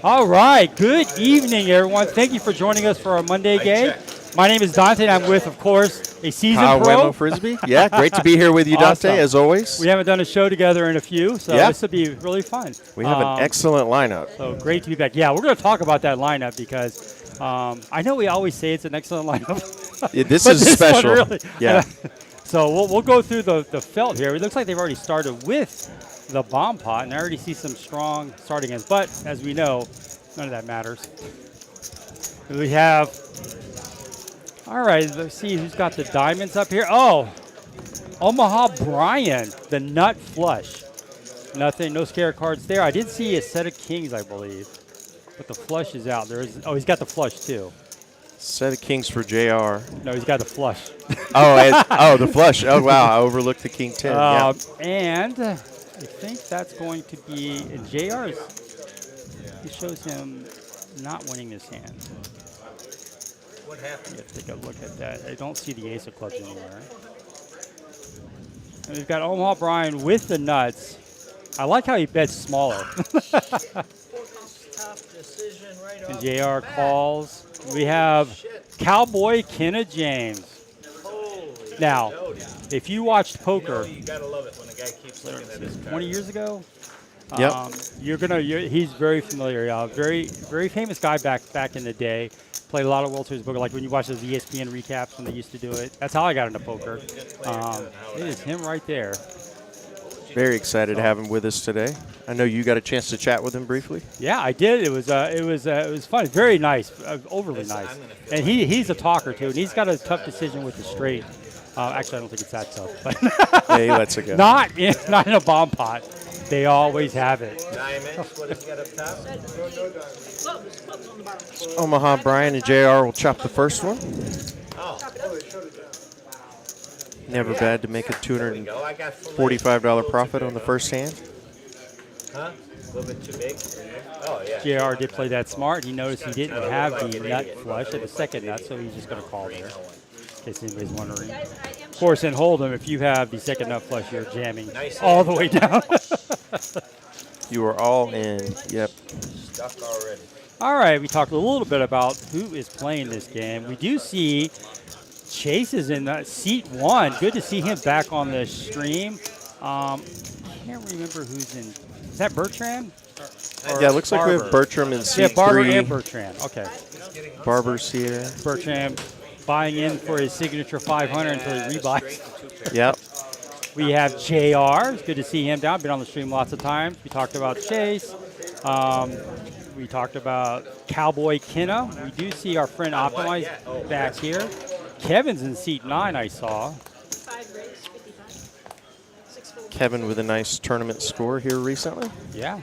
All right, good evening, everyone. Thank you for joining us for our Monday game. My name is Dante, and I'm with, of course, a seasoned pro. Frisbee. Yeah, great to be here with you, Dante, Awesome. as always. We haven't done a show together in a few, so this will be really fun. We have an excellent lineup. So great to be back. Yeah, we're going to talk about that lineup because I know we always say it's an excellent lineup. This is special. Really, yeah. So we'll go through the felt here. It looks like they've already started with the bomb pot, and I already see some strong starting ends. But as we know, none of that matters. We have, all right, let's see who's got the diamonds up here. Oh, Omaha Brian, the nut flush. Nothing, no scare cards there. I did see a set of kings, I believe, but the flush is out. There is. Oh, he's got the flush too. Set of kings for JR. No, he's got the flush. The flush. Oh, wow. I overlooked the king 10. And I think that's going to be JR's. It shows him not winning this hand. What happened? Yeah, take a look at that. I don't see the ace of clubs anywhere. And we've got Omaha Brian with the nuts. I like how he bets smaller. And JR calls. We have Cowboy Kenna James. Now, if you watched poker, You gotta love it when a guy keeps looking at his 20 years ago, Yep. he's very familiar. Very famous guy back in the day. Played a lot of World Series poker. Like when you watch those ESPN recaps when they used to do it. That's how I got into poker. It is him right there. Very excited to have him with us today. I know you got a chance to chat with him briefly. Yeah, I did. It was fun. Very nice, overly nice. And he's a talker too, and he's got a tough decision with the straight. Actually, I don't think it's that tough, but Yeah, he lets it go. not in a bomb pot. They always have it. diamonds. What does he got up top? Omaha Brian and JR will chop the first one. Oh, Never bad to make a go. I got full $245 profit on the first hand. Huh? A little bit too big? Oh, yeah. JR did play that smart. He noticed he didn't have the nut flush at the second nut, so he's just going to call there. In case anybody's wondering. Of course, in Hold'em, if you have the second nut flush, you're jamming all the way down. You are all in. Yep. Stuck already. All right, we talked a little bit about who is playing this game. We do see Chase is in seat 1. Good to see him back on the stream. Can't remember who's in. Is that Bertram? Yeah, it looks like we have Bertram in seat 3. Yeah, Barber and Bertram. Okay. Barber's here. Bertram buying in for his signature 500 until he rebuys. Yep. We have JR. It's good to see him down. Been on the stream lots of times. We talked about Chase. We talked about Cowboy Kenna. We do see our friend Optimize back here. Kevin's in seat 9, I saw. Kevin with a nice tournament score here recently. Yeah.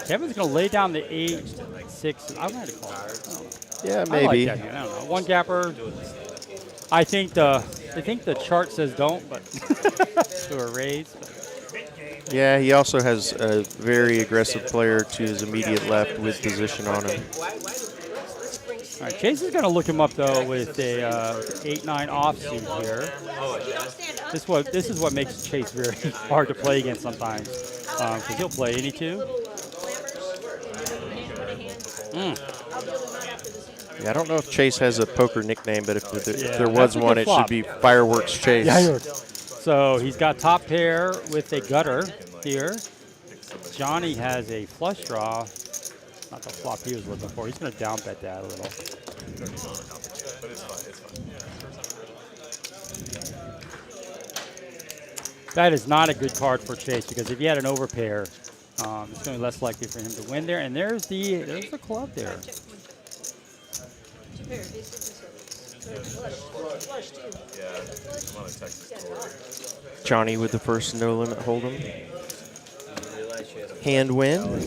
Kevin's going to lay down the 8-6. I'm going to call it. Yeah, I like maybe. that hand. I don't know. One gapper. I think the chart says don't, but to a raise. Yeah, he also has a very aggressive player to his immediate left with position on him. All right, Chase is going to look him up though with a 8-9 offsuit here. This is what makes Chase very hard to play against sometimes, because he'll play any two. Yeah, I don't know if Chase has a poker nickname, but if there was one, it should be Fireworks Chase. Yeah, so he's got top pair with a gutter here. Johnny has a flush draw. Not the flop he was looking for. He's going to down bet that a little. That is not a good card for Chase because if he had an overpair, it's going to be less likely for him to win there. And there's the club there. Johnny with the first no limit hold'em. Hand win.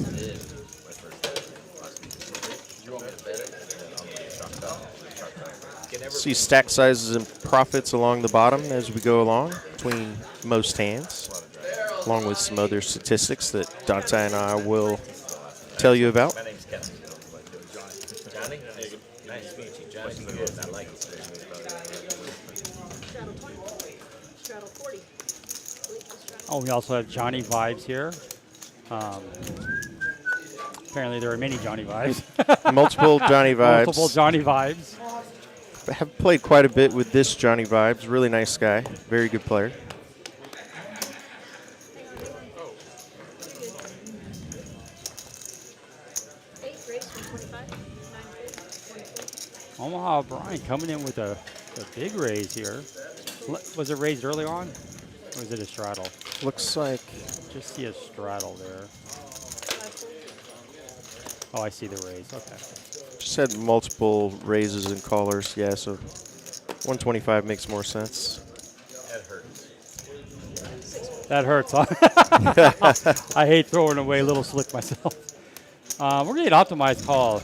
See stack sizes and profits along the bottom as we go along between most hands, along with some other statistics that Dante and I will tell you about. My name's Kenna. Johnny? Nice to meet you. Johnny's good. I like it. Oh, we also have Johnny vibes here. Apparently there are many Johnny Vibes. Multiple Johnny Vibes. Multiple Johnny Vibes. I have played quite a bit with this Johnny Vibes. Really nice guy. Very good player. Omaha Brian coming in with a big raise here. Was it raised early on? Or was it a straddle? Looks like. Just see a straddle there. Oh, I see the raise. Okay. Just had multiple raises and callers. Yeah, so 125 makes more sense. That hurts, huh? I hate throwing away a little slick myself. We're going to get optimized call.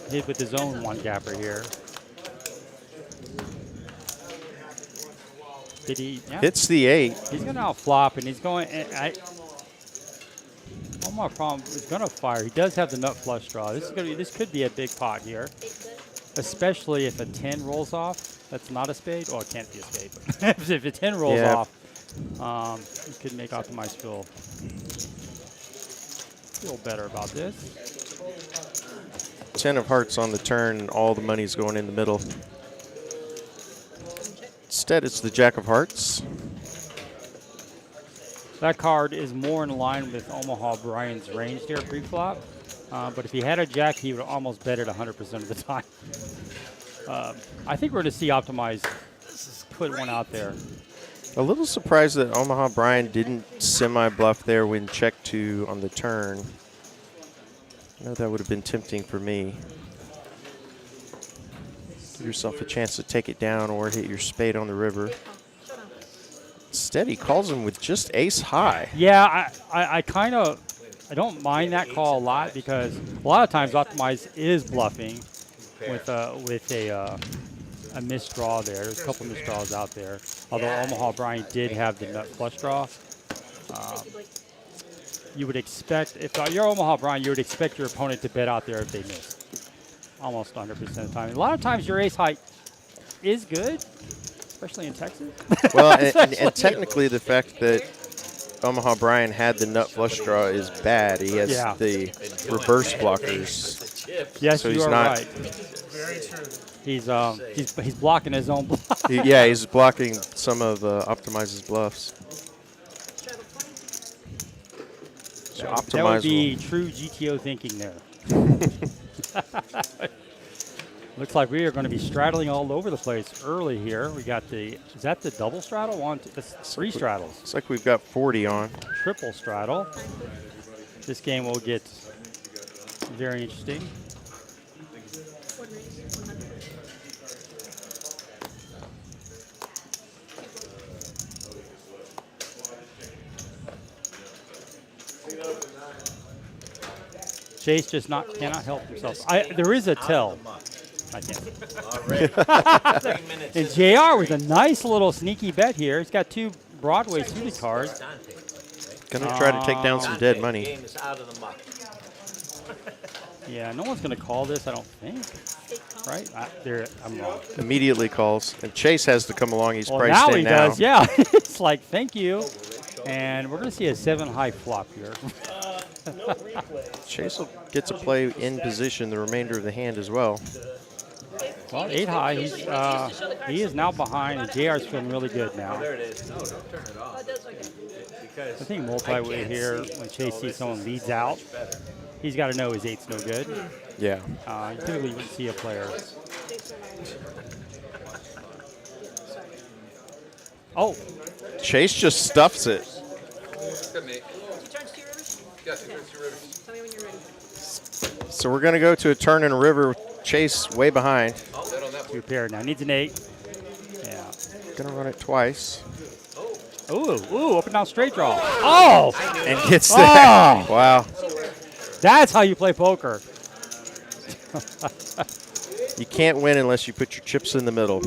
Hit with his own one gapper here. Did he? Yeah. Hits the 8. He's going to outflop, and he's going. Omaha problem is going to fire. He does have the nut flush draw. This could be a big pot here, especially if a 10 rolls off. That's not a spade. Oh, it can't be a spade. But if a 10 rolls off, it could make optimized feel better about this. 10 of hearts on the turn. All the money's going in the middle. Instead, it's the Jack of Hearts. That card is more in line with Omaha Brian's range there pre-flop. But if he had a jack, he would almost bet it 100% of the time. I think we're going to see Optimize put one out there. A little surprised that Omaha Brian didn't semi-bluff there when check 2 on the turn. I know that would have been tempting for me. Give yourself a chance to take it down or hit your spade on the river. Instead, he calls him with just ace high. Yeah, I don't mind that call a lot because a lot of times Optimize is bluffing with a misdraw there. There's a couple misdraws out there. Although Omaha Brian did have the nut flush draw. You would expect, if you're Omaha Brian, you would expect your opponent to bet out there if they miss. Almost 100% of the time. A lot of times your ace high is good, especially in Texas. Well, and technically the fact that Omaha Brian had the nut flush draw is bad. He has the reverse blockers. Yes, so you he's are not, right. He's blocking his own bluff. He's blocking some of Optimize's bluffs. So that would be true GTO thinking there. Looks like we are going to be straddling all over the place early here. We got is that the double straddle? That's 3 straddles. Looks like we've got 40 on. Triple straddle. This game will get very interesting. Chase just cannot help himself. There is a tell. I can't. And JR with a nice little sneaky bet here. He's got 2 Broadway suited cards. Gonna try to take down some dead money. Yeah, no one's gonna call this, I don't think. Right? I'm wrong. Immediately calls, and Chase has to come along. He's priced now in he now. does. Yeah, it's like thank you, and we're gonna see a 7 high flop here. Chase will get to play in position the remainder of the hand as well. Well, 8 high. He is now behind, and JR's feeling really good now. I think multi-way here, when Chase sees someone leads out, he's got to know his 8's no good. Yeah. You typically wouldn't see a player. Oh. Chase just stuffs it. So we're going to go to a turn in a river with Chase way behind. 2 pair now. Needs an 8. Yeah. Going to run it twice. Ooh, up and down straight draw. Oh! And gets that. Oh! Wow. That's how you play poker. You can't win unless you put your chips in the middle.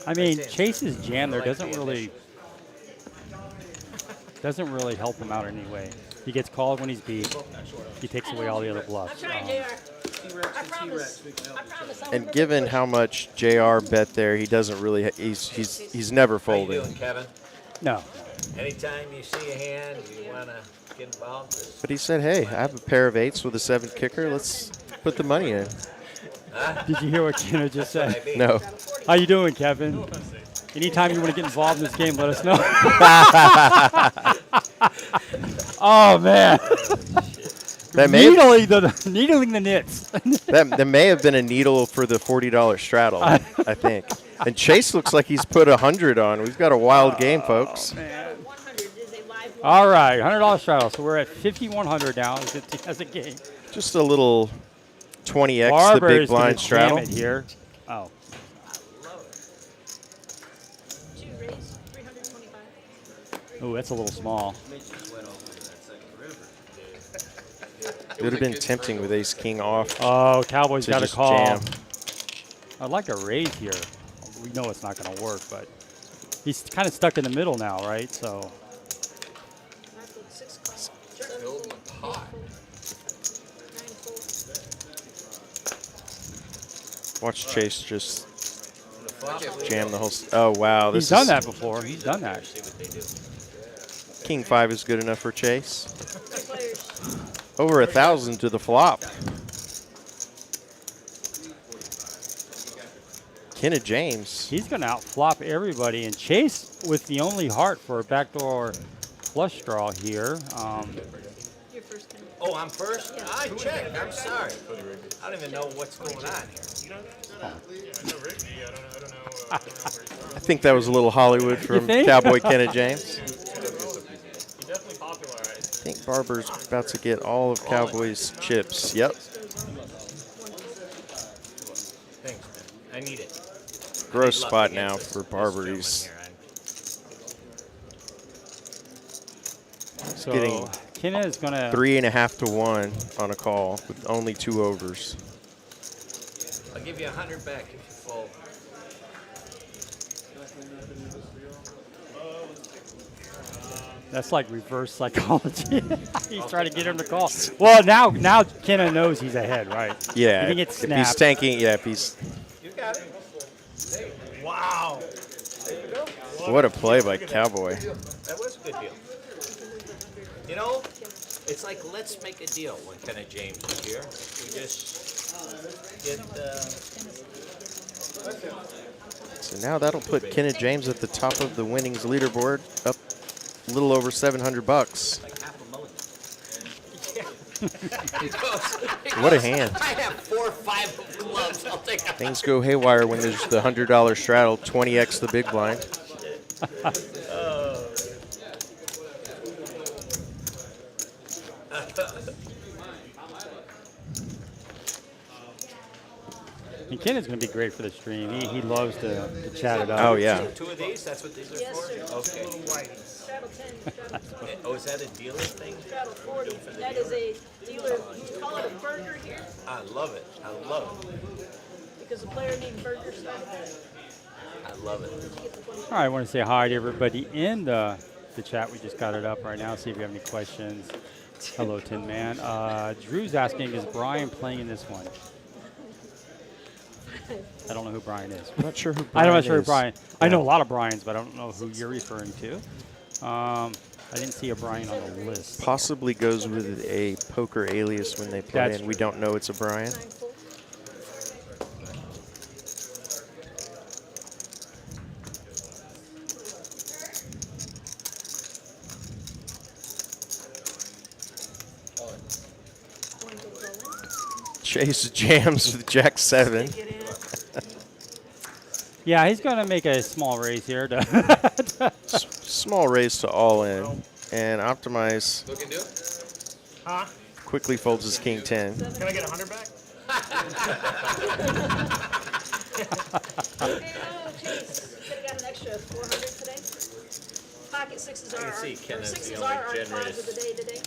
I mean, Chase's jam there doesn't really help him out anyway. He gets called when he's beat. He takes away all the other bluffs. And given how much JR bet there, he doesn't really. He's never How you folding. doing, Kevin? No. Anytime you see a hand, you want to get involved? But he said, "Hey, I have a pair of 8s with a 7 kicker. Let's put the money in." Did you hear what Kenna just That's what I said? mean. No. How you doing, Kevin? Anytime you want to get involved in this game, let us know. Oh man. That may have, needling the nits. that may have been a needle for the $40 straddle, I think. And Chase looks like he's put 100 on. We've got a wild game, folks. All right, $100 straddle. So we're at 5,100 now as a game. Just a little 20x Barber the big is gonna blind straddle. jam it here. Oh. Oh, that's a little small. It would have been tempting with ace king off. Oh, Cowboy's to got a just call. jam. I'd like a raise here. We know it's not going to work, but he's kind of stuck in the middle now, right? So. Watch Chase just jam the whole. Oh wow, this He's done is that before. He's done that. king 5 is good enough for Chase. Over 1,000 to the flop. Kenna James. He's going to outflop everybody. And Chase with the only heart for a backdoor flush draw here. Oh, I'm first? I checked. I'm sorry. I don't even know what's going on here. I think that was a little Hollywood from think? Cowboy Kenna James. I think Barber's about to get all of Cowboy's chips. Yep. Thanks, man. I need it. Gross Good luck spot against now this- for this Barber. gentleman He's So getting Kenna is going to. 3.5 to 1 on a call with only 2 overs. I'll give you 100 back if you fold. That's like reverse psychology. He's trying to get him to call. Well, now Kenna knows he's ahead, right? Yeah, He can get if he's snapped. tanking, yeah, if he's. You got it. Wow. What a play by Cowboy. That was a good deal. You know, it's like let's make a deal when Kenna James is here. We just get. So now that'll put Kenna James at the top of the winnings leaderboard, up a little over $700. Like half a million. What a hand. I have 4 or 5 of gloves. I'll take a Things go haywire when there's the $100 straddle, 20x the big blind. And Kenna's going to be great for the stream. He loves to chat it up. Oh, yeah. 2 of these. That's what these are Yes, for. sir. Okay. Straddle 10, straddle 20, Oh, is that a dealer thing? straddle 40. That is a dealer, we call it a burger here I love it. I love it. because a player named Burger started it. I love it. All right, I want to say hi to everybody in the chat. We just got it up right now. See if you have any questions. Hello, Tin Man. Drew's asking, is Brian playing in this one? I don't know who Brian is. I'm not sure who I'm Brian not sure who is. Brian. I know a lot of Brians, but I don't know who you're referring to. I didn't see a Brian on the list. Possibly goes with a poker alias when they play, That's and we don't know it's a Brian. Chase jams with Jack 7. Yeah, he's going to make a small raise here. To Small raise to all in. And Optimize Looking good? Huh? quickly folds his king 10. Can I get 100 back? Chase, could have got an extra 400 today. Pocket sixes I are can see our, Kenna's the sixes only are our generous. cards of the day today.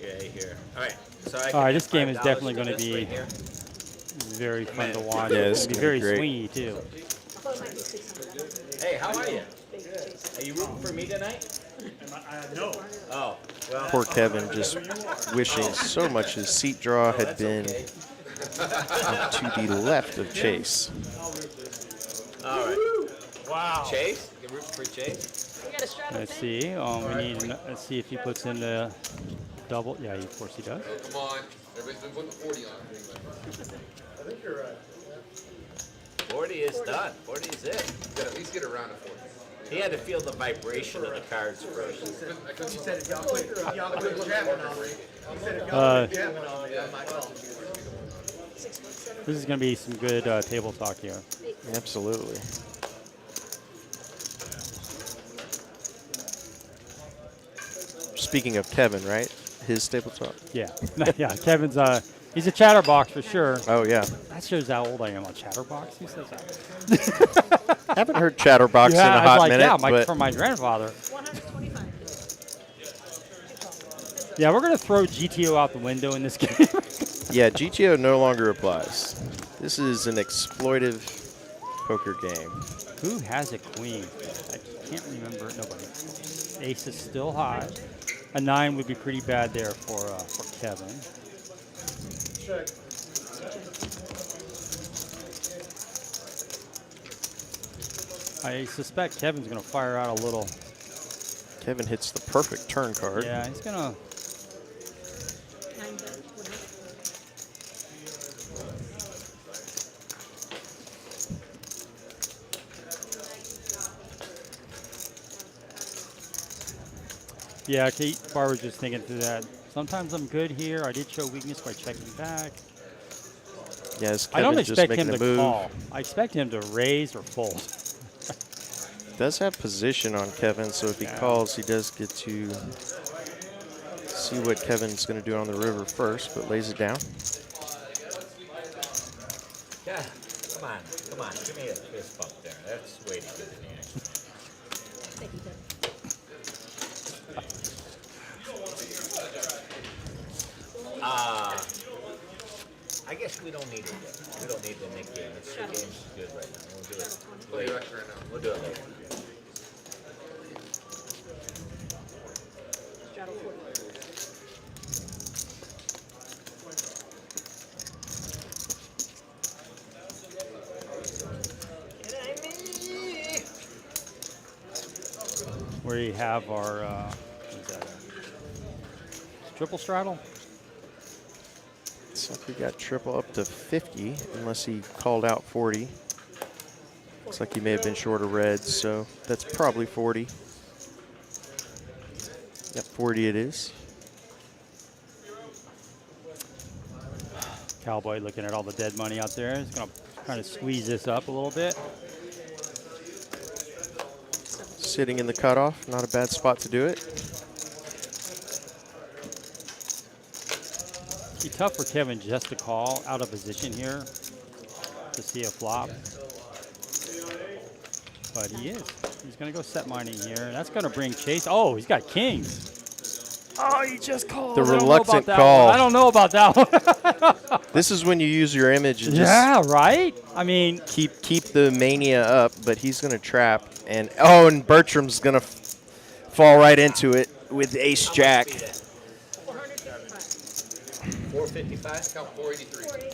Yeah, here. All right. So I All can right, have this game is $5 definitely for gonna this be- right here. very fun to watch. Yeah, it's this is going to be gonna very be great. swingy, too. I thought it might be 600. Hey, how are you? Big Chase. Are you rooting for me tonight? No. Oh, well. Poor Kevin just wishing so much his seat draw had that's been okay. to the left of Chase. All right. Wow. Chase? You can root for Chase? We got a straddle Let's 10. see. We need. Let's see if he puts in the double. Yeah, of course he does. Oh, come on. Everybody's been putting 40 on. I think you're right. 40 is done. 40 is it. You gotta at least get around to 40. He had to feel the vibration of the cards first. He said if y'all quit jamming on me. He said if y'all quit jamming on me, I might call. This is going to be some good table talk here. Absolutely. Speaking of Kevin, right? His table talk. Yeah, yeah. Kevin's he's a chatterbox for sure. Oh yeah. That shows how old I am. A chatterbox? Who says that? Haven't heard chatterbox in a I was hot like, minute, yeah, but from my grandfather. 125. Yeah, we're gonna throw GTO out the window in this game. yeah, GTO no longer applies. This is an exploitive poker game. Who has a queen? I can't remember. Nobody. Ace is still high. A 9 would be pretty bad there for Kevin. Check. I suspect Kevin's gonna fire out a little. Kevin hits the perfect turn card. Yeah, he's gonna. 9 bet. Yeah, Kate Barber's just thinking through that. Sometimes I'm good here. I did show weakness by checking back. Yes, I don't Kevin's just expect making him a to move. call. I expect him to raise or fold. Does have position on Kevin, so if he calls, he does get to see what Kevin's going to do on the river first, but lays it down. Yeah. Come on. Come on. Give me a fist bump there. That's way too good in the action. Thank you, Ted. I guess we don't need it yet. We don't need the Nick game. The game's good right now. We'll do it Play later. right now. We'll do it later. Straddle 40. Where you have our what is that? Triple straddle. Looks like we got triple up to 50, unless he called out 40. Looks like he may have been short of reds, so that's probably 40. Yep, 40 it is. Cowboy looking at all the dead money out there. He's gonna kind of squeeze this up a little bit. Sitting in the cutoff, not a bad spot to do it. Be tough for Kevin just to call out of position here to see a flop. But he is. He's going to go set mining here. That's going to bring Chase. Oh, he's got kings. Oh, he just called. The I don't know reluctant about that call. one. I don't know about that one. This is when you use your image and Yeah, right? I mean, keep the mania up, but he's going to trap. And Bertram's going to fall right into it with ace jack. 455. 455? Count 483. 43.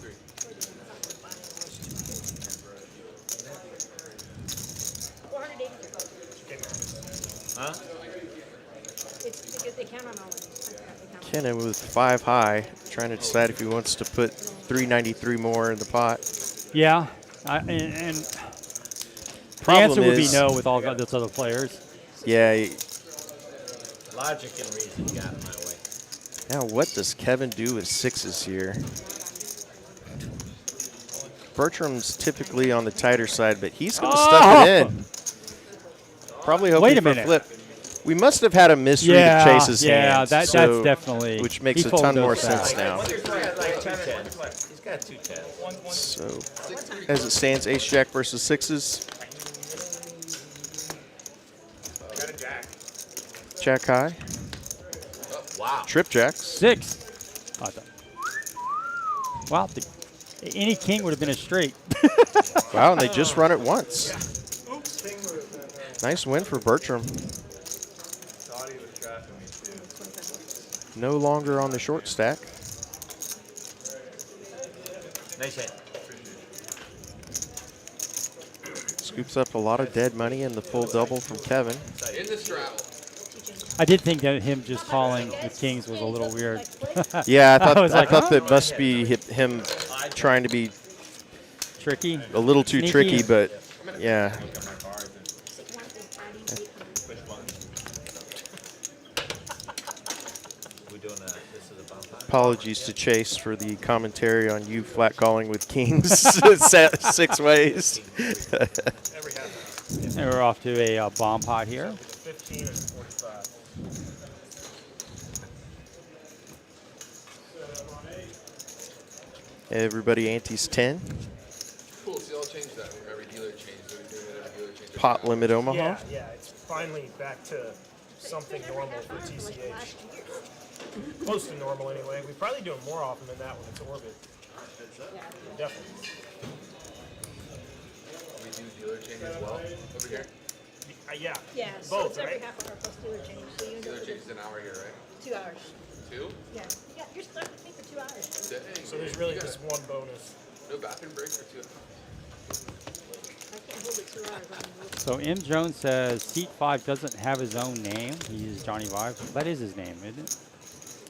43. 483. Huh? It's because they count on all of these. I forgot they count on Kenna with 5 high, trying to decide if he wants to put 393 more in the pot. yeah. And the Problem answer would be is- no with all those other players. Yeah. Logic and reason got in my way. Now, what does Kevin do with sixes here? Bertram's typically on the tighter side, but he's going to stuff it in. Probably hoping Wait a for minute. flip. We must have had a misread of Chase's hands. that's so- definitely. which makes he a folded ton more those back. sense now. He's got like 2 tens. He's got 2 tens. So, as it stands, ace jack versus sixes. Got a jack. Jack high. Wow. Trip jacks. 6. Oh, I thought- wow, any king would have been a straight. Wow, and they just run it once. Nice win for Bertram. No longer on the short stack. Nice hit. Scoops up a lot of dead money in the full double from Kevin. In the straddle. I did think that him just calling the kings was a little weird. Yeah, I was thought like, huh? that must be him trying to be Tricky. a little too Sneaky. tricky, but yeah. We're doing a, this is a bump out. Apologies to Chase for the commentary on you flat calling with kings 6 ways. And we're off to a bomb pot here. 15 and 45. Everybody antes 10. Cool. See, I'll change that. Every dealer changed. They're doing it every dealer changed. Pot limit Omaha. Yeah, it's finally back to something normal for TCH. Close to normal anyway. We probably do it more often than that when it's orbit. Definitely. We do dealer change as well over here. Yeah. Yeah, so Both, it's every right? half hour plus dealer change. So you end Dealer up change with is an hour here, right? 2 hours. 2? Yeah. Yeah, you're stuck with me for 2 hours. Dang. So there's man. really You got just one bonus. no bathroom break for 2 hours. I can't hold it 2 hours. I'm moving. So M. Jones says seat 5 doesn't have his own name. He uses Johnny Vibes. That is his name, isn't it?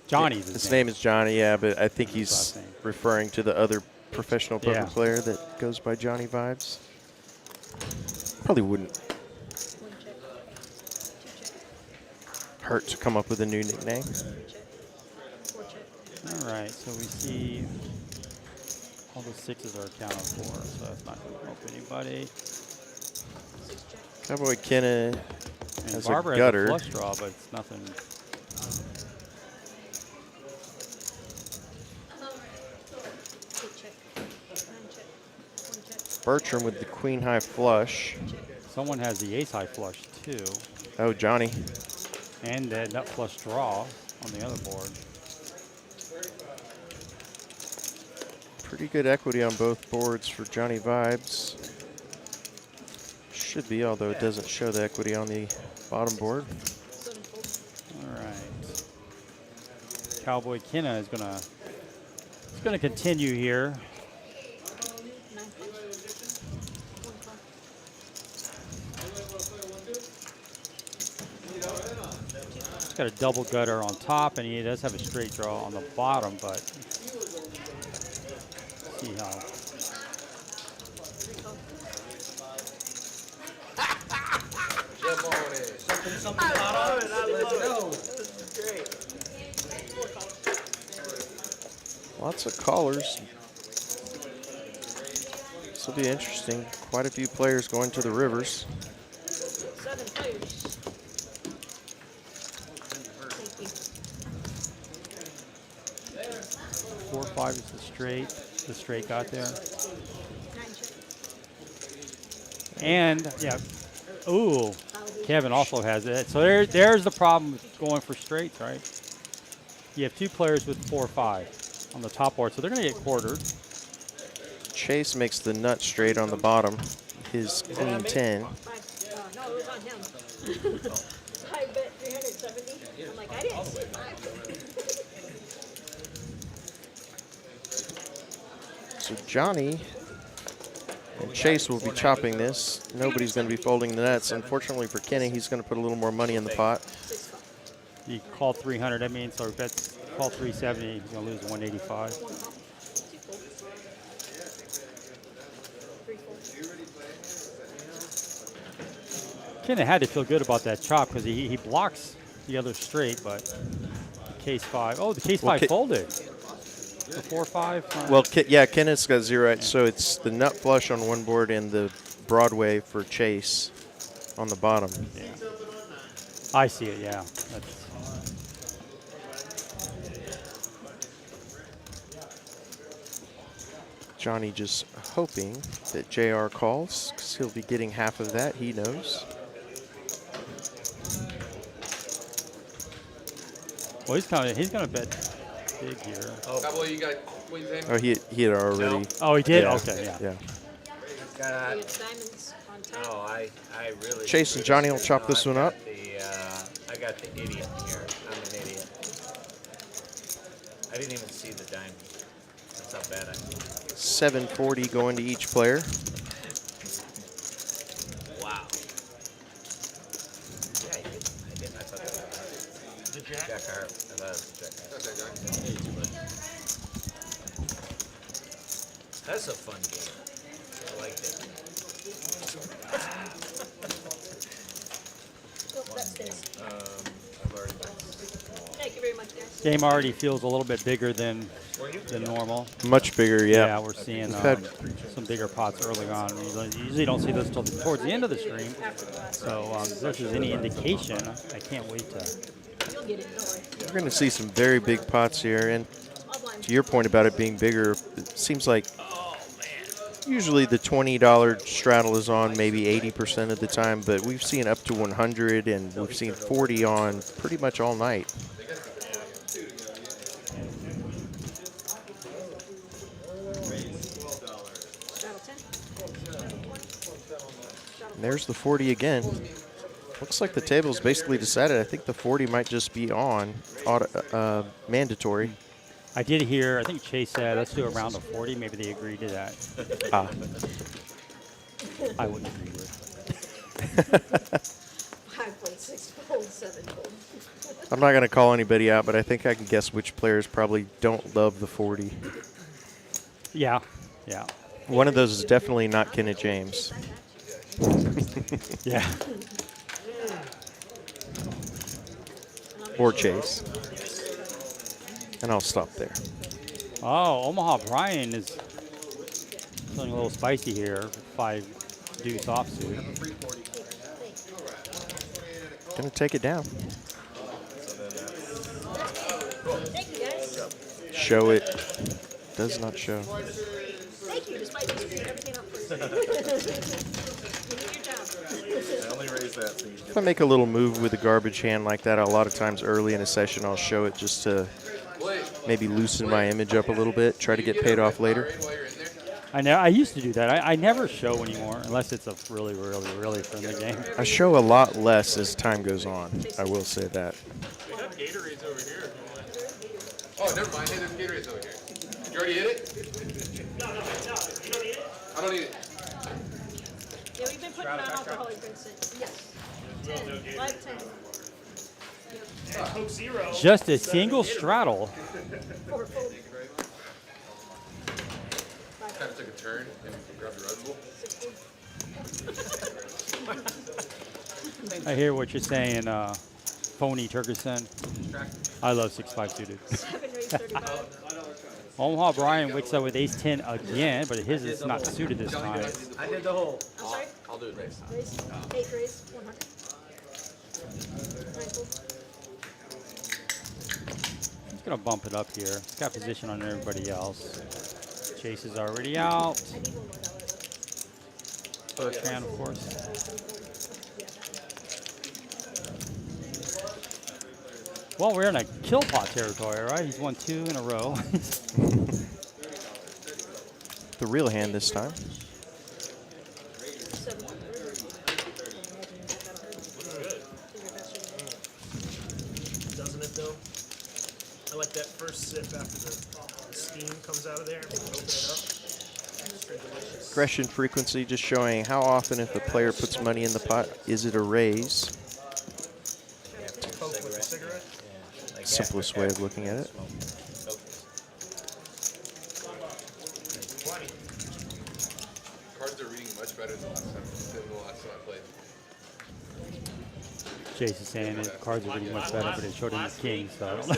Johnny's His name is Johnny, yeah, but I think he's last name. referring to the other professional poker Yeah. player that goes by Johnny Vibes. Probably wouldn't 1 check. 2 check. hurt to come up with a new nickname. 3 check. 4 check. All right, so we see all the 6s are accounted for, so that's not going to help anybody. 6 check. Cowboy Kenna And has Barbara a has gutter. a flush draw, but it's nothing. 8 check. 9 check. 1 check. Bertram with the queen high flush. Someone has the ace high flush too, Oh, Johnny. and that nut flush draw on the other board. Pretty good equity on both boards for Johnny Vibes. Should be, although it doesn't show the equity on the bottom board. 7 fold. All right. Cowboy Kenna is gonna continue here. 9 fold. 1 call. He's got a double gutter on top, and he does have a straight draw on the bottom, but see how. Jump on it. Lots of callers. This will be interesting. Quite a few players going to the rivers. 7 players. Thank you. 4 5 is the straight. The straight got there. 9 check. And yeah, ooh, Kevin also has it. So there's the problem with going for straights, right? You have 2 players with 4 5 on the top board, so they're gonna get quartered. Chase makes the nut straight on the bottom. His queen 10. 5. No, it was on him. I bet 370. I'm like, I didn't see 5. So Johnny and Chase will be chopping this. Nobody's going to be folding the nuts. Unfortunately for Kenny, he's going to put a little more money in the pot. 6 call. You call 300, that means, so bets call 370, he's gonna lose 185. 1 call. 2 fold. 3 fold. Kenna had to feel good about that chop because he blocks the other straight, but the case 5. Oh, the case 5 folded. The 4 5. Well, yeah, Kenneth's got 0, so it's the nut flush on one board and the Broadway for Chase on the bottom. Yeah. I see it, yeah. That's, Johnny just hoping that JR calls, because he'll be getting half of that, he knows. well, he's gonna bet big here. Cowboy, you got queen 10? Oh, he had already. Oh, he did? Yeah. Okay, yeah. Yeah. Got, You have diamonds on top. no, I really. Chase and Johnny will chop this one up. I got the idiot here. I'm an idiot. I didn't even see the diamond. That's how bad I am. 740 going to each player. Wow. Yeah, I did. I thought that was The jack. Jack Hart. I thought it was Jack Hart. That's it, Jack. That's a fun game. I like that. Oh, that stays. I've already been. Thank you very much, guys. Game already feels a little bit bigger than normal. Much bigger, yeah. We're seeing had- some bigger pots early on. We usually don't see those till towards the end of the stream. After the last. So if this is any indication, I can't wait to. You'll get it, don't worry. We're going to see some very big pots here. And Small blind. to your point about it being bigger, it seems like usually the $20 straddle is on maybe 80% of the time, but we've seen up to 100 and we've seen 40 on pretty much all night. Straddle 10. And there's the 40 again. Looks like the table's basically decided. I think the 40 might just be on mandatory. I did hear. I think Chase said, "Let's do a round of 40." Maybe they agreed to that. Ah. I wouldn't agree with. 5.6 fold, 7 fold. I'm not going to call anybody out, but I think I can guess which players probably don't love the 40. Yeah, yeah, One of those is definitely not Kenna James. yeah. Or Chase. And I'll stop there. Oh, Omaha Brian is feeling a little spicy here. 5 deuce offsuit. Gonna take it down. Thank you, guys. Show it. Does not show. Thank you, despite you screwing everything up first. You did your job. I only raised that so you If I make a little move with a garbage hand like that, a lot of times early in a session I'll show it just to maybe loosen my image up a little bit, try to get paid off later. While you're in there. I know. I used to do that. I never show anymore unless it's a really, really, really friendly game. I show a lot less as time goes on, I will say that. We have Gatorades over here. Oh, never mind. Hey, there's Gatorades over here. You already hit it? No, you don't need it? I don't need it. Yeah, we've been putting non-alcoholic drinks in. Yes. 10. 5, 10. And Coke Zero. Just a single straddle. 4 fold. Kind of took a turn and grabbed the Red Bull. 6 fold. I hear what you're saying, Phony Turkerson. I love 6-5 suited. 7 raise 35. Omaha Brian wakes up with ace-10 again, but his is not suited this time. I did the whole. I'm sorry? I'll do it next time. Raise. 8 raise. 100. 9 fold. He's going to bump it up here. He's got position on everybody else. Chase is already out. I need $1 more. Bertram, of course. Well, we're in a kill pot territory, right? He's won 2 in a row. The real hand this time. 7. Doesn't it though? I like that first sip after the steam comes out of there. Open it up. It's very delicious. Aggression frequency just showing how often if a player puts money in the pot, is it a raise? Coke with a cigarette. Like Simplest way of looking at it. Cards are reading much better than the last time I played. Chase is saying his cards are really much better, but it showed him the king, so I don't know.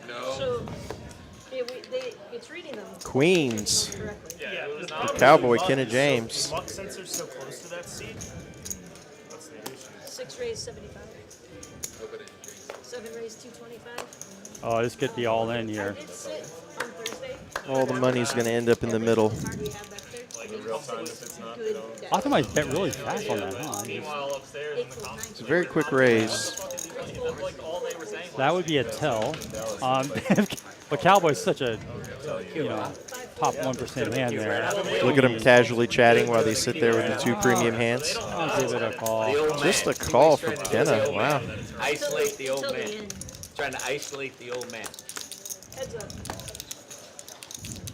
No. So, it's reading them Queens. correctly. Yeah, the Cowboy Kenna James. Luck sensor's so close to that seat. That's the issue. 6 raise 75. Hope I didn't drink. 7 raise 225. Oh, this could be all in I here. did sit on Thursday. All the money's going to end up in the middle. Card you have back there. I mean, real time if it's not, good. Optimized bet really fast on that, huh? Meanwhile, upstairs in the comments, It's a very quick raise. like all they were saying That would be a tell. But Cowboy's such a, top 1% hand there. Look at them casually chatting while they sit there with the 2 premium hands. I'll give it a call. Just a call from Kenna. Wow. Isolate the old Until the man. end. Trying to isolate the old man. Heads up.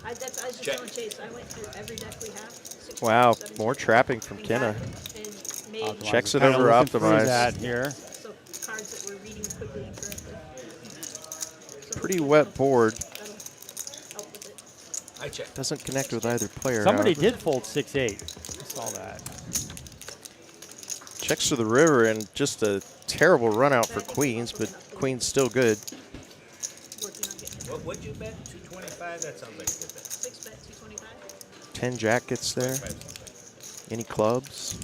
I was just Check. telling Chase, I went through every deck we have. 16, Wow, 17, more trapping from and Kenna. got it, and made Optimize Checks is it kinda over looking through optimize. that here. so cards that were reading quickly and correctly. So Pretty hopefully wet board. that'll help with it. I check. Doesn't connect with either player. Somebody however. did fold 6-8. I saw that. Checks to the river and just a terrible run out for queens, but queen's still good. Working on getting it. What would you bet? 225? That sounds like a good bet. 6 bet 225. 10 jack gets there. 5 sounds like. Any clubs?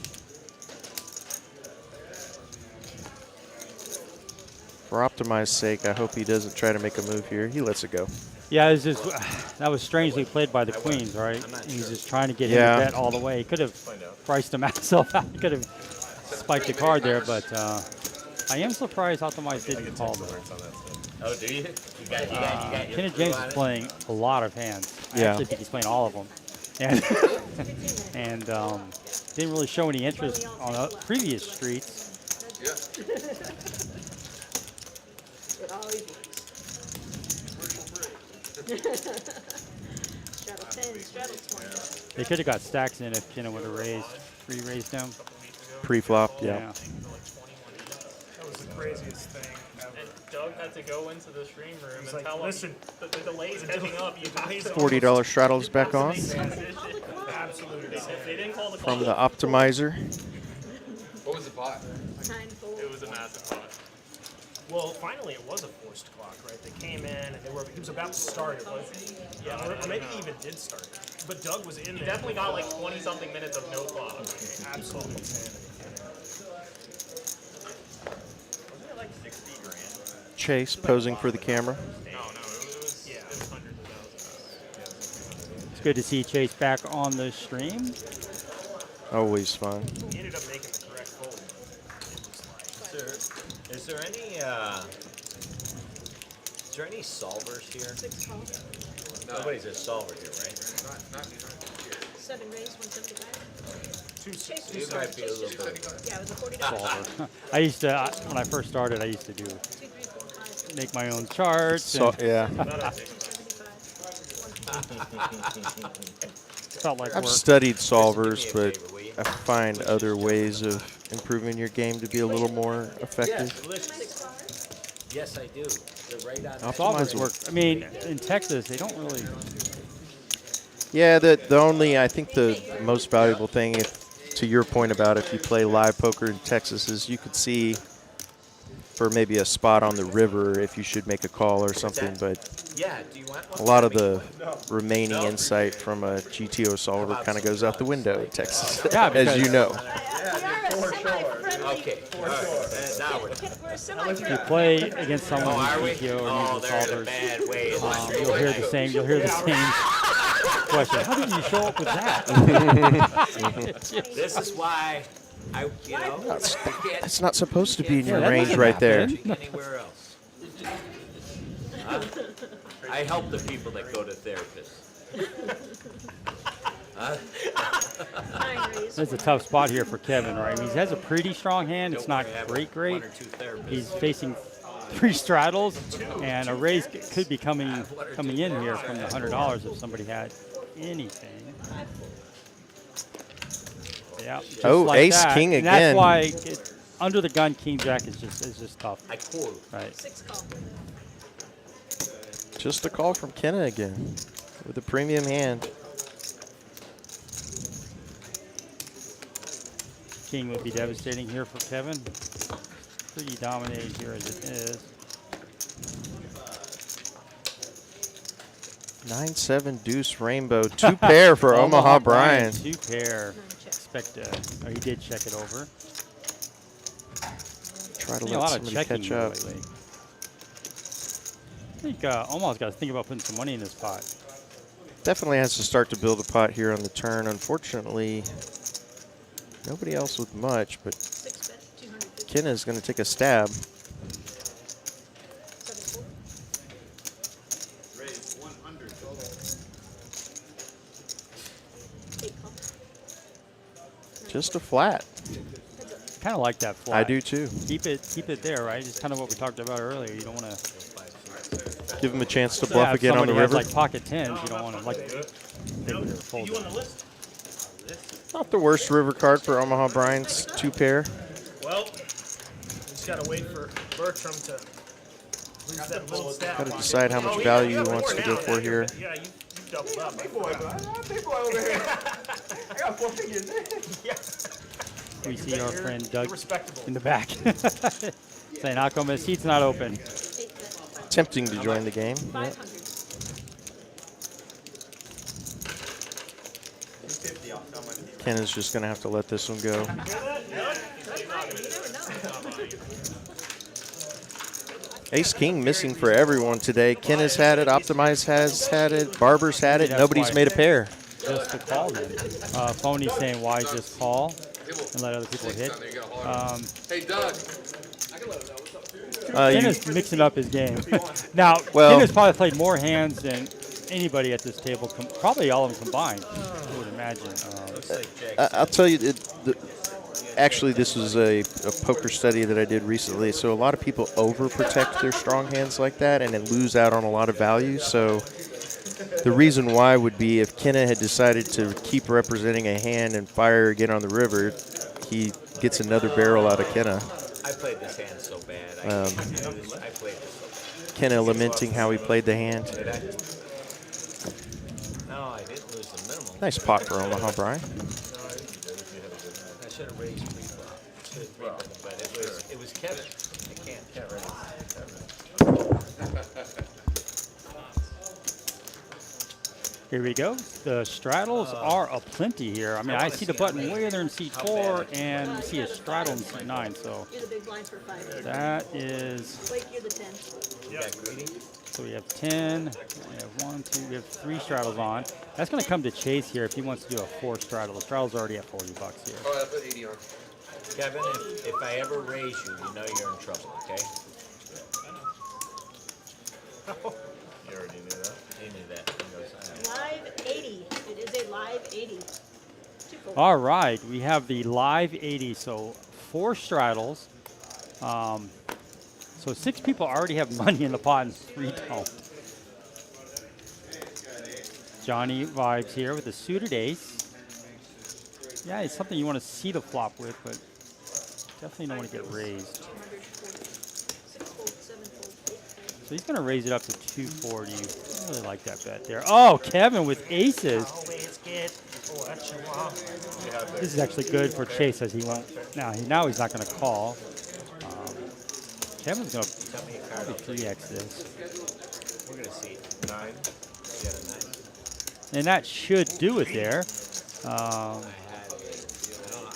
For Optimize's sake, I hope he doesn't try to make a move here. He lets it go. Yeah, it's just that was strangely played by the queens, right? He's just trying to get him Yeah. to bet all the way. He could have priced himself out. He could have spiked the card there, but I am surprised Optimize didn't call there. Oh, do you? You got your Kenna clue James on is it? playing a lot of hands. I Yeah. actually think he's playing all of them, and didn't really show any interest on the previous streets. Yeah. It always works. Straddle 10, straddle 20. They could have got stacks in if Kenna would have raised him. Pre-flop, yeah. That was the craziest thing ever. And Doug had to go into the stream room He's and like, tell listen, him the delay's catching up. You guys $40 straddles back on absolute insanity. If they didn't call the from call, the Optimizer. What was the pot? 9 fold. it was a massive pot. Well, finally it was a forced clock, right? They came in and he was about to start it, wasn't he? Yeah, or maybe he even did start it. But Doug was in He there. definitely got like 20-something minutes of no clock. Absolute insanity. Wasn't it like 60 grand? Chase posing for the camera. No, it was hundreds of thousands. It's good to see Chase back on the stream. Always fun. He ended up making the correct fold. Is there any solvers here? 6 call. Nobody's a solver here, right? 7 raise, 175. Chase You was might be a little bit. Yeah, it was a $40. I used to when I first started. I used to 2, 3, 4, 5. make my own charts. So and yeah, 275. felt like I've work. studied Kristen, do me solvers, a but favor, will you? I find other ways of improving your game to be a little more effective. Delicious. Yes, I do. They're right on. Solvers work. I mean, in Texas, they don't really. Yeah, the only, I think the most valuable thing, to your point about if you play live poker in Texas, is you could see for maybe a spot on the river if you should make a call or something, but Yeah. Do you want one? a lot of the remaining insight from a GTO solver kind of goes out the window in Texas, Yeah, as you know. We are a semi-friendly. Okay. All right. Now we're. We're a If you semi-friendly. play against someone Oh, are we? who's GTO or Oh, needs they're in a solvers, bad way. you'll hear the same. You'll hear the same question. How did you show up with that? This is why I, you know, you can't It's not supposed to be in Yeah, your that range doesn't right there. happen. anywhere else. Huh? I help the people that go to therapists. 9 raise. That's a tough spot here for Kevin, right? I mean, he has a pretty strong hand. It's not Don't worry, I have great. One or two therapists. He's facing 3 straddles, and a raise could be coming in here from the $100 if somebody had anything. Yeah. just Oh, like ace, that. king And again. That's why under the gun, king jack is just tough, I call. right? 6 call. Just a call from Kenna again with a premium hand. King would be devastating here for Kevin. Pretty dominated here as it is. 9-7 deuce rainbow, 2 pair for Omaha Brian. 2 pair. Expect he did check it over. Try to Seeing a let lot of somebody checking catch up. lately. I think Omaha's got to think about putting some money in this pot. Definitely has to start to build a pot here on the turn. Unfortunately, nobody else with much, but 6 bet 250. Kenna's going to take a stab. 7 fold. Raise 100. 8 call. Just a flat. Kind of like that flat. I do too. Keep it there, right? Just kind of what we talked about earlier. You don't want to Give him a chance to bluff if again on the somebody has river. like pocket tens, you don't want to like they would have folded. You on the list? Not the worst river card for Omaha Brian's 2-pair. Well, just gotta wait for Bertram to lose that little stat. Got to decide how much value he wants to go for here. Yeah, you doubled up. Big boy, bro. Big boy over here. I got 4 fingers. We see our friend Doug You're respectable. in the back saying, "How come his seat's not open?" Tempting to join the game. Yeah. 500. Kenna's just going to have to let this one go. That's right. You never know. Ace King missing for everyone today. Kenna's had it, Optimize has had it, Barber's had it, nobody's made a pair. Just to call them. Phony saying, "Why just call and let other people hit?" Hey, Doug. Kenna's mixing up his game. Now, Well- Kenna's probably played more hands than anybody at this table, probably all of them combined, I would imagine. I'll tell you, actually, this was a poker study that I did recently. So a lot of people overprotect their strong hands like that and then lose out on a lot of value. So the reason why would be if Kenna had decided to keep representing a hand and fire again on the river, he gets another barrel out of Kenna. I played this hand so bad. I played this so Kenna lamenting how he played the hand. bad. Did I? No, I didn't lose the minimum. Nice pot for Omaha, Brian. I should have raised pre-flop. But it was Kevin. I can't raise Here we go. The straddles are aplenty here. I mean, I see the button way there in seat 4 and you see a straddle in seat 9. So You're the big blind for 5. that is, Blake, you're the 10. so we have 10, we have 1, 2, we have 3 straddles on. That's going to come to Chase here if he wants to do a 4 straddle. The straddle's already at $40 here. Oh, I put 80 on. Kevin, if I ever raise you, you know you're in trouble, okay? You already knew that. You knew that. He goes, I know. Live 80. It is a live 80. Two-fold. All right, we have the live 80, so 4 straddles. So 6 people already have money in the pot and 3 don't. Johnny vibes here with a suited ace. Yeah, it's something you want to see the flop with, but definitely don't want to get raised. 6-fold, 7-fold, 8-fold. So he's going to raise it up to 240. I really like that bet there. Oh, Kevin with aces. Always get. Oh, that's your mom. This is actually good for Chase as he won't. Now he's not going to call. Kevin's going to probably 3x this. We're going to see 9. You got a 9? And that should do it there. I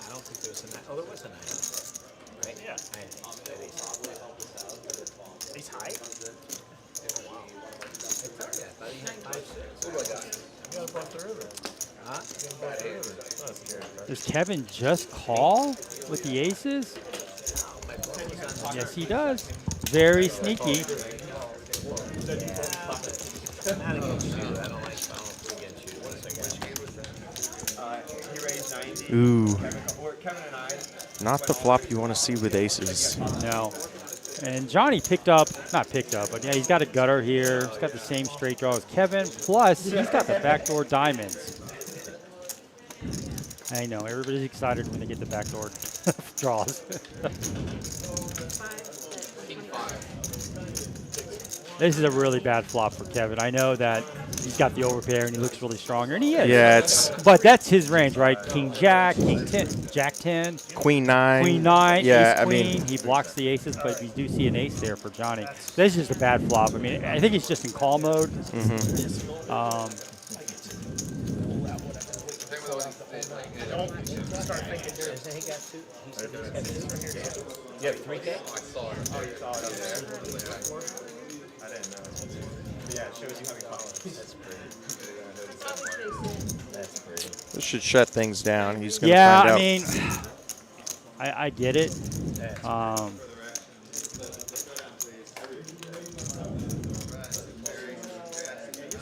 don't think there was a 9. Oh, there was a 9. Right? Yeah. I had that ace. He's high. I thought he had 5-6. What do I got? You gotta bluff the river. Huh? Does Kevin just call with the aces? My bluff was on Yes, he does. Very sneaky. Not against you. I don't like balancing against you. Once I got you. Ooh. Not the flop you want to see with aces. No. And Johnny not picked up, but yeah, he's got a gutter here. He's got the same straight draw as Kevin. Plus, he's got the backdoor diamonds. I know, everybody's excited when they get the backdoor draws. This is a really bad flop for Kevin. I know that he's got the overpair and he looks really strong, and he is. Yeah, But that's his range, right? King Jack, King 10, Jack 10, Queen 9. Queen 9, Yeah, Ace I Queen. mean, He blocks the aces, but we do see an ace there for Johnny. This is just a bad flop. I mean, I think he's just in call mode. You have 3K? I didn't know. Yeah, it shows you having followers. That's pretty. this should shut things down. He's going to Yeah, find out. I mean, I get it.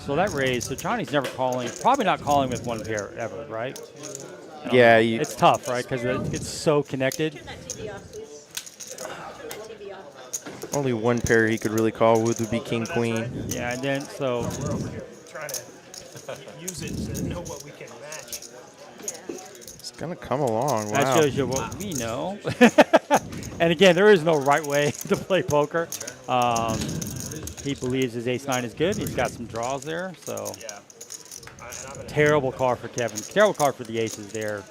So that raise, so Johnny's never calling, probably not calling with one pair ever, right? Yeah, It's tough, right? Because it's so connected. Turn that TV off, please. Turn that TV off. Only one pair he could really call with would be king queen. Yeah, and then so Trying to use it to know what we can match. It's gonna come along. that Wow. shows you what we know. And again, there is no right way to play poker. He believes his ace-9 is good. He's got some draws there, so Yeah. And I'm gonna terrible card for Kevin. Terrible card for the aces there.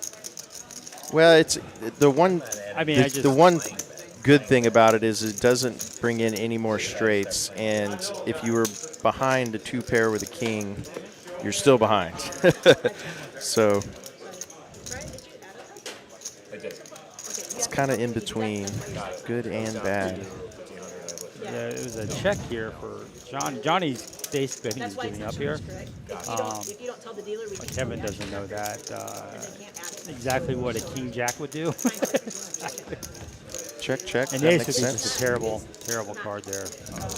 Well, it's the one. I mean, The one good thing about it is it doesn't bring in any more straights, and if you were behind a 2-pair with a king, you're still behind. So it's kind of in between, good and bad. Yeah, it was a check here for Johnny. Johnny's basically, I think That's he's why giving it's up not here. shown as correct. If you don't tell the dealer, we But can Kevin come back doesn't know that and then can't add it. exactly what a king jack would do. Check, check. And That the ace makes would be sense. just a terrible, terrible card there. It's not, the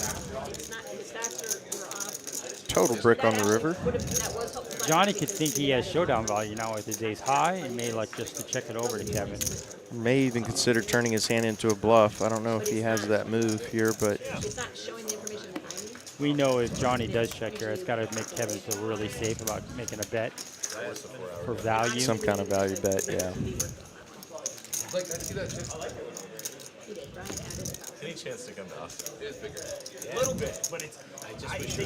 stacks were off. Total brick on the river. That was helpful. Johnny could think he has showdown value now with his ace high, and may like just to check it over to Kevin. May even consider turning his hand into a bluff. I don't know if he has that move here, but It's not showing the information that I need. We know if Johnny does check here, it's got to make Kevin feel really safe about making a bet for value. some kind of value bet, yeah. Like, I see that too. He did. Brian added it. Any chance to come to Austin? It is bigger. a little bit, but it's.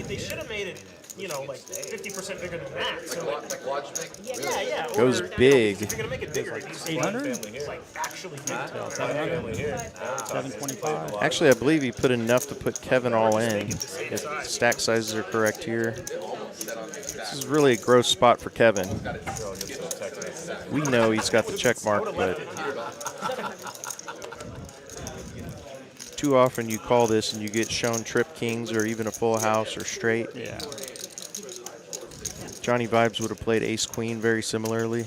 They should have made it, you know, like 50% bigger than that. So Like Lodge make. yeah. Goes or, big. If you're gonna make it bigger, it needs to be 800? like actually big. 725. Actually, I believe he put enough to put Kevin all in. If stack sizes are correct here. This is really a gross spot for Kevin. We know he's got the check mark, but too often you call this and you get shown trip kings or even a full house or straight. Yeah. Johnny Vibes would have played ace queen very similarly.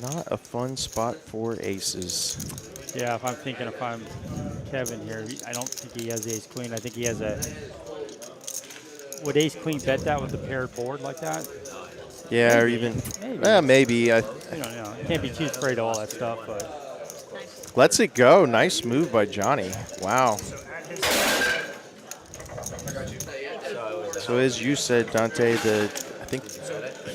Not a fun spot for aces. Yeah, if I'm Kevin here, I don't think he has ace queen. I think he has a. Would ace queen bet that with a paired board like that? Yeah, or even Maybe. maybe. You don't know. You can't be too afraid of all that stuff, but Lets it go. Nice move by Johnny. Wow. So as you said, Dante, I think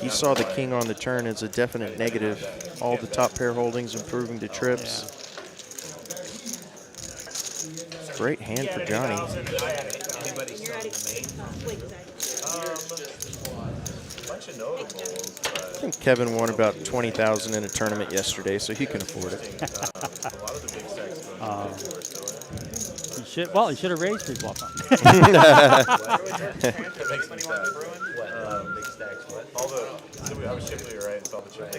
he saw the king on the turn as a definite negative. All the top pair holdings improving to trips. Great hand for Johnny. Anybody still in the main? Wait, was that? Bunch of notables, I think Kevin won about 20,000 in a tournament yesterday, so he can afford it. a lot of the big stacks he should have raised his bluff. That makes me sad. Big stacks, what? All the, I was Shipley, right? And saw the check.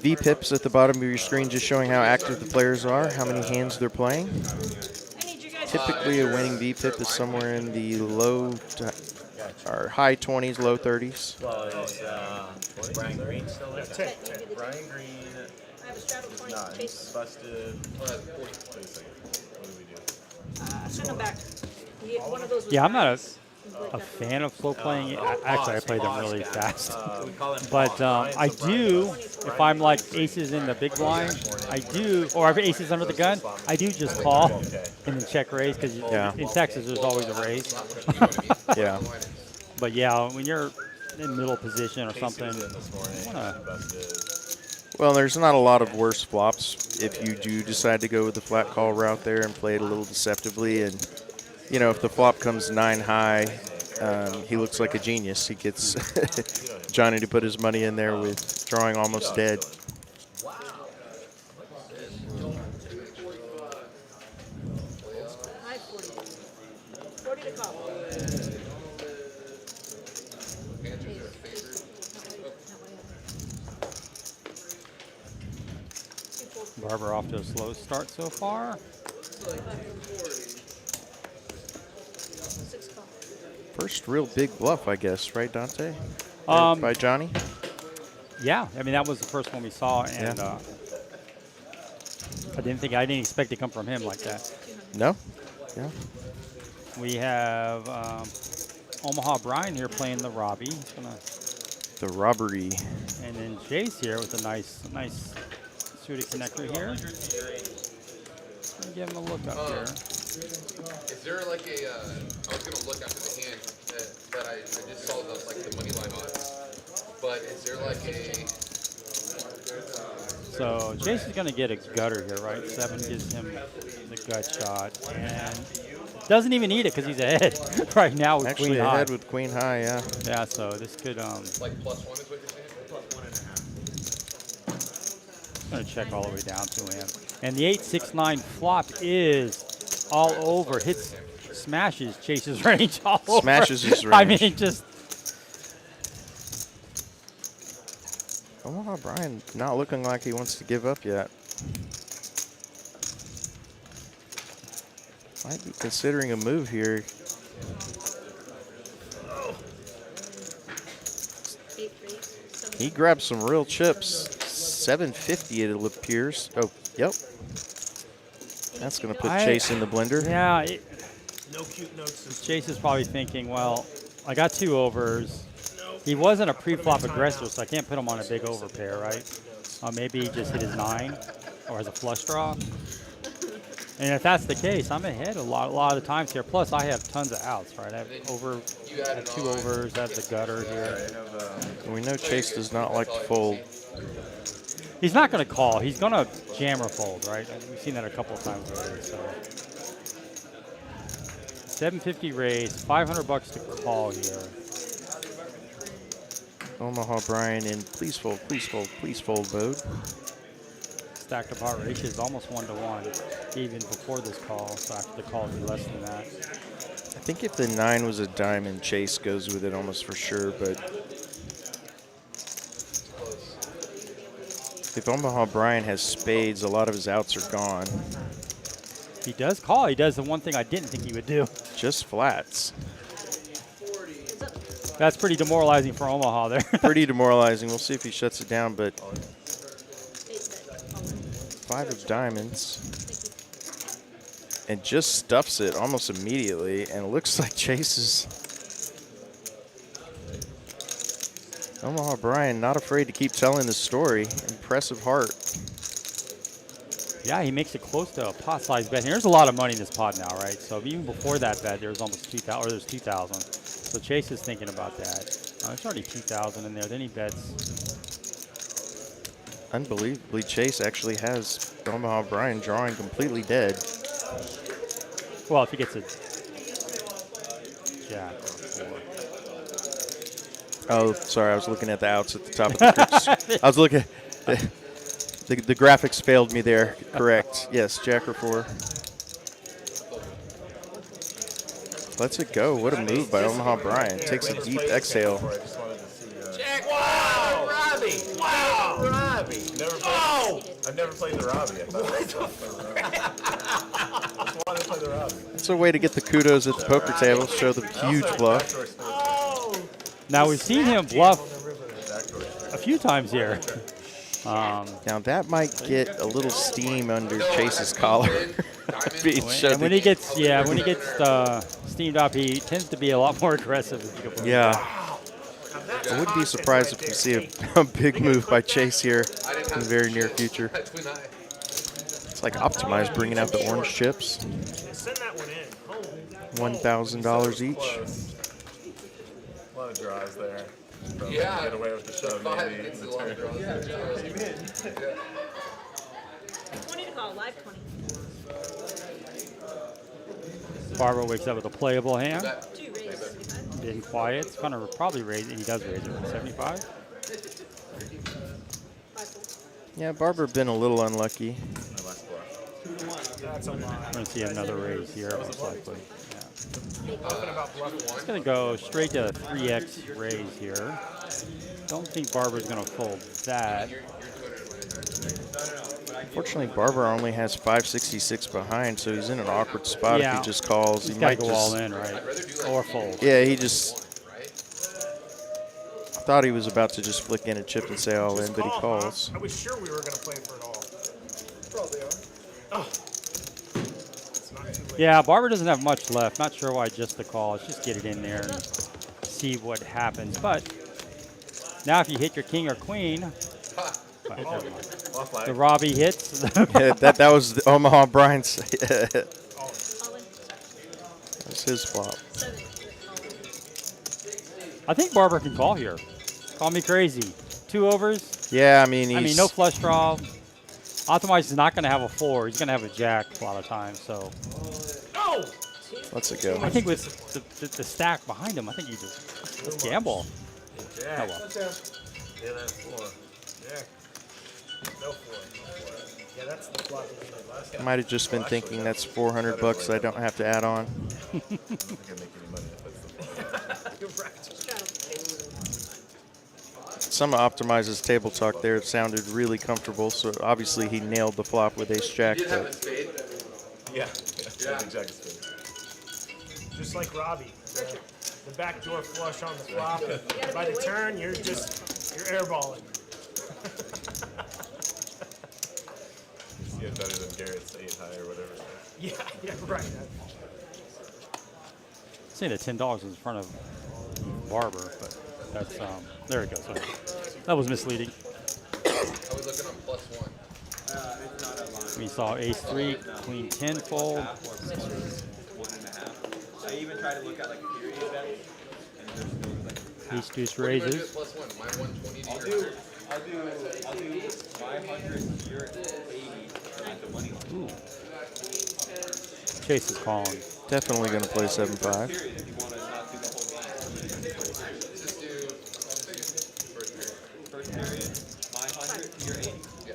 V-pips at the bottom of your screen just showing how active the players are, how many hands they're playing. I need you guys. Typically, a winning V-pip is somewhere in the or high 20s, low 30s. Well, is Brian Green still there? Brian Green I have a straddle is 20 not. chase. He's busted. Wait a second. What do we do? Send him back. One of those was Yeah, I'm not Brian's. a fan of slow playing. Actually, I play them really fast. We call him But I do, if I'm like aces in the big blind, I do, or I have aces under the gun, I do just call and then check raise because Yeah. in Texas there's always a raise. Yeah. But yeah, when you're in middle position or something, This morning. wanna- Well, there's not a lot of worse flops if you do decide to go with the flat call route there and play it a little deceptively. And, you know, if the flop comes 9 high, he looks like a genius. He gets Johnny to put his money in there with drawing almost dead. High 40. 40 to call. Barber off to a slow start so far. 6 call. First real big bluff, I guess, right, Dante? By Johnny? Yeah, I mean that was the first one we saw, and Yeah. I didn't expect it to come from him like that. No? Yeah. We have Omaha Brian here playing the Robbie. He's gonna The robbery. And then Jace here with a nice suited connector here. Give him a look up here. Is there like a? I was gonna look after the hand that I just saw the money line on, but is there like a? So Jace is gonna get a gutter here, right? 7 gives him the gut shot, and doesn't even need it because he's ahead right now with Actually queen ahead high. with queen high, yeah. Yeah, so this could Like +1 is what you're saying? +1.5. gonna check all the way down to him. And the 8-6-9 flop is all over. Hits, smashes Chase's range all over. Smashes his I range. mean, just Omaha Brian not looking like he wants to give up yet. Might be considering a move here. He grabbed some real chips. 750 it appears. Oh, yep. That's going to put Chase in the blender. yeah. No cute notes. Chase is probably thinking, well, I got 2 overs. He wasn't a pre-flop aggressor, so I can't put him on a big overpair, right? Maybe he just hit his 9 or has a flush draw. And if that's the case, I'm ahead a lot of times here. Plus, I have tons of outs, right? I have over, I have 2 overs. I have the gutter here. We know Chase does not like to fold. He's not going to call. He's going to jam or fold, right? We've seen that a couple of times already. So 750 raise, $500 to call here. Omaha Brian in please fold mode. Stacked up heart ratio is almost 1-to-1, even before this call. So after the call, it'd be less than that. I think if the 9 was a diamond, Chase goes with it almost for sure, but if Omaha Brian has spades, a lot of his outs are gone. He does call. He does the one thing I didn't think he would do. Just flats. That's pretty demoralizing for Omaha there. Pretty demoralizing. We'll see if he shuts it down, but 5 of diamonds. And just stuffs it almost immediately, and it looks like Chase is... Omaha Brian not afraid to keep telling the story. Impressive heart. Yeah, he makes it close to a pot size bet. And there's a lot of money in this pot now, right? So even before that bet, there was almost 2,000, or there's 2,000. So Chase is thinking about that. There's already 2,000 in there. Then he bets. Unbelievably, Chase actually has Omaha Brian drawing completely dead. Well, if he gets a jack or 4. Oh, sorry, I was looking at the outs at the top of the I was looking. The graphics failed me there. Correct. Yes, jack or 4. Lets it go. What a move by Omaha Brian. Takes a deep exhale. Jack, wow, Robbie, wow, Robbie. I've never played the Robbie. I just wanted to play the Robbie. It's a way to get the kudos at the poker table. Show the huge bluff. Now we've seen him bluff a few times here. Now that might get a little steam under Chase's collar. And when he gets, steamed up, he tends to be a lot more aggressive. If you can believe Yeah. that. I wouldn't be surprised if we see a big move by Chase here in the very near future. It's like Optimize bringing out the orange chips. Send that one in. $1,000 each. A lot of draws there. Yeah. Get away with the show, maybe. 20 to call, live 20. Barbara wakes up with a playable hand. 2 raise, 75. Being quiet. It's going to probably raise it. He does raise it. 75. 5. Yeah, Barbara been a little unlucky. That's a lot. We're going to see another raise here, most likely. Yeah. Talking about bluff one. It's going to go straight to a 3x raise here. Don't think Barbara's going to fold that. Fortunately, Barbara only has 566 behind, so he's in an awkward spot if he just calls. He's He got to might go just all in, right? Or fold. Yeah, he just thought he was about to just flick in a chip and say all in, but he calls. I was sure we were going to play for it all. Probably are. Oh. It's not too late. Yeah, Barbara doesn't have much left. Not sure why just the call. Let's just get it in there and see what happens. But Now, if you hit your king or queen, Off the flag. Robbie hits. Yeah, that was the Omaha Brian's. That's All in. his flop. 7. I think Barber can call here. Call me crazy. 2 overs. Yeah, I mean, he's No flush draw. Optimize is not going to have a 4. He's going to have a jack a lot of times. So Oh! lets it go. I think with the stack behind him, I think you just gamble. Jack. Oh, well. Yeah, that's 4. Yeah. No 4. Yeah, that's the flop we needed last time. Might have just been thinking that's $400 I don't have to add on. I can make any money if that's the You're right. Some of Optimize's table talk there sounded really comfortable, so obviously he nailed the flop with ace jack. You did have a But spade. Yeah. Exactly. Just like Robbie. The backdoor flush on the flop. And by the turn, you're airballing. Yeah, better than Garrett's 8 high or whatever. Yeah, right. Saying that $10 is in front of Barber, but that's there it goes. Okay. That was misleading. I was looking on +1. We saw ace 3, queen 10 fold. I even try to look at like theory events, and there's no like. Ace deuce What are you gonna do raises. at +1? My 120 to I'll your do 100. my 100 here at 80 at the money line. Chase is calling. definitely going to play 7-5. Period. If you want to not do the whole game. Just do first period. First period, my 100, your 80. Yeah.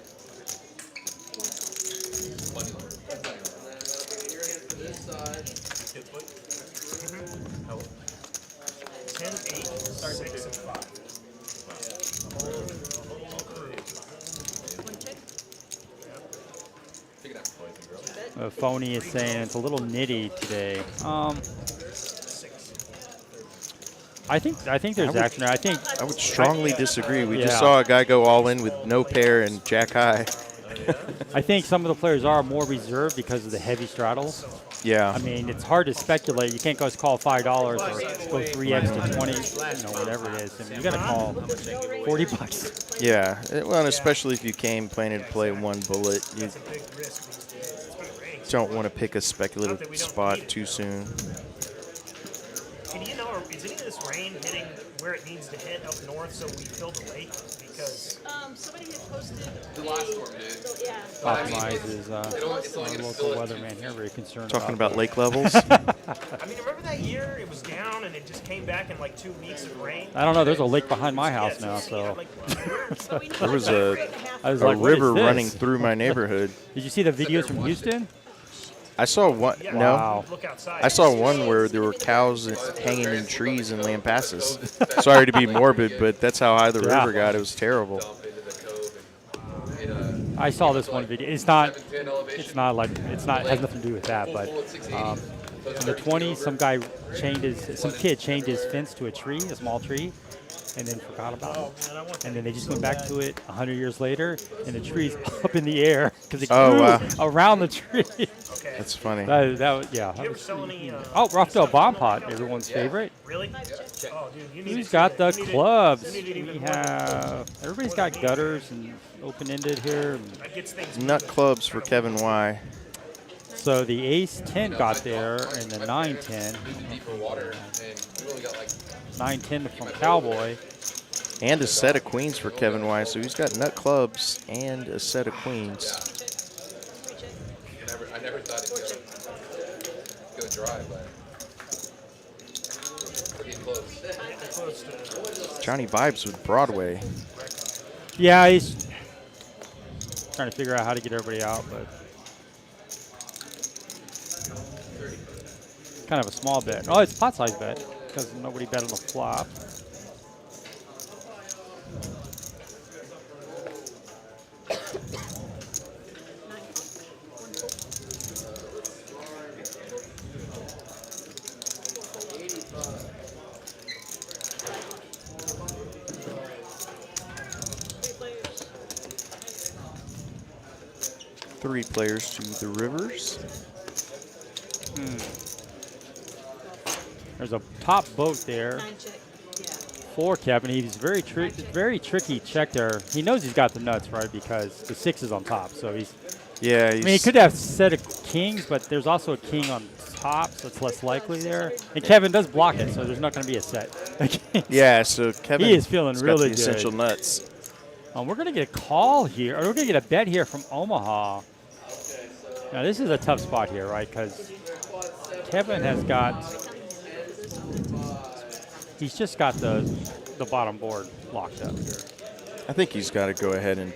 Money line. Kids play? 10, 8, 6, and 5. One check. Take it out. Boys and girls. Phony is saying it's a little nitty today. I think there's action there. I would strongly disagree. We Yeah. just saw a guy go all in with no pair and jack high. I think some of the players are more reserved because of the heavy straddles. Yeah. I mean, it's hard to speculate. You can't just call $5 or go 3x to 20, whatever it is. I mean, you got to call $40. Yeah. Well, and especially if you came planning to play one bullet, you It's a big risk these days. It's big range. don't want to pick a speculative spot too soon. And you know, is any of this rain hitting where it needs to hit up north so we fill the lake? Because Somebody had posted. The last storm did. Yeah. Optimize is It's only our gonna local fill it. weatherman here, very concerned Talking about that. lake levels. I mean, remember that year it was down and it just came back in like 2 weeks of rain? I don't know. There's a lake behind my house Yeah, now, it's- so like, There was a I was a like, what is river this? running through my neighborhood. Did you see the videos from Houston? I saw one. yeah, No, Wow. Look outside. I saw one where there were cows hanging in trees in Lampasas. Sorry to be morbid, but that's how high the Yeah. river got. It was terrible. Dump into the cove and hit a I saw this one video. It's not. 710 elevation. It's not like. It's not. It has nothing to do with that. But Full at 680. So it's in the 32 20s, over. some guy some kid chained his fence to a tree, a small tree, and then forgot about it. Man, I want And then they just went back to it 100 years later, and the tree's up in the air because it Oh, grew wow. around the tree. Okay. That's funny. that was, yeah. You ever sell any? Oh, rough to a bomb pot, everyone's favorite. Really? Oh, dude, you need Who's to got see the that. You need it- clubs? you need it We even more. have. Everybody's got gutters and open-ended here. That gets things Nut moving. clubs for Kevin Y. So the ace 10 got there, and the 9-10. Moved to deeper water, and we only got like 9-10 from Cowboy. And a set of queens for Kevin Y. So he's got nut clubs and a set of queens. I never thought it'd go dry, but we're getting close. Johnny vibes with Broadway. Yeah, he's trying to figure out how to get everybody out, but kind of a small bet. Oh, it's pot size bet because nobody bet on the flop. Three players to the rivers. There's a top boat there. 9 check. Yeah. for Kevin. He's very tricky check there. He knows he's got the nuts, right, because the 6 is on top. So he's. Yeah. I mean, he could have set of kings, but there's also a king on top, so it's less likely there. And Kevin does block it, so there's not going to be a set. Yeah, so Kevin he is feeling really got the good. essential nuts. We're going to get a call here, or we're going to get a bet here from Omaha. Now, this is a tough spot here, right, because Kevin has got, he's just got the bottom board locked up here. I think he's got to go ahead and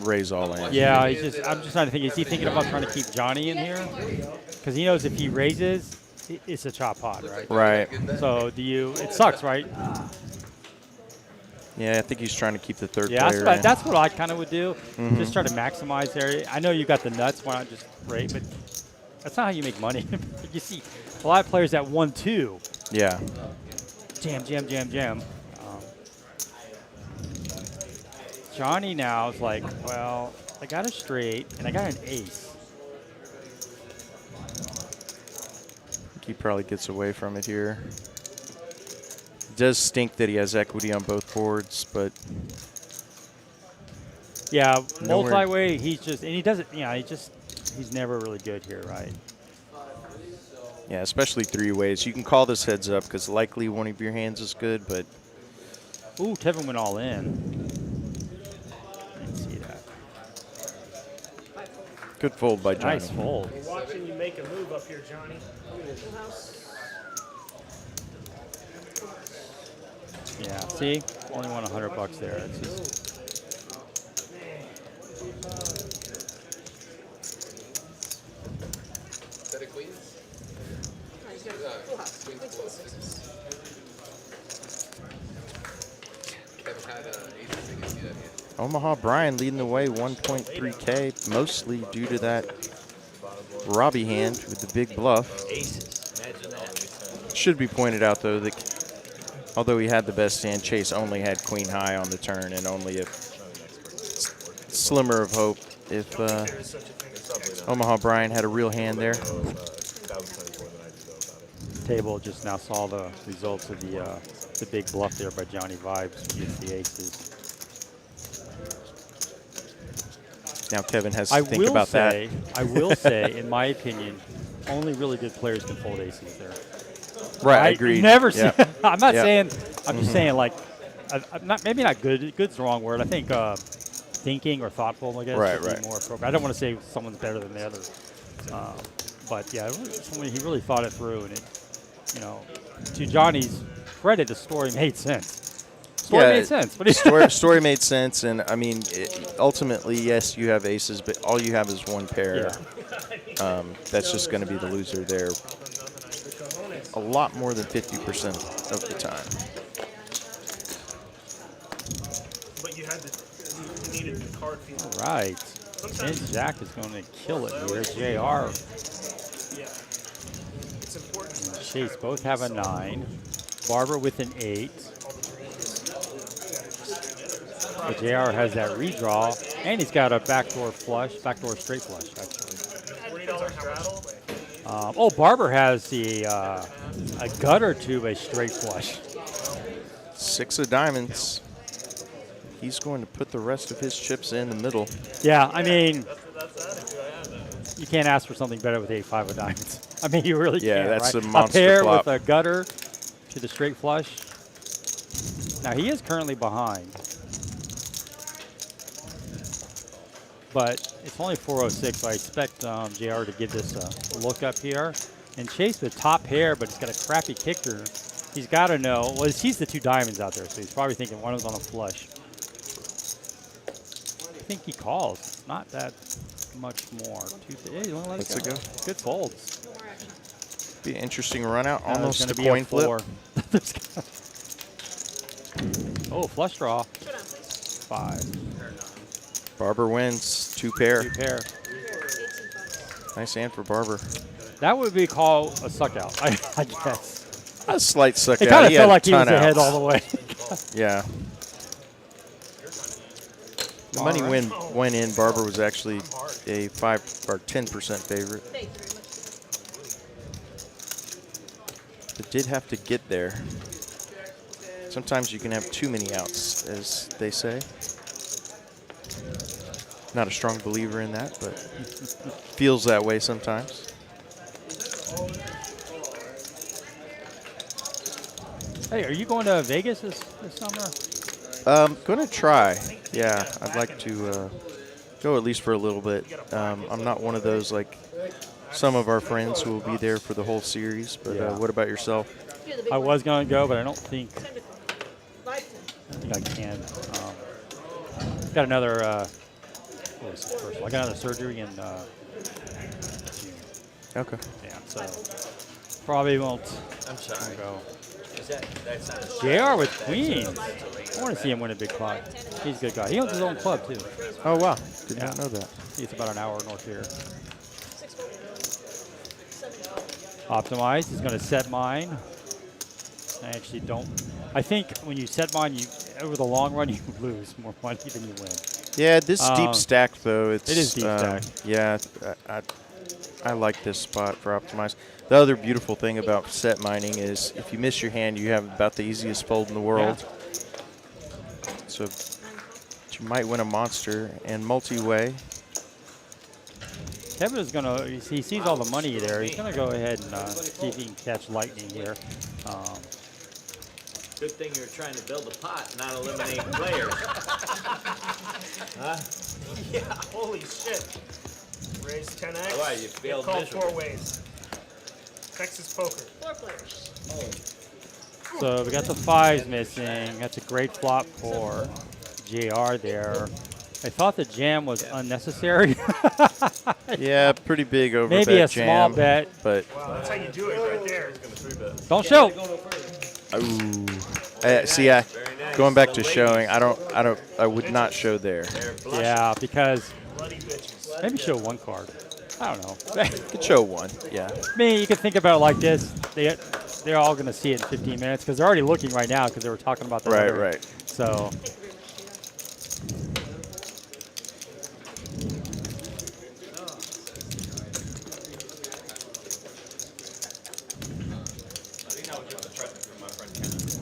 raise all in. Yeah, I'm just trying to think. Is he thinking about trying to keep Johnny in here? Because he knows if he raises, it's a chop pot, right? Right. So it sucks, right? Yeah, I think he's trying to keep the third Yeah, player that's what I kind of would do. Mhm. Just try to maximize there. I know you got the nuts. Why not just raise? But that's not how you make money. You see a lot of players at 1-2. Yeah. Jam. Johnny now is like, well, I got a straight and I got an ace. He probably gets away from it here. It does stink that he has equity on both boards, but yeah, nowhere. multi-way. He's just, and he doesn't. Yeah, he's never really good here, right? yeah, especially 3-ways. You can call this heads up because likely one of your hands is good, but Ooh, Kevin went all in. I didn't see that. good fold by Johnny. Nice fold. We're watching you make a move up here, Johnny. Yeah, see, only won $100 there. It's just, Is that a queen? Queen's full of 6. Kevin had aces against you that hand. Omaha Brian leading the way 1.3K, mostly due to that Robbie hand with the big bluff. Aces. Imagine that. Should be pointed out, though, that although he had the best hand, Chase only had queen high on the turn and only a slimmer of hope if Omaha Brian had a real hand there. table just now saw the results of the big bluff there by Johnny Vibes against the aces. Now Kevin has to think about that. I will say, in my opinion, only really good players can fold aces there. Right, I agree. Never see. Yep. I'm not Yep. saying. I'm just saying, like, I'm not maybe not good. Good's the wrong word. I think thinking or thoughtful, I guess, Right, would be right. more appropriate. I don't want to say someone's better than the other, but yeah, somebody he really thought it through, and it, you know, to Johnny's credit, the story made sense. Story made sense. Story made sense, and I mean, ultimately, yes, you have aces, but all you have is one pair. Yeah. That's just going to be the loser there. A lot more than 50% of the time. But you needed the card field. All right. And Jack is going to kill it here. JR Yeah. It's important. and Chase both have a 9. Barber with an 8. But JR has that redraw, and he's got a backdoor straight flush, actually. $40 straddle. Barber has a gutter to a straight flush. 6 of diamonds. He's going to put the rest of his chips in the middle. Yeah, I mean, you can't ask for something better with 8-5 of diamonds. I mean, you really can't. That's right? a monster pair flop. with a gutter to the straight flush. Now, he is currently behind. But it's only 406, so I expect JR to give this a look up here. And Chase with top pair, but he's got a crappy kicker. He's got to know. Well, he sees the 2 diamonds out there, so he's probably thinking one of them's on a flush. I think he calls. Not that much more. Let's go. Good folds. Be an interesting run out. Now Almost there's a gonna be coin flip. 4. Oh, flush draw. 5. Barber wins. 2 pair. 2 pair. Nice hand for Barber. That would be called a suck out, I guess. A slight suck It out. kind of felt like he was ton ahead outs. all the way. Yeah. The money went in. Barber was actually a 5 or 10% favorite. Thank you very much. But did have to get there. Sometimes you can have too many outs, as they say. Not a strong believer in that, but feels that way sometimes. Hey, are you going to Vegas this summer? Gonna try. Yeah, I'd like to go at least for a little bit. I'm not one of those like some of our friends who will be there for the whole series. But what about yourself? I was going to go, but I don't think I can. Got another. What was the first one? I got another surgery in June. Okay. Yeah, so probably won't. I'm sorry. Go. Is that's not a JR with Queens. I want to see him win a big club. He's a good guy. He owns his own club too. Oh wow, did not know that. He's about an hour north here. Optimize. He's going to set mine. I actually don't. I think when you set mine, you over the long run you lose more money than you win. Yeah, this deep stack though. It is deep stack. Yeah, I like this spot for Optimize. The other beautiful thing about set mining is if you miss your hand, you have about the easiest fold in the world. Yeah. So you might win a monster. And Multiway. Kevin is going to, he sees all the money there. He's going to go ahead and see if he can catch lightning here. Good thing you're trying to build a pot, not eliminate players. Huh? Yeah, holy shit. Raise 10x. All right, you failed called miserably. 4 ways. Texas poker. 4 players. So we got the 5s missing. That's a great flop for JR there. I thought the jam was unnecessary. Yeah, pretty big over Maybe a jam, small bet. But Wow, that's how you do it right there. Don't show. ooh. See, going back to showing, I would not show there. Yeah, because Bloody bitches. maybe show one card. I don't know. Could show one, yeah. I mean, you can think about it like this. They're all going to see it in 15 minutes because they're already looking right now because they were talking about that. Right. So.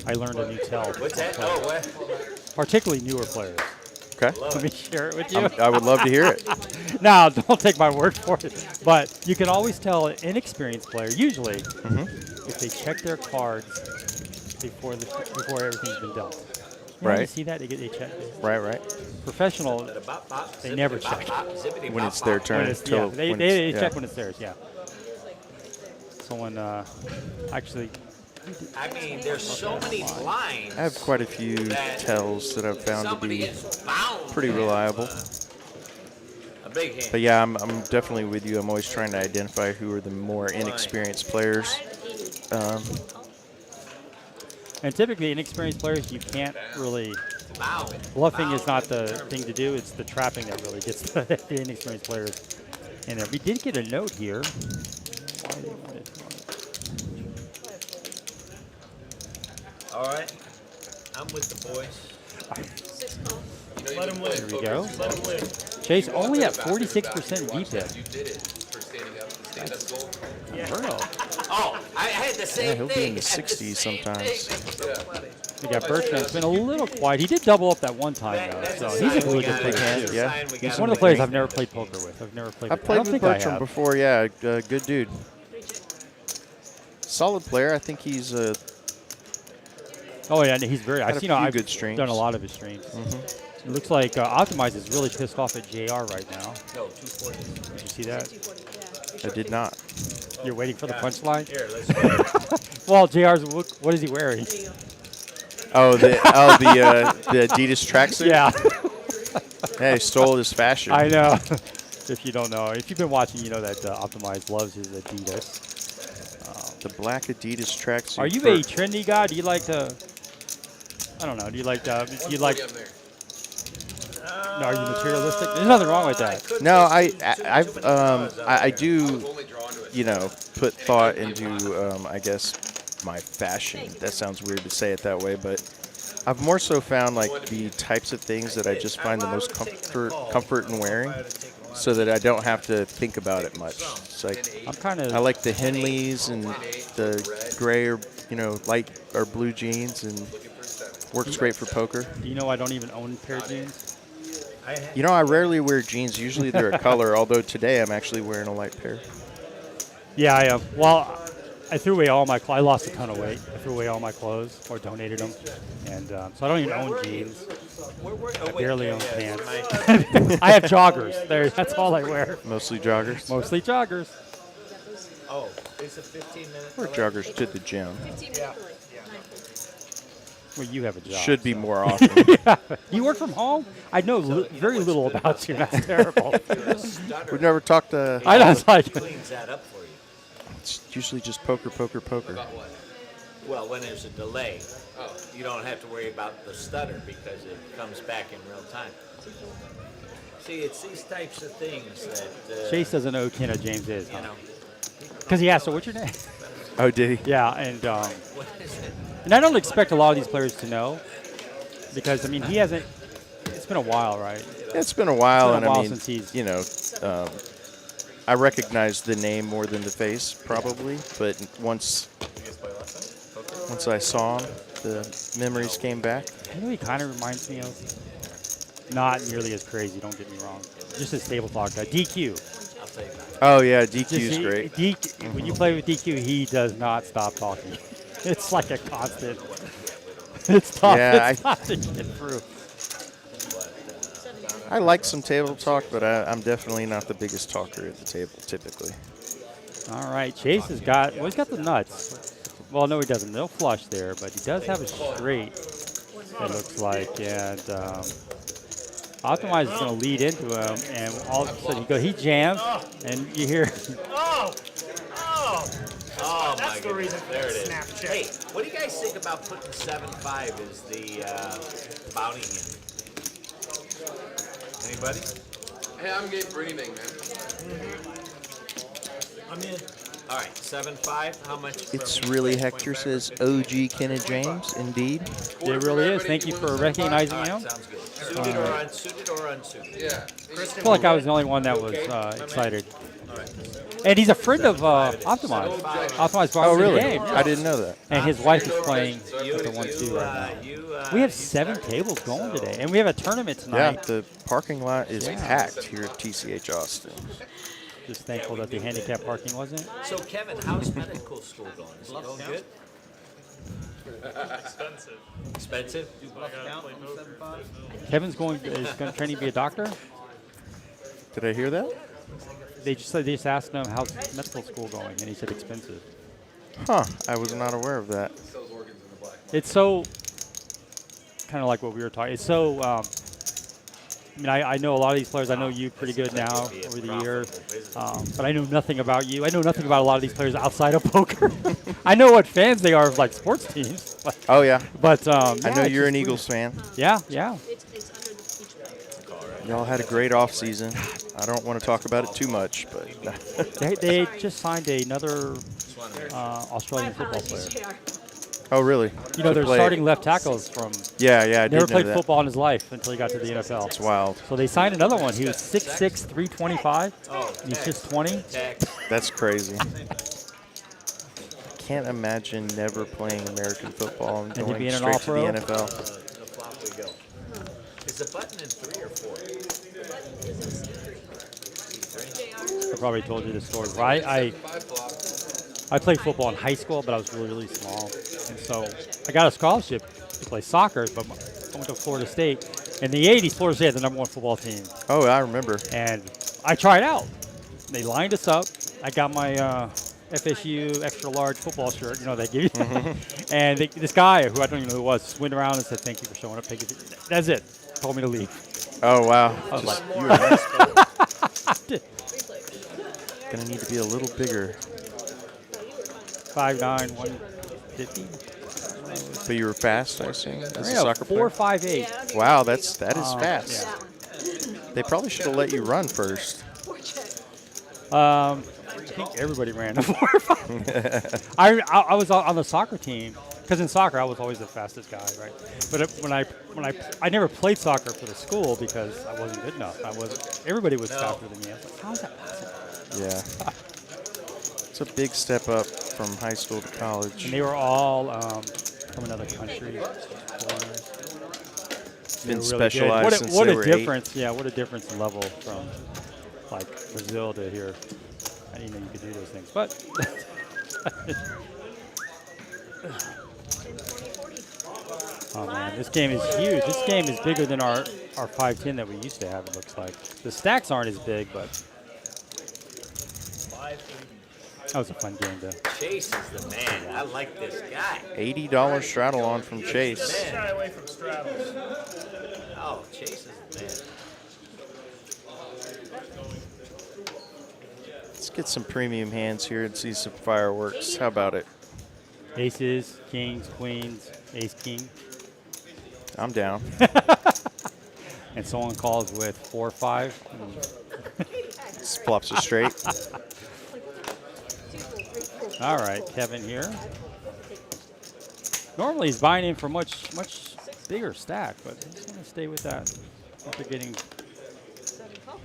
I learned a new tell. What's that? Oh, what? Particularly newer players. Okay. Let me share it with you. I would love to hear it. No, don't take my word for it. But you can always tell an inexperienced player, usually, if they check their cards before everything's been dealt. You know, Right. You see that? They check. Right. Professional, they never check. When it's their turn. Yeah, they check when it's theirs, yeah. Someone actually... I mean, there's so many lines. I have quite a few tells that I've found to be pretty reliable. A big hand. But yeah, I'm definitely with you. I'm always trying to identify who are the more inexperienced players. And typically, inexperienced players, you can't really... Bluffing is not the thing to do. It's the trapping that really gets the inexperienced players in there. We did get a note here. Why they wanted to All right. I'm with the boys. Let him live. There we go. Let him live. Chase only at 46% VPIP. You did it for standing up and stand-up goal. Oh, I had the same Yeah, he'll thing. be in the I had 60s sometimes. We got Bertram. It's been a little quiet. He did double up that one time, though. So he's a really good player, too. Yeah. He's one of the players I've never played poker with. I've never played I've with. I played don't with think I Bertram have. before, yeah. Good dude. Solid player. I think he's Oh, yeah, and he's very... Had a few I've good streams. done a lot of his streams. It looks like Optimize is really pissed off at JR right now. No, 240. Did you see that? I did not. You're waiting for the punchline? Here, let's go. Well, JR's... What is he wearing? Oh, the Adidas tracksuit? Yeah. Yeah, he stole his fashion. I know. If you don't know. If you've been watching, you know that Optimize loves his Adidas. The black Adidas tracksuit. Are you a trendy guy? Do you like to... I don't know. Do you like... No, are you materialistic? There's nothing wrong with that. No, I do, put thought into, I guess, my fashion. That sounds weird to say it that way, but I've more so found like the types of things that I just find the most comfort in wearing, so that I don't have to think about it much. It's like I like the Henleys and the gray or light or blue jeans, and Works great for poker. Do you know I don't even own a pair of jeans? You know, I rarely wear jeans. Usually they're a color, although today I'm actually wearing a light pair. Yeah, I am. Well, I threw away all my clothes. I lost a ton of weight. I threw away all my clothes or donated them. And so I don't even own jeans. I barely own pants. I have joggers. That's all I wear. Mostly joggers. Mostly joggers. Oh, it's a 15-minute. Wear joggers to the gym. 15 Yeah. minutes. Well, you have a job. Should be so. more often. Yeah. You work from home? I know very little about you. That's terrible. We've never talked to. I was like, Cleans that up for you. It's usually just poker, poker, poker. About what? Well, when there's a delay, you don't have to worry about the stutter because it comes back in real time. See, it's these types of things that Chase doesn't know who Kenna James is, you huh? know. Because he asked her, what's your name? Oh, did he? Yeah, and I don't expect a lot of these players to know because, I mean, he hasn't – it's been a while, right? It's been a while, It's been a while and I mean, since he's- you know, I recognize the name more than the face, probably. But once I saw him, the memories came back. You know who he kind of reminds me of? Not nearly as crazy, don't get me wrong. Just his table talk guy. DQ. I'll tell you about it. Oh yeah, DQ's great. DQ, when you play with DQ, he does not stop talking. It's like a constant. It's tough. Yeah, it's tough to get through. I like some table talk, but I'm definitely not the biggest talker at the table, typically. All right, Chase has got, well, he's got the nuts. Well, no, he doesn't. No flush there, but he does have a straight, it looks like. And Optimize is going to lead into him, and all of a sudden he jams, and you hear. Oh! Oh! Oh, That's my the goodness. reason for There the it is. snap check. Hey, what do you guys think about putting 7-5 as the bounty in? Anybody? Hey, I'm game for anything, man. I'm in. All right, 7-5. How much? It's really Hector says OG Kenna James, indeed. It really is. Thank you for recognizing All right, him. sounds good. Suited or unsuited or unsuited? Yeah. I feel like I was the only one that was excited. And he's a friend of Optimize. Optimize brought Oh, him to the really? game. I didn't know that. And his wife is playing with the 1-2 right now. We have 7 tables going today, and we have a tournament Yeah, tonight. the parking lot is Yeah. packed here at TCH Austin. Just thankful that the handicap parking wasn't. So, Kevin, how's medical school going? Is it going good? Expensive. Expensive? I gotta play poker. Kevin's going to train to be a doctor. Did I hear that? They just asked him how's medical school going, and he said expensive. Huh, I was not aware of that. It's so kind of like what we were talking. It's so. I mean, I know a lot of these players. I know you pretty good now over the years, but I know nothing about you. I know nothing about a lot of these players outside of poker. I know what fans they are of like sports teams. Oh yeah, But I know yeah, you're an it's Eagles fan. just weird. Yeah, yeah. It's under the beach. Y'all had a great off season. I don't want to talk about it too much, but They just signed another Australian football player. JR. oh really? You know, To their play- starting left tackles from Yeah, yeah, I never did know played that. football in his life until he got to the NFL. It's wild. So they signed another one. He was 6'6", 325. Oh, He's just 20. tax. That's crazy. Can't imagine never playing American football and And going to be in an straight to the all-pro? NFL. The flop we go. Is the button in 3 or 4? I probably told you this story. I played football in high school, but I was really, really small. And so I got a scholarship to play soccer, but I went to Florida State. In the 80s, Florida State had the #1 football team. Oh, I remember. And I tried out. They lined us up. I got my FSU extra large football shirt, you know, they give you. And this guy, who I don't even know who it was, went around and said, "Thank you for showing up. Thank you." That's it. Told me to leave. Oh wow. I was Just- like, you were nice. Replay. Gonna need to be a little bigger. 5'9", 150. But you were fast, I assume, as a Yeah, soccer player. 4'5'8". Yeah, that'd be Wow, that is fast. yeah. that one. They probably should have let you run first. Poor check. I think everybody ran a 4'5". I was on the soccer team because in soccer I was always the fastest guy, right? But when I never played soccer for the school because I wasn't good enough. Everybody was faster than me. I was like, how is that possible? Yeah. It's a big step up from high school to college. And they were all from another country. Foreigners. It's been They're really specialized good. since What they a were difference! Yeah, what a difference in level from like Brazil to here. I didn't know you could do those things, but 10, 20, 40. oh man, this game is huge. This game is bigger than our 510 that we used to have. It looks like the stacks aren't as big, but that was a fun game to. Chase is the man. I like this guy. $80 straddle on from Chase. Shy away from straddles. Oh, Chase is the man. Let's get some premium hands here and see some fireworks. How about it? Aces, kings, queens, ace, king. I'm down. And someone calls with 4 or 5. This flops a straight. All right, Kevin here. Normally he's buying in for much bigger stack, but he's going to stay with that after getting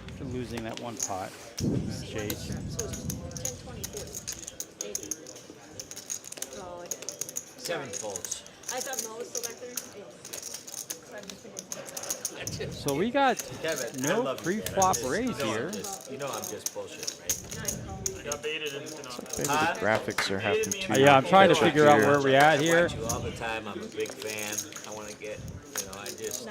after losing that one pot. Chase. So it's 10, 20, 40. 80. Oh, I get it. 7 folds. I thought Mo was still back there. So we got Kevin, I no love you, pre-flop man. raise here. You know I'm just bullshit, right? Got baited into Maybe the graphics are having too Yeah, I'm trying to much figure out here. where we're at I here. watch you all the time. I'm a big fan. I want to get, I just,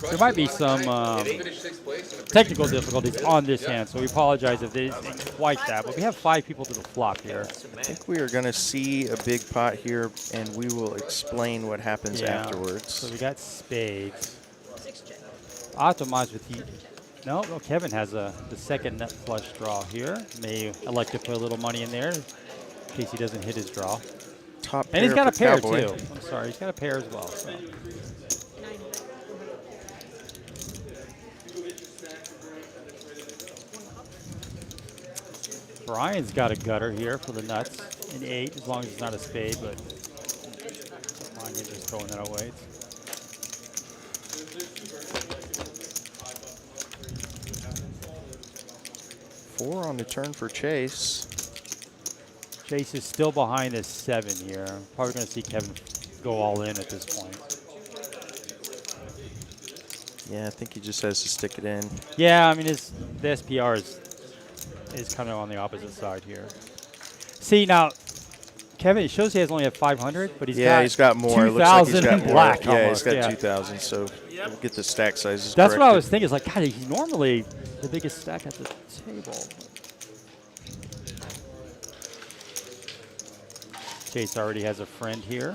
There might be some Finished 6th place in a technical difficulties on this hand, so we apologize if it isn't quite that. But we have 5 people to the flop here. I think we are going to see a big pot here, and we will explain what happens Yeah. afterwards. So we got spades. 6 check. Optimized with heat. No, Kevin has the second nut flush draw here. May elect to put a little money in there in case he doesn't hit his draw. Top And he's pair got a for pair Cowboy. too. I'm sorry, he's got a pair as well. So. 9. Brian's got a gutter here for the nuts. An 8, as long as it's not a spade, but mine, you're just throwing that away. 4 on the turn for Chase. Chase is still behind this 7 here. Probably going to see Kevin go all in at this point. Yeah, I think he just has to stick it in. Yeah, I mean, the SPR is kind of on the opposite side here. See, now, Kevin, it shows he has only 500, but he's got more. It looks like he's 2,000 got in more. black Yeah, almost. he's got 2,000, so we'll get the stack sizes That's what I corrected. was thinking. It's like, God, he's normally the biggest stack at the table. Chase already has a friend here.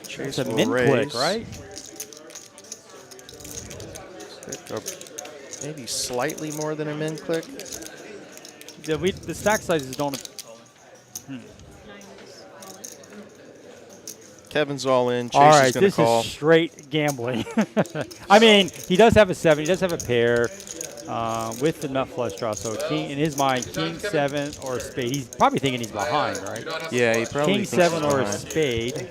Chase It's a will min raise. click, right? Maybe slightly more than a min click. Yeah, the stack sizes don't. Kevin's all in. Chase All is right, going to this call. is straight gambling. I mean, he does have a 7. He does have a pair with the nut flush draw. So king, in his mind, king 7 or a spade. He's probably thinking he's behind, right? Yeah, he probably King thinks 7 he's or a behind. spade.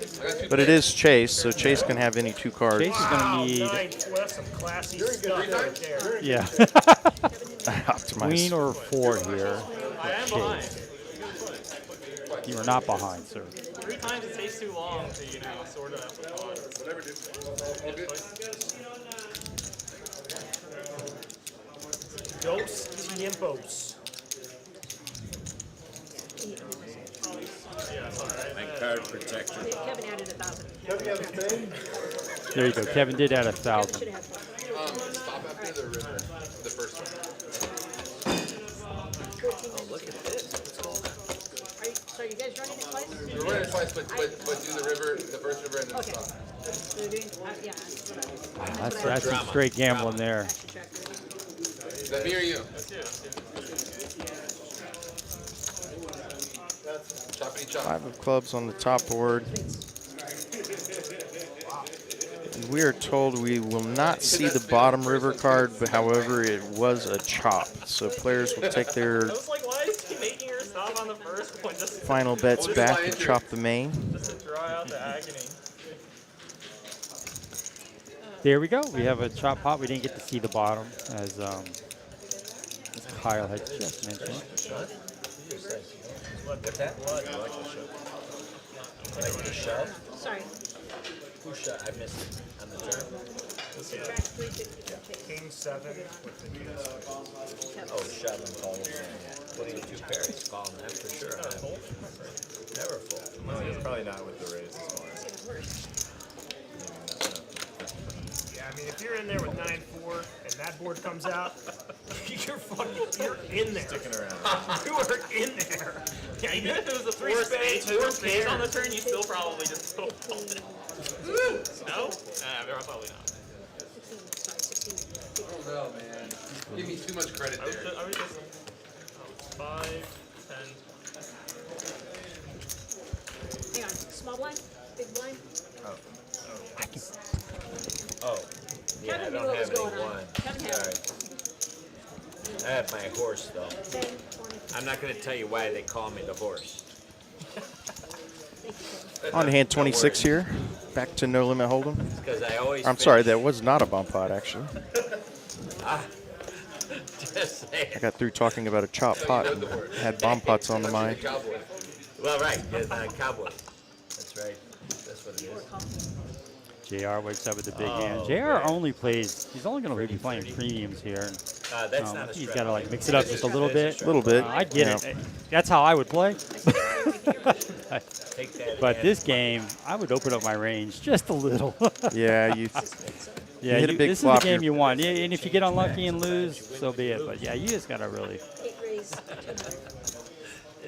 But it is Chase, so Chase can have any 2 cards. Chase is going to need, That's some classy stuff right there. yeah, Optimize. queen or 4 here. I am behind. You are not behind, sir. 3 times it takes too long to, sort it out. Dos tiempos. my card protector. Kevin added 1,000. There you go. Kevin did add 1,000. Should have. Stop after the river, the first one. Oh, look at this. So are you guys running it twice? We're running twice, but do the river, the first river, and then Okay. stop. So you're doing, yeah, that's what I was. That's some straight gambling there. Is that me or you? Choppity chop. 5 of clubs on the top board. And we are told we will not see the bottom river card, but however, it was a chop. So players will take their I was like, why is he making her stop on the first one just final bets back and chop the main. to draw out the agony? There we go. We have a chop pot. We didn't get to see the bottom, as Kyle had just mentioned. Blood, What's that? blood. Like the shove? Sorry. Who shot? I missed it on the turn. Subtract 350 from chase. King 7 with the king. Oh, shove and call it. What are you, 2 pairs? Call them that for sure. Never full. It's probably not with the raise this morning. It's even worse. Yeah, I mean, if you're in there with 9-4 and that board comes out, you're in there. Sticking around. You are in there. Yeah, Even if it was the three force spades, 2 four spades on the pairs. turn, you still probably just go fold it. No? Probably not. 16. I don't know, man. Give me too much credit I was there. just 5, 10. Hang on. Small blind? Big blind? Oh. Yeah, I Kevin knew don't what was have any going on. one. Kevin had Sorry. I have my horse, though. 10, 20. I'm not going to tell you why they call me the horse. Thank you, Kevin. On hand 26 here. Back to No Limit Hold'em. Because I always I'm sorry, finish- that was not a bump pot, actually. Just saying. I got through talking about a chop pot and had bomb pots on the mind. Cowboy. Well, right. It's not Cowboy. That's right. That's what it is. JR wakes up with the big hand. Oh, JR man. only plays, he's only going to be playing premiums here. That's not a He's strat. got to like mix it up just a little bit. A little bit. I get yeah. it. That's how I would play. Take that But hand. this game, I would open up my range just a little. Yeah, you Yeah, hit a big this flop, is the game you're- you want. Yeah, and if you get unlucky and lose, so be it. But yeah, you just got to really. 8 raise, 200.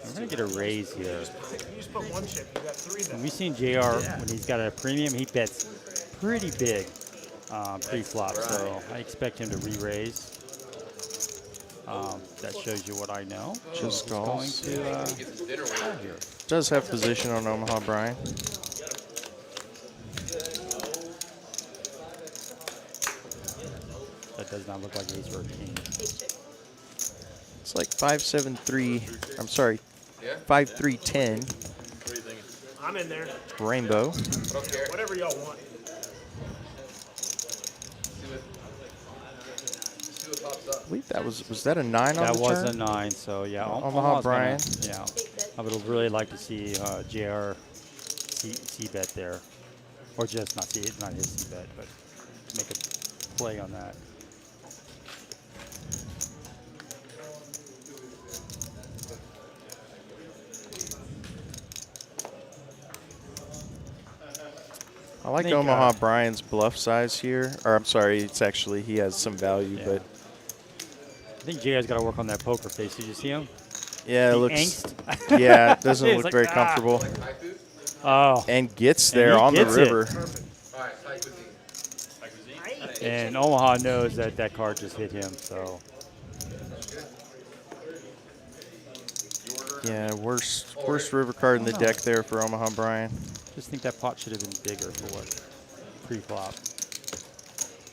We're going to get a raise here. You just put 1 chip, you got 3 And then. we've seen JR, when he's got a premium, he bets pretty big pre-flop. So I expect him to re-raise. That shows you what I know. Just Going calls. to Get some dinner waiting here. Does have position on Omaha Brian. that does not look like ace or a king. 8 chip. It's like 5-7-3. I'm sorry, Yeah? 5-3-10 I'm in there. rainbow. I don't care. Whatever y'all want. See what pops up. I believe that was that a 9 on That the was turn? a 9, so yeah. Omaha Omaha's Brian. Yeah, 8 bet. I would really like to see JR C-bet there. Or just not his C-bet, but make a play on that. I like think, Omaha Brian's bluff size here. Or I'm sorry, it's actually, he has some value, Yeah. but I think JR's got to work on that poker face. Did you see him? yeah, it The looks. angst. Yeah, it doesn't It's look like, very ah. comfortable. Thai food? Oh, And gets And there he on the gets it. river. All right, Thai cuisine. and Omaha knows that that card just hit him, so. Yeah, worst river card in the deck there for Omaha Brian. Just think that pot should have been bigger for what pre-flop.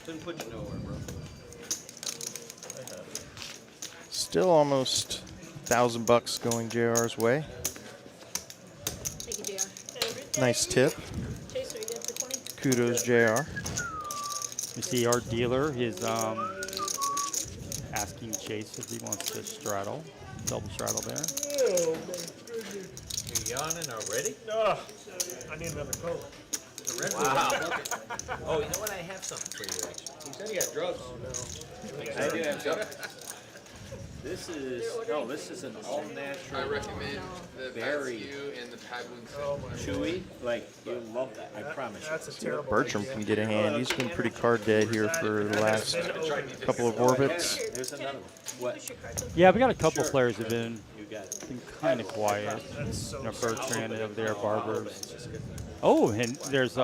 Didn't put you nowhere, bro. Still almost $1,000 going JR's way. Thank you, JR. Nice tip. Chase, are you good for 20? Kudos, JR. You see our dealer is asking Chase if he wants to straddle, double straddle there. You yawning already? Ugh. I need another Coke. Wow. Oh, you know what? I have something for you, actually. He said he got drugs. I do have something. This is an all I natural, recommend the Very. Pascu and the Thai Blue Oh my chewy. Like you'll love that. I promise you. That's a terrible Bertram idea. can get a hand. He's been pretty card dead here for the last couple of orbits. There's another one. What? Push your cards up. Yeah, we got a couple players that have been You got it. kind of quiet. That's so You know, Bertrand over there, Barbers. Oh, and there's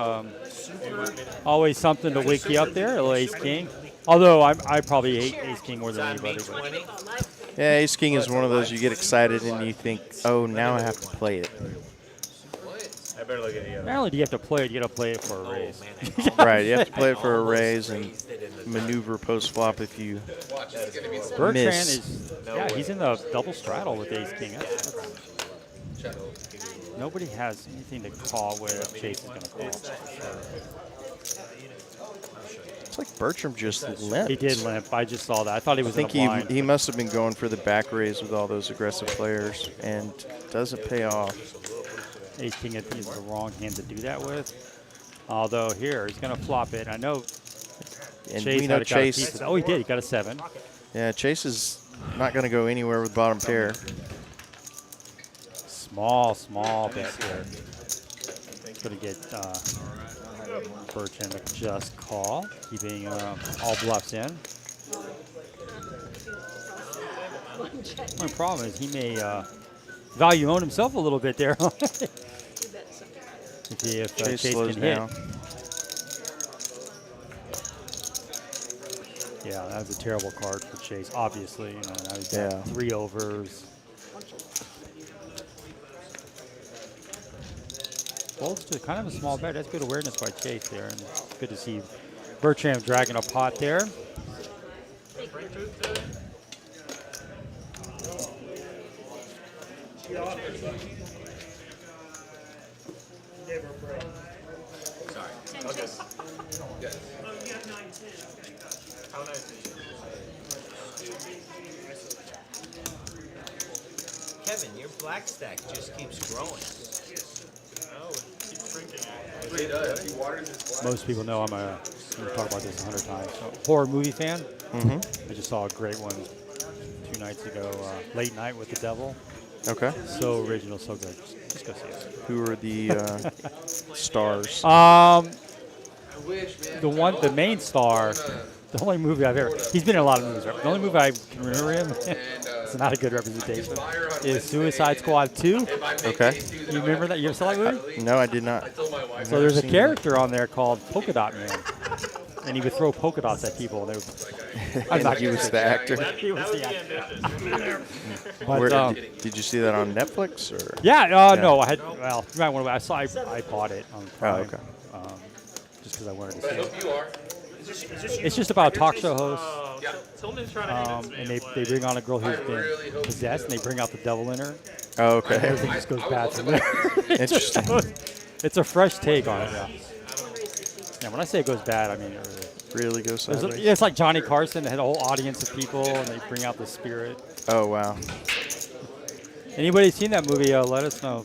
always something to wake you up there, a little Ace King. Although I probably hate Ace King more It's than on me anybody. But 20. Oh, live. Yeah, Ace King is one of those you get excited and you think, oh, now I have to play it. I better look at the other. not only do you have to play it, you got to play it for a Oh, raise. man. Right, you have to play it for a almost raise and raised it in the maneuver post flop if you Watch, it's gonna be some Bertrand miss. is, No yeah, way. he's in the double straddle with Ace King. That's, check. nobody has anything to call where Chase is going to call. It's like Bertram just limped. He did limp. I just saw that. I thought he was I think in a blind. he must have been going for the back raise with all those aggressive players, and doesn't pay off. Ace King, I think, is the wrong hand to do that with. Although here, he's going to flop it. I know And Chase we know had got a piece Chase. of that. Oh, he did. He got a 7. Yeah, Chase is not going to go anywhere with bottom pair. Small bet here. Going to get Bertram to just call, keeping all bluffs in. Only problem is he may value own himself a little bit there. if Chase Chase slows can down. hit. Yeah, that was a terrible card for Chase, obviously. You know, now he's got 3 overs. Folds to kind of a small bet. That's good awareness by Chase there. And it's good to see Bertram dragging a pot there. Sorry. How nice is Kevin, your black stack just keeps growing. Oh, keep shrinking. That's what he does. He waters his glass. Most people know I'm a, we've talked about this 100 times, horror movie fan. I just saw a great one 2 nights ago, Late Night with the Devil. Okay. So original, so good. Just go see it. Who are the stars? I wish, man. The main star, the only movie I've ever, he's been in a lot of movies, right? The only movie I can remember him, it's not a good representation, is Suicide Squad 2. Okay. You remember that? You ever saw that movie? No, I did not. So there's a character on there called Polka Dot Man. And he would throw polka dots at people. And they would, I'm not He was the actor. He was the actor. But, Where, did you see that on Netflix or? yeah, no, I had. Well, you might want to. I bought it on Prime. okay. Just because I wanted to I see it. hope you are. It's just about a talk show host, Oh, Tillman's trying to hang this and man. they bring on a girl who's I really been hope possessed, and they bring out the devil in her. Oh, okay. Everything just goes I would bad love from to there. buy Interesting. It's a fresh take on it. Yeah. Yeah, when I say it goes bad, I mean it really. Really goes sideways. It's like Johnny Carson. They had a whole audience of people, and they bring out the spirit. Oh, wow. Anybody seen that movie? Let us know.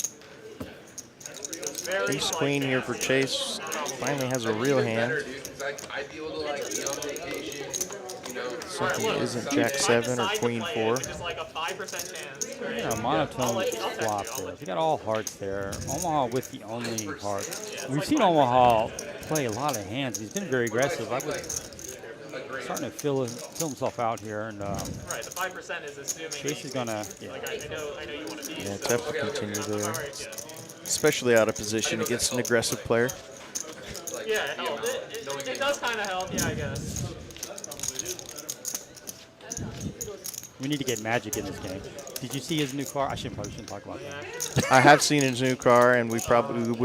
Ace Queen here for Chase. Finally has a real hand. Better, dude, 'cause I'd be able to like be on vacation, you know. Something Look, isn't if Jack I 7 or decide to Queen play 4. it, Just like a 5% chance. Right? Yeah, monotone I'll text flop you, I'll there. let You got all hearts there. Omaha with the only heart. We've seen Omaha play a lot of hands. He's been very aggressive. I was starting to fill himself out here, and Right, the 5% is assuming. Chase is gonna. Yeah. Like I know you want to be. Yeah, tough to continue there. Alright, yeah. Especially out of position against an aggressive player. Yeah, it helps. It does kind of help, yeah, I guess. We need to get magic in this game. Did you see his new car? Probably shouldn't talk about that. I have seen his new car, and we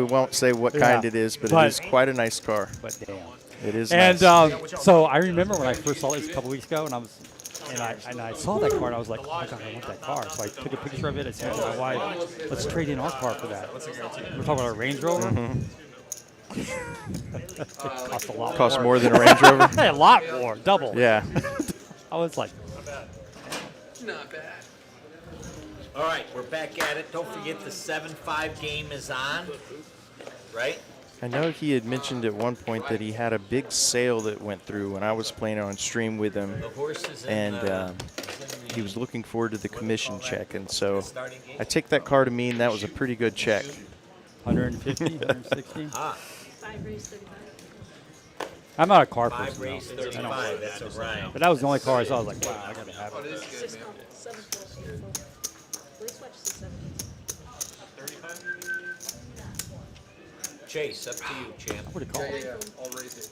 won't say what kind it is, but it is quite a nice car. But damn. It is And nice. so I remember when I first saw this a couple weeks ago, and I saw that car, and I was like, oh my god, I want that car. So I took a picture of it. I sent it to my wife. Let's trade in our car for that. We're talking about a Range Rover. It cost a lot. Costs more than a Range Rover. A lot more, double. Yeah. I was like, Not bad. All right, we're back at it. Don't forget the 7-5 game is on, right? I know he had mentioned at one point that he had a big sale that went through when I was playing on stream with him, The horses and he was looking forward to the commission check, and so I take that car to mean that was a pretty good check. 150, 160. Ah, 5 raise 35. I'm not a car 5 person, race though. 35. That's a rhyme. But that was the only car I saw. I was like, wow, I gotta have Oh, it. this is good, man. 7 Let's switch to 7. Chase, up to you, champ. I would have called. Yeah. I'll raise it.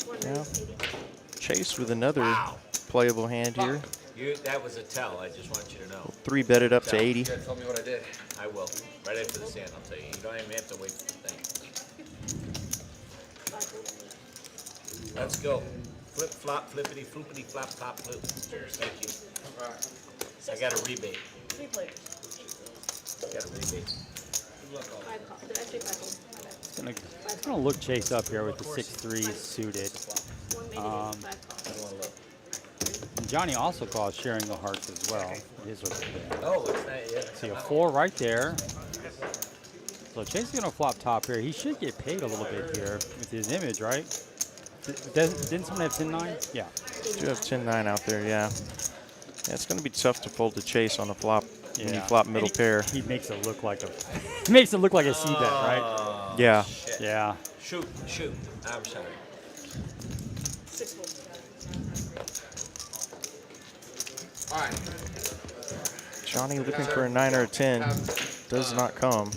1 Yeah. raise 80. Chase with another playable hand here. That was a tell. I just want you to know. 3-bet it up to 80. You gotta tell me what I did. I will. Right after the sand, I'll tell you. You don't even have to wait for the thing. Let's go. Flip, flop, flippity, floopity, flop, flop, flip. Thank you. I got a rebate. 3 players. Got a rebate. 5 calls. Did I say 5 calls? My bad. It's gonna look Chase up here with the 6-3 suited. Maybe Um, 5 calls. And Johnny also calls sharing the hearts as well. His are there. Oh, it's not yet. See a 4 right there. So Chase is going to flop top here. He should get paid a little bit here with his image, right? Didn't someone have 10-9? Yeah. Do have 10-9 out there, yeah. Yeah, it's going to be tough to fold to Chase on the flop when you Yeah. flop middle pair. He makes it look like a he makes it look like a C bet, right? Oh, Yeah. shit. Yeah. Shoot. I'm sorry. 6 folds. All right. Johnny looking for a 9 or a 10. Does not come.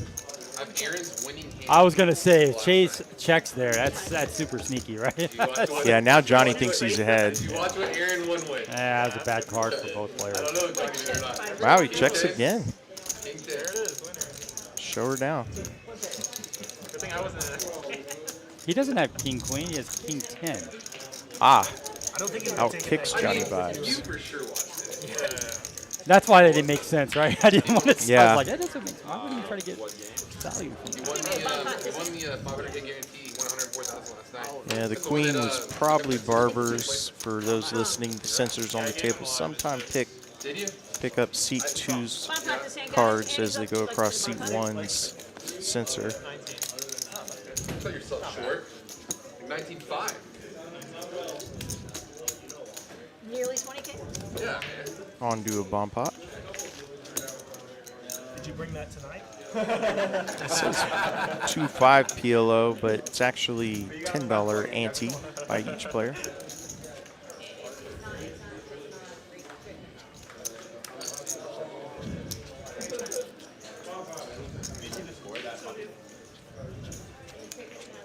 I have Aaron's winning hand. I was gonna say if Chase checks there, that's super sneaky, right? You watch what- Yeah, now Johnny thinks he's ahead. You watch what Aaron won with. Yeah, that's a bad card for both I players. don't know if Johnny did or not. Wow, he checks again. King There it 10. is, winner. Show her down. Good thing I wasn't in it. He doesn't have king queen. He has king 10. Ah, I don't think he would out take kicks it. Johnny You vibes. for sure watched it. That's why that didn't make sense, right? I didn't want to. I Yeah. was like, that doesn't make sense. Why would he try to get value from You that? won the 500K guarantee. You won 104,000 last night. Yeah, the That's one queen that, was probably Barber's. For those listening, the sensors on the table sometime Did you? pick up seat 2's Bump out this hand, guys. cards Andy's as they up go like across for seat 500. 1's sensor. You cut yourself short. Like 19.5. Nearly 20K. Yeah, man. Onto a bomb pot. Did you bring that tonight? It says 2.5 PLO, but it's actually $10 ante by each player.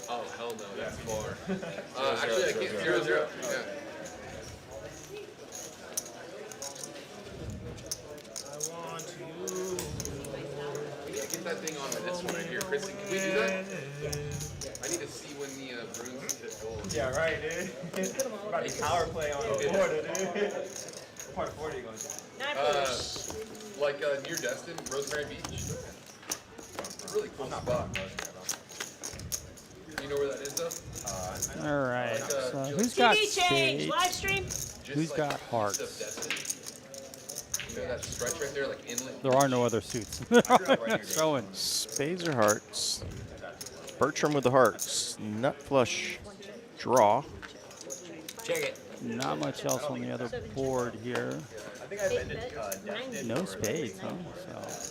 Oh, hell no. That's far. Actually, I can't. 0-0. Yeah. I want to. We need to get that thing on this one right here. Kristen, can we do that? I need to see when the bruins hit gold. Yeah, right, dude. About to power play on the board, dude. What part of Florida are you going to? 9 fours. Like near Destin, Rosemary Beach. Really cool spot. You know where that is, though? All right. Like, So like who's got TV change. spades? Live stream. Just Who's like got east of hearts? Destin. You know that stretch right there, like inlet? There are no other suits. Showing. Spades or hearts? Bertram with the hearts. Nut flush draw. Check it. Not much else on the other board here. I think I've ended Destin. No spades, huh? So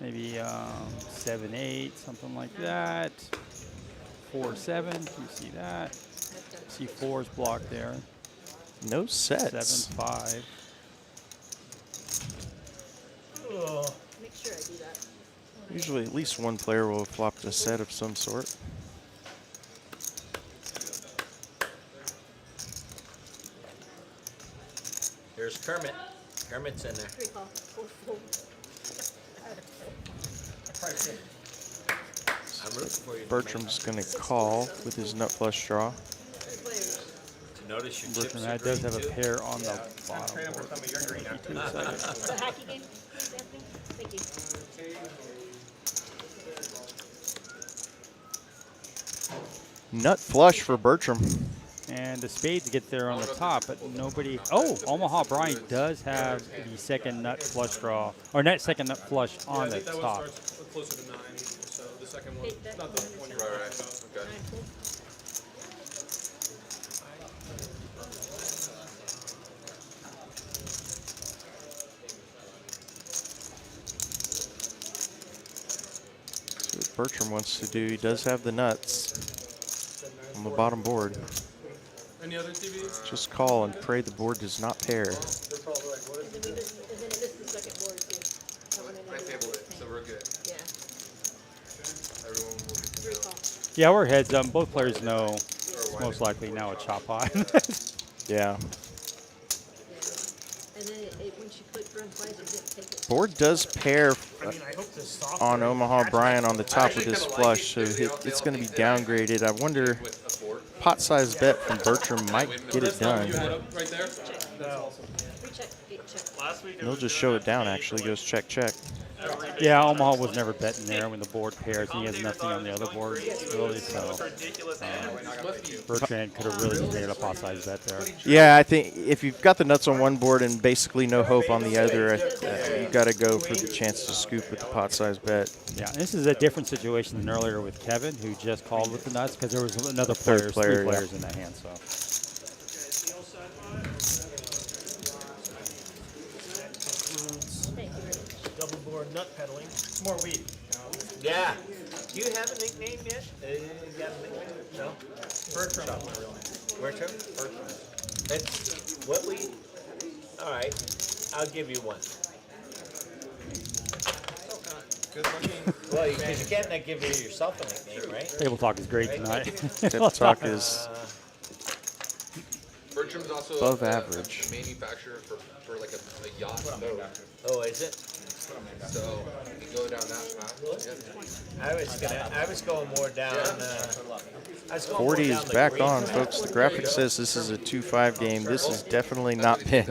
maybe 7-8, something like that. 4-7. You see that? See 4's blocked there. No sets. 7-5. Ugh. Make sure I do that. Usually at least one player will have flopped a set of some sort. Here's Kermit. Kermit's in there. 3 call. 4 fold. I'm rooting for you. Bertram's going to call with his nut flush draw. 3 players. To notice your chips Bertram, are that does green, have a too. pair on the bottom Trade him for board. some of your green after. Is that a hacky game? Anthony? Thank you. Nut flush for Bertram. And the spades get there on the top, but nobody. Oh, Omaha Brian does have the second nut flush draw, or net second nut flush on the top. Closer to 9, so the second one, Eight bet. not the one you're Right, talking right. about. Okay. 9 fold. See what Bertram wants to do. He does have the nuts on the bottom board. Any other TVs? Just call and pray the board does not pair. And then this is the second board too. That one I tabled it, so we're good. Yeah. Everyone will get to 3 know. call. Yeah, we're heads up. Both players know it's most likely now a chop pot. Yeah. Yeah. And then when she clicked run twice, it didn't take it. Board does pair I mean, I hope the soft on play Omaha catches Brian it. on the top with his flush, so it's going to be downgraded. I wonder, pot size bet from Bertram might get it done. You had up right there? No. Recheck, gate check. Last week it He'll was just doing show that it down, to me, actually. like, Goes check, check. Yeah, Omaha was never betting there when the board pairs, and he has nothing on the other board, really. So Bertram could have really made a pot size bet there. Yeah, I think if you've got the nuts on one board and basically no hope on the other, you got to go for the chance to scoop with the pot size bet. Yeah, and this is a different situation than earlier with Kevin, who just called with the nuts because there was another Third player, three players in the hand. So. Double board nut peddling. More weed. Yeah. Do you have a nickname yet? You got a nickname? No? Bertram. My real name. Bertram? Bertram. That's what we. All right. I'll give you one. Good looking. Well, because you can't not give yourself a nickname, right? Table talk is great tonight. Table talk is Bertram's also above a average. manufacturer for like a yacht boat. Oh, is it? So you can go down that path. I was going more down. I was going 40 more is down the back green on, route. folks. The graphic says this is a 2-5 game. This has definitely not been.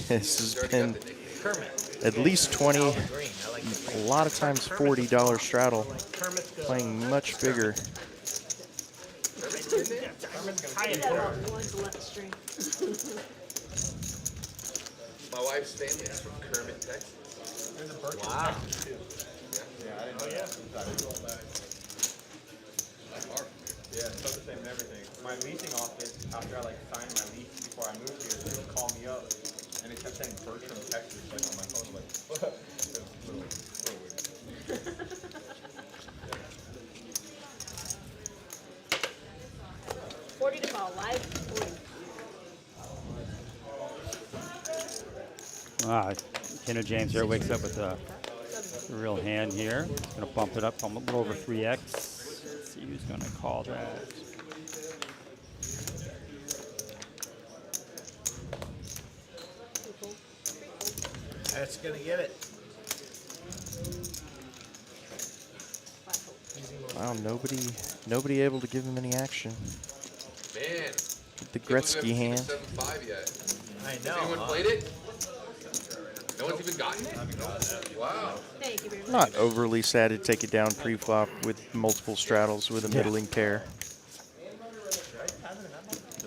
This has been Kermit. at least 20, Green. I like the a lot of times $40 straddle, Kermit's the playing much bigger. high end Yeah, board. the ones that let the string. My wife's family is from Kermit, Texas. There's a Bertram Wow. Texas, too. Oh, yeah. Yeah, it's the same and everything. My leasing office, after I like signed my lease before I moved here, they would call me up and they kept saying Bertram, Texas, like on my phone, like, what? It was a little weird. 40 to ball, live 40. Kenna James here wakes up with a real hand here. He's going to bump it up a little over 3x. Let's see who's going to call that. That's gonna get it. Wow, nobody able to give him any action. Man. The Gretzky hand. 7-5 yet. I Has know. anyone played it? No one's even gotten it? Wow. Thank you very much. Not overly sad to take it down pre-flop with multiple straddles with a middling pair.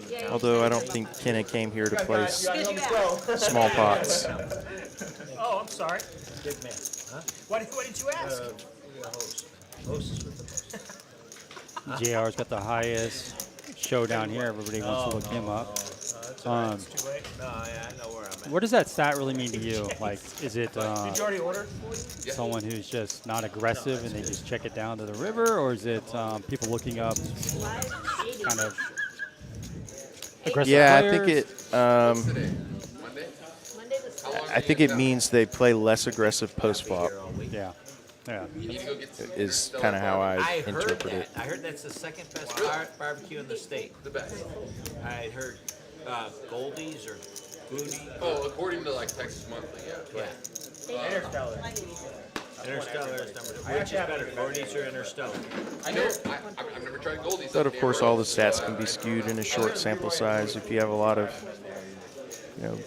Yeah, Although I don't think Kenna came here to play Good you asked. small pots. Oh, I'm sorry. Good man. Huh? What did you ask? Host. Host is with the most. JR's got the highest showdown here. Everybody wants to look him up. It's too late. No, yeah, I know where I'm at. What does that stat really mean to you? Like, is it Did you already order? someone who's just not aggressive and they just check it down to the river, or is it people looking up Live 80. kind of aggressive Yeah, I players? think it. Today? Monday? Monday the 6th. I think it means they play less aggressive post flop. Yeah, yeah. You need to go get some Is kind of how I I heard interpret that. it. I heard that's the second best barbecue in the state. the best. I heard Goldie's or Booty. Oh, according to like Texas Monthly, yeah. Yeah. Interstellar. Interstellar is number 2. Which is better, Goldie's or Interstellar? I know. I've never tried Goldie's. But of course, all the stats can be skewed in a short sample size. If you have a lot of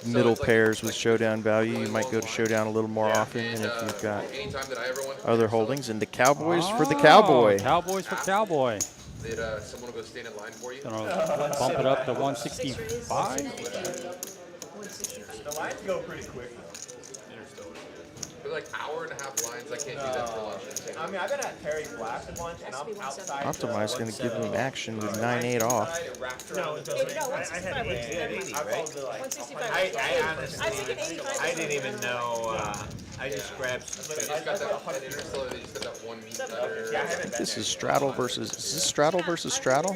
middle pairs with showdown value, you might go to showdown a little more often than if you've got anytime that I ever went to other holdings. And the Cowboys for the Oh, Cowboy. Cowboys for Cowboy. Did someone go stand in line for you? Gonna bump it up to 165. 165. The lines go pretty quick. For like hour and a half lines, I can't do that for lunch. I mean, I've been at Terry Black's a bunch, and I'm outside. Optimize going to give him action with 9-8 off. No, it doesn't. No, I had 165. 80. Yeah, 80, right? 165. I honestly, I was thinking 85. I didn't even know. I just grabbed some They just got that Interstellar, they just got that one meat cutter. Yeah, I haven't been This is straddle versus. Is this straddle versus straddle?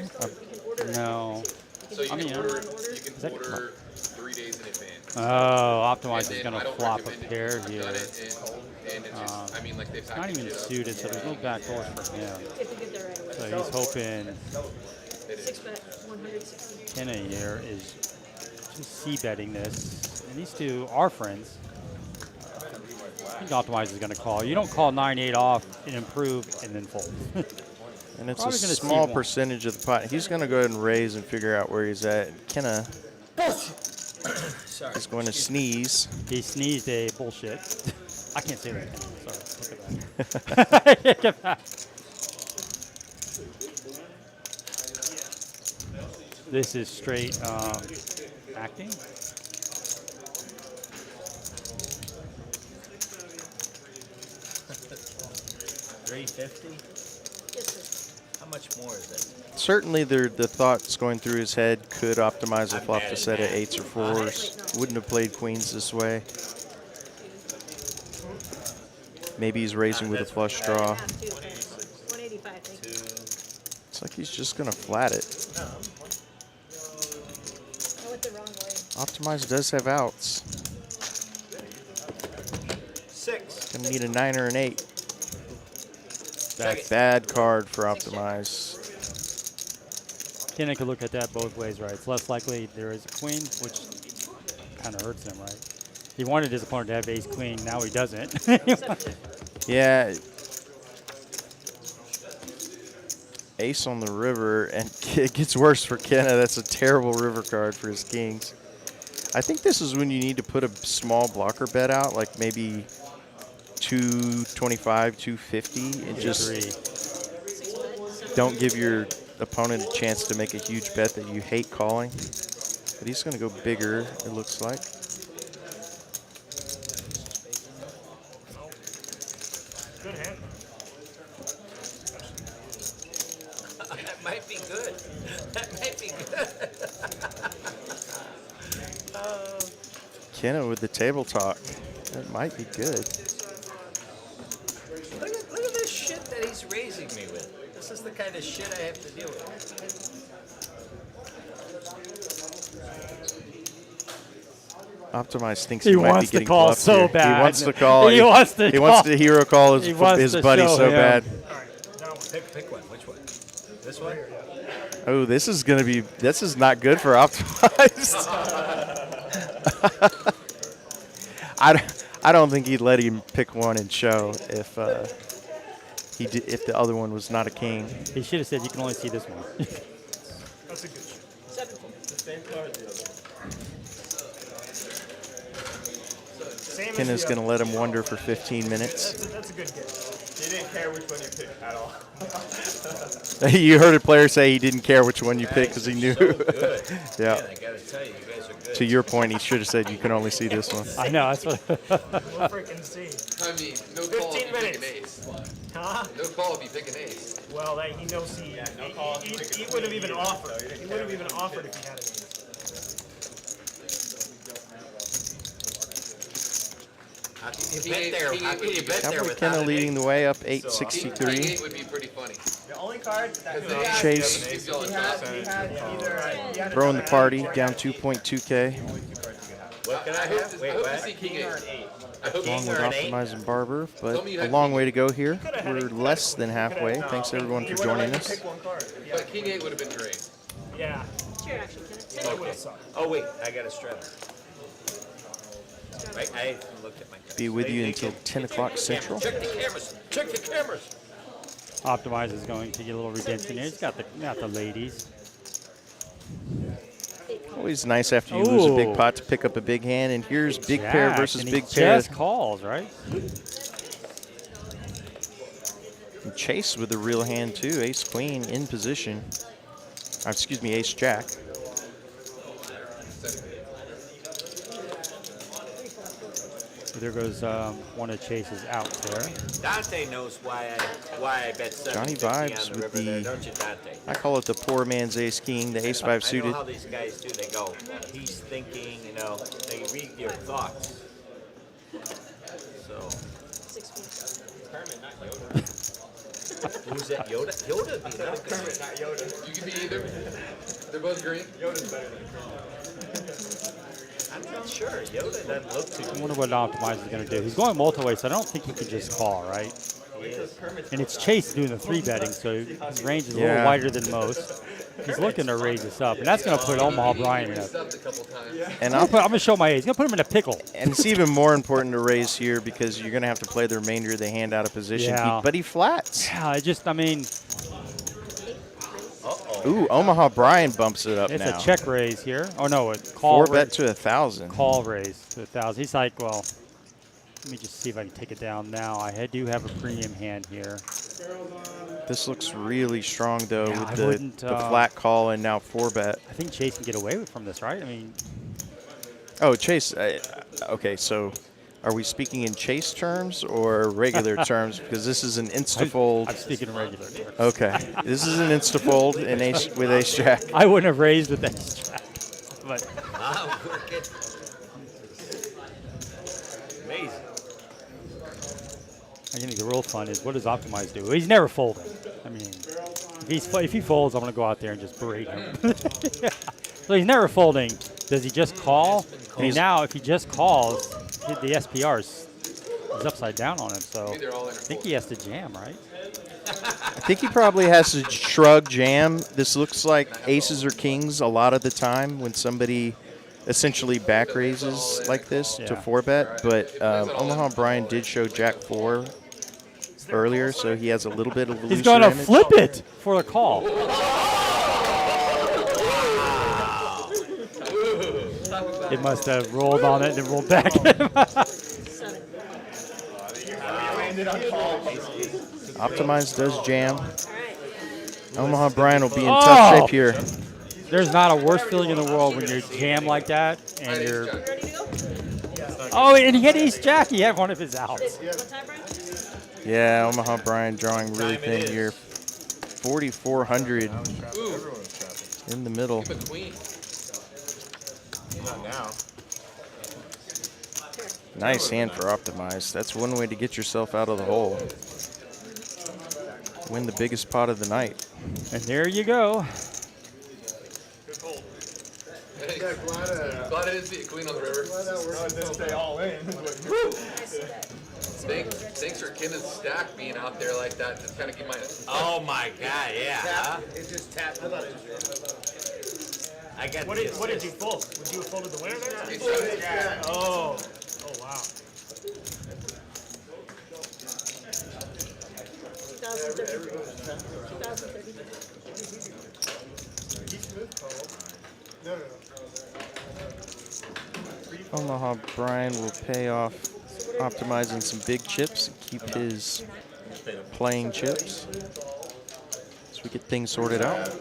No. So you I mean, can order, that- 3 days in advance. Oh, Optimize is And going I to don't flop a recommend it. pair I've here. done it, and it's just, I mean, like they Not package even it up. suited, so there's no back doors for him. You have to get there right away. So he's hoping 6 bet, 160. Kenna here is just c-betting this. And these two are friends. I think Optimize is going to call. You don't call 9-8 off and improve and then fold. And it's a Probably gonna see small one. percentage of the pot. He's going to go ahead and raise and figure out where he's at. Kenna is going to sneeze. He sneezed a bullshit. I can't say that. Sorry. Take it back. This is straight acting. $350. How much more is it? Certainly, the thoughts going through his head could optimize the flop to set at 8s or 4s. Wouldn't have played queens this way. Maybe he's raising with a flush draw. 185, thank you. It's like he's just going to flat it. I went the wrong way. Optimize does have outs. 6. Going to need a 9 or an 8. Check it. Bad card for Optimize. Kenna could look at that both ways, right? It's less likely there is a queen, which kind of hurts him, right? He wanted his opponent to have ace queen. Now he doesn't. Yeah. Ace on the river, and it gets worse for Kenna. That's a terrible river card for his kings. I think this is when you need to put a small blocker bet out, like maybe 225, 250, and just don't give your opponent a chance to make a huge bet that you hate calling. But he's going to go bigger, it looks like. Good hand. That might be good. That might be good. Kenna with the table talk. That might be good. Look at this shit that he's raising me with. This is the kind of shit I have to deal with. Optimize thinks He he might be wants to getting call bluffed so here. bad. He wants to call. He wants to He wants call. to hero call He wants his to buddy show so him. bad. All right, now Pick one. Which one? This one? Oh, this is gonna be. This is not good for Optimized. I don't think he'd let him pick one and show if if the other one was not a king. He should have said you can only see this one. that's a good shot. 17. Same as Kenna's the gonna other. let him wonder for 15 minutes. That's a good game. He didn't care which one you picked at all. You heard a player say he didn't care which one you picked because he knew. So good. Yeah. Man, I gotta tell you, you guys are good. To your point, he should have said you can only see this one. I know. That's what. We'll freaking see. I mean, no call if 15 you pick an minutes. ace. Huh? No call if you pick an ace. Well, he knows he would have even offered. He would have even offered if he had an ace. How can you bet there? How can you bet there Cowboy without Kenna an leading ace? the way up King 863. 8 would be pretty funny. The only card that Because then Chase. gives you all the he shots. had either Throwing the party down 2.2K. What can I I have? hope to Wait, see what? King king or 8. an 8. I hope Along King with or an 8? Optimize and Barber, but Tell me you a had long king. way to go here. We're less than halfway. Thanks everyone for joining us. Pick one card. But King 8 would have been great. Yeah, Sure, actually, can it? that would have sucked. Oh wait, I got a straddle. Right, I haven't looked at my cards. Be with you Wait, until 10 o'clock Central. Check the cameras. Check the cameras. Optimize is going to get a little redemption here. He's got the ladies. Always nice after you lose a big Ooh. pot to pick up a big hand. And here's big pair Jack, versus and big he pair. just calls, right? And Chase with the real hand too. Ace queen in position. Excuse me, ace jack. So there goes one of Chase's outs there. Dante knows why I bet 750 Johnny vibes on the with river there, the- don't you, Dante? I call it the poor man's ace king, the ace 5 I know suited. how these guys do. They go, he's thinking, they read your thoughts. So, 6 points. who's that? Yoda? Yoda would be another good Kermit, not Yoda. You can be either. They're both green. Yoda's better than Kermit. I'm not sure. Yoda doesn't look too I good. wonder what Optimize is going to do. He's going multi-way, so I don't think he can just call, right? He is. And it's Chase doing the 3-betting, so his range is a Yeah. little wider than most. He's looking to raise this up, and that's going to put Omaha Bryan in a. Subbed a couple times. And I'm going to show my ace. He's going to put him in a pickle. And it's even more important to raise here because you're going to have to play the remainder of the hand out of position. Yeah. But he flats. Yeah, I mean, Ooh, Omaha Bryan bumps it up it's now. a check raise here. Oh, no, a call 4 bet raise. to 1,000. Call raise to 1,000. He's like, well, Let me just see if I can take it down now. I do have a premium hand here. This looks really strong, though, Yeah, with the flat call and now 4-bet. I think Chase can get away from this, right? I mean, oh, Chase. Okay, so are we speaking in Chase terms or regular terms? Because this is an insta-fold. I'm speaking in regular terms. Okay, this is an insta-fold with ace-jack. I wouldn't have raised with ace-jack, but Wow, wicked. Amazing. I think the real fun is what does Optimize do? He's never folding. I mean, if he folds, I'm going to go out there and just berate him. Yeah. So he's never folding. Does he just call? And now, if he just calls, the SPR is upside down on him. So I think he has to jam, right? I think he probably has to shrug jam. This looks like aces or kings a lot of the time when somebody essentially back raises like this to 4-bet. But Omaha Brian did show Jack 4 earlier, so he has a little bit of a He's going to flip it for the call. It must have rolled on it and then rolled back. Optimize does jam. Omaha Brian will be in tough shape here. There's not a worse feeling in the world when you're jam like that and you're. Oh, and he had ace jack. He had one of his outs. Yeah, Omaha Brian drawing really thin here. 4,400 in the middle. Not now. Nice hand for Optimize. That's one way to get yourself out of the hole. Win the biggest pot of the night. And there you go. Hey, glad I didn't see it clean on the river. I didn't stay all in. Thanks for Kenna's stack being out there like that. Just kind of give my. Oh my God, yeah. Huh? It just tapped. I got What the did you assist. fold? Would you have folded the winner there? Yeah. Oh wow. 2033. Omaha Brian will pay off optimizing some big chips and keep his playing chips as we get things sorted out.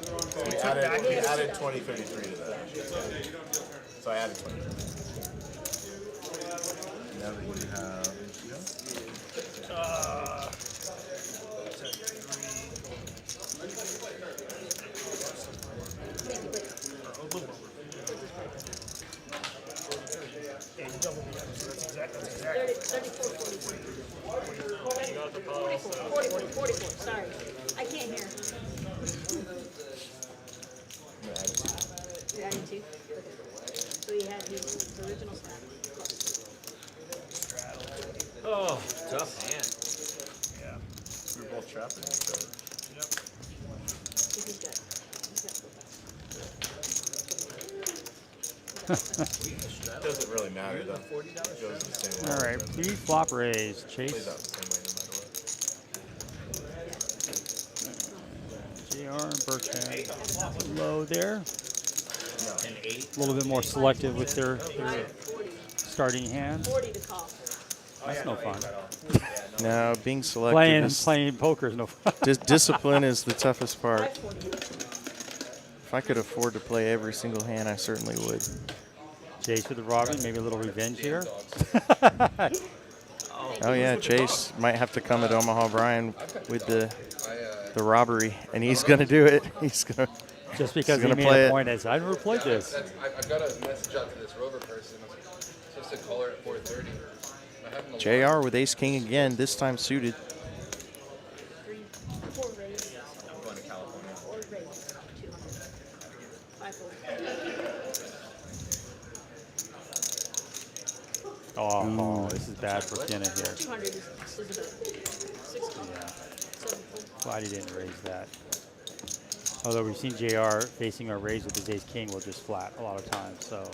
We added 2033 to that. So I added 20. Now that you have. Sorry, I can't hear. You're adding 2? So he had his original stack. Oh, tough hand. Yeah. We were both trapping each other. He's good. Doesn't really matter though. It goes the same way. All right, pre-flop raise. Plays Chase. out the same way no matter what. JR and Bertram low there. An 8. A little bit more selective with their starting hand. 40 to call. That's no fun. Now, being selective is Playing poker is no fun. discipline is the toughest part. 540. If I could afford to play every single hand, I certainly would. Chase with the Robbie, maybe a little revenge here. Oh yeah, Chase might have to come at Omaha Brian with the robbery, and he's gonna do it. He's gonna. Just because he gonna made play a it. point as I never played this. I've got a message out to this rover person. I'm supposed to call her at 4:30. I have an JR with ace king again, this time suited. 4 raise. I'm going to California. Or raise. 200. 540. Oh, this is bad for Kenna here. 200 is about 60. Yeah. 740. Glad he didn't raise that. Although we've seen JR facing our raise with his ace king will just flat a lot of times. So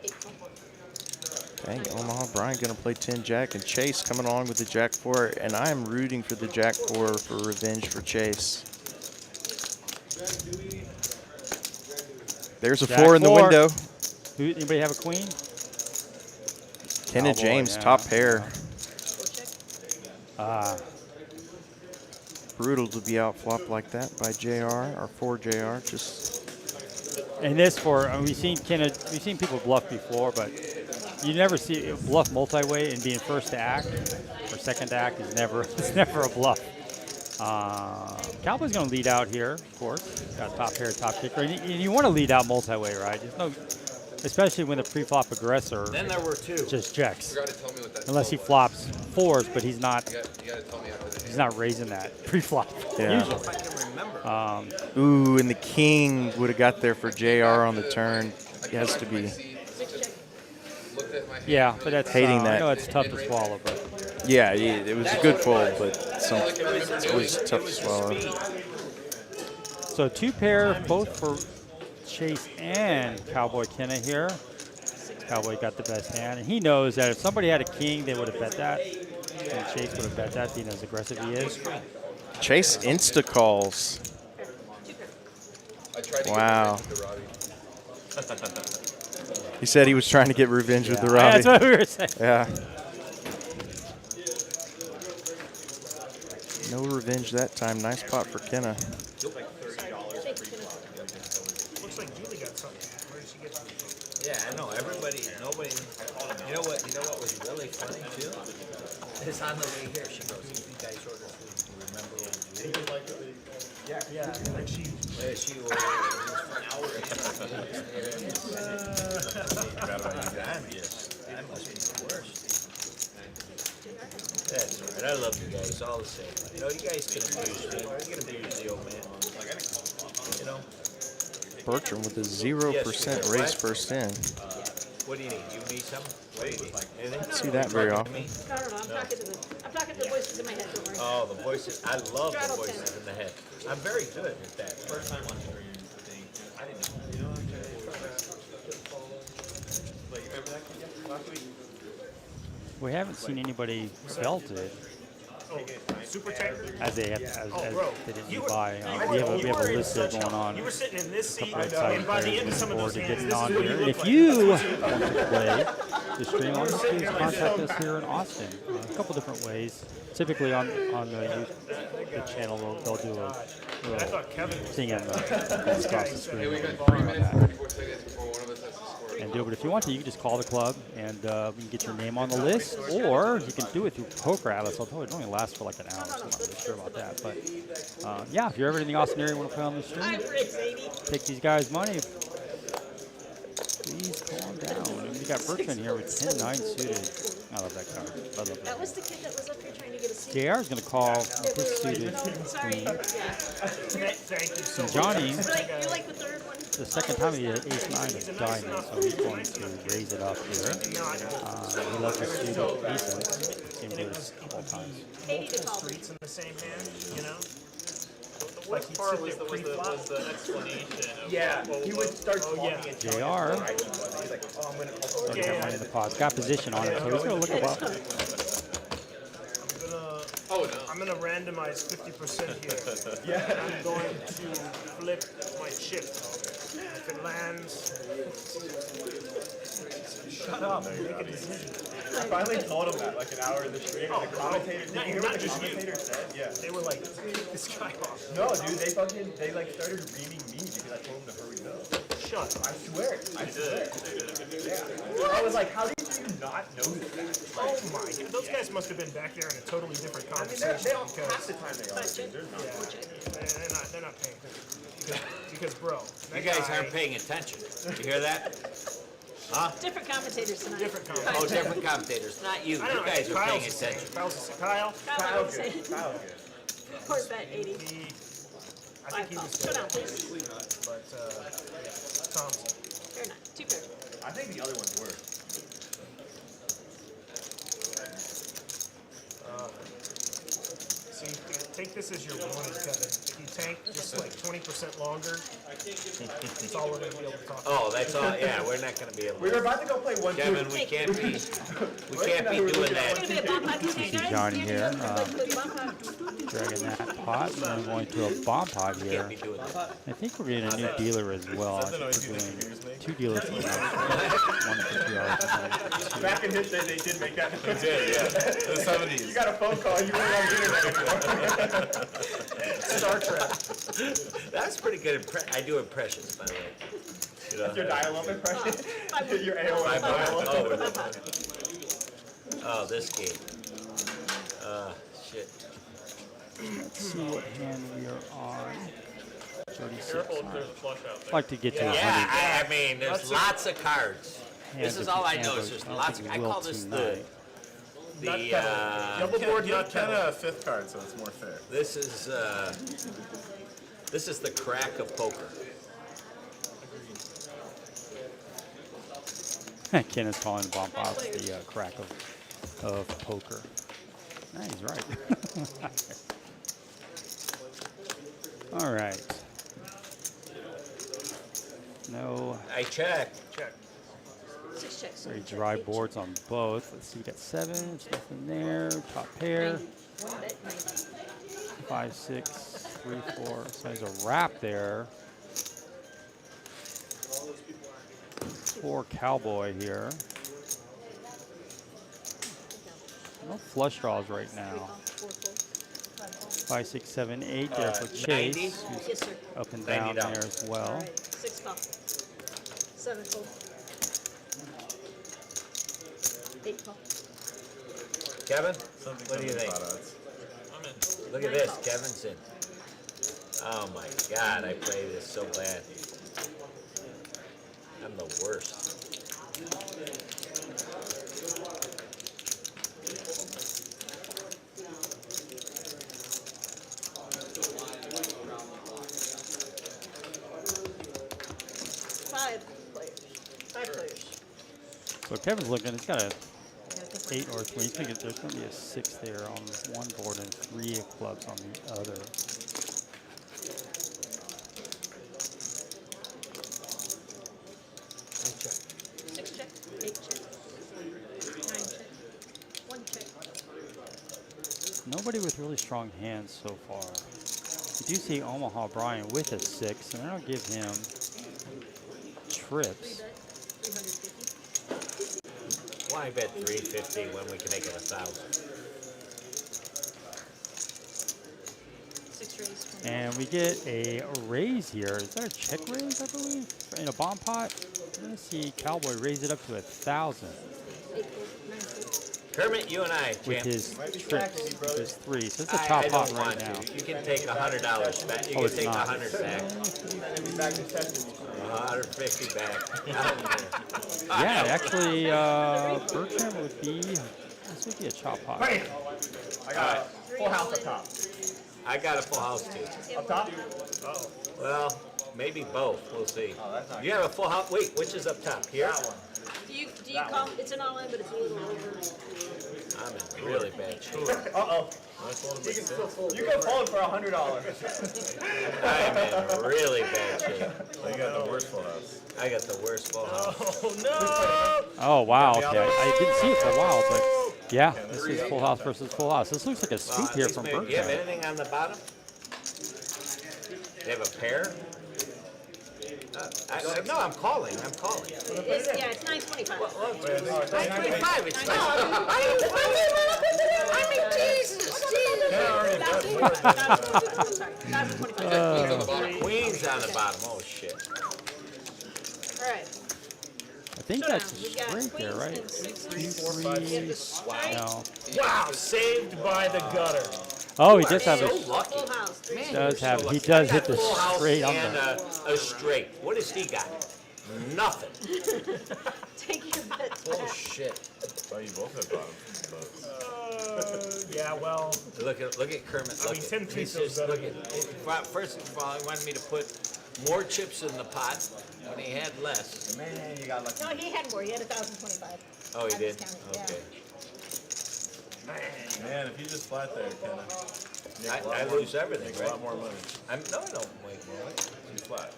8 call. Dang, Omaha Brian gonna play 10 jack, and Chase coming along with the jack 4, and I am rooting for the jack 4 for revenge for Chase. There's a Jack 4 in the 4. window. Anybody have a queen? Kenna Cowboy, James, yeah, top pair. Four check. Brutal to be outflopped like that by JR or for JR. Just And this we've seen people bluff before, but you never see bluff multi-way and being first to act or second to act is never it's never a bluff. Cowboy's going to lead out here, of course. Got top pair, top kicker, and you want to lead out multi-way, right? There's no, especially when the pre-flop aggressor Then there were two. just checks, You gotta tell me what that unless he was. flops fours, but he's not You gotta tell me after the he's not raising that pre-flop. Yeah. Usually. If I can remember. ooh, and the king would have got there for JR on the turn. He has to be. Looked at my hand, Yeah, but that's Hating I that. know it's tough to swallow, but Yeah, it was a good fold, but it's always tough to swallow. so two pair both for Chase and Cowboy Kenna here. Cowboy got the best hand, and he knows that if somebody had a king, they would have bet that, and Chase would have bet that, being as aggressive he is. Chase insta calls. I tried to Wow. get the Robbie. He said he was trying to get revenge with the Yeah, Robbie. that's what we were saying. Yeah. No revenge that time. Nice pot for Kenna. Looks like Julie got something. Where did she get something? Yeah, I know. Nobody. You know what was really funny too? Is on the way here, she goes, "You guys ordered food. Do you remember what you did?" Yeah, and she Yeah, she ordered an hour. That must be the worst. That's all right. I love you guys all the same. You know, you guys can abuse me. You can abuse the old man. You know. Bertram with a 0% raise first in. What do you need? You need something? What do you need? Anything? See that very often. I don't know. I'm talking to the voices in my head. Don't worry. Oh, the voices. I love the Straddle voices tennis. in the head. I'm very good at that. First time on stream, I think. I didn't know. Like, you remember that kid last week? We haven't seen anybody belt it super tank. as they have, as bro, they didn't you were- buy. you We were- have you a were in list such going on. You were sitting in this seat, Couple of exciting and by the players end of some of looking those forward to hands, getting this on is what here. you And look if like. you want to play the stream, all you have to do is contact us here in Austin. A couple different ways. Typically on the YouTube channel, they'll do a I little thought Kevin was thing and across the screen. We We'll got free 3 on minutes, that. 34 seconds before one of us has to score. And do it. But if you want to, you can just call the club and we can get your name on the list, or you can do it through Poker Atlas. Although it only lasts for like an hour, so I'm not really sure about that. But yeah, if you're ever in the Austin area and want to play on the stream, I'm raised 80. take these guys' money. Please calm down. And we got Bertram here with 10-9 suited. I love that card. I love That that. was the kid that was up here trying to get a seat. JR is going to call They this were suited like, no, sorry. queen. Yeah. Thank you so much. Johnny, You're like the third one. the second time he hit ace-9 is diamond, so he's going to raise it up here. He loves the suited decent. Same as all times. 80 to call. Streets in the same hand, you know? The worst part was the explanation of He would start talking and JR. he's like, oh, I'm gonna Already got money in the pot. It's got position on it, so he's going to look about. I'm gonna randomize 50% here. I'm going to flip my chip. If it lands, shut up. Make a decision. I finally told him that like an hour in the stream, and the commentator, did you hear what the just you. commentator said? Yeah. They were like, this guy off. No, dude, they like started reaming me because I told them to hurry up. Shut up. I swear. Yeah. I was like, how did you not notice that? Oh my god. Those guys must have been back there in a totally different I mean, conversation. they all, half the time they are. Dude. There's not. They're not paying attention. Because bro, that You guys guy- aren't paying attention. You hear that? Huh? Different commentators tonight. Different Oh, conversation. different commentators, not you. I You don't know. guys are paying Kyle's the same. attention. Kyle's the same. Kyle? Kyle was saying. Kyle's good. Where's that 80? I think he was Shut down, good. please. But, Thompson. You're not. Two pairs. I think the other one's worse. See, take this as your warning, Kevin. If you tank just like 20% longer, that's all we're going to be able to talk about. Oh, that's all. Yeah, we're not going to be able We to. were about to go play 1-2. Kevin, we can't be doing It's that. gonna be a bump out today, guys. Johnny Give here. me a- like, bump out. Dragging that pot, and then going to a bomb pot here. Can't be doing that. I think we're getting a new dealer as well. I think we're doing 2 dealers for next year. 1 for $2. Back in his day, they did make that. They did, yeah. The 70s. You got a phone call, you weren't on the internet anymore. Star Trek. That's pretty good. I do impressions, by the way. You know? Your dial-up impression? Your My AOL bad. dial-up. Oh, this game. Shit. Let's see what hand we are on. 36. Careful if there's a flush out there. I'd like to get to 100. Yeah, I mean, there's lots of cards. hands This is if all you I can, know. but Is there's I don't lots think of. I we will call this tonight. Double board, Give not Kenna a 5th card so it's more fair. This is the crack of poker. Kenna's calling the bomb box the crack of poker. Nah, he's right. All right. No. I check. Check. 6 checks. Very dry boards on both. Let's see, we got 7. There's nothing there. Top pair. 1 bet, 90. 5, 6, 3, 4. So there's a wrap there. 4 Cowboy here. No flush draws right now. 5, 6, 7, 8 there for Chase. 90? Who's Yes, sir. up and down $90. there as well. All right. 6 call. 7 call. 8 call. Kevin, Something what do you think? I'm in. Look at this. Kevin's in. Oh my God, I play this so bad. I'm the worst. Five players. So Kevin's looking, he's got a 8 or 3. He's thinking there's going to be a 6 there on one board and 3 of clubs on the other. Six check. 8 check. 9 check. 1 check. Nobody with really strong hands so far. You do see Omaha Brian with a 6, and I don't give him 3 trips. bet. 350. Why bet 350 when we can make it 1,000? 6 raise. 20. And we get a raise here. Is that a check raise, I believe? In a bomb pot? I'm going to see Cowboy raise it up to 1,000 8 fold. 9 fold. Kermit, you and I, with champ. his trips, with his 3. So it's a I top don't pot want right now. to. You can take $100 back. You Oh, can it's take not. 100 back. 150 back. I don't care. Yeah, actually, Bertram would be, this would be a chop pot. I got a full house up top. I got a full house too. Up top? Oh. Well, maybe both. We'll see. Oh, that's not You have a full house. Wait, which is up top? Here? That one. Do you call? It's an all-in, but it's a little over. I'm in really bad shape. Uh-oh. You can pull it for $100. I'm in really bad shape. You got the worst full house. I got the worst full house. Oh, no! Oh, wow. Okay. I didn't see it for a while, but yeah, this is full house versus full house. This looks like a scoop here from Do you have Bertram. anything on the bottom? Do you have a pair? No, I'm calling. I'm calling. It's 925. 925. It's fine. I mean, Jesus. I'm sorry. 1,025. Queen's on the bottom. Oh, shit. All right. I think that's a We've got straight there, queens right? and 6. 2, We have the 3. straight. No. Wow, saved by the gutter. Oh, he does have so a, lucky. Full house. Man, does you're have, so he lucky. does I hit got the full house straight on and the, a straight. What has he got? Nothing. Take your bets back. Bullshit. Oh, you both have bottom. Yeah, well, Look at Kermit. I Look mean, at, 10 he's feels just better look at. First of all, he wanted me to put more chips in the pot when he had less. Man, you got lucky. No, he had more. He had 1,025. Oh, he I did. discounted, yeah. Okay. Man, if you just flat there, Kenna, I lose everything, make a right? lot more money. No, I don't make more. You flat.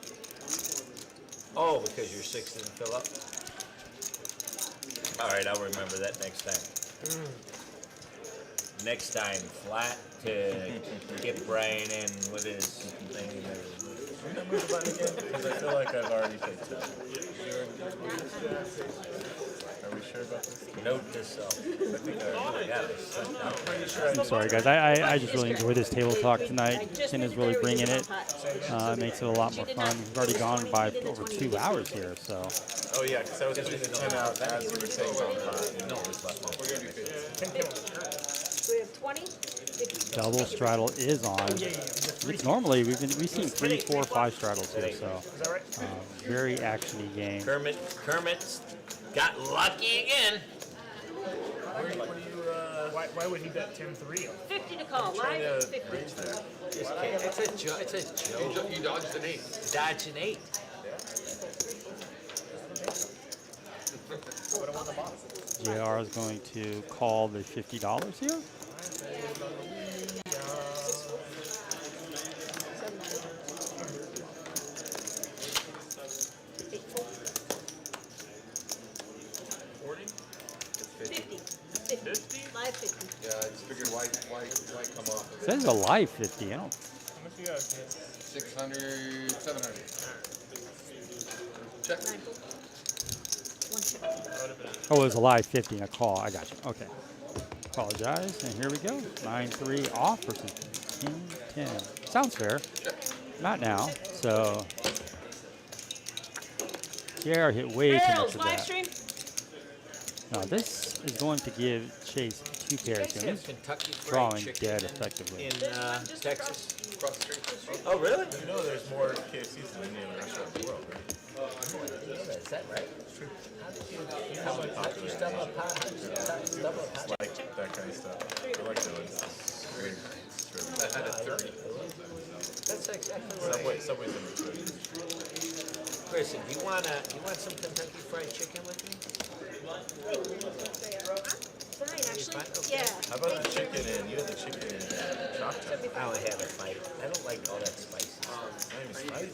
Oh, because your 6 didn't fill up. All right, I'll remember that next time. next time flat to get Brian in with his thing. Can I move the button again? Because I feel like I've already said so. Are we sure about this? Note to self. I think I Got it. I'm pretty sure I I'm sorry, guys. I just really enjoy this table talk tonight. Kenna's really bringing it. Makes it a lot more fun. We've already gone by over 2 hours here, so. Oh yeah, because I was just going to 10 out as you were saying something. No, it's left one. We have 20. 50. Double straddle is on. It's normally we've seen 3, 4, 5 straddles here, so very actiony game. Kermit's got lucky again. Why would he bet 10-3 on? 50 to call. Live 50. It's a joke. You dodged an 8. Dodge an 8. JR is going to call the $50 here. Live 50. Yeah, I just figured why come off? It says a live 50. I don't. How much you got? 600, 700. Check. One check. Oh, it was a live 50 and a call. I got you. Okay. Apologize. And here we go. 9-3 off versus 10-10. Sounds fair. Not now. So JR hit way too much of live that. stream. No, this is going to give Chase 2 pairs here. He's Kentucky Fried drawing Chicken dead effectively. in Texas. Across the street. Oh, really? You know there's more KFCs than any other restaurant in the world, right? Is that right? How did you stumble upon Like that kind of stuff. I like those. I had a 30. That's exactly right. Subway's in between. Chris, do you want some Kentucky Fried Chicken with me? Fine, actually. Yeah. How about the chicken and you had the chicken and chocolate? I only had a fight. I don't like all that spicy. Not even spicy.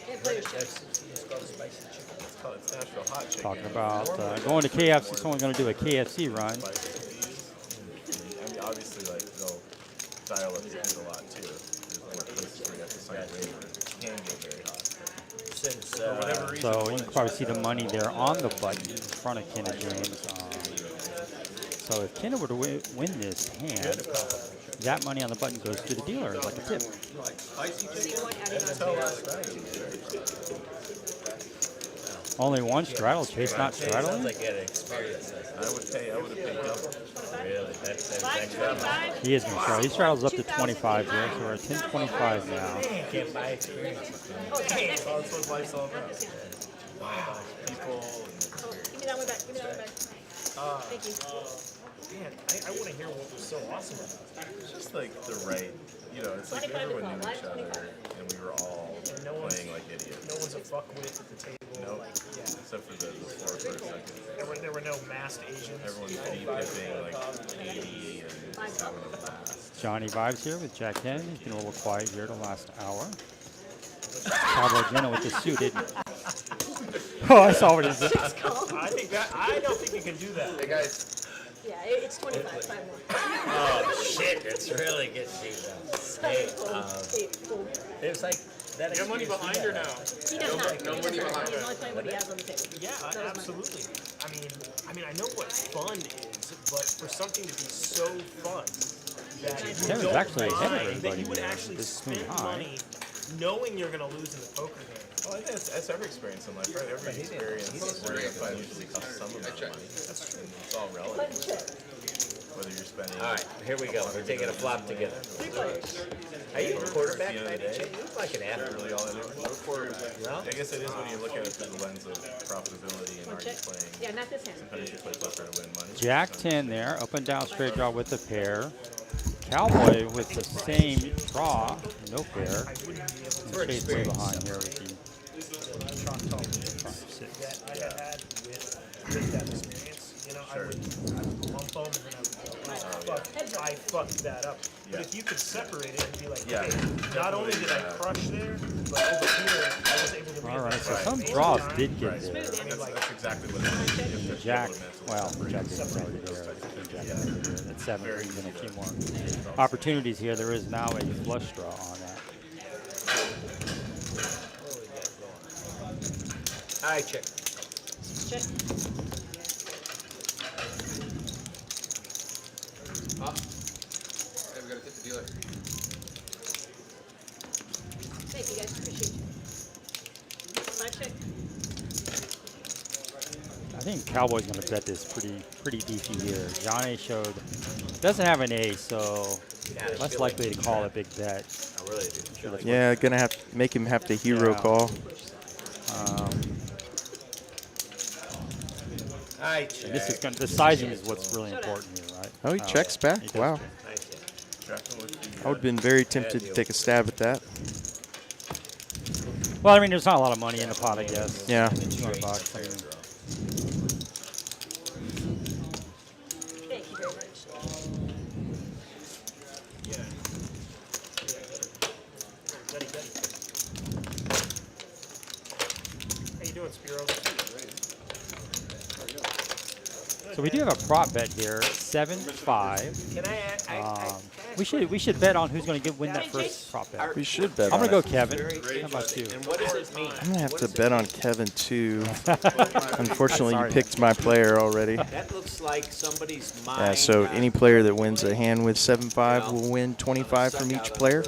Yeah, players check. It's called spicy chicken. It's Nashville hot chicken. Talking about going to KFC. Someone's going to do a KFC run. I mean, obviously, like they'll dial up the heat a lot too. There's more places where you have to sign waivers. It can get very hot. Since For whatever reason, So you can probably see the money there on the button in front of Kenna James. So if Kenna were to win this hand, that money on the button goes to the dealer like a tip. Only one straddle, Chase not straddling? sounds like you had experience. I would have paid double. Really? That's Live 25. He is going to straddle. He straddles up to 25 here, so we're at 10.25 now. can't buy experience. Oh, it's right. That's what life's all about. People. Give me that one back. Give me that one back. Thank you. Man, I want to hear what was so awesome about it. It's just like the right, you know, it's like 25 everyone to knew each call, live other and we were all playing like idiots. No one's a fuckwit at the table. Nope. Like, yeah. Except for the four first seconds. There were no masked Asians. Everyone's deep dipping like 80 and having a blast. Johnny Vibes here with Jack Henry. He's been a little quiet here the last hour. Cowboy Kenna with the suit, didn't he? Oh, I saw what he did. I don't think you can do that. Hey guys, Yeah, it's 25. 5 more. Oh shit! It's really getting deep now. Hey, it's like that. You have money behind her now. He does not. no money behind He's only playing what he has on the table. Yeah, absolutely. I mean, I know what fun is, but for something to be so fun that you Kenna's don't actually ahead of mind, everybody that you would here. actually This spend queen high. money knowing you're going to lose in the poker game. Well, I think that's every experience in life, right? Every experience where you fight usually costs some amount of money. That's true. It's all relative. Whether you're spending. All right, here we go. We're taking a flop together. Are you a quarterback by any chance? You look like an athlete. Really all I know. No quarterback. No? I guess it is when you look at it through the lens of profitability and are you playing. Yeah, not this hand. Sometimes you play poker to win money. Jack 10 there, up and down straight draw with the pair. Cowboy with the same draw, no pair. And Chase way behind here with the Choctaw six. that I had with that experience. You know, I would lump them and I would go, oh, fuck. I fucked that up. But if you could separate it and be like, Yeah. hey, not only did I crush there, but over here I was able to All right, so maneuver some right. draws Anytime. did get there. That's exactly what it is. Jack, well, Jack is already there. Jack at 7, brings in a few more opportunities here. There is now a flush draw on that. High check. Check. Huh? Hey, we gotta tip the dealer. Thank you guys, appreciate you. 5 check. I think Cowboy's going to bet this pretty beefy here. Johnny doesn't have an ace, so less likely to call a big bet. I really do. Yeah, gonna have to make him have to hero call. High And check. this is the sizing is what's really important here, right? Oh, he checks back. he does Wow. check. I would have been very tempted to take a stab at that. Well, I mean, there's not a lot of money in the pot, I guess. Yeah. $200. I mean, Thank you very much. Betty, Betty. How you doing, Spiro? so we do have a prop bet here, 7-5. Can I ask? We should bet on who's going to win that first prop bet. We should bet I'm on going to go it. Kevin. How about you? And what does it mean? I'm gonna have to bet on Kevin too. Unfortunately, you Sorry. picked my player already. That looks like somebody's mind. Yeah, so any player that wins a hand with 7-5 will win 25 from each player.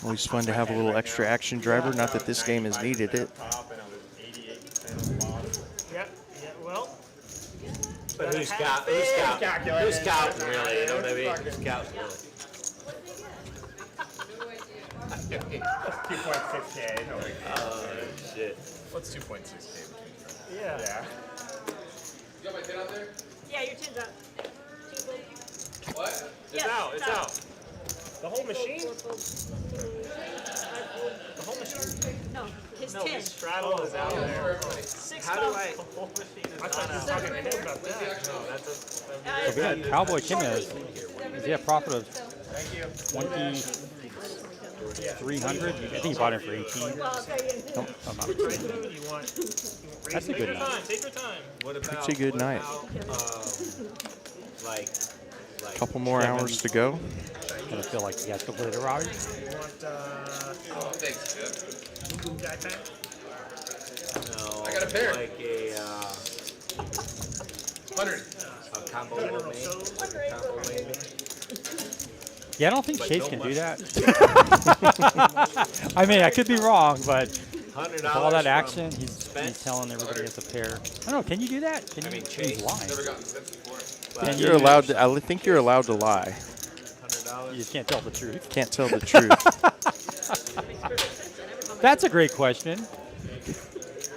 Always fun to have a little extra action driver. Not that this game has needed it. Yeah, well. But who's counting really? You know what I mean? Who's counting really? 2.6K. No, Oh, shit. what's 2.6K? Yeah. Yeah. You got my tin out there? Yeah, your tin's out. What? It's out, it's out. The whole machine? The whole machine? No, his No, 10. his straddle is out there. 6 How do I? The whole machine is I thought you were talking to him about that. No, that's So we got Cowboy Kenna. Does he have profit of 2,300? I think he bought it for 18. Well, I'll tell you. Nope, I'm not. you want. That's a Take good your night. time, take your time. What about? It's a good what night. about, like. Couple more hours to go. I feel like you guys completed it, Robbie. You want, Thanks, Jeff. guy pack? No, I got a pair. Like a 100. combo General with me. Tso's. Combo with me. Yeah, I don't think But Chase no can do money. that. I mean, I could be wrong, but $100 with all that from action, he's Spence. telling everybody it's a pair. I don't know. Can you do that? Can I you? mean, He's Chase lying. Never gotten sent before. Can You're allowed to. I think you're allowed to lie. $100. You just can't tell the truth. Can't tell the truth. That's a great question.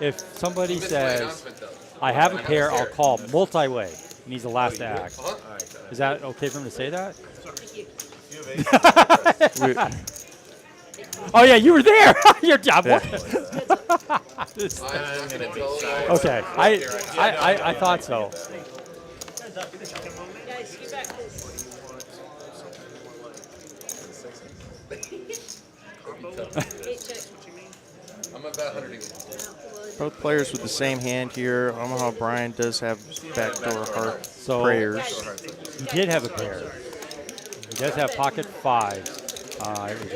If somebody Missed my says, announcement, though. I have a pair, I'll call Multiway, and he's the last to act. Uh-huh. Is that okay for him to say that? Oh, yeah, you were there. Your job. Yeah. This- I'm not gonna tell you. okay, I thought so. Guys, get back this. Eight check. I'm about 100 again. Both players with the same hand here. Omaha Brian does have backdoor heart So prayers. he did have a pair. He does have pocket 5. It was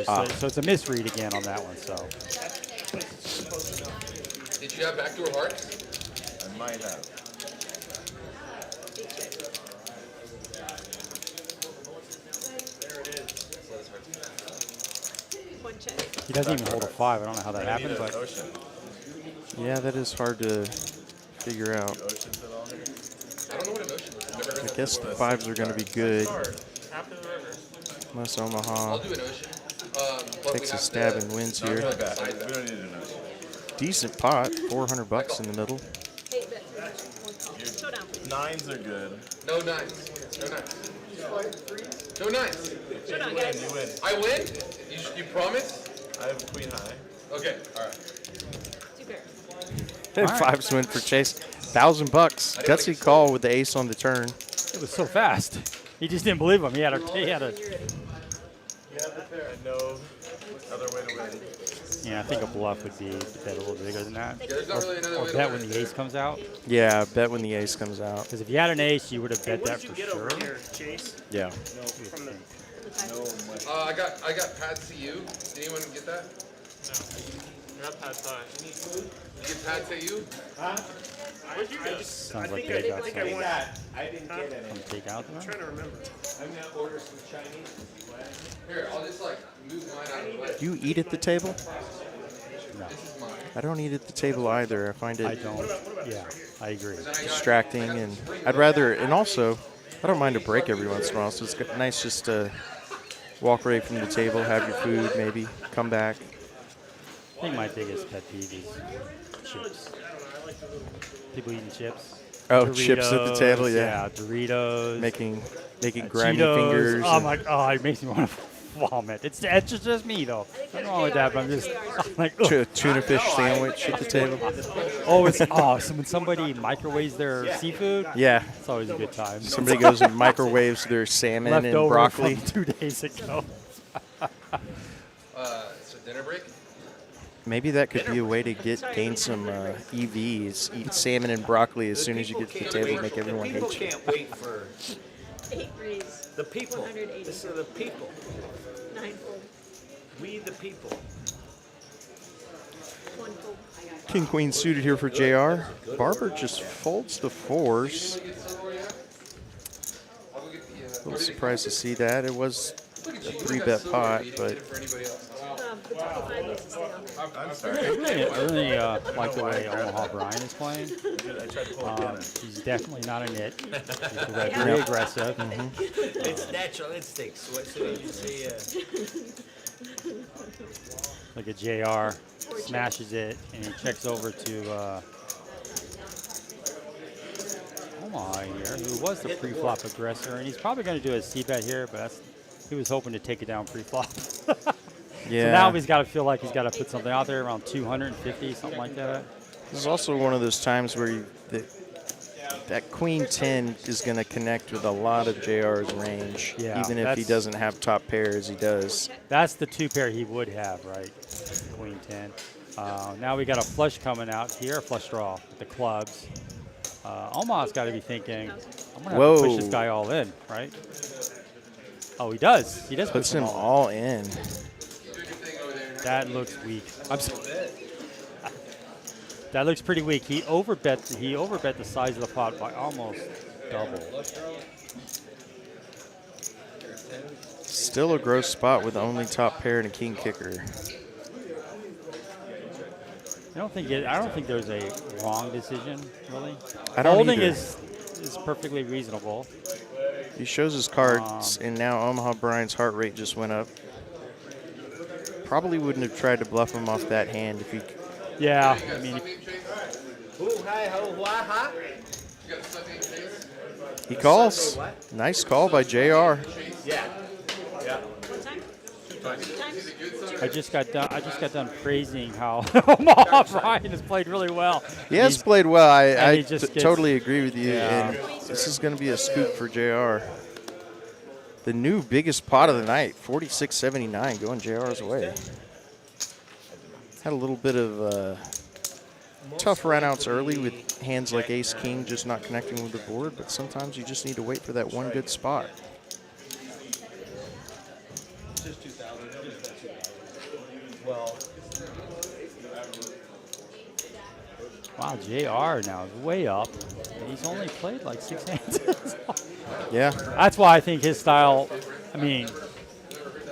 just so it's a misread again on that one. So Did you have backdoor hearts? I might have. One check. he doesn't even hold a 5. I don't know how that happened, but Ocean. Yeah, that is hard to figure out. Ocean's at all here? I don't know what an ocean is. I've never heard I of guess the 5s are going to be good, After the river. unless I'll Omaha do an ocean. But takes we a have stab to and wins Not here. really bad. We don't need an ocean. Decent pot, $400 in the middle. 8 bet. One call. Showdown, please. Nines are good. No nines. No nines. No nines. Showdown, You win. guys. You win. I win? You promise? I have queen high. Okay. All right. 2 pairs. All right. 5s win for Chase. $1,000. Gutsy call with the ace on the turn. It was so fast. He just didn't believe him. He had a No other way to win. yeah, I think a bluff would be bet a little bigger than that. There's not really another Or way to bet win. when the ace comes out. Yeah, bet when the ace comes out. Because if you had an ace, you would have bet that What did for you get sure. over here, Chase? Yeah. No, from the I got Pad CU. Did anyone get that? You're up past five. You get Pad CU? Sounds like think they I got think some I went. I didn't get any. some takeout I'm there. trying to remember. I'm gonna order some Chinese. Here, I'll just like move mine out of the way. Do you eat at the table? No, This is mine. I don't eat at the table either. I find I it don't. Yeah, I agree. distracting, and I'd rather. And also, I don't mind a break every once in a while. So it's nice just to walk away from the table, have your food, maybe come back. I think my biggest pet peeve is chips. People eating chips. Oh, chips at the table, Doritos, yeah. Doritos. Making grimy Cheetos. fingers. Oh and- my god, it makes me want to vomit. It's just me though. Nothing wrong with that, but I'm just I'm like, ugh. Tuna fish sandwich at the table. Oh, it's so when somebody microwaves their seafood, Yeah. it's always a good time. Somebody goes and microwaves their salmon Left and over broccoli. from 2 days ago. So dinner break? Maybe that could be a way to gain some EVs. Eat salmon and broccoli as soon as you get to the table. Make everyone People hate you. can't wait for 8 raise, the people. 180. This is the people. 9 fold, We the people. 1 fold. King Queen suited here for JR. Barber just folds the fours. A little surprised to see that. It was a 3-bet pot, but For anybody else? The 25 needs to stay on there. I really like the way Omaha Brian is playing. He's definitely not a nit. He's very aggressive. It's natural instincts. What should you say? Look at JR, smashes it, and he checks over to Omaha here, who was the pre-flop aggressor, and he's probably going to do a C-bet here, but he was hoping to take it down pre-flop. yeah. So now he's got to feel like he's got to put something out there around 250, something like that. There's also one of those times where that Queen 10 is going to connect with a lot of JR's range, Yeah, even if he that's- doesn't have top pairs, he does. That's the 2 pair he would have, right? Queen 10. Now we got a flush coming out here, a flush draw with the clubs. Omaha's got to be thinking, I'm going to have to push this Whoa. guy all in, right? Oh, he does. He does Puts push him all in. That looks weak. That looks pretty weak. He overbet the size of the pot by almost double. Still a gross spot with only top pair and a king kicker. I don't think there's a wrong decision, really. I don't Folding either. is perfectly reasonable. He shows his cards, and now Omaha Brian's heart rate just went up. Probably wouldn't have tried to bluff him off that hand if he. Yeah, I mean, Who, hi, ho, wha, ha? You got a Sunday chase? He calls. Nice call by JR. Yeah. What time? 2 times? I just got done praising how Omaha Brian has played really well. He has He's- played well. and I he just gets- totally agree with you. Yeah. And this is going to be a scoop for JR. The new biggest pot of the night, 46.79, going JR's way. Had a little bit of tough runouts early with hands like Ace King just not connecting with the board, but sometimes you just need to wait for that one good spot. Wow, JR now is way up. And he's only played like 6 hands. Yeah. That's why I think his style, I mean,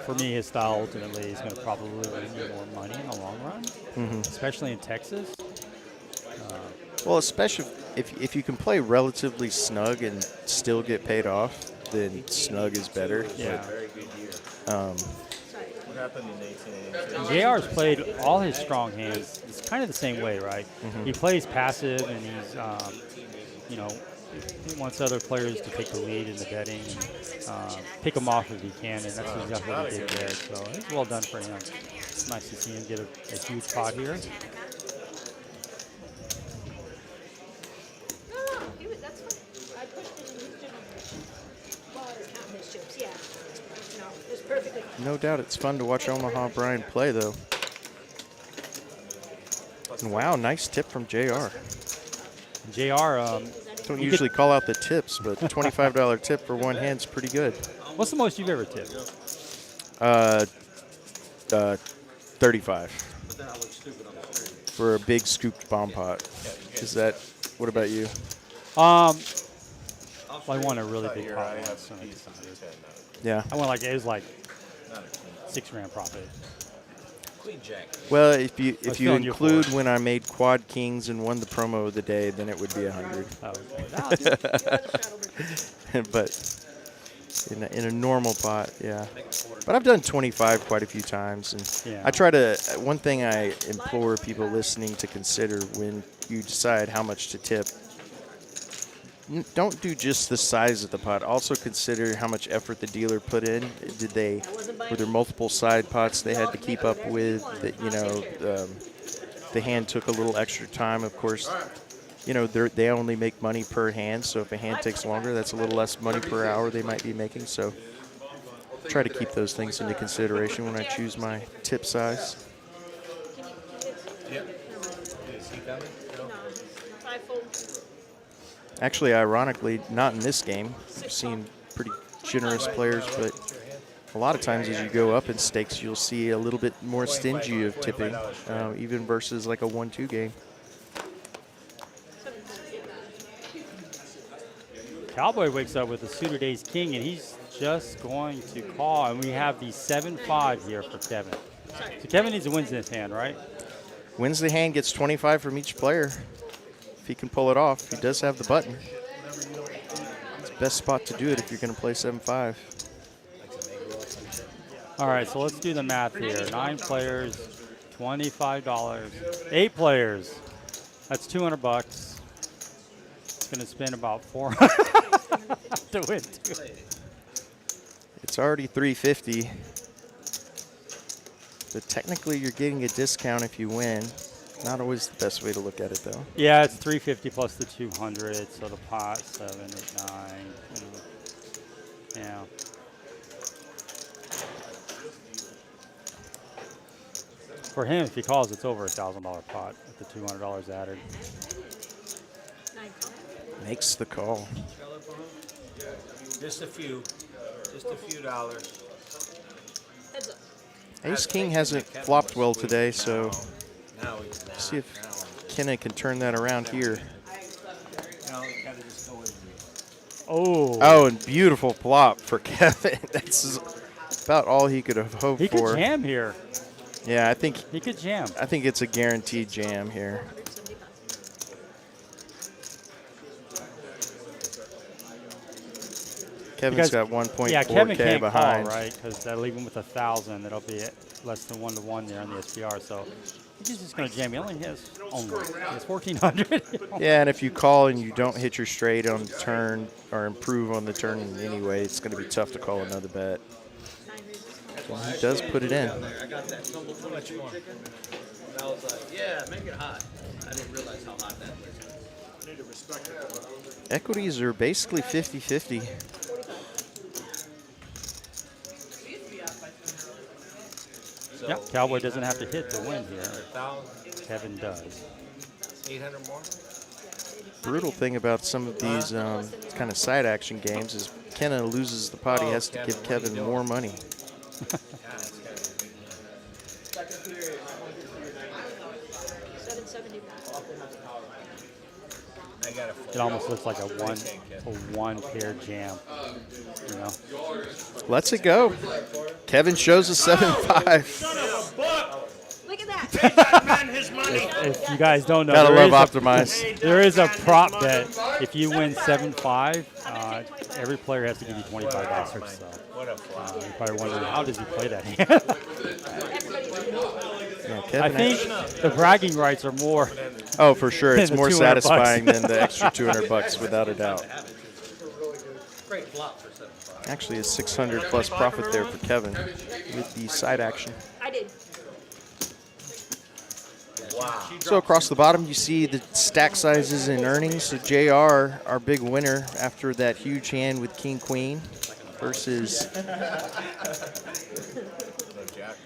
for me, his style ultimately is going to probably win you more money in the long run, especially in Texas. Well, especially if you can play relatively snug and still get paid off, then snug is better. Yeah. What happened in 18? JR's played all his strong hands. It's kind of the same way, right? He plays passive, and he's, you know, he wants other players to take the lead in the betting and pick him off if he can, and that's exactly what he did there. So it's well done for him. It's nice to see him get a huge pot here. No, that's fine. I pushed it and he didn't. no doubt it's fun to watch Omaha Brian play, though. And wow, nice tip from JR. JR, Don't usually call out the tips, but $25 tip for one hand's pretty good. what's the most you've ever tipped? 35 for a big scooped bomb pot. Is that? What about you? Well, I won a really big pot once. So Yeah. I won like, it was like $6 profit. Queen Jack. Well, if you feeling you include for it. when I made quad kings and won the promo of the day, then it would be 100. Oh, okay. But in a normal pot, yeah. But I've done 25 quite a few times, and Yeah. I try to. One thing I implore people listening to consider when you decide how much to tip. Don't do just the size of the pot. Also consider how much effort the dealer put in. Were there multiple side pots they had to keep up with? That the hand took a little extra time. Of course, they only make money per hand. So if a hand takes longer, that's a little less money per hour they might be making. So try to keep those things into consideration when I choose my tip size. Actually, ironically, not in this game. I've seen pretty generous players, but a lot of times as you go up in stakes, you'll see a little bit more stingy of tipping, even versus like a 1-2 game. Cowboy wakes up with a suited ace king, and he's just going to call. And we have the 7-5 here for Kevin. So Kevin needs to win this hand, right? Wins the hand, gets 25 from each player. If he can pull it off, he does have the button. It's the best spot to do it if you're going to play 7-5. All right, so let's do the math here. 9 players, $25. 8 players, that's $200. It's going to spend about $400 to win 2. It's already $350. But technically, you're getting a discount if you win. Not always the best way to look at it, though. Yeah, it's $350 plus the 200, so the pot 7, 8, 9. Yeah. For him, if he calls, it's over $1,000 pot with the $200 added. Makes the call. Just a few dollars. Ace King hasn't flopped well today, so Now we can see if Kenna can turn that around here. Oh, and beautiful flop for Kevin. That's about all he could have hoped he for. could jam here. Yeah, I think He could jam. it's a guaranteed jam here. Kevin's got 1.4K Yeah, Kevin can't behind. call, right? Because that'll leave him with 1,000. It'll be less than 1-to-1 there on the SPR. So he's just going to jam. He only has 1,400. Yeah, and if you call and you don't hit your straight on the turn or improve on the turn in any way, it's going to be tough to call another bet. And he does put it in. I got that tumble too much more. And I was like, yeah, make it hot. I didn't realize how hot that was. Equities are basically 50-50. Yeah, Cowboy doesn't have to hit to win here. 1,000, Kevin does. 800 more. Brutal thing about some of these kind of side action games is Kenna loses the pot. He has to give Kevin more money. It almost looks like a one pair jam. You know? Lets it go. Kevin shows a 7-5. Look at that. If you guys don't know, Gotta there love is Optimize. there is a prop bet. If you win 7-5, every player has to give you $25. So What a flop. you're probably wondering, how does he play that hand? Yeah, I Kevin think the bragging rights are more. Oh, for sure. It's the more $200. satisfying than the extra $200, without a doubt. Great flop for 7-5. Actually, a 600 plus profit there for Kevin with the side action. I did. Wow. So across the bottom, you see the stack sizes and earnings. So JR, our big winner after that huge hand with King Queen versus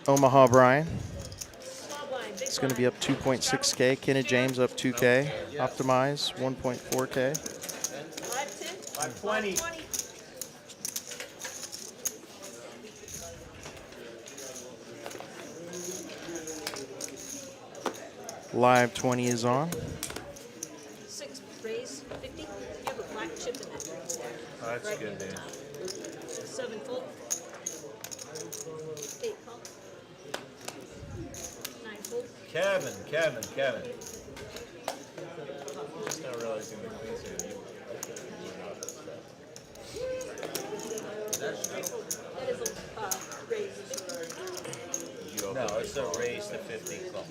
Omaha Brian. Small blind, big It's going to be up 2.6K. Kenna James up 2K. Optimize 1.4K. 520. Live 20 is on. 6 raise, 50. You have a black chip in that drink stack. Oh, that's Right. good, dude. 7 full. 8 call. 9 full. Kevin. Just now realizing the queen's here. That is a raise. No, it's a raise to 50 call.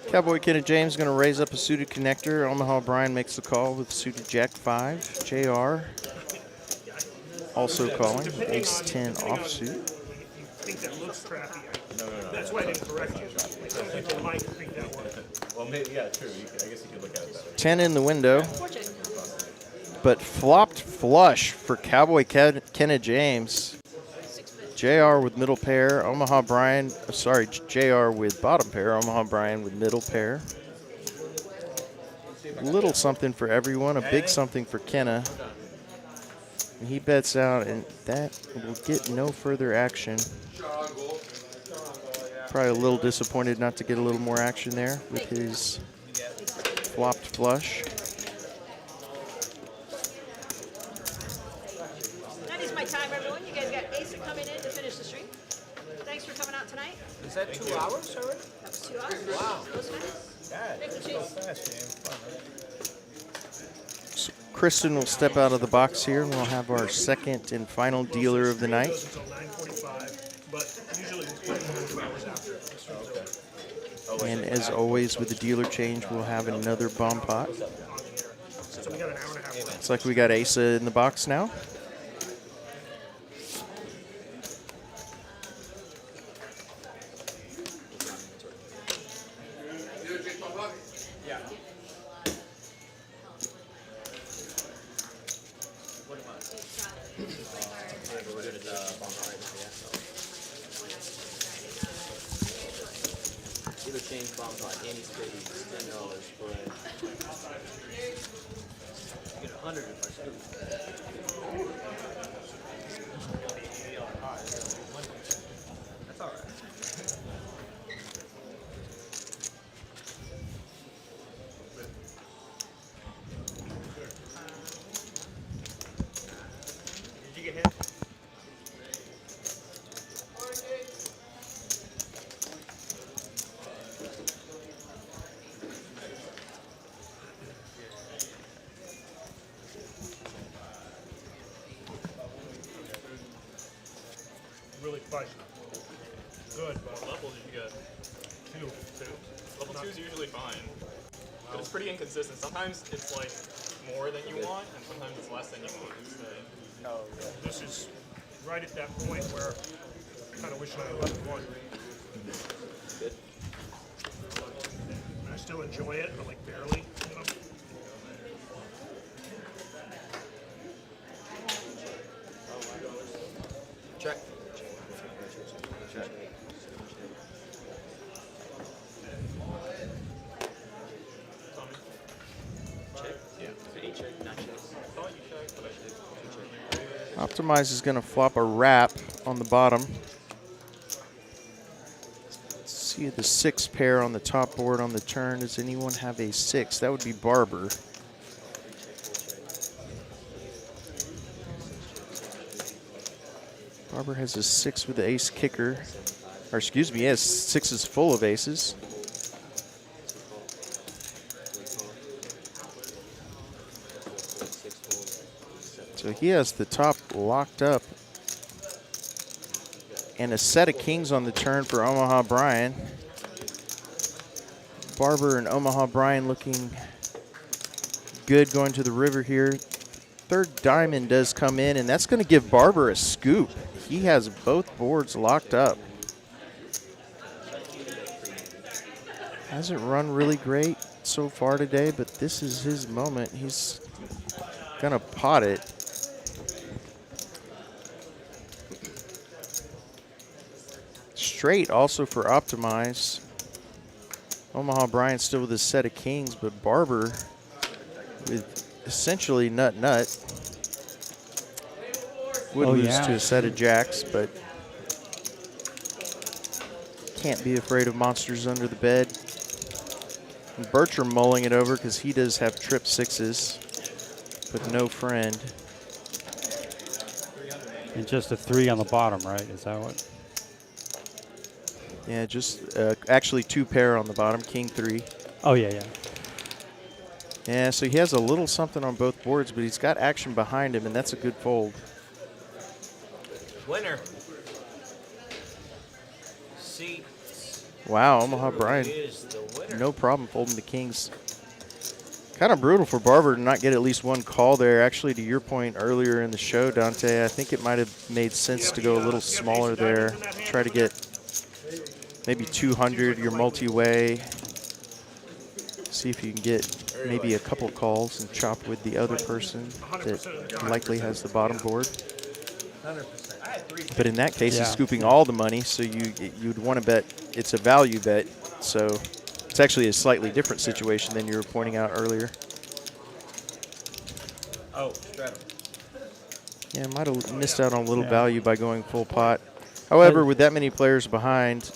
Cowboy Kenna James going to raise up a suited connector. Omaha Brian makes the call with suited Jack 5. JR also calling ace 10 offsuit. If you think that looks crappy, that's why I didn't correct you. Some people might think that way. Well, maybe, yeah, true. I guess you could look at it that way. 10 in the window, Fortune. but flopped flush for Cowboy Kenna James. 6 bet. JR with middle pair, Omaha Brian, sorry, JR with bottom pair, Omaha Brian with middle pair. Little something for everyone, a big something for Kenna. And he bets out, and that will get no further action. Probably a little disappointed not to get a little more action there with his flopped flush. That is my time, everyone. You guys got Asa coming in to finish the stream. Thanks for coming out tonight. Is that 2 hours already? That was 2 hours. Wow. That was fast. Thank you, Chief. So Kristen will step out of the box here, and we'll have our second and final dealer of the night. Until 9:45, but usually it's 2 hours after. And as always with the dealer change, we'll have another bomb pot. So we got an hour and a half left. Looks like we got Asa in the box now. Change bomb pot, any spades, $10 for it. You get 100 if I scoop. That's all right. Did you get hit? Really quite good, but What level did you get? 2. Level 2 is usually fine. But it's pretty inconsistent. Sometimes it's like more than you want, and sometimes it's less than you want instead. This is right at that point where I kind of wish I had 11-1. Good. I still enjoy it, but like barely. You know? Check. Check? Yeah. Did he check? Not check. I thought you checked, but I did. Optimize is going to flop a wrap on the bottom. Let's see the 6 pair on the top board on the turn. Does anyone have a 6? That would be Barber. Barber has a 6 with the ace kicker. Or excuse me, he has 6s full of aces. So he has the top locked up. And a set of kings on the turn for Omaha Brian. Barber and Omaha Brian looking good going to the river here. Third diamond does come in, and that's going to give Barber a scoop. He has both boards locked up. Hasn't run really great so far today, but this is his moment. He's going to pot it. straight also for Optimize. Omaha Bryant still with his set of kings, but Barber with essentially nut. Would lose to a set of jacks, but can't be afraid of monsters under the bed. And Bertram mulling it over because he does have trip sixes, but no friend. And just a 3 on the bottom, right? Is that what? Yeah, just actually 2 pair on the bottom, king 3. Oh, yeah. Yeah, so he has a little something on both boards, but he's got action behind him, and that's a good fold. Winner. Seats. Wow, Omaha Bryant, Is the winner. no problem folding the kings. Kind of brutal for Barber to not get at least one call there. Actually, to your point earlier in the show, Dante, I think it might have made sense to go a little smaller there. Try to get maybe 200, your multi-way. See if you can get maybe a couple calls and chop with the other person that likely has the bottom board. 100%. But in that case, he's scooping all the money, so you'd want to bet it's a value bet. So it's actually a slightly different situation than you were pointing out earlier. Oh, straddle. Yeah, might have missed out on a little value by going full pot. However, with that many players behind,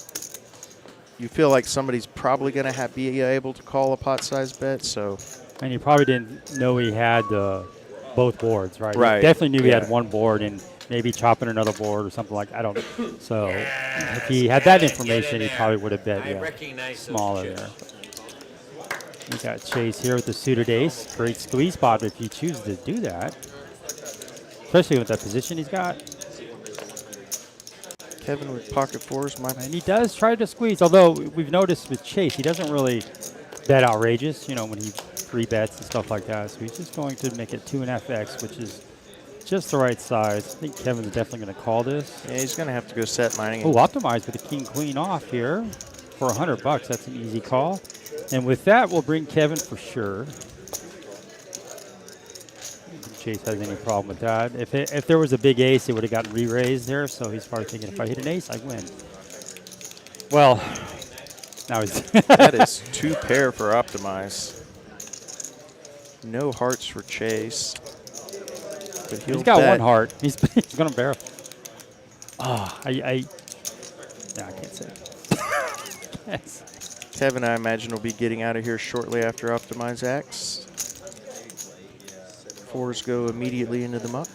you feel like somebody's probably going to be able to call a pot-sized bet. So, And you probably didn't know he had both boards, right? Right. You definitely knew he had one board and maybe chopping another board or something like that. I don't know. So if he had that information, he probably would have bet smaller there. We got Chase here with the suited ace. Great squeeze spot if you choose to do that, especially with that position he's got. Kevin with pocket fours. And he does try to squeeze, although we've noticed with Chase, he doesn't really bet outrageous, when he 3-bets and stuff like that. So he's just going to make it 2.5x, which is just the right size. I think Kevin's definitely going to call this. Yeah, he's going to have to go set mining. Oh, optimized with the king-queen off here for $100. That's an easy call. And with that, we'll bring Kevin for sure. I don't think Chase has any problem with that. If there was a big ace, it would have gotten re-raised there. So he's probably thinking, if I hit an ace, I win. Well, now he's that is 2 pair for Optimize. No hearts for Chase. But he's got one heart. He's going to barrel. Oh, I can't say it. Yes. Kevin, I imagine, will be getting out of here shortly after Optimize acts. 4s go immediately into the muck.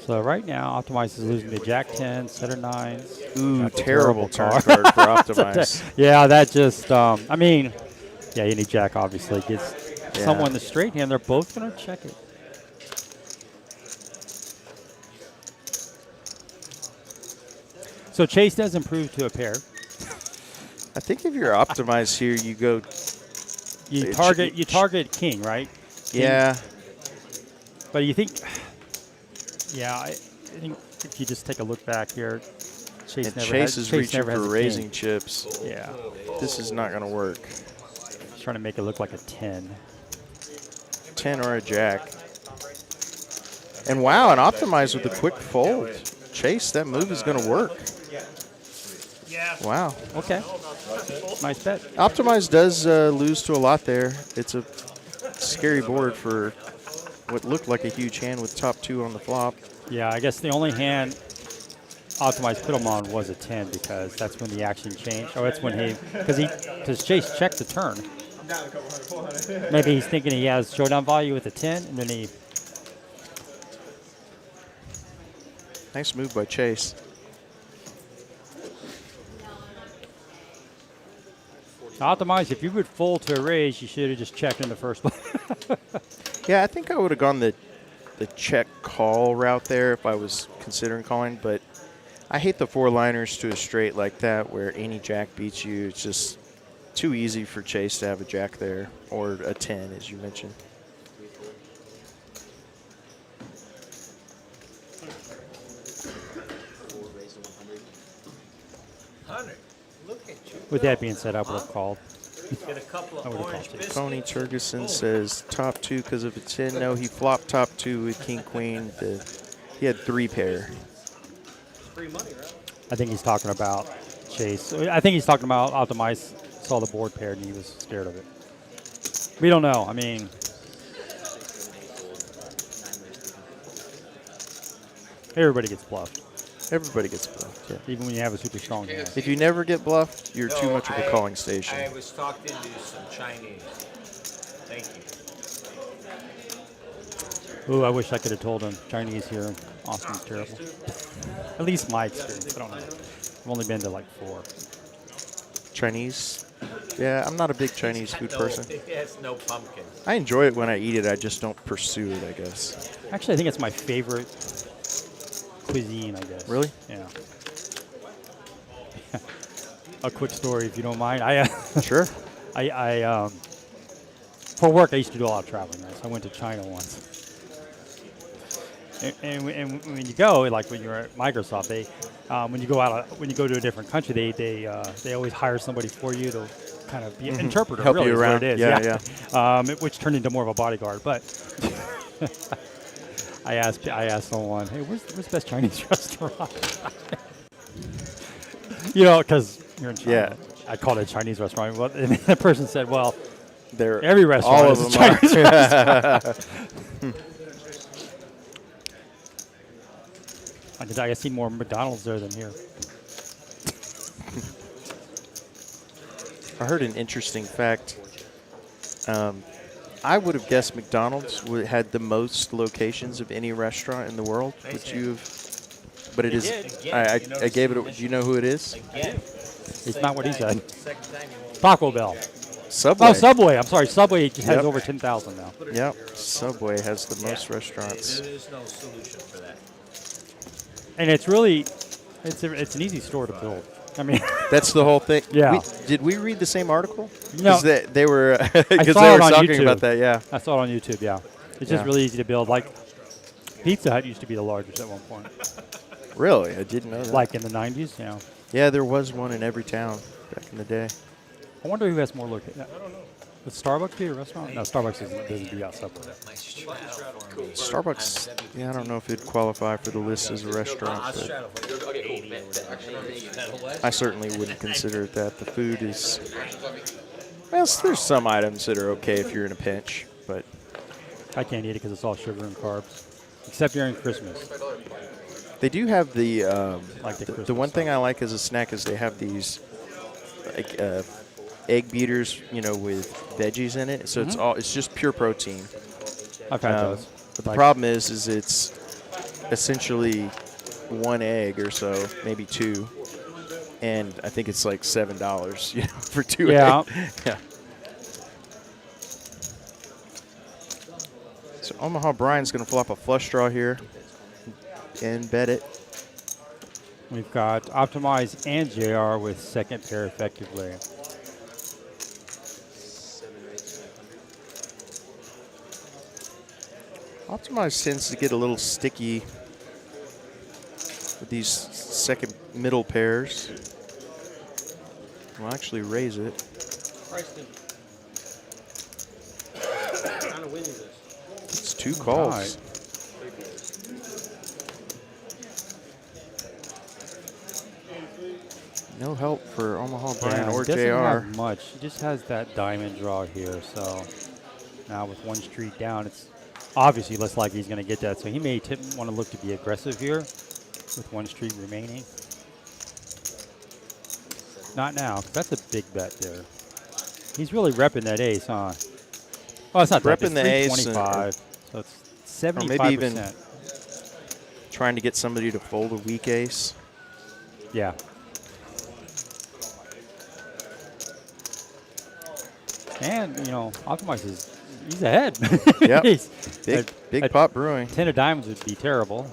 So right now, Optimize is losing to Jack 10, set of 9s. Ooh, terrible turn card for Optimize. Yeah, that just, any Jack obviously gets someone the straight hand. They're both going to check it. So Chase does improve to a pair. I think if you're Optimized here, you go. You target king, right? King. Yeah. But you think, I think if you just take a look back here, Chase is reaching for raising chips. Yeah. This is not going to work. He's trying to make it look like a 10. 10 or a jack. And wow, an Optimize with a quick fold. Chase, that move is going to work. Wow. Okay. Nice bet. Optimize does lose to a lot there. It's a scary board for what looked like a huge hand with top 2 on the flop. Yeah, I guess the only hand Optimize put him on was a 10 because that's when the action changed. Oh, that's when because Chase checked the turn. Maybe he's thinking he has showdown value with a 10, and then he. Nice move by Chase. Optimize, if you would fold to a raise, you should have just checked in the first place. Yeah, I think I would have gone the check call route there if I was considering calling, but I hate the 4-liners to a straight like that where any jack beats you. It's just too easy for Chase to have a jack there or a 10, as you mentioned. With that being said, I would have called. Get a couple of orange biscuits. Coney Turgeson says top 2 because of a 10. No, he flopped top 2 with king queen. He had 3 pair. I think he's talking about Chase. I think he's talking about Optimize saw the board paired and he was scared of it. We don't know. I mean, everybody gets bluffed, Everybody gets bluffed. Yeah. even when you have a super strong hand. If you never get bluffed, you're too No, much of a calling station. I was talked into some Chinese. Thank you. Ooh, I wish I could have told him Chinese here in Austin's terrible. At least my experience. I don't know. I've only been to like 4. Chinese. Yeah, I'm not a big Chinese food person. It has no pumpkin. I enjoy it when I eat it. I just don't pursue it, I guess. Actually, I think it's my favorite cuisine, I guess. Really? Yeah. A quick story, if you don't mind. Sure. I for work, I used to do a lot of traveling. Right? So I went to China once. And when you go, like when you're at Microsoft, they when you go to a different country, they always hire somebody for you to kind of be an interpreter. Help really you is what around. it is. Yeah. Which turned into more of a bodyguard. But I asked someone, hey, where's the best Chinese restaurant? You know, because you're in China. Yeah. I called it a Chinese restaurant. Well, and the person said, well, They're every restaurant all is of a them Chinese restaurant. I see more McDonald's there than here. I heard an interesting fact. I would have guessed McDonald's had the most locations of any restaurant in the world. Would you have? But it is. I gave it. Do you know who it is? Again. It's not what he said. Second time you won't. Taco Bell. Subway. Oh, Subway. I'm sorry. Subway has Yep. over 10,000 now. Yep. Subway has the most restaurants. There is no solution for that. And it's really, it's an easy store to build. I mean, That's the whole thing. Yeah. Did we read the same article? No. They were I because saw they it were on talking YouTube. about that. Yeah. I saw it on YouTube, yeah. It's just Yeah. really easy to build. Like, Pizza Hut used to be the largest at one point. Really, I didn't know that. Like in the 90s, you know. Yeah, there was one in every town back in the day. I wonder who has more locations. I don't know. Would Starbucks be a restaurant? No, Starbucks doesn't do that Subway. Starbucks. Yeah, I don't know if it'd qualify for the list as a restaurant, but I certainly wouldn't consider it that. The food is. Well, there's some items that are okay if you're in a pinch, but I can't eat it because it's all sugar and carbs. Except during Christmas. they do have the. Like the The Christmas one thing stuff. I like as a snack is they have these, like egg beaters, with veggies in it. So it's just pure protein. I've had those. But the problem is it's essentially one egg or so, maybe 2, and I think it's like $7, for 2 Yeah. eggs. Yeah. So Omaha Brian's going to flop a flush draw here and bet it. We've got Optimize and JR with second pair effectively. Optimize tends to get a little sticky with these second middle pairs. We'll actually raise it. It's 2 calls. Right. No help for Omaha Brian Yeah, or he doesn't JR. have much. He just has that diamond draw here. So now with one street down, it's obviously looks like he's going to get that. So he may want to look to be aggressive here with one street remaining. Not now, 'cause that's a big bet there. He's really repping that ace, huh? Oh, it's not that. Repping the ace and- 25. So it's 75%. maybe even trying to get somebody to fold a weak ace. Yeah. And, Optimize he's ahead. Yep. He's- Big a pot brewing. 10 of diamonds would be terrible.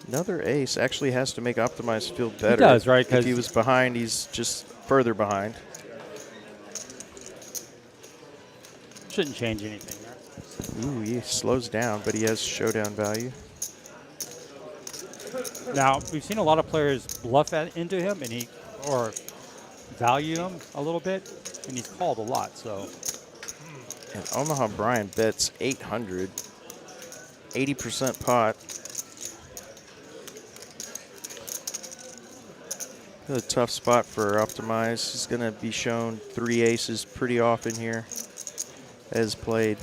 Another ace actually has to make Optimize feel better. does, right? If 'Cause he was behind, he's just further behind. Shouldn't change anything there. Ooh, he slows down, but he has showdown value. Now, we've seen a lot of players bluff into him or value him a little bit, and he's called a lot, so. And Omaha Brian bets 800, 80% pot. A tough spot for Optimize. He's going to be shown 3 aces pretty often here as played.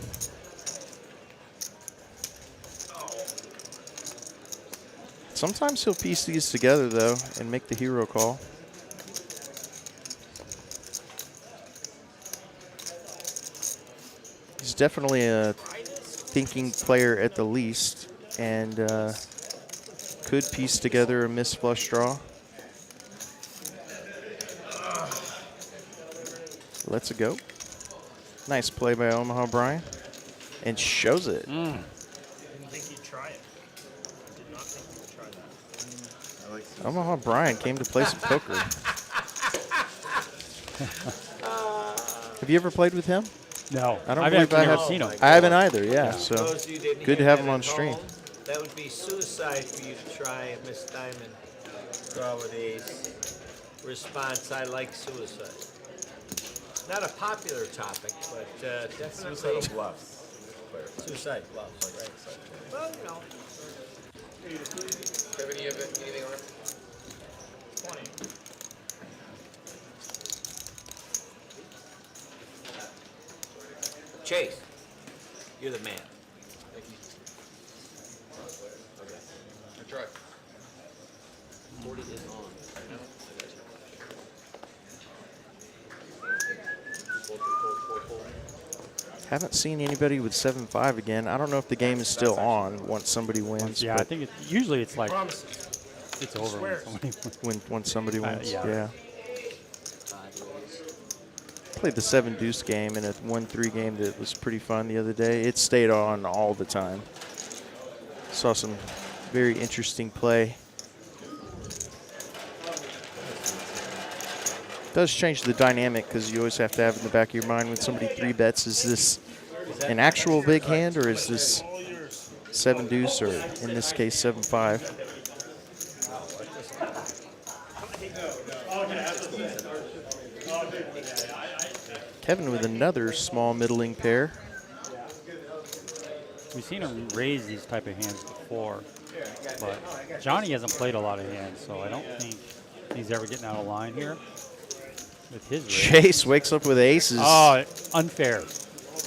Sometimes he'll piece these together, though, and make the hero call. He's definitely a thinking player at the least, and could piece together a missed flush draw. Let's it go. Nice play by Omaha Brian, and shows it. Didn't think he'd try it. Did not think he would try that. Omaha Brian came to play some poker. Have you ever played with him? No, I don't I've believe actually I never have seen him. I haven't either, yeah. So Those of you didn't good to hear have that him on at stream. home, that would be suicide for you to try a Miss Diamond draw with the ace. Response, I like suicide. Not a popular topic, but definitely. Suicide bluffs. Suicide bluffs, right. Well, you know. Kevin, you have anything on? 20. Chase, you're the man. Thank you. I try. 40 is on. Haven't seen anybody with 7-5 again. I don't know if the game is still on once somebody wins. Yeah, I but think usually it's like Promises. it's over when somebody wins. once somebody wins, yeah. yeah. Played the 7 deuce game in a 1-3 game that was pretty fun the other day. It stayed on all the time. Saw some very interesting play. Does change the dynamic because you always have to have in the back of your mind when somebody 3-bets, is this an actual big hand or is this 7 deuce or in this case 7-5? Kevin with another small middling pair. We've seen him raise these type of hands before, but Johnny hasn't played a lot of hands, so I don't think he's ever getting out of line here with his raise. Chase wakes up with aces. Oh, unfair.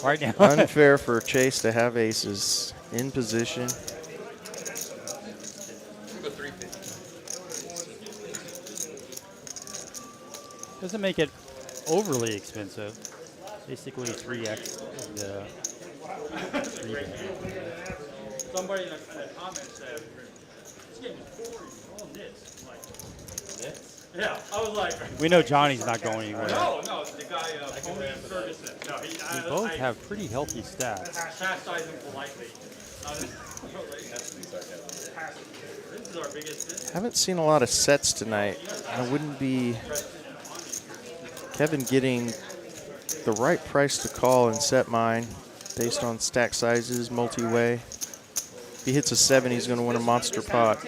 Right now. Unfair for Chase to have aces in position. Go 350. Doesn't make it overly expensive. Basically 3x the 3-bet. Somebody in the comments said, this game is boring, all nits. Yeah, I was like. We know Johnny's not going anywhere. No, the guy, Tony Ferguson. No, We both have pretty healthy stats. chastise him politely. This is our biggest. Haven't seen a lot of sets tonight. I wouldn't be Kevin getting the right price to call and set mine based on stack sizes, multi-way. If he hits a 7, he's going to win a monster pot.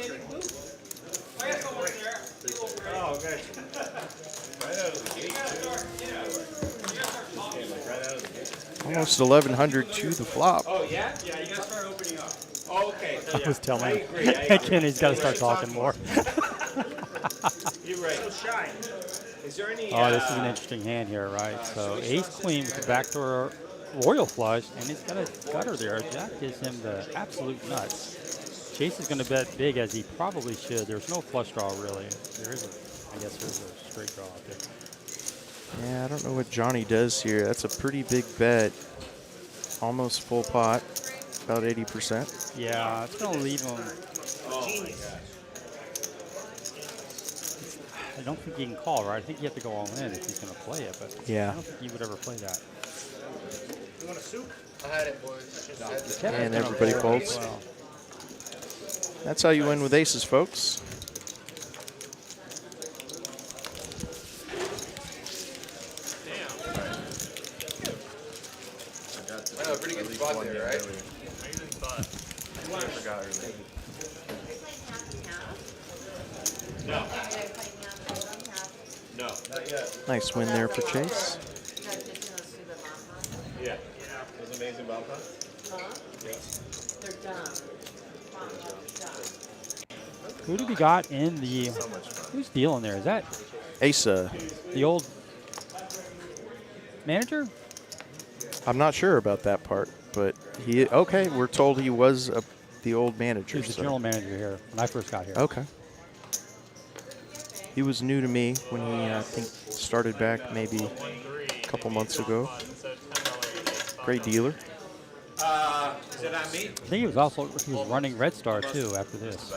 Almost 1,100 to the flop. Oh, yeah? Yeah, you gotta start opening up. Oh, okay. So, I was telling him, agree. Kenny's got to start talking more. You're right. Is there any? Oh, this is an interesting hand here, right? So ace queen with the backdoor royal flush, and he's got a gutter there. Jack gives him the absolute nuts. Chase is going to bet big, as he probably should. There's no flush draw, really. There is, I guess there's a straight draw out there. Yeah, I don't know what Johnny does here. That's a pretty big bet. Almost full pot, about 80%. Yeah, it's going to leave him. I don't think he can call, right? I think you have to go all in if he's going to play it, but Yeah. I don't think he would ever play that. You want a soup? I had it, boys. And everybody folds. Well, That's how you win with aces, folks. I know, pretty good spot there, right? I forgot earlier. No, not yet. Nice win there for Chase. Yeah. Those amazing bomb puns? They're dumb. Who do we got in the? Who's dealing there? Is that Asa. the old manager? I'm not sure about that part, but okay. We're told he was the old He manager. was the so- general manager here when I first got here. Okay. He was new to me when he, I think, started back maybe a couple months ago. Great dealer. Is it on me? I think he was running Red Star too after this.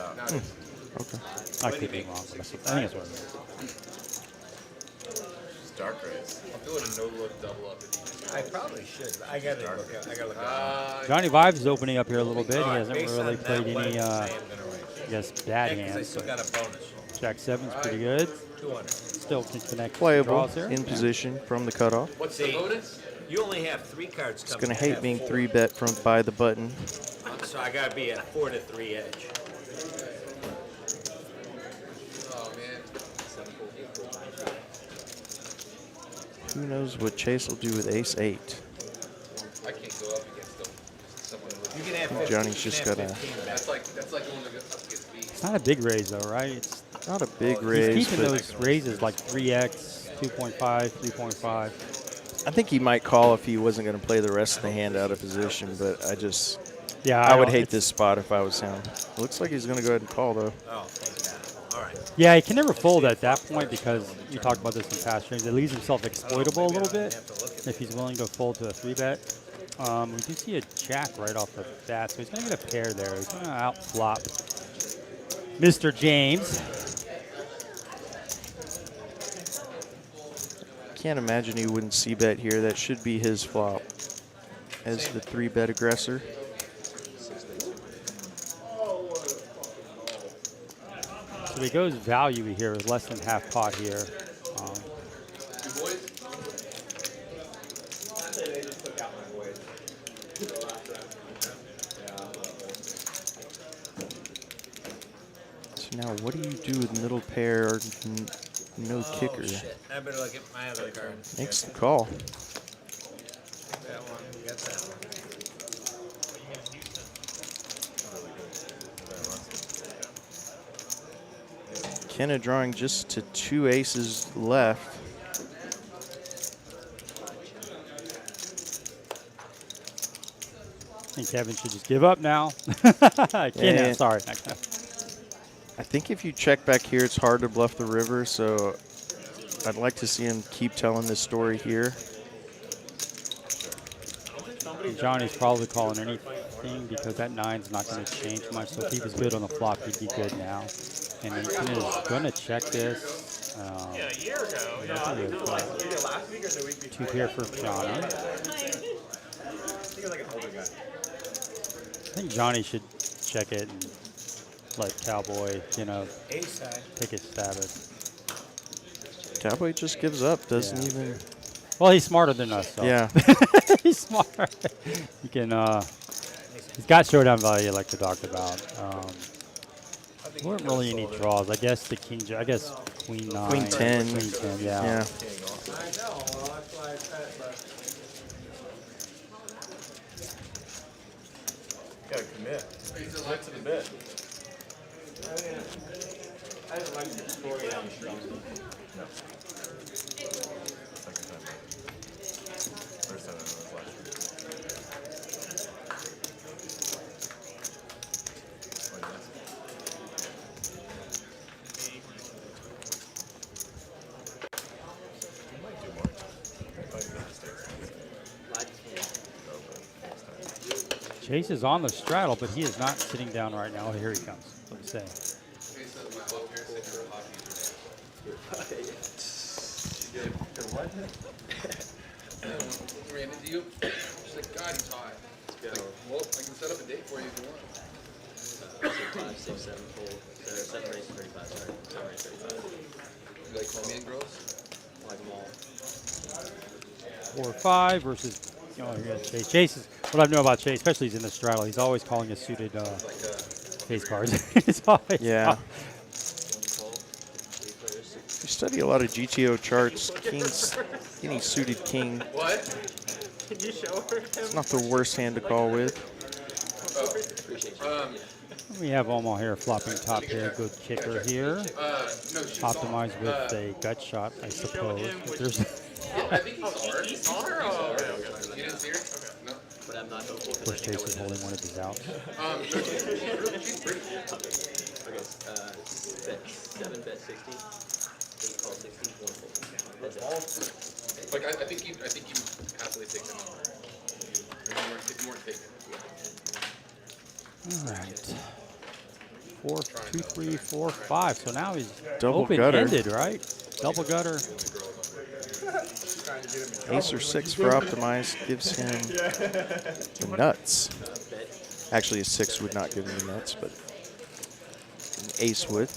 Okay. I could be wrong, but I think it's what it is. Dark race. I'm doing a no-look double up. I probably should. I gotta look at Johnny Vibes is opening up here a little bit. He hasn't Based really on played that any, lens, I I am gonna raise. guess, bad Because I hands. still got a bonus. Jack 7's pretty good. 200. Still can connect Playable draws there. in position from the cutoff. What's the bonus? You only have 3 cards He's coming. going to hate being 3-bet from by the button. So I gotta be at 4 to 3 edge. Oh man. Who knows what Chase will do with Ace-8. I can't go up against them. Someone with You can have 15. Johnny's you just can have gotta- 15 that's back. like going up against me. It's not a big raise though, right? It's Not a big he's raise, keeping but those raises like 3x, 2.5, 3.5. I think he might call if he wasn't going to play the rest of the hand out of position, but Yeah, I would don't- hate it's- this spot if I was him. Looks like he's going to go ahead and call, though. Oh, thank God. All right. Yeah, he can never fold at that point because we talked about this in past streams. It leaves himself exploitable a little bit if he's willing to fold to a 3-bet. We do see a jack right off the bat, so he's going to get a pair there. He's going to outflop Mr. James. Can't imagine he wouldn't c-bet here. That should be his flop as the 3-bet aggressor. So he goes value here with less than half pot here. So now what do you do with middle pair or no kicker? Oh, shit. I better look at my other card. Makes the call. That one. We got that one. Kenna drawing just to 2 aces left. I think Kevin should just give up now. Kenna, sorry. I think if you check back here, it's hard to bluff the river, so I'd like to see him keep telling this story here. And Johnny's probably calling anything because that 9's not going to change much. So if he was good on the flop, he'd be good now. And he is going to check this. Yeah, a year ago. Yeah, I I think think it was, Last week or the week before? 2 pair for Johnny. I think it's like an older guy. I think Johnny should check it and let Cowboy, Ace high. take his stab at it. Cowboy just gives up, doesn't even. Well, he's smarter than us. So. Yeah. He's smart. He can. He's got showdown value, like we talked about. There weren't really any draws. I guess the king. I guess queen 9. Queen 10. Queen 10. Yeah. Yeah. I know. Well, that's why I said, but Gotta commit. Right to the bit. I didn't like the story on the street. No. Second time. First time I was last Chase is on the straddle, but he is not sitting down right now. Oh, here he comes. Let me say. Ran into you. She's like, God, he's hot. Like, well, I can set up a date for you if you want. 5, 6, 7, 4, 7 races, 35, sorry. 7 races, 35. You like call me in girls? I like them all. 4 or 5 versus. Oh, yeah, Chase. Chase is what I know about Chase, especially he's in the straddle. He's always calling his suited face cards. He's always Yeah. You study a lot of GTO charts. King's any suited king. What? Can you show her him? It's not the worst hand to call with. Oh. Appreciate you. We have Omaha here flopping top pair. Good kicker here. No, she Optimized with a gut shot, I suppose. If there's I think he saw her. Oh, okay, okay. You didn't see her? No. But I'm not hopeful. Of course, Chase is holding one of these out. No, she's pretty. Okay, bet 7, bet 60. 8 call 60, 1 fold. Heads up. Like I think you happily take them over. If you weren't taking it. All right. 4, 2, 3, 4, 5. So now he's Double gutter. open-ended, right? Double gutter. Ace or 6 for optimized gives him the nuts. Actually, a 6 would not give him the nuts, but an ace would.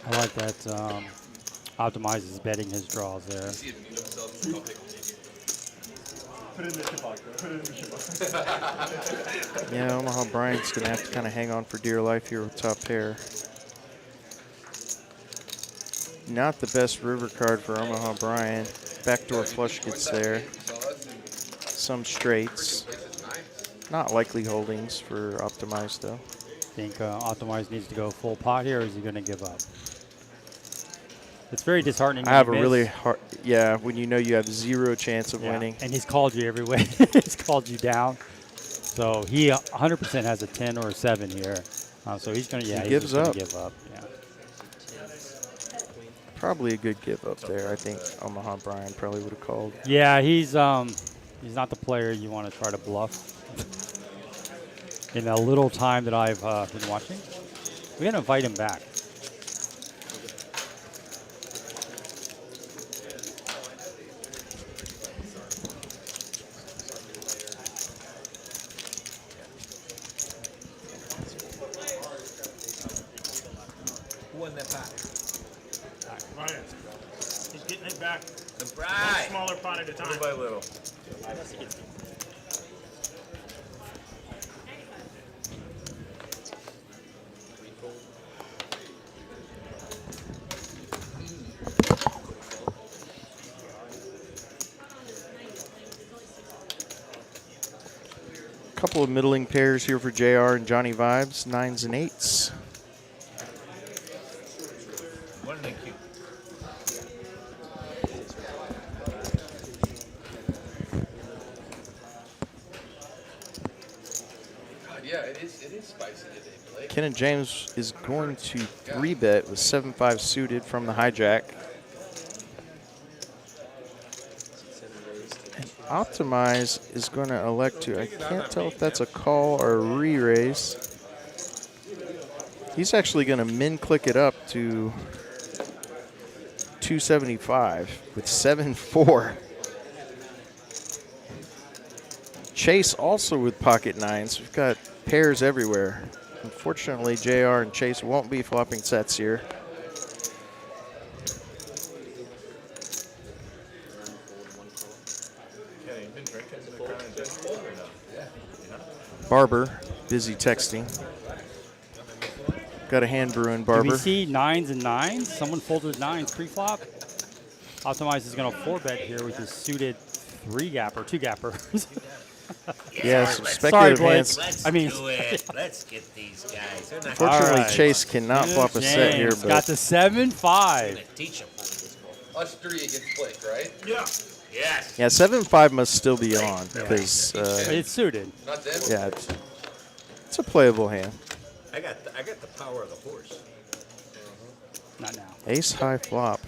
I like that Optimize is betting his draws there. Put it in the shipbox, bro. Put it in the shipbox. Yeah, Omaha Bryant's going to have to kind of hang on for dear life here with top pair. Not the best river card for Omaha Bryant. Backdoor flush gets there. Some straights. Not likely holdings for Optimized, though. Think Optimize needs to go full pot here, or is he going to give up? It's very disheartening. I have a really hard, yeah, when you know you have 0 chance of winning. And he's called you every way. He's called you down. So he 100% has a 10 or a 7 here. So he's going to, yeah, He gives up. Give up. Yeah. Probably a good give up there. I think Omaha Bryant probably would have called. Yeah, he's not the player you want to try to bluff. In the little time that I've been watching, we're going to invite him back. Who won that pot? Ryan, he's getting it back. The One bride. smaller pot at a time. Little by little. Couple of middling pairs here for JR and Johnny Vibes, 9s and 8s. One of the cute. God, yeah, it is spicy today, Blake. Kenna James is going to 3-bet with 7-5 suited from the hijack. Optimize is going to elect to, I can't tell if that's a call or a re-raise. He's actually going to min-click it up to 275 with 7-4. Chase also with pocket 9s. We've got pairs everywhere. Unfortunately, JR and Chase won't be flopping sets here. Barber, busy texting. Got a hand brewing, Do Barber. we see 9s and 9s? Someone folded 9s pre-flop. Optimize is going to 4-bet here with his suited 3-gap or 2-gapper. Yeah, some Sorry, speculative Blake. hands. Let's I mean- do it. Let's get these guys. They're not Unfortunately, All right. Chase cannot flop a set here, James got but the 7-5. going to teach them. Us 3 against Blake, right? Yeah. Yes. yeah, 7-5 must still be on because It's suited. Not them. yeah, it's a playable hand. I got the power of the horse. Not now. Ace high flop.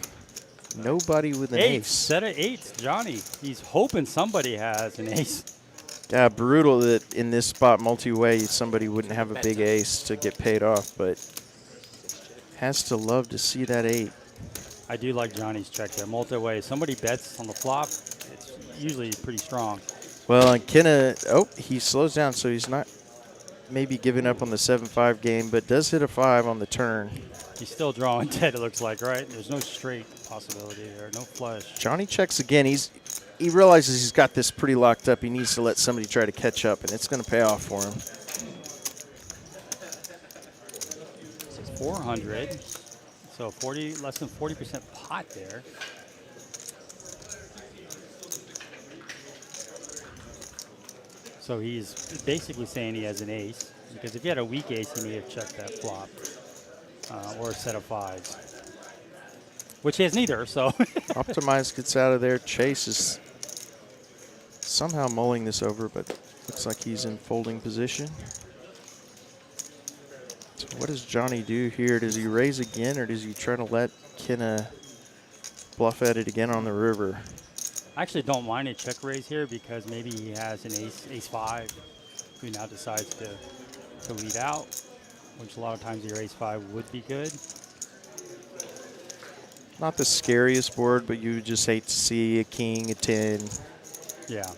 Nobody with an Eight. ace. Set of 8s, Johnny. He's hoping somebody has an ace. Yeah, brutal that in this spot multi-way somebody wouldn't have a big ace to get paid off, but has to love to see that 8. I do like Johnny's check there. Multi-way. Somebody bets on the flop. It's usually pretty strong. Well, and Kenna, he slows down, so he's not maybe giving up on the 7-5 game, but does hit a 5 on the turn. He's still drawing dead, it looks like, right? There's no straight possibility there, no flush. Johnny checks again. He realizes he's got this pretty locked up. He needs to let somebody try to catch up, and it's going to pay off for him. 400. So less than 40% pot there. So he's basically saying he has an ace, because if he had a weak ace, he may have checked that flop, or a set of fives, which he has neither. So Optimize gets out of there. Chase is somehow mulling this over, but looks like he's in folding position. So what does Johnny do here? Does he raise again, or does he try to let Kenna bluff at it again on the river? I actually don't mind a check raise here, because maybe he has an ace five who now decides to lead out, which a lot of times your ace five would be good. Not the scariest board, but you would just hate to see a king, a 10, Yeah.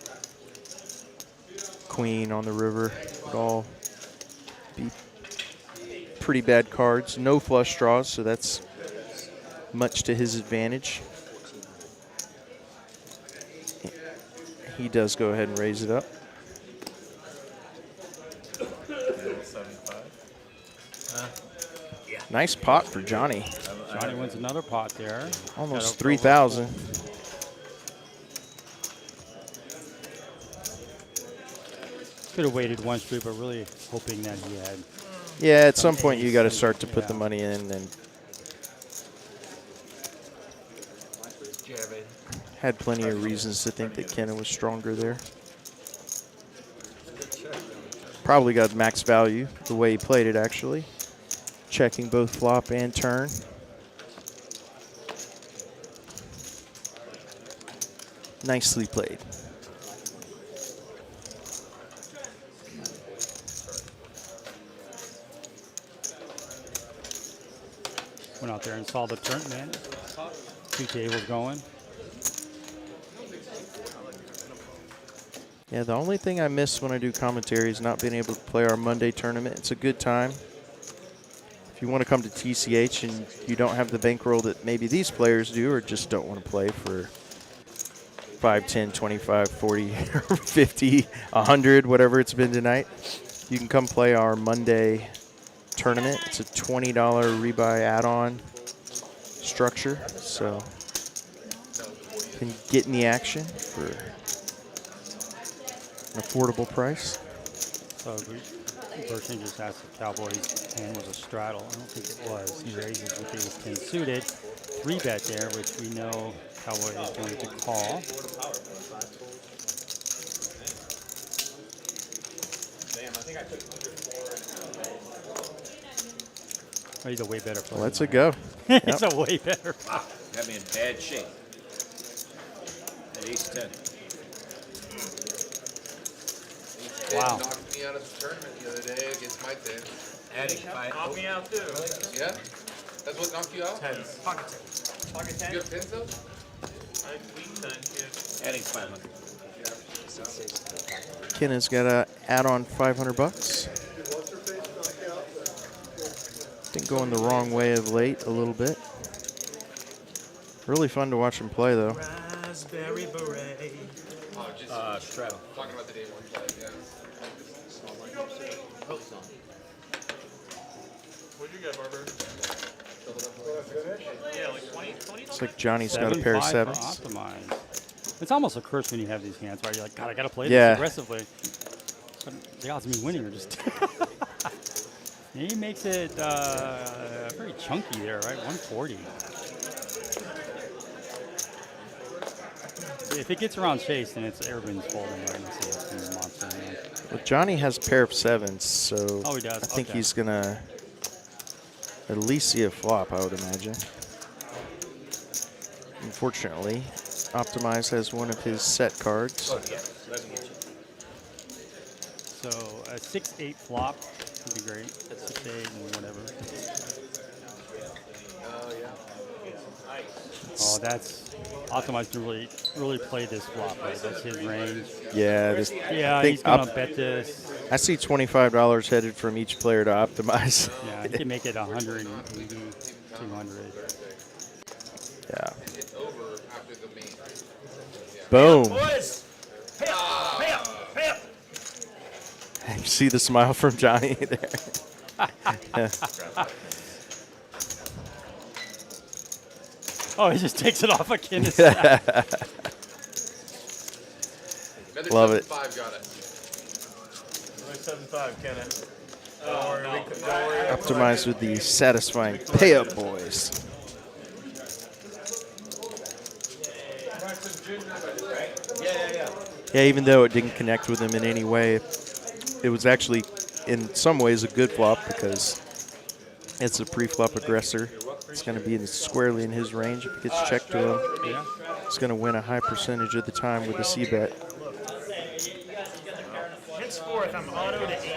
queen on the river. Would all be pretty bad cards. No flush draws, so that's much to his advantage. He does go ahead and raise it up. Nice pot for Johnny. Johnny wins another pot there. Almost 3,000. Could have waited one street, but really hoping that he had. Yeah, at some point you got to start to put the money in, and had plenty of reasons to think that Kenna was stronger there. Probably got max value the way he played it, actually. Checking both flop and turn. Nicely played. Went out there and saw the turn, man. 2 tables going. Yeah, the only thing I miss when I do commentary is not being able to play our Monday tournament. It's a good time. If you want to come to TCH and you don't have the bankroll that maybe these players do, or just don't want to play for 5, 10, 25, 40, 50, 100, whatever it's been tonight, you can come play our Monday tournament. It's a $20 rebuy add-on structure, so you can get in the action for an affordable price. So Bertram just asked if Cowboy's hand was a straddle. I don't think it was. He raises with ace 10 suited. 3-bet there, which we know Cowboy is going to call. Oh, he's a way better player. Let's go. He's a way better. Wow, got me in bad shape. At ace 10. Wow. Knocked me out of the tournament the other day against my 10s. Adding 5. Knock me out too. Yeah? That's what knocked you out? Tens. Pocket 10. Pocket 10? You have 10s though? I weak 10, kid. Adding 500. Kenna's got to add on 500 bucks. Been going the wrong way of late a little bit. Really fun to watch him play, though. Raspberry beret. Oh, just straddle. talking about the day one play, yeah. What'd you get, Barber? Yeah, like 20? Looks like Johnny's got a pair of 7-5 sevens. for Optimize. It's almost a curse when you have these hands, right? You're like, God, I got to play Yeah. this aggressively. But the odds of me winning are just... He makes it pretty chunky there, right? 140. If it gets around Chase, then it's everyone's folding, right? You see it's a monster hand. Well, Johnny has a pair of sevens, so Oh, he does? I think Okay. he's going to at least see a flop, I would imagine. Unfortunately, Optimize has one of his set cards. Oh, yeah. Let me get you. So a 6-8 flop would be great. 6-8 and whatever. Oh, that's Optimize to really play this flop, right? That's his range. Yeah, Yeah, he's gonna bet this. I see $25 headed from each player to Optimize. Yeah, he can make it 100, maybe 200. Yeah. It's over after the main. Boom. Boys! Pay up! Pay up! Pay up! You see the smile from Johnny there. Oh, he just takes it off a Kenna's. Another Love it. 7-5 got us. 7.75, Kenna. Don't worry. Optimized with the satisfying pay-up boys. Yeah, even though it didn't connect with him in any way, it was actually, in some ways, a good flop because it's a pre-flop aggressor. It's going to be squarely in his range. If it gets checked to him, it's going to win a high percentage of the time with a C-bet. Henceforth, I'm auto to 80.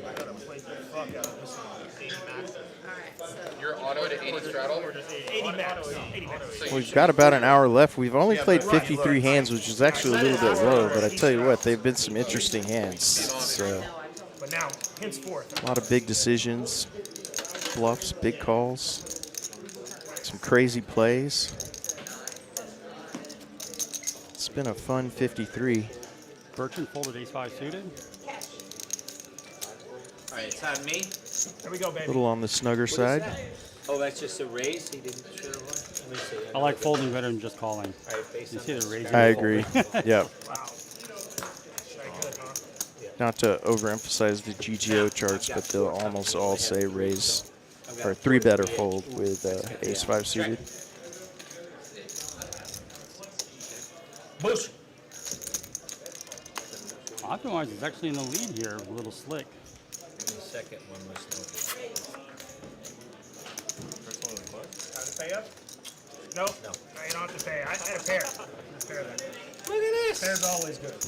I gotta play the fuck out of this 80 max. You're auto to 80 straddle? 80 max. 80 max. Well, we've got about an hour left. We've only played 53 hands, which is actually a little bit low, but I tell you what, they've been some interesting hands. So, But now, henceforth, a lot of big decisions, bluffs, big calls, some crazy plays. It's been a fun 53. Bertram folded ace-5 suited. All right, it's on me. Here we go, A baby. little on the snugger side. Oh, that's just a raise? He didn't show one? Let me see. I like folding better than just calling. All right, based You on see this. the raise? I agree. Yeah. Wow. Very good, huh? Not to overemphasize the GGO charts, but they'll almost all say raise or 3-bet or fold with ace-5 suited. Bush. Optimize is actually in the lead here, a little slick. The second one was Time to pay up? Nope. No. You don't have to pay. I had a pair. Pair there. Look at this. Pair's always good.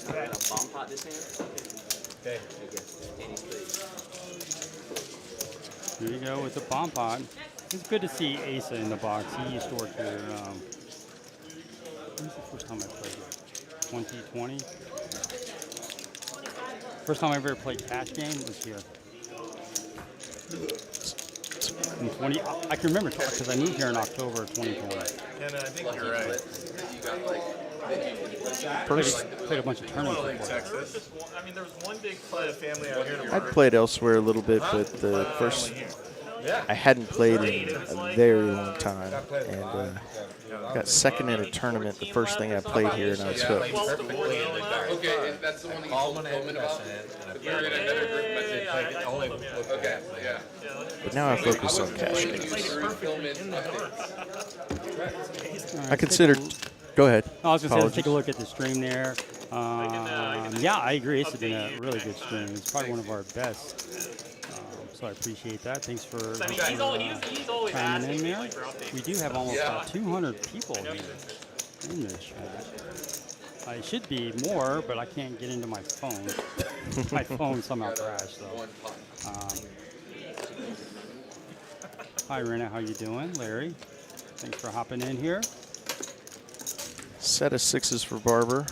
Got a bomb pot this hand? Okay. Here you go with the bomb pot. It's good to see Asa in the box. He used to work here. When was the first time I played here? 2020? First time I ever played cash game was here. In 20, I can remember because I moved here in October of 2020. Kenna, I think you're right. Played a bunch of tournaments before. Texas. I mean, there was one big Play a family out here to I'd work. played elsewhere a little bit, but the first I hadn't played in a very long time, and got second in a tournament. The first thing I played here, and I was hooked. Perfectly in the dark. Okay, that's the one that you told Coleman about? You're in another group message. Okay, yeah. But now I focus on cash games. I considered. Go ahead. I was going to say, let's take a Apologies. look at the stream there. Yeah, I agree. It's been a really good stream. It's probably one of our best. So I appreciate that. Thanks for I mean, he's always chiming asking in me there. like for updates. We do have almost 200 people here in this chat. It should be more, but I can't get into my phone. My phone somehow crashed. So. Hi, Rena. How you doing? Larry. Thanks for hopping in here. Set of sixes for Barber.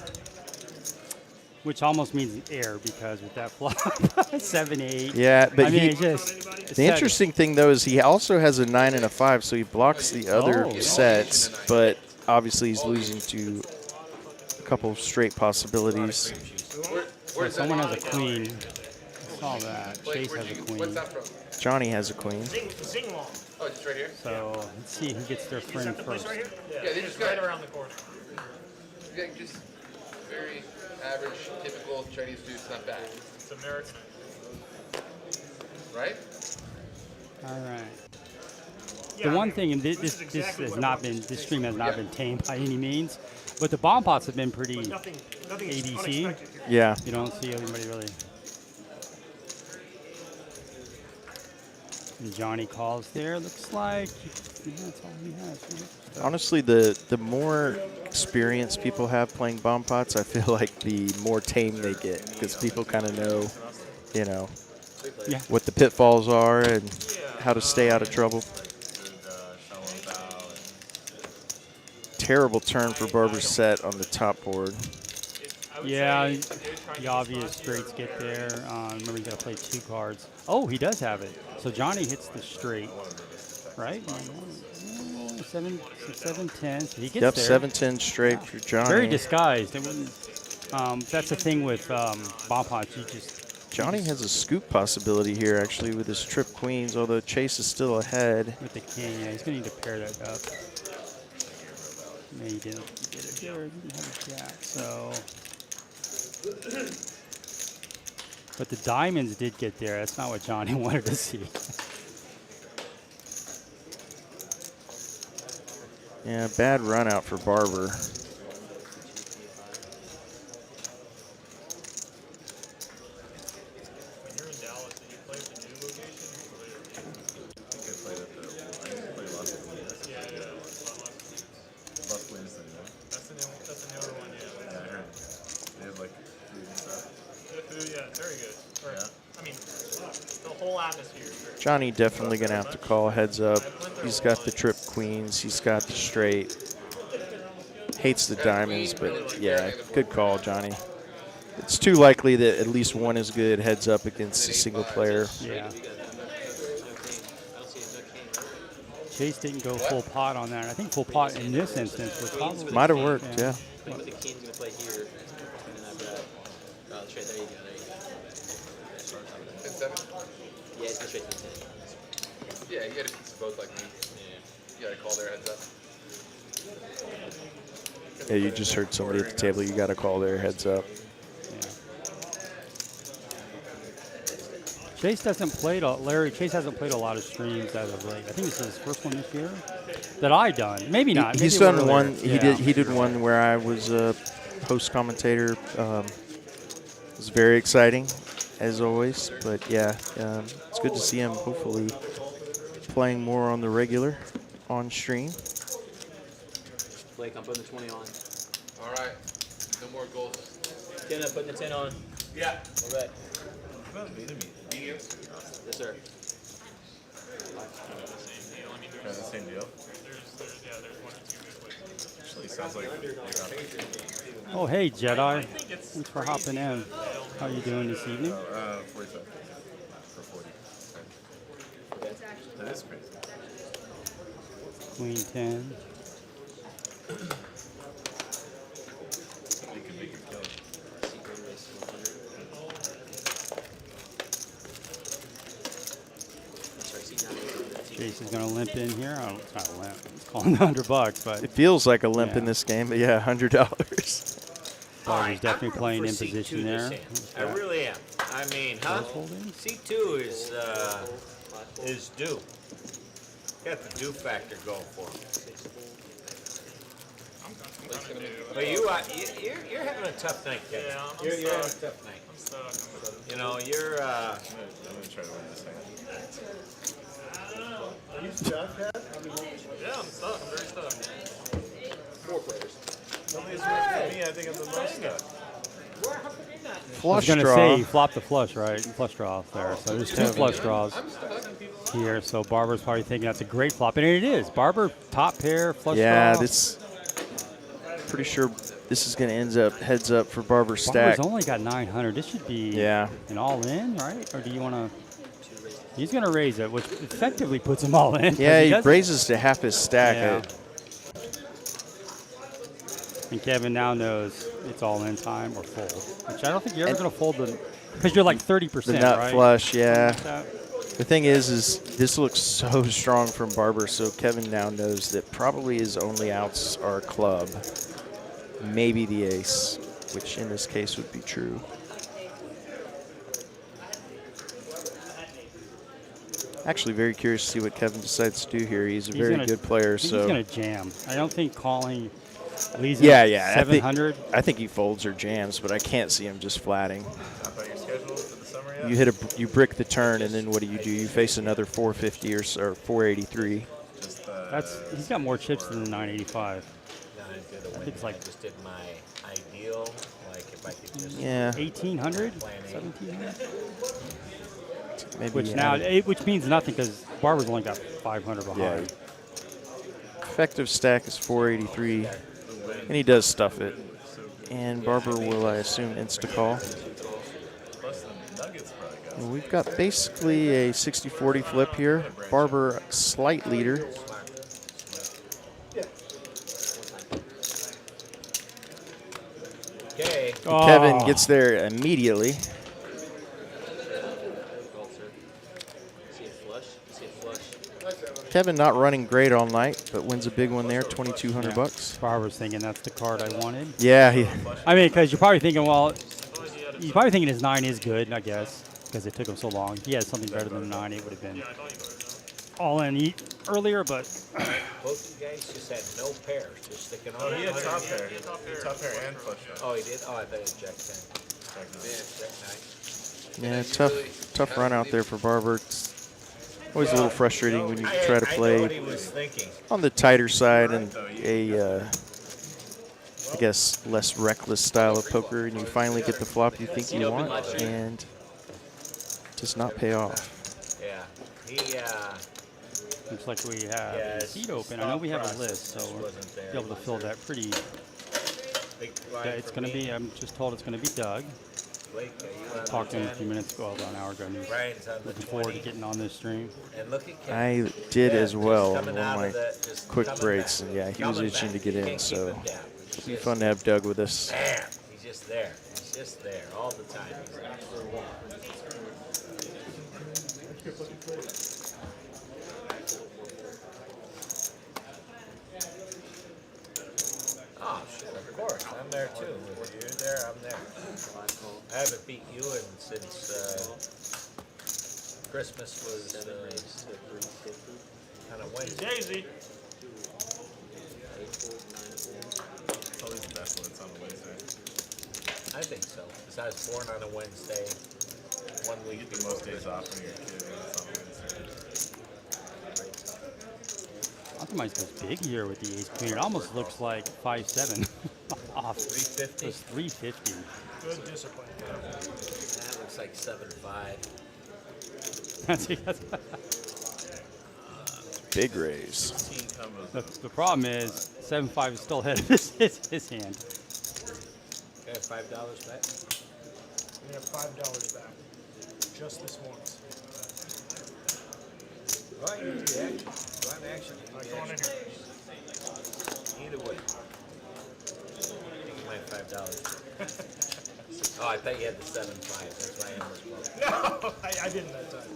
Which almost means air because with that flop, 7-8. Yeah, but I mean, it's the interesting thing though is he also has a 9 and a 5, so he blocks the other sets. But obviously he's losing to a couple of straight possibilities. So someone has a queen. I saw that. Chase has a queen. Johnny has a queen. Zing long. Oh, just right here? So let's see who gets their friend first. Right here? Yeah, they just right got around the corner. Yeah, just very average, typical Chinese dude. It's not bad, It's American. right? All right. Yeah, The one I mean, thing, and this exactly has what not works. been, this stream has not been tamed by any means, but the bomb pots have been pretty Nothing ABC. unexpected here. Yeah. You don't see anybody really. And Johnny calls there. Looks like that's all he has. Right? Honestly, the more experience people have playing bomb pots, I feel like the more tame they get because people kind of know, you know, what the pitfalls are and how to stay out of trouble. Terrible turn for Barber's set on the top board. Yeah, the obvious straights get there. Remember, you got to play 2 cards. Oh, he does have it. So Johnny hits the straight, right? 7-10. So he gets Yep, there. 7-10 straight for Johnny. Very disguised. It wouldn't, that's the thing with bomb pots. You just Johnny has a scoop possibility here, actually, with his trip queens, although Chase is still ahead. with the king. Yeah, he's going to need to pair that up. No, he didn't. He did it here. He didn't have a jack. So But the diamonds did get there. That's not what Johnny wanted to see. Yeah, bad run out for Barber. When you're in Dallas, did you play at the new location? Or later? I think I played at the played last week. Yeah, yeah. Last Wednesday, yeah. That's the newer one, yeah. Yeah, I heard. They have like food and stuff. The food, yeah, very good. Or, Yeah. I mean, the whole atmosphere is very Johnny definitely going to have to call heads up. He's got the trip queens. He's got the straight. Hates the diamonds, but yeah, good call, Johnny. It's too likely that at least one is good heads up against a single player. Yeah. Chase didn't go full pot on that. I think full pot in this instance would probably Might have worked, yeah. But the king's going to play here, and then I've got, straight, there you go, there you go. Ten seven. Yeah, it's going straight to the 10. Yeah, you get a piece of both like me. You gotta call their heads up. Yeah, you just heard somebody at the table. You got to call their heads up. Chase doesn't play. Larry Chase hasn't played a lot of streams as of late. I think this is his first one this year that I done. Maybe not. Maybe He's done earlier. one. Yeah. He did one where I was a host commentator. It was very exciting, as always. But yeah, it's good to see him. Hopefully, playing more on the regular on stream. Blake, I'm putting the 20 on. All right. No more goals. Kenna, putting the 10 on. Yeah. All right. Mediums. Yes, sir. Kind of the same deal. There's one or two good places. Actually, sounds like Oh, hey, Jedi. Thanks for hopping in. How you doing this evening? 45 for 40. That is crazy. Queen 10. You can make it kill. Chase is going to limp in here. Oh, it's not a limp. It's calling $100, but It feels like a limp Yeah. in this game, but yeah, $100. Barber's definitely playing in For C2 position this there. hand. I really am. I mean, huh? C2 is due. Got the due factor going for him. But you're having a tough night, Kevin. Yeah, I'm You're having a stuck. tough night. I'm stuck. You know, you're. I'm gonna try to win this thing. Are you stuck, Pat? Yeah, I'm stuck. I'm very stuck. 4 players. Nobody's working for me. I think I'm the most stuck. I was Flush going to draw. say, flop the flush, right? Flush draw off there. So there's 2 flush draws here. So Barber's probably thinking that's a great flop. And it is. Barber, top pair, flush Yeah, draw. this. Pretty sure this is going to end up heads up for Barber stack. Barber's only got 900. This should be an all-in, right? Or do you want to? He's going to raise it, which effectively puts him all in. Yeah, he doesn't- raises to half his stack. Yeah. And Kevin now knows it's all in time or fold, which I don't think you're ever going to fold the, because you're like 30%, The nut right? flush, yeah. Something like that. The thing is this looks so strong from Barber, so Kevin now knows that probably his only outs are club, maybe the ace, which in this case would be true. Actually, very curious to see what Kevin decides to do here. He's a very good player, I think so he's going to jam. I don't think calling leaves yeah. him 700. I think he folds or jams, but I can't see him just flatting. Not about your schedule for the summer yet? You brick the turn, and then what do? You face another 450 or 483. He's got more chips than the 985. I think it's like I just did my ideal, like if I could just 1800, plan A. 1700. Maybe Which now, which means nothing because Barber's only got 500 behind. Yeah. Effective stack is 483, and he does stuff it. And Barber will, I assume, insta-call. Well, we've got basically a 60-40 flip here. Barber, slight leader. Okay. Kevin gets there immediately. Kevin not running great all night, but wins a big one there, 2,200 bucks. Barber's thinking that's the card I wanted. Yeah. I mean, because you're probably thinking, well, He's probably thinking his 9 is good, I guess, because it took him so long. If he had something better than a 9, it would have been all in earlier, but Both you guys just had no pairs, just sticking on. Oh, he had it. top pair. Top pair and flush shot. Oh, he did? Oh, I thought it was Jack 10. Yeah, tough run out there for Barber. It's always a little frustrating when you try to I know play what he was thinking. on the tighter side and I guess, less reckless style of poker, and you finally get the flop you think you want, and does not pay off. Yeah. He, looks like we have a seat open. I know we have a list, so we'll be able to fill that pretty. It's going to be, I'm just told it's going to be Doug. I talked to him a few minutes ago, about an hour ago, and he's looking forward to getting on this stream. I did as well on one of my quick breaks, and yeah, he was itching to get in, so it'll be fun to have Doug with us. Bam! He's just there. He's just there all the time. Oh, shit, of course. I'm there too. If you're there, I'm there. I haven't beat you since Christmas was kind of Wednesday. Daisy. Always the best when it's on a Wednesday. I think so. Because I was born on a Wednesday. 1 You week get the most days off when you're a kid when it's on a Wednesday. Optimize goes big here with the ace queen. It almost looks like 5-7 off. 350. It's 350. Good discipline. That looks like 7-5. Big raise. The problem is 7-5 is still ahead of his hand. Okay, $5 back. We have $5 back. Just this once. Go on, you do the action. Go on, action. Go on in here. Either way. Take my $5. Oh, I thought you had the 7-5. That's why I almost broke. No, I didn't that time.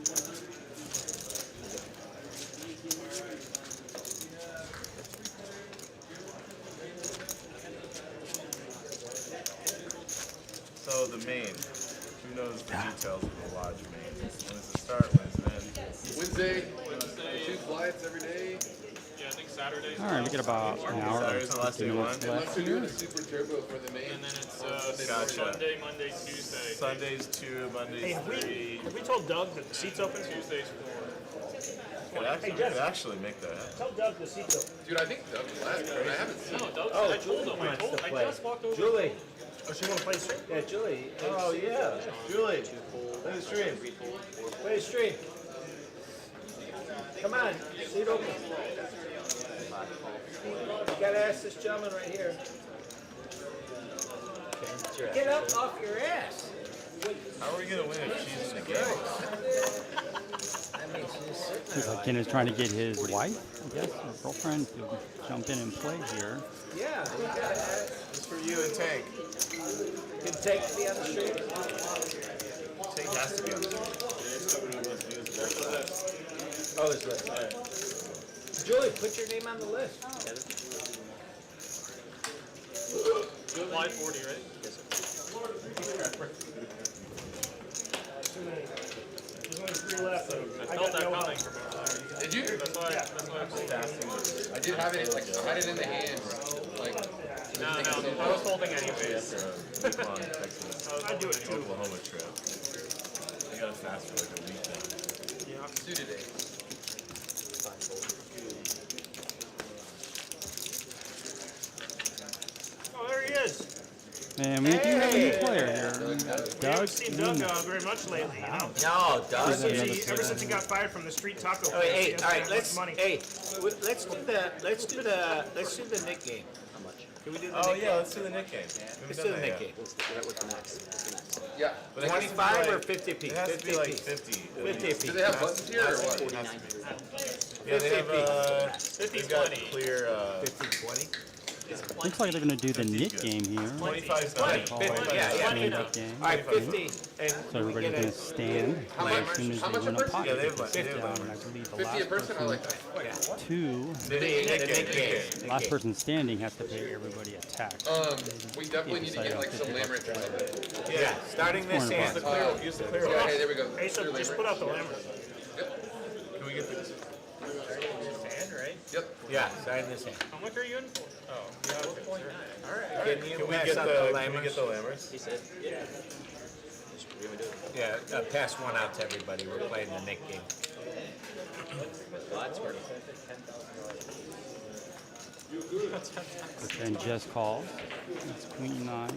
So the main. Who knows the details of the lodge main? When does it start? When does it end? Wednesday, 2 flights every day. Yeah, I think Saturday. All right, we get about an hour. Saturday's the last day one. Unless they're doing a super turbo for the main. And then it's Gotcha. Sunday, Monday, Tuesday. Sundays 2, Mondays Hey, 3. have we told Doug that the seat's open? Tuesdays 4. Could actually make that happen. Tell Doug the seat's open. Dude, I think Doug last, but I haven't seen No, it. Doug, Oh, I told him. I just walked over. Julie. Oh, she want to play straight? Yeah, Julie. Oh, yeah. Julie, let the stream. Play stream. Come on, seat open. You gotta ask this gentleman right here. Get up off your ass. How are we going to win if she's in the game? I mean, she's sitting Looks like Kenna's trying to get his wife, I guess, or girlfriend, to jump in and play here. Yeah, we gotta ask. It's for you and Tank. Can Tank be on the street? Tank has to be on the stream. Oh, his list. Julie, put your name on the list. July 40, right? There's only 3 left. I felt that coming. Did you? That's why I I did have it, like, I had it in the hand. Like, No, I was holding anyways. Week-long Texas. I'd do it too. Oklahoma trip. I got to fast for like a week now. Yeah. suited it. Oh, there he is. And we do have a new player here. We haven't Doug seen Doug Nunez. very much lately, you know. No, Doug. Ever since he got fired from the street taco Oh, place, he hey, hasn't all right, had let's much money. let's do the Nick game. How much? Can we do the Oh Nick yeah, game? let's do the Nick game. Let's do the Nick game. What's the max? What's the max? Yeah. But it has to be 25 or like- 50 apiece? It has to 50 be like apiece. 50. 50 apiece. Do they have buttons here or what? 4,900. Yeah, they have 50 they've got 50, clear 50, 20. It's Looks like they're going to do the knit game here. 25, Call 50, it yeah, stand-up yeah. game. All right, 50, and So everybody's going to stand How as much? soon as How they much a win a person? pocket. Yeah, They they've can sit like- down, and I believe the 50 a last person? I like that. last person standing has to pay everybody a tax. We definitely need to get like some lamerick or something. Yeah, starting this hand. Use the clear. Yeah, hey, there we go. Hey, so just put out the lammer. Can we get the Hand, right? Yep. Yeah, starting this hand. How much are you in for? Oh, Can you Can we pass get out the lammers? lammers? He said, yeah. We're gonna do it. Yeah, pass one out to everybody. We're playing the Nick game. Well, that's working. But then just calls. It's queen 9.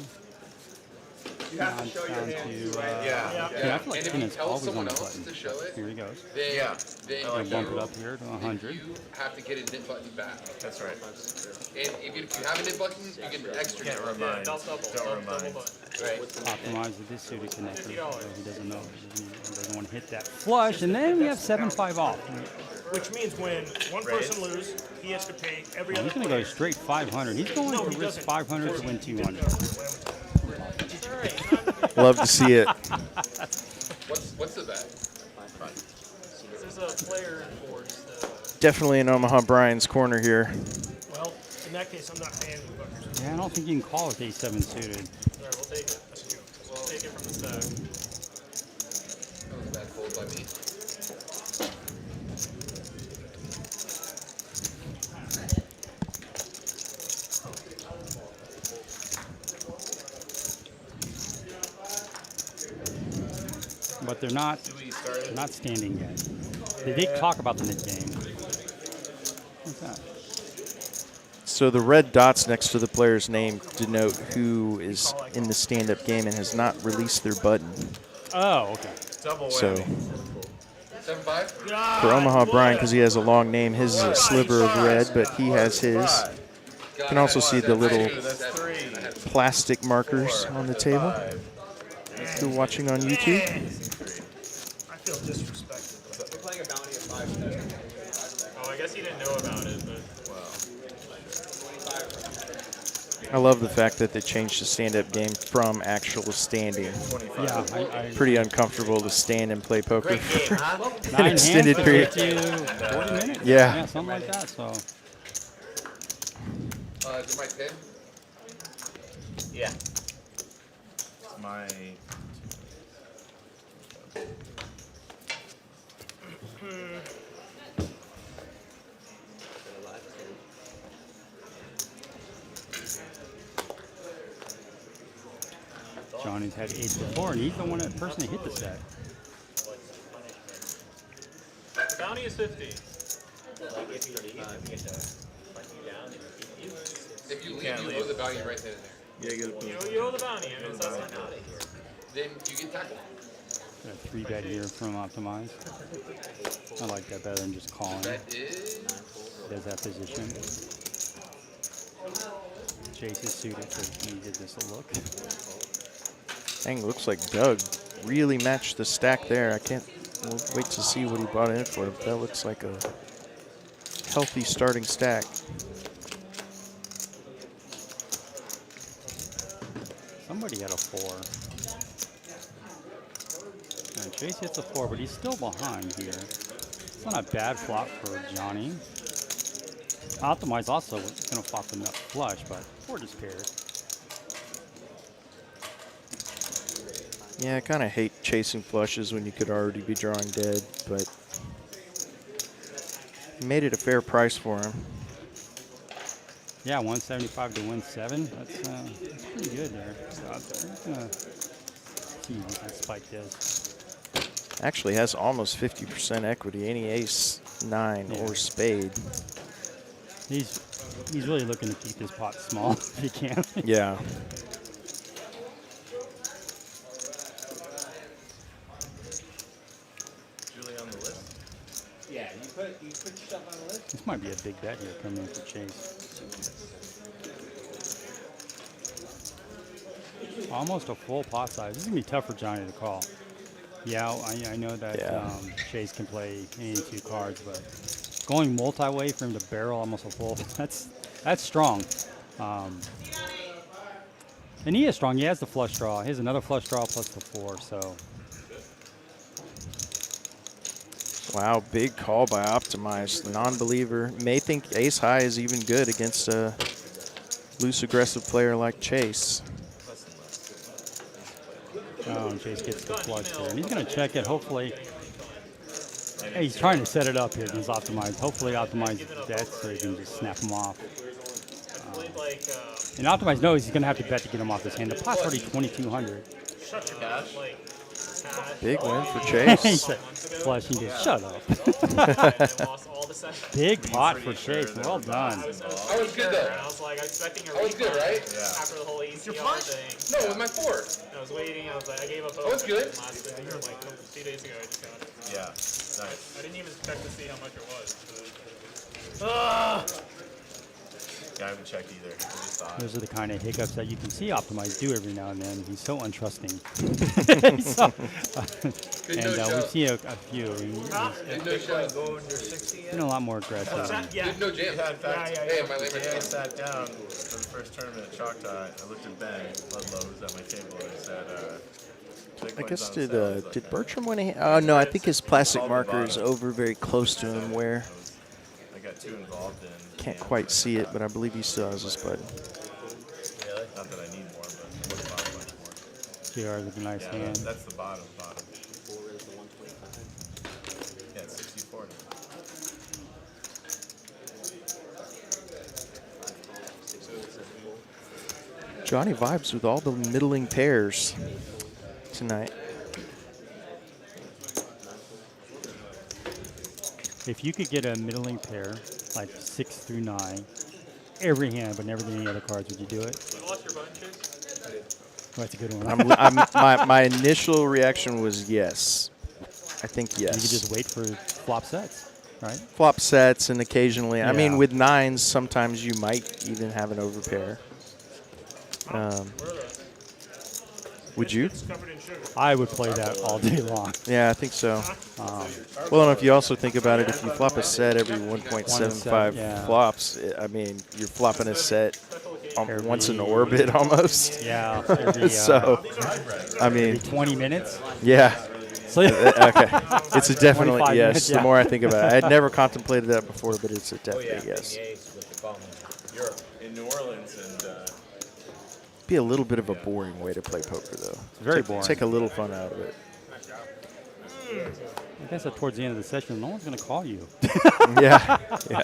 Down to, Yeah. yeah, I feel like And if queen you is tell always on someone the else button. to show it, Here he goes. then, Yeah. then I'm you, gonna bump it up here to 100. you have to get a knit button back. That's right. And if you have a knit button, you get an extra knit Can't button. remind. Double, Don't remind. double button. Right. Optimize with this suited connector. So he doesn't know. He doesn't want to hit that flush. And then we have 7-5 off. Which means when one person loses, he has to pay every Oh, other he's going to go straight 500. He's going No, to he risk doesn't. 500 to win 200. Love to see it. What's the bet? This is a player force. Definitely in Omaha Brian's corner here. Well, in that case, I'm not paying you buckers. Yeah, I don't think you can call with A7 suited. Alright, we'll take it. We'll take it from the stack. That was a bad fold by me. But they're not standing yet. They did talk about the mid game. What's that? So the red dots next to the player's name denote who is in the stand-up game and has not released their button. Oh, okay. Double So whammy. 7-5? for Omaha Brian, because he has a long name, his is a sliver of red, but he has his. You can also see the little plastic markers on the table. If you're watching on YouTube. I feel disrespected. We're playing a bounty of 5. Oh, I guess he didn't know about it, but I love the fact that they changed the stand-up game from actual standing. Yeah, I Pretty uncomfortable to stand and play poker Great game, for huh? Nine an extended hands period. to get you 40 minutes. Yeah. Something like that. So Is it my pin? Yeah. My. Johnny's had 8 before, and he's the person that hit the set. the bounty is 50. If you leave, you owe the value right then and there. Yeah, you gotta You owe the bounty, and it's not out of here. Then you get tackled. Got a 3-bet here from Optimize. I like that better than just calling. That is. Does that position. Chase is suited, so he did this a look. Dang, looks like Doug really matched the stack there. We'll wait to see what he bought in for. That looks like a healthy starting stack. Somebody had a 4. And Chase hits a 4, but he's still behind here. It's not a bad flop for Johnny. Optimize also going to flop the nut flush, but 4 just paired. Yeah, I kind of hate chasing flushes when you could already be drawing dead, but he made it a fair price for him. Yeah, 175 to win 7. That's pretty good there. So I'm gonna see what that spike does. Actually has almost 50% equity, any ace, 9, or spade. He's really looking to keep this pot small if he can. Yeah. Julie on the list. Yeah, you put yourself on the list. This might be a big bet here coming in for Chase. Almost a full pot size. This is going to be tough for Johnny to call. Yeah, I know that Chase can play any 2 cards, but going multi-way for him to barrel almost a full, that's strong. And he is strong. He has the flush draw. He has another flush draw plus the 4. So Wow, big call by Optimize. Non-believer may think ace high is even good against a loose aggressive player like Chase. oh, and Chase gets the flush here, and he's going to check it. Hopefully, hey, he's trying to set it up here. He's Optimized. Hopefully, Optimize bets so he can just snap him off. And Optimize knows he's going to have to bet to get him off this hand. The pot's already 2,200. Shut your mouth. Big win for Chase. Flush, he just shut up. Big pot for Chase. Well done. I was good though. I was like, expecting a I was good, right? after the whole ACL thing. No, with my 4. I was waiting. I was like, I gave up. I was good. Last day, like 2 days ago, I just got it. Yeah, nice. I didn't even check to see how much it was. Yeah, I haven't checked either. I just thought. Those are the kind of hiccups that you can see Optimize do every now and then. He's so untrusting. And we've seen a few. He's been a lot more aggressive. Yeah. No jam. Yeah, in fact, Hey, my layman. today I sat down for the first tournament at Choctaw. I looked at Ben Ludlow, who's at my table, and I said, I guess did Bertram win a hand? Oh, no, I think his plastic marker is over very close to him where I got too involved in. can't quite see it, but I believe he still has his button. Not that I need more, but I would have bought a bunch more. JR with a nice Yeah, hand. that's the bottom. Yeah, it's 64 now. Johnny vibes with all the middling pairs tonight. If you could get a middling pair, like 6 through 9, every hand, but never get any other cards, would you do it? You lost your button, Chase? Oh, that's a good one. My initial reaction was yes. I think yes. You could just wait for flop sets, right? Flop sets and occasionally, I mean, Yeah. with 9s, sometimes you might even have an overpair. Would you? I would play that all day long. Yeah, I think so. Well, and if you also think about it, if you flop a set every 1.75 yeah. flops, I mean, you're flopping a set once in orbit almost. Yeah. Every, So, I mean, every 20 minutes. yeah. So, Okay. It's a definitely 25 yes. minutes, The yeah. more I think about it, I had never contemplated that before, but it's a definite yes. In New Orleans, and Be a little bit of a boring way to play poker, though. Very boring. Take a little fun out of it. I guess that towards the end of the session, no one's going to call you. Yeah. Yeah.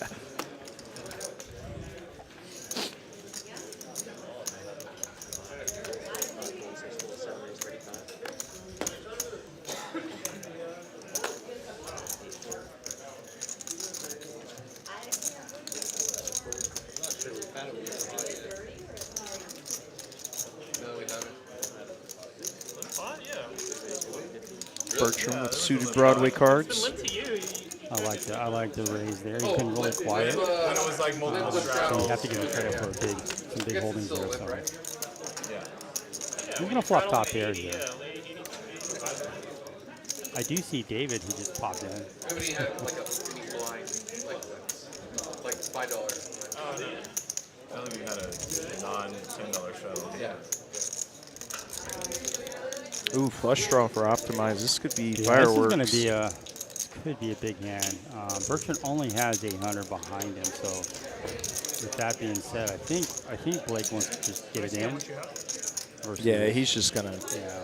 Bertram with suited Broadway cards. I like the raise there. He's been really quiet. when it was like multiple So you straddles. have to give him credit for some big holdings there. So Yeah. he's going to flop top pairs here. I do see David who just popped in. Everybody had like a mini blind, like $5. I don't think we had a non-$10 shuttle. Yeah. Ooh, flush draw for Optimize. This could be Yeah, fireworks. this is going to could be a big hand. Bertram only has 800 behind him, so with that being said, I think Blake wants to just get it in. versus- Yeah, he's just gonna Yeah.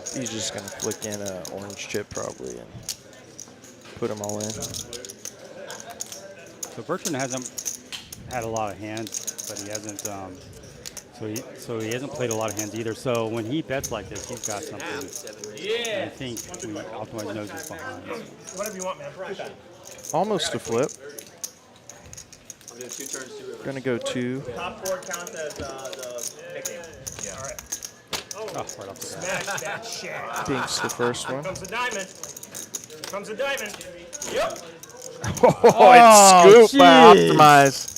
flick in a orange chip probably and put them all in. So Bertram hasn't had a lot of hands, but he hasn't. So he hasn't played a lot of hands either. So when he bets like this, he's got something. Yeah. I think Optimize knows he's behind. Whatever you want, man. Almost a flip. I'm doing 2 turns, 2 rivers. Gonna go 2. Top board counts as the picking. Yeah. All right. Oh, right off the bat. Smash that shit. Dinks the first one. Comes the diamond. Comes the diamond. Yep. Oh, it's scooped by jeez. Optimize.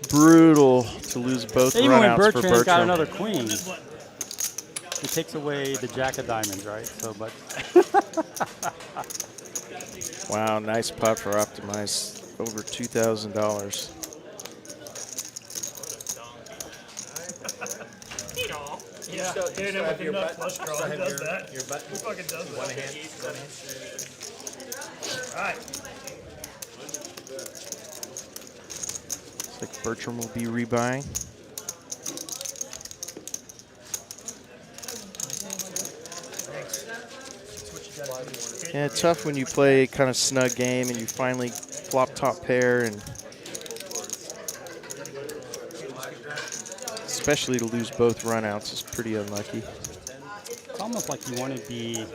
Brutal to lose both Even when runouts for Bertram's got Bertram. another queen, he takes away the jack of diamonds, right? So, but Wow, nice pot for Optimize. Over $2,000. Yeah, still dude, and have with your the nut button? flush Still draw, who have does your- that? your button? Who fucking does that? One hand. All right. Looks like Bertram will be rebuying. Thanks. That's what you gotta do. Yeah, it's tough when you play kind of snug game and you finally flop top pair, and especially to lose both runouts is pretty unlucky. It's almost like you want to be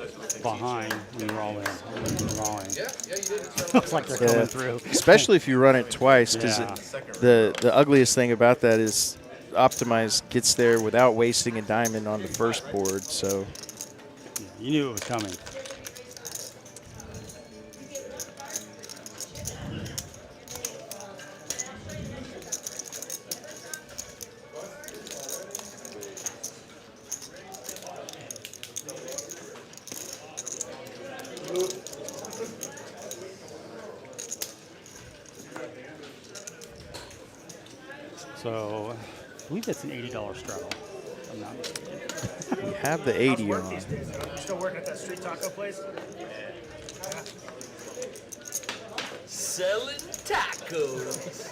behind when you're all in. When you're all in. Yeah, you did. Looks like they're coming through. Especially if you run it twice, because Yeah. the ugliest thing about that is Optimize gets there without wasting a diamond on the first board. So Yeah, you knew it was coming. So, I believe that's an $80 straddle. I'm not mistaken. you have the 80 Work on. these days, though. You still working at that street taco place? Selling tacos.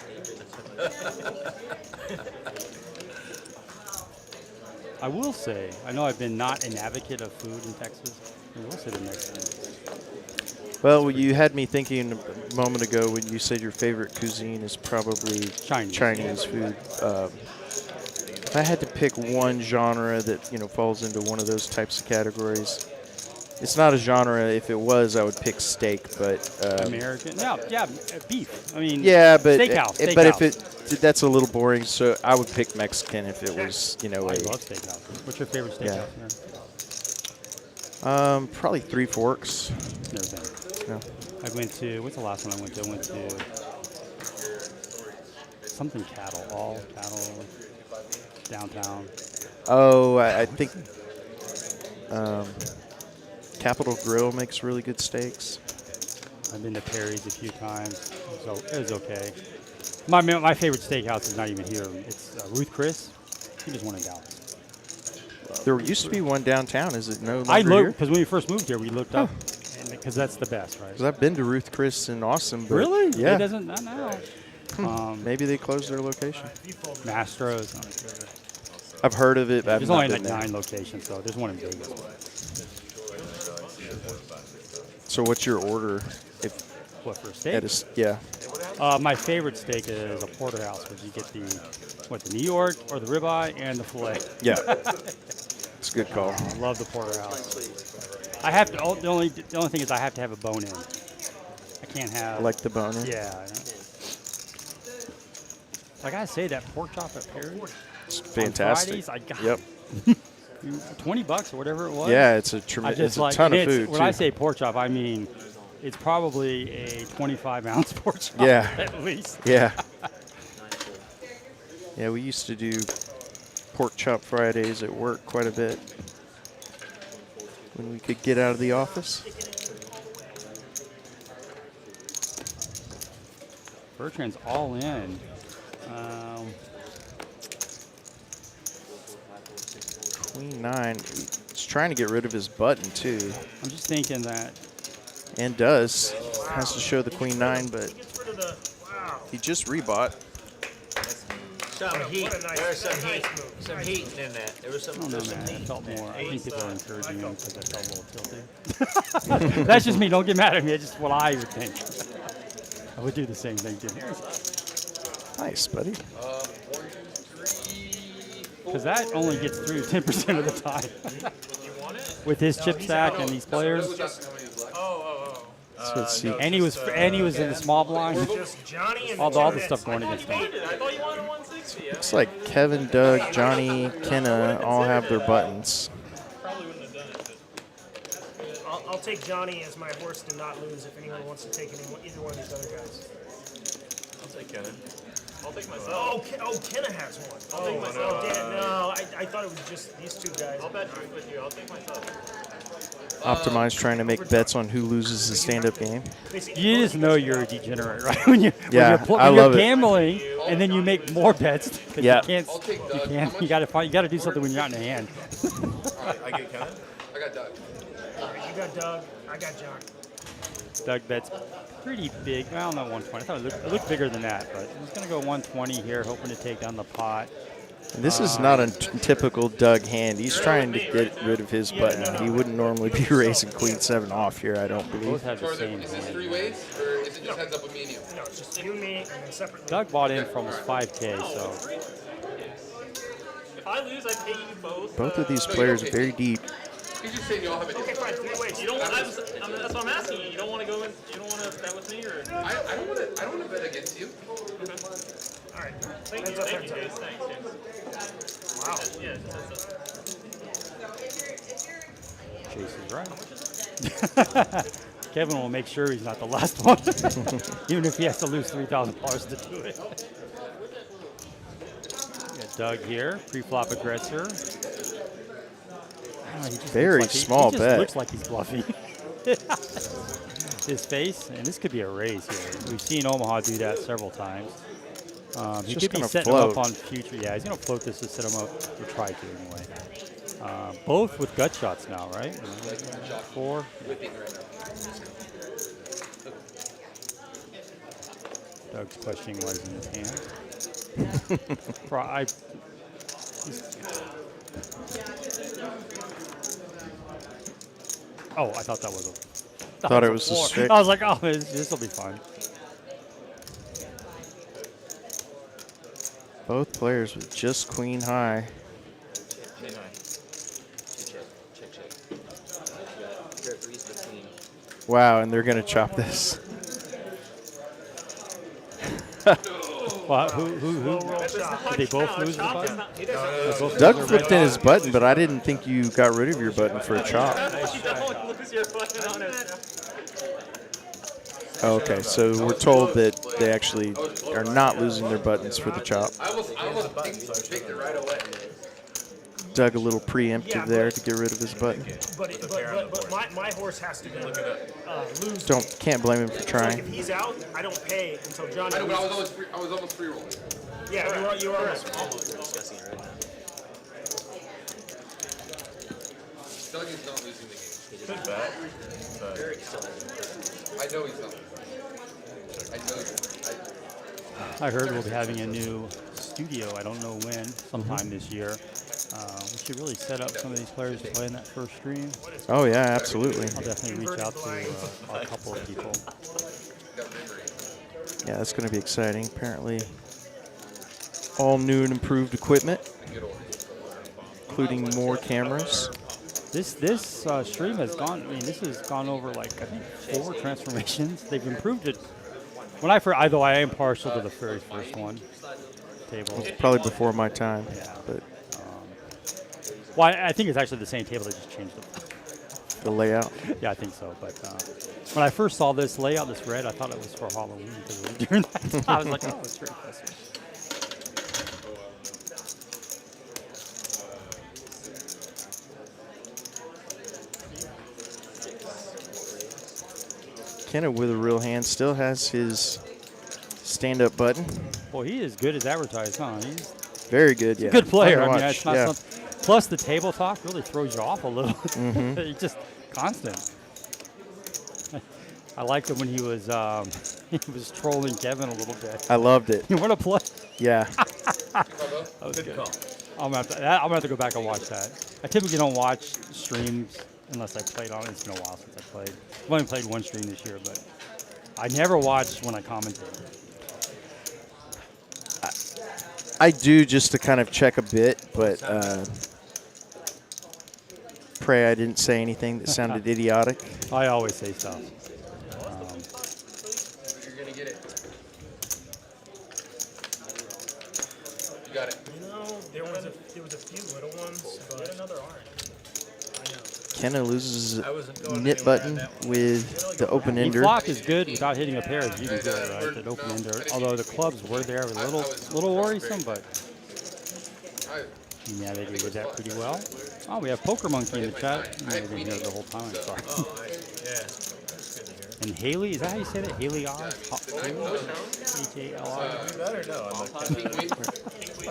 I will say, I know I've been not an advocate of food in Texas. I will say the Mexican. Well, you had me thinking a moment ago when you said your favorite cuisine is probably Chinese food. If I had to pick one genre that falls into one of those types of categories, it's not a genre. If it was, I would pick steak. But American, yeah, beef. I mean, yeah, but steakhouse. But if that's a little boring, so I would pick Mexican if it was I love steakhouse. What's your favorite steakhouse? Yeah. Probably Three Forks. Never been. No. I went to, what's the last one I went to? I went to something cattle, all cattle, downtown. Oh, I think Capitol Grill makes really good steaks. I've been to Perry's a few times, so it was okay. My favorite steakhouse is not even here. It's Ruth Chris. He just won in Dallas. There used to be one downtown. Is it no longer I here? looked, because when we first moved here, we looked up, because that's the best, right? Because I've been to Ruth Chris in Austin. But Really? Yeah. It doesn't, not now. Maybe they closed their location. Mastro's. I've heard of it. But There's I've only not like been there. 9 locations, so there's one in Vegas. So what's your order? What, for a steak? Yeah. My favorite steak is a porterhouse, where you get the New York or the ribeye and the filet. Yeah. It's a good call. I love the porterhouse. I have to. The only thing is I have to have a bone in. I can't have. I like the bone in. Yeah. I gotta say that pork chop at Perry. It's fantastic. Fridays, I got Yep. $20 or whatever it was. Yeah, it's a it's a ton of food. When too. I say pork chop, I mean it's probably a 25-ounce pork chop. Yeah. At least. Yeah. Yeah, we used to do pork chop Fridays at work quite a bit when we could get out of the office. Bertram's all in. Queen 9. He's trying to get rid of his button too. I'm just thinking that. And does. Has to show the Queen 9, but he just rebought. Some heat. There was some heat in that. There was some. I don't know, there's some man. I heat felt in more. that. I think people are encouraging him because I felt a little tilted. That's just me. Don't get mad at me. It's just what I would think. I would do the same thing too. Nice, buddy. Because that only gets through 10% of the time. With his chip stack and these players. So let's see. And he was in the small blind. All the stuff going against him. I thought you wanted 160. Looks like Kevin, Doug, Johnny, Kenna all have their buttons. Probably wouldn't have done it. I'll take Johnny as my horse to not lose if anyone wants to take either one of these other guys. I'll take Kenna. I'll take myself. Oh, Kenna has one. I'll take myself. No, I thought it was just these two guys. I'll bet with you. I'll take myself. Optimize trying to make bets on who loses the stand-up game. You just know you're a degenerate, right? When Yeah, when I you're love it. gambling and then you make more bets. 'Cause Yeah. You gotta do something when you're not in the hand. I get Kenna. I got Doug. You got Doug. I got John. Doug bets pretty big. Well, not 120. I thought it looked bigger than that, but he's gonna go 120 here, hoping to take down the pot. And this is not a typical Doug hand. He's trying to get rid of his button. He wouldn't normally be raising queen 7 off here, I don't believe. Both have the same Is this hand. 3 ways, or is it just heads up with me and you? No, it's just you, me, and then separately. Doug bought in for almost 5K, so If I lose, I pay you both. Both of these players are very deep. He's just saying you all have a Okay, fine. 3 ways. You don't want. That's what I'm asking you. You don't want to go in. You don't want to bet with me, or? I don't want to bet against you. All right. Thank you, Heads up, Jace. heads up. Thanks, Jace. Wow. Yeah. Chase is right. Kevin will make sure he's not the last one, even if he has to lose $3,000 to do it. We got Doug here, pre-flop aggressor. He just Very looks like small he bet. just looks like he's bluffing. His face, and this could be a raise here. We've seen Omaha do that several times. He just could be gonna setting him up float. on future. Yeah, he's going to float this to set him up, or try to anyway. Both with gut shots now, right? 4. Doug's questioning what is in his hand. Oh, I thought that was a. Thought it was a 4. stick. I was like, oh, this will be fun. Both players with just queen high. Wow, and they're going to chop this. Well, who? Did they both lose the button? Doug flipped in his button, but I didn't think you got rid of your button for a chop. Okay, so we're told that they actually are not losing their buttons for the chop. I almost picked it right away. Doug a little preemptive there to get rid of his button. But my horse has to go lose. Can't blame him for So trying. if he's out, I don't pay until John. I know, but I was almost free rolling. Yeah, you were almost. Discussing it right now. Doug is not losing the game. Good bet. I know he's not. I know he's I heard we'll be having a new studio. I don't know when, sometime this year. We should really set up some of these players to play in that first stream. Oh, yeah, absolutely. I'll definitely reach out to a couple of people. Yeah, that's going to be exciting. Apparently, all new and improved equipment, including more cameras. This stream has gone. I mean, this has gone over like I think 4 transformations. They've improved it. When although I am partial to the very first one. Table. It's probably before my time. Yeah. But well, I think it's actually the same table. They just changed it. the layout. Yeah, I think so. But when I first saw this layout, this red, I thought it was for Halloween because we were doing that. I was like, oh, it's very festive. Kenna with a real hand still has his stand-up button. Well, he is good as advertised, huh? He's Very good, a yeah. good player. Fun to I mean, watch, it's not yeah. something. Plus, the table talk really throws you off a little. It's just constant. I liked it when he was trolling Kevin a little bit. I loved it. You want to play? Yeah. That was good. I'm gonna have to go back and watch that. I typically don't watch streams unless I played on it. It's been a while since I played. I've only played one stream this year, but I never watch when I commentate. I do just to kind of check a bit, but pray I didn't say anything that sounded idiotic. I always say stuff. You're gonna get it. You got it. You know, there was a few little ones, but another orange. Kenna loses nit button with the open ender. Block is good without hitting a pair, as you can do it, right? That open ender. Although the clubs were there, a little worrisome, but He navigated that pretty well. Oh, we have Poker Monkey in the chat. I didn't hear it the whole time. I'm sorry. Oh, yeah. That's good to hear. And Haley, is that how you say that? Haley R? H-A-L-I? You better know.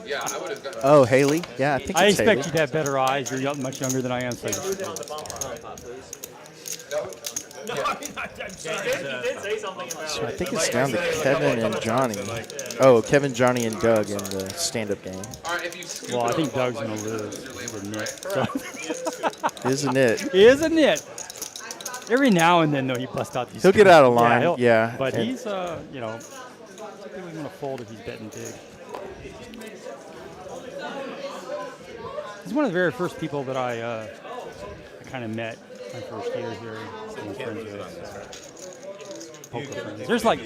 Yeah, I would have got. Oh, Haley. Yeah, I think I it's expect Haley. you to have better eyes. You're much younger than I am. So No, I'm sorry. You did say something about So I think it's down to Kevin and Johnny. Oh, Kevin, Johnny, and Doug in the stand-up game. All right, if you scoop well, I it think up, Doug's going to lose. He's a nit. So. Isn't it? He is a nit. Every now and then, though, he busts out these. He'll get out of Yeah, line. he'll- Yeah. But and- he's, you know, typically going to fold if he's betting big. He's one of the very first people that I kind of met my first year here. I'm friends with. Poker friends. There's like,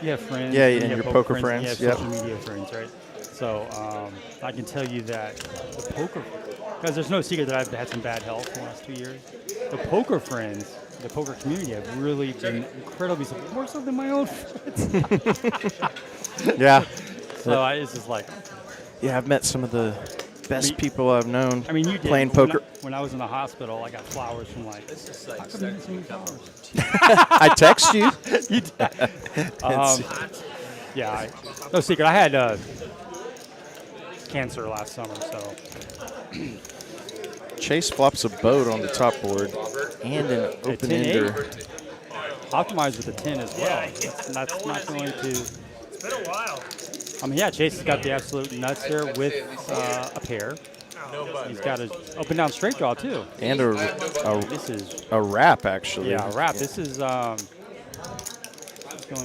you have friends. Yeah, you and have your poker friends, You have yep. social media friends, right? So I can tell you that the poker, because there's no secret that I've had some bad health in the last 2 years. The poker friends, the poker community have really been incredibly supportive, more so than my own friends. Yeah. So it's just like, Yeah, I've met some of the best people I've known I mean, you did. playing poker. When I was in the hospital, I got flowers from like, how come you didn't send me flowers? I text you. You did. Yeah, no secret. I had cancer last summer, so. Chase flops a boat on the top board and an open ender. Optimized with the 10 as well. That's not going to. It's been a while. I mean, yeah, Chase has got the absolute nuts here with a pair. He's got an up and down straight draw too. And this is a wrap, actually. Yeah, a wrap. This is going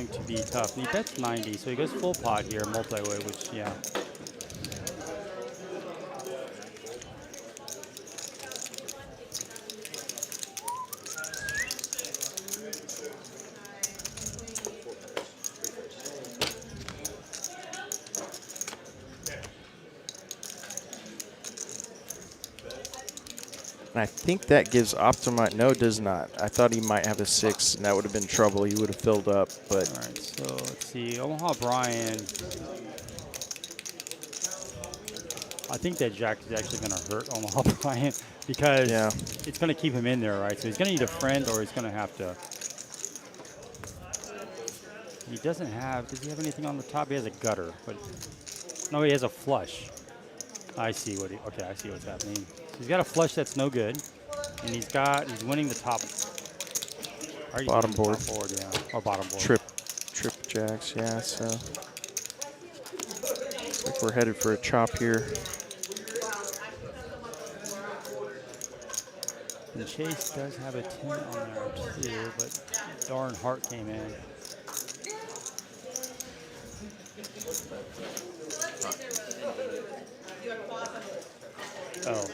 to be tough. And he bets 90, so he goes full pot here, multi-way, which, yeah. And I think that gives Optimize. No, it does not. I thought he might have a 6, and that would have been trouble. He would have filled up, but. All right, so let's see. Omaha Brian. I think that jack is actually going to hurt Omaha Brian because it's going to keep him in there, right? So he's going to need a friend, or he's going to have to. He doesn't have. Does he have anything on the top? He has a gutter, but no, he has a flush. I see what he. Okay, I see what's happening. So he's got a flush that's no good, and he's winning the top. Bottom board. Top board, yeah, or bottom board. Trip jacks, yeah. So looks like we're headed for a chop here. And Chase does have a 10 on there too, but darn Hart came in. Oh.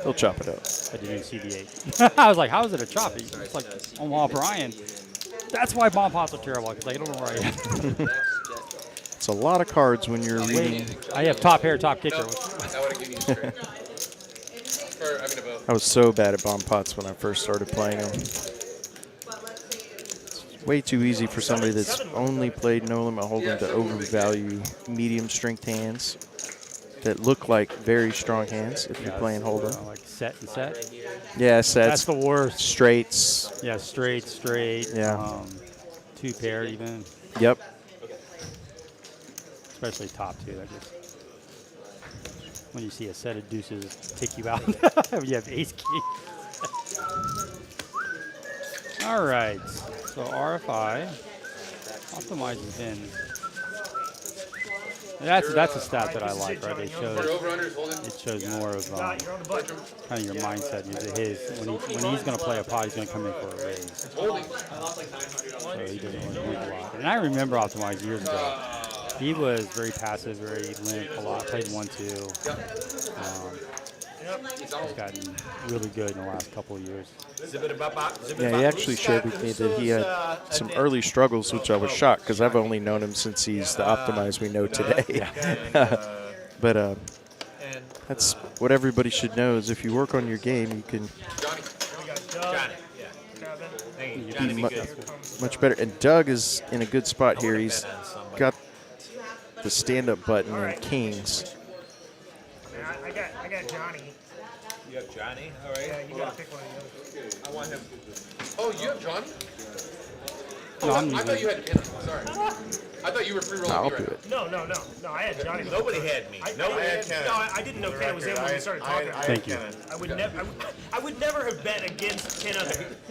He'll chop it up. I didn't even see the 8. I was like, how is it a chop? It's like Omaha Brian. That's why bomb pots are terrible, because I don't know where I am. It's a lot of cards when you're reading. I have top pair, top kicker. I was so bad at bomb pots when I first started playing them. It's way too easy for somebody that's only played No Limit Hold'em to overvalue medium strength hands that look like very strong hands if you're playing Hold'em. Like set and set. Yeah, sets. That's the worst. Straights. Yeah, straight. Yeah. 2 pair even. Yep. Especially top 2. That just when you see a set of deuces take you out. You have ace king. All right. So RFI optimizes in. That's a stat that I like, right? It shows more of kind of your mindset. When he's going to play a pot, he's going to come in for a raise. So he doesn't really move a lot. And I remember Optimize years ago. He was very passive, very limp a lot. Played 1-2. He's gotten really good in the last couple of years. Yeah, he actually shared with me that he had some early struggles, which I was shocked because I've only known him since he's the Optimize we know today. But that's what everybody should know is if you work on your game, you can be much better. And Doug is in a good spot here. He's got the stand-up button in kings. I got Johnny. You have Johnny? All right. Yeah, you gotta pick one of the others. I want him. Oh, you have Johnny? No, Oh, I'm I thought you had Kenna. Sorry. I thought you were free rolling I'll me do right it. No, I had Johnny. Nobody had me. Nobody had Kenna. No, I didn't know Kenna was in when we started talking. Thank you. I would never have bet against Kenna.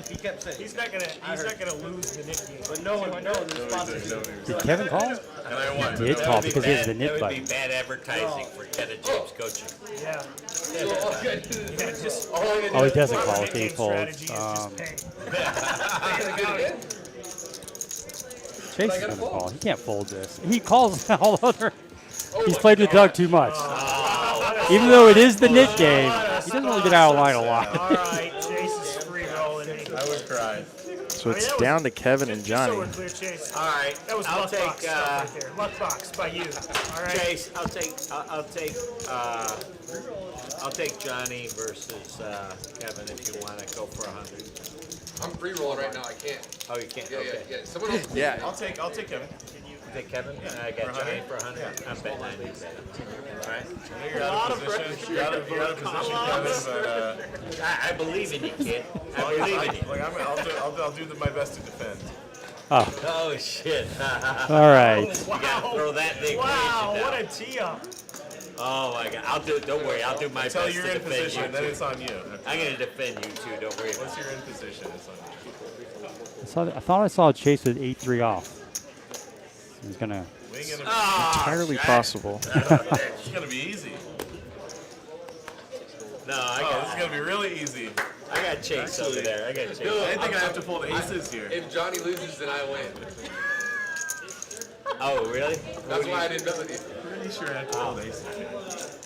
He kept saying. He's not gonna lose the nit game. But no one knows the sponsor. Did Kevin call? And I won. He did call because he has the That nit would be button. bad advertising for Kenna James coaching. Yeah. Yeah, just Oh, he doesn't call. Okay, he strategy folds. is just pay. Chase is going to call. He can't fold this. He calls all other. He's played with Doug too much. Even though it is the nit game, he doesn't really get out of line a lot. All right, Chase is free rolling. I would cry. So it's down to Kevin and Johnny. So we're clear, Chase. All right. That was I'll luck take box stuff right there. Luck box by you. All right. Chase. I'll take Johnny versus Kevin if you want to go for 100. I'm free rolling right now. I can't. Oh, you can't. Yeah, Okay. yeah. Someone else. Yeah. I'll take Kevin. You take Kevin. I got Johnny for 100. I'm betting 90. All right. You're out of position. You're out of position, Kevin. But I believe in you, kid. I believe in you. like I'll do my best to defend. Oh, Oh shit! all right. You gotta throw that big Wow, equation what down. a tee up. Oh my god! I'll do it. Don't worry. I'll do my Until best you're to in defend position, you. then Too. it's on you. I'm gonna defend you too. Don't worry. Once About you're in position, it's on you. I thought I saw Chase with 8-3 off. He's going to. Entirely possible. It's gonna be easy. No, This is gonna be really easy. I got Chase over there. I got Chase. No, I think I have to pull the aces here. If Johnny loses, then I win. Oh really? That's why I didn't bet with you. Pretty sure I have to pull the aces.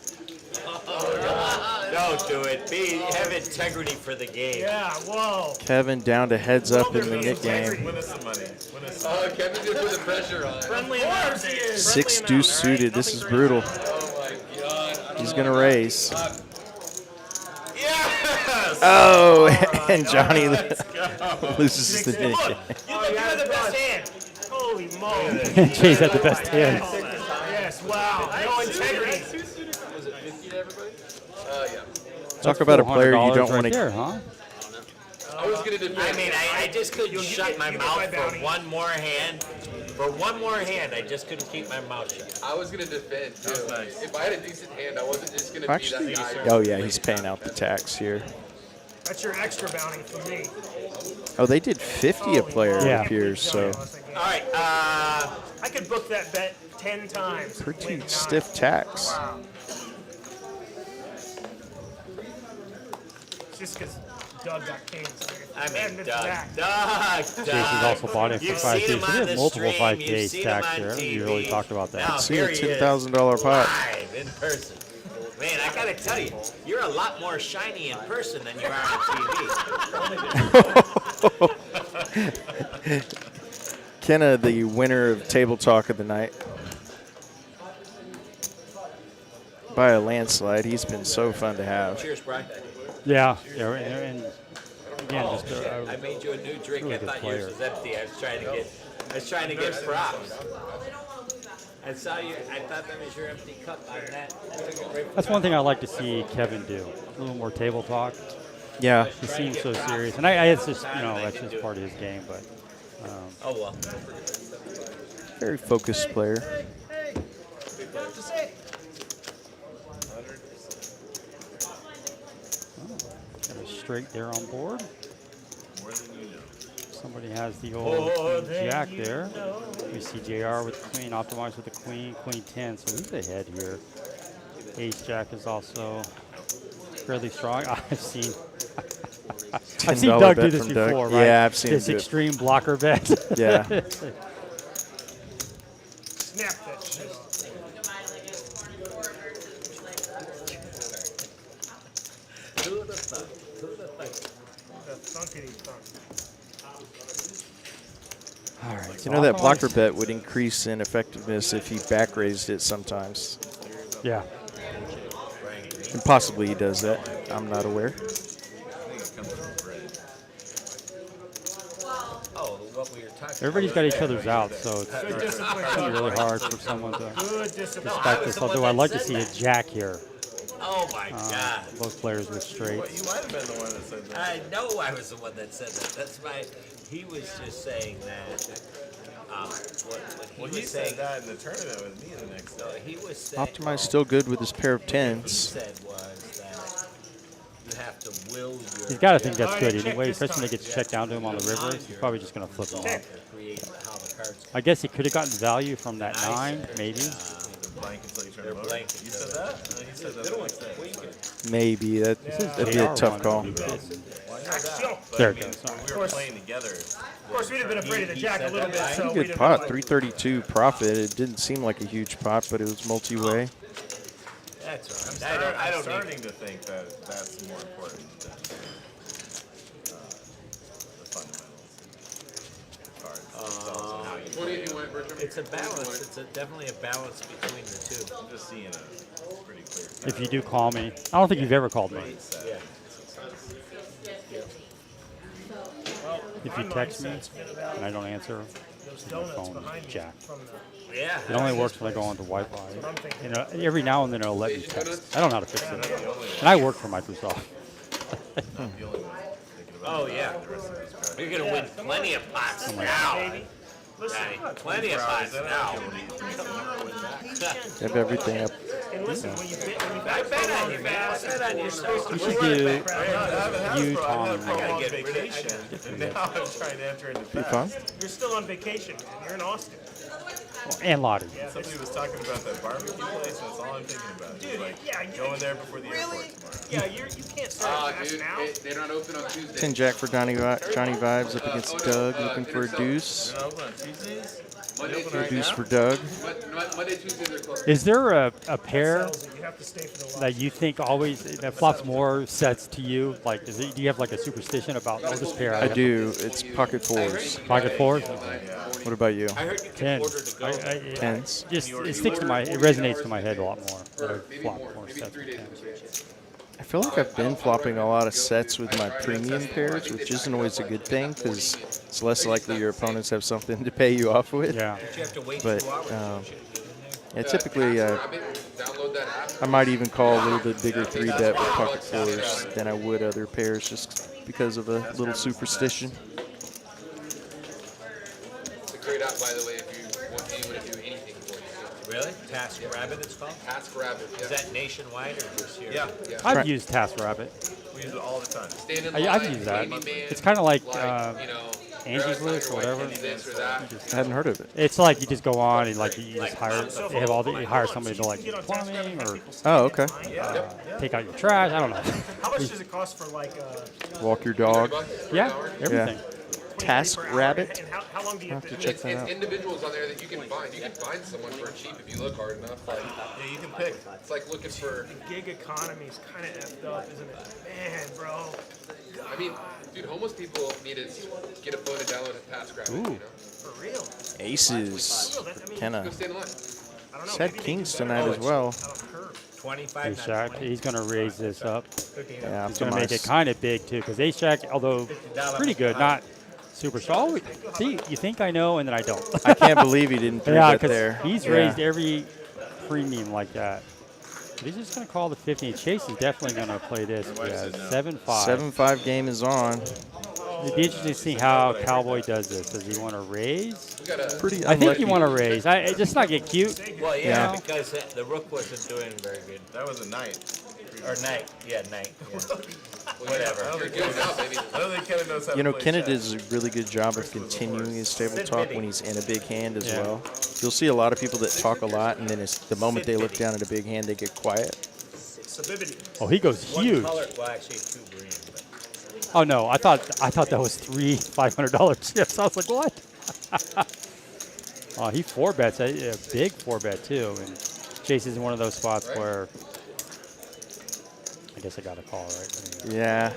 Don't do it. Have integrity for the game. Yeah, whoa. Kevin down to heads up in the nit game. Win us some money. Win us some Oh, Kevin's gonna put the pressure on. Friendly amount. Six deuce suited. This is brutal. Oh my god. He's going to raise. Yes! Oh, and Johnny loses the nit game. You had the best hand. Holy moly. Chase had the best hand. Yes, wow. No integrity. Was it 50 to everybody? Yeah. Talk about a player you don't $400 want right there, to. huh? I was gonna defend. I mean, I just couldn't shut my you get mouth my for bounty. one more hand. For one more hand, I just couldn't keep my mouth shut. I was gonna defend too. That's nice. If I had a decent hand, I wasn't just gonna Actually, be that guy. oh yeah, he's paying out the tax here. That's your extra bounty for me. Oh, they did 50 a player, Yeah. it appears, so All right. I could book that bet 10 times. pretty Win nine. stiff tax. Wow. It's just because Doug got kings. I mean, And it's Doug. back. Doug. Chase has also bought in for You've 5K. seen him So on he the has multiple stream, 5K you've seen him stacks on there. We TV. really talked about that. Now, See here a he is, $10,000 pot. live in person. Man, I gotta tell you, you're a lot more shiny in person than you are on TV. Kenna, the winner of Table Talk of the night. By a landslide. He's been so fun to have. Cheers, Brian. Yeah, and again, just I made you a new drink. really I good thought player. yours was empty. I was trying to get props. I saw you. I thought that was your empty cup on that. that's one thing I like to see Kevin do. A little more table talk. Yeah. He seems so serious, and it's just that's just part of his game. But Oh well. Very focused player. got a straight there on board. More than you know. Somebody has the old jack there. We see JR with the queen, optimized with the queen, queen 10. So who's ahead here? Ace jack is also fairly strong. I've seen $10 Doug bet do this from Doug. before, right? Yeah, I've seen this him do it. extreme blocker bet. Yeah. Snap that shit off. The thunkity thunk. All right. You know that blocker bet would increase in effectiveness if he back raised it sometimes. Yeah. And possibly he does that. I'm not aware. I think it comes from bread. Oh, what we were talking Everybody's got each other's out, so it's Good discipline. gonna be really hard for someone to Good discipline. respect this. Although I'd like to see a jack here. Oh my God. Both players with straight. You might have been the one that said that. I know I was the one that said that. That's my. He was just saying that. What he was said saying. that in the tournament with me the next No, day. he was saying. Optimize still good with his pair of What he tens. said was that you have to will your. He's got to think that's good anyway, especially when it gets checked down to him on the river. He's probably just going to flip him up. Create how the cards. I guess he could have gotten value from that 9, maybe. Blank until you turn They're them over. blank. You said that? No, you said that the next day. Maybe. That'd be a tough call. Well, I know that. But There I it mean, goes. when we were playing together. Of course, we'd have been afraid of the jack a little bit. So Pretty good pot, 332 profit. It didn't seem like a huge pot, but it was multi-way. That's I'm all right. I don't starting need. to think that that's more important than the fundamentals. Cards. How you 20 if you went, Bertram. It's a balance. It's definitely a balance between the two. I'm just seeing a pretty clear. If you do call me. I don't think you've ever called me. Yeah. If you text me and I don't answer, those my donuts phone behind is me jacked. from the. Yeah. It only works when I go onto Wi-Fi. You know, every now and then it'll let me text. I don't know how to fix it. And I work for Microsoft. Oh yeah. You're gonna win plenty of pots now. Listen, Johnny, plenty of pots now. Have everything up. and listen, when you bet, I bet on you, man. I bet on you. You should do Utah. I gotta get vacation, and now I'm trying to enter into Be fun. you're still on vacation, man. You're in Austin. And Lottie. Somebody was talking about that barbecue place, and that's all I'm thinking about. Dude, like, yeah, going there before the airport tomorrow. Yeah, you can't start fast Dude, now. they're not open on Tuesday. 10 jack for Johnny Vibes up against Doug, looking for a deuce. They're open on Tuesdays? Monday, A Tuesday. deuce for Doug. Monday, Tuesday, they're closed. Is there a pair You have to stay for the lunch. that you think always that flops more sets to you? Like, do you have like a superstition about this pair? I do. It's pocket fours. Pocket fours. What about you? I heard you can Ten. order to go. Tens. Just it sticks to it resonates to my head a lot more. That I flop more Maybe sets 3 of days. tens. I feel like I've been flopping a lot of sets with my premium pairs, which isn't always a good thing because it's less likely your opponents have something to pay you off with. Yeah. You have to wait But 2 hours. yeah, typically Download that app. I might even call a little bit bigger 3-bet with pocket fours than I would other pairs just because of a little superstition. It's a great app, by the way, if you want anyone to do anything for you. Really? Task Rabbit, it's called. Task Rabbit. Is that nationwide or just here? Yeah, I've used TaskRabbit. we use it all the time. Stand in I've line, used that. Handyman, It's kind of like you know, Angie's List or whatever. this or that. I hadn't heard of it. It's like you just go on and like you just hire. They have all the you hire somebody to like do plumbing or Oh, okay. take out your trash. I don't know. How much does it cost for like Walk your dog. Yeah, everything. Task Rabbit. And how long do you have to Check It's that out. individuals on there that you can find. You can find someone for cheap if you look hard enough. Like, Yeah, you can pick. it's like looking for. Gig economy is kind of effed up, isn't it? Man, bro. I mean, dude, homeless people need to get a phone and download a Task Rabbit. You know, For real. Aces. Kenna. go stand in line. I don't know. Said maybe they Kings do better tonight as well. out on curve. 25. Ace Jack. He's going to raise this up. Yeah, He's going to make it kind of big too, because Ace Jack, although pretty good, not super strong. See, you think I know, and then I don't. I can't believe he didn't Yeah, bet because there. he's raised every premium like that. But he's just going to call the 50. Chase is definitely going to play this. Yeah, 7-5. 7-5 game is on. It'd be interesting to see how Cowboy does this. Does he want to raise? Pretty I think unlucky. you want to raise. Just not get cute. Well, Yeah. because the rook wasn't doing very good. That was a night. Or night. Yeah, night. Yeah. I Whatever. don't think Good now, baby. I don't think Kenna knows how You know, to play Kenna chess. does a really good job of continuing his table talk when he's in a big hand as Yeah. well. You'll see a lot of people that talk a lot, and then the moment they look down at a big hand, they get quiet. Sabibity. Oh, he goes One huge. color, well, actually 2 green. But Oh no, I thought that was 3 $500 chips. I was like, what? Oh, he 4-bets a big 4-bet too, and Chase is in one of those spots where I guess I got a call right. Anyway. Yeah,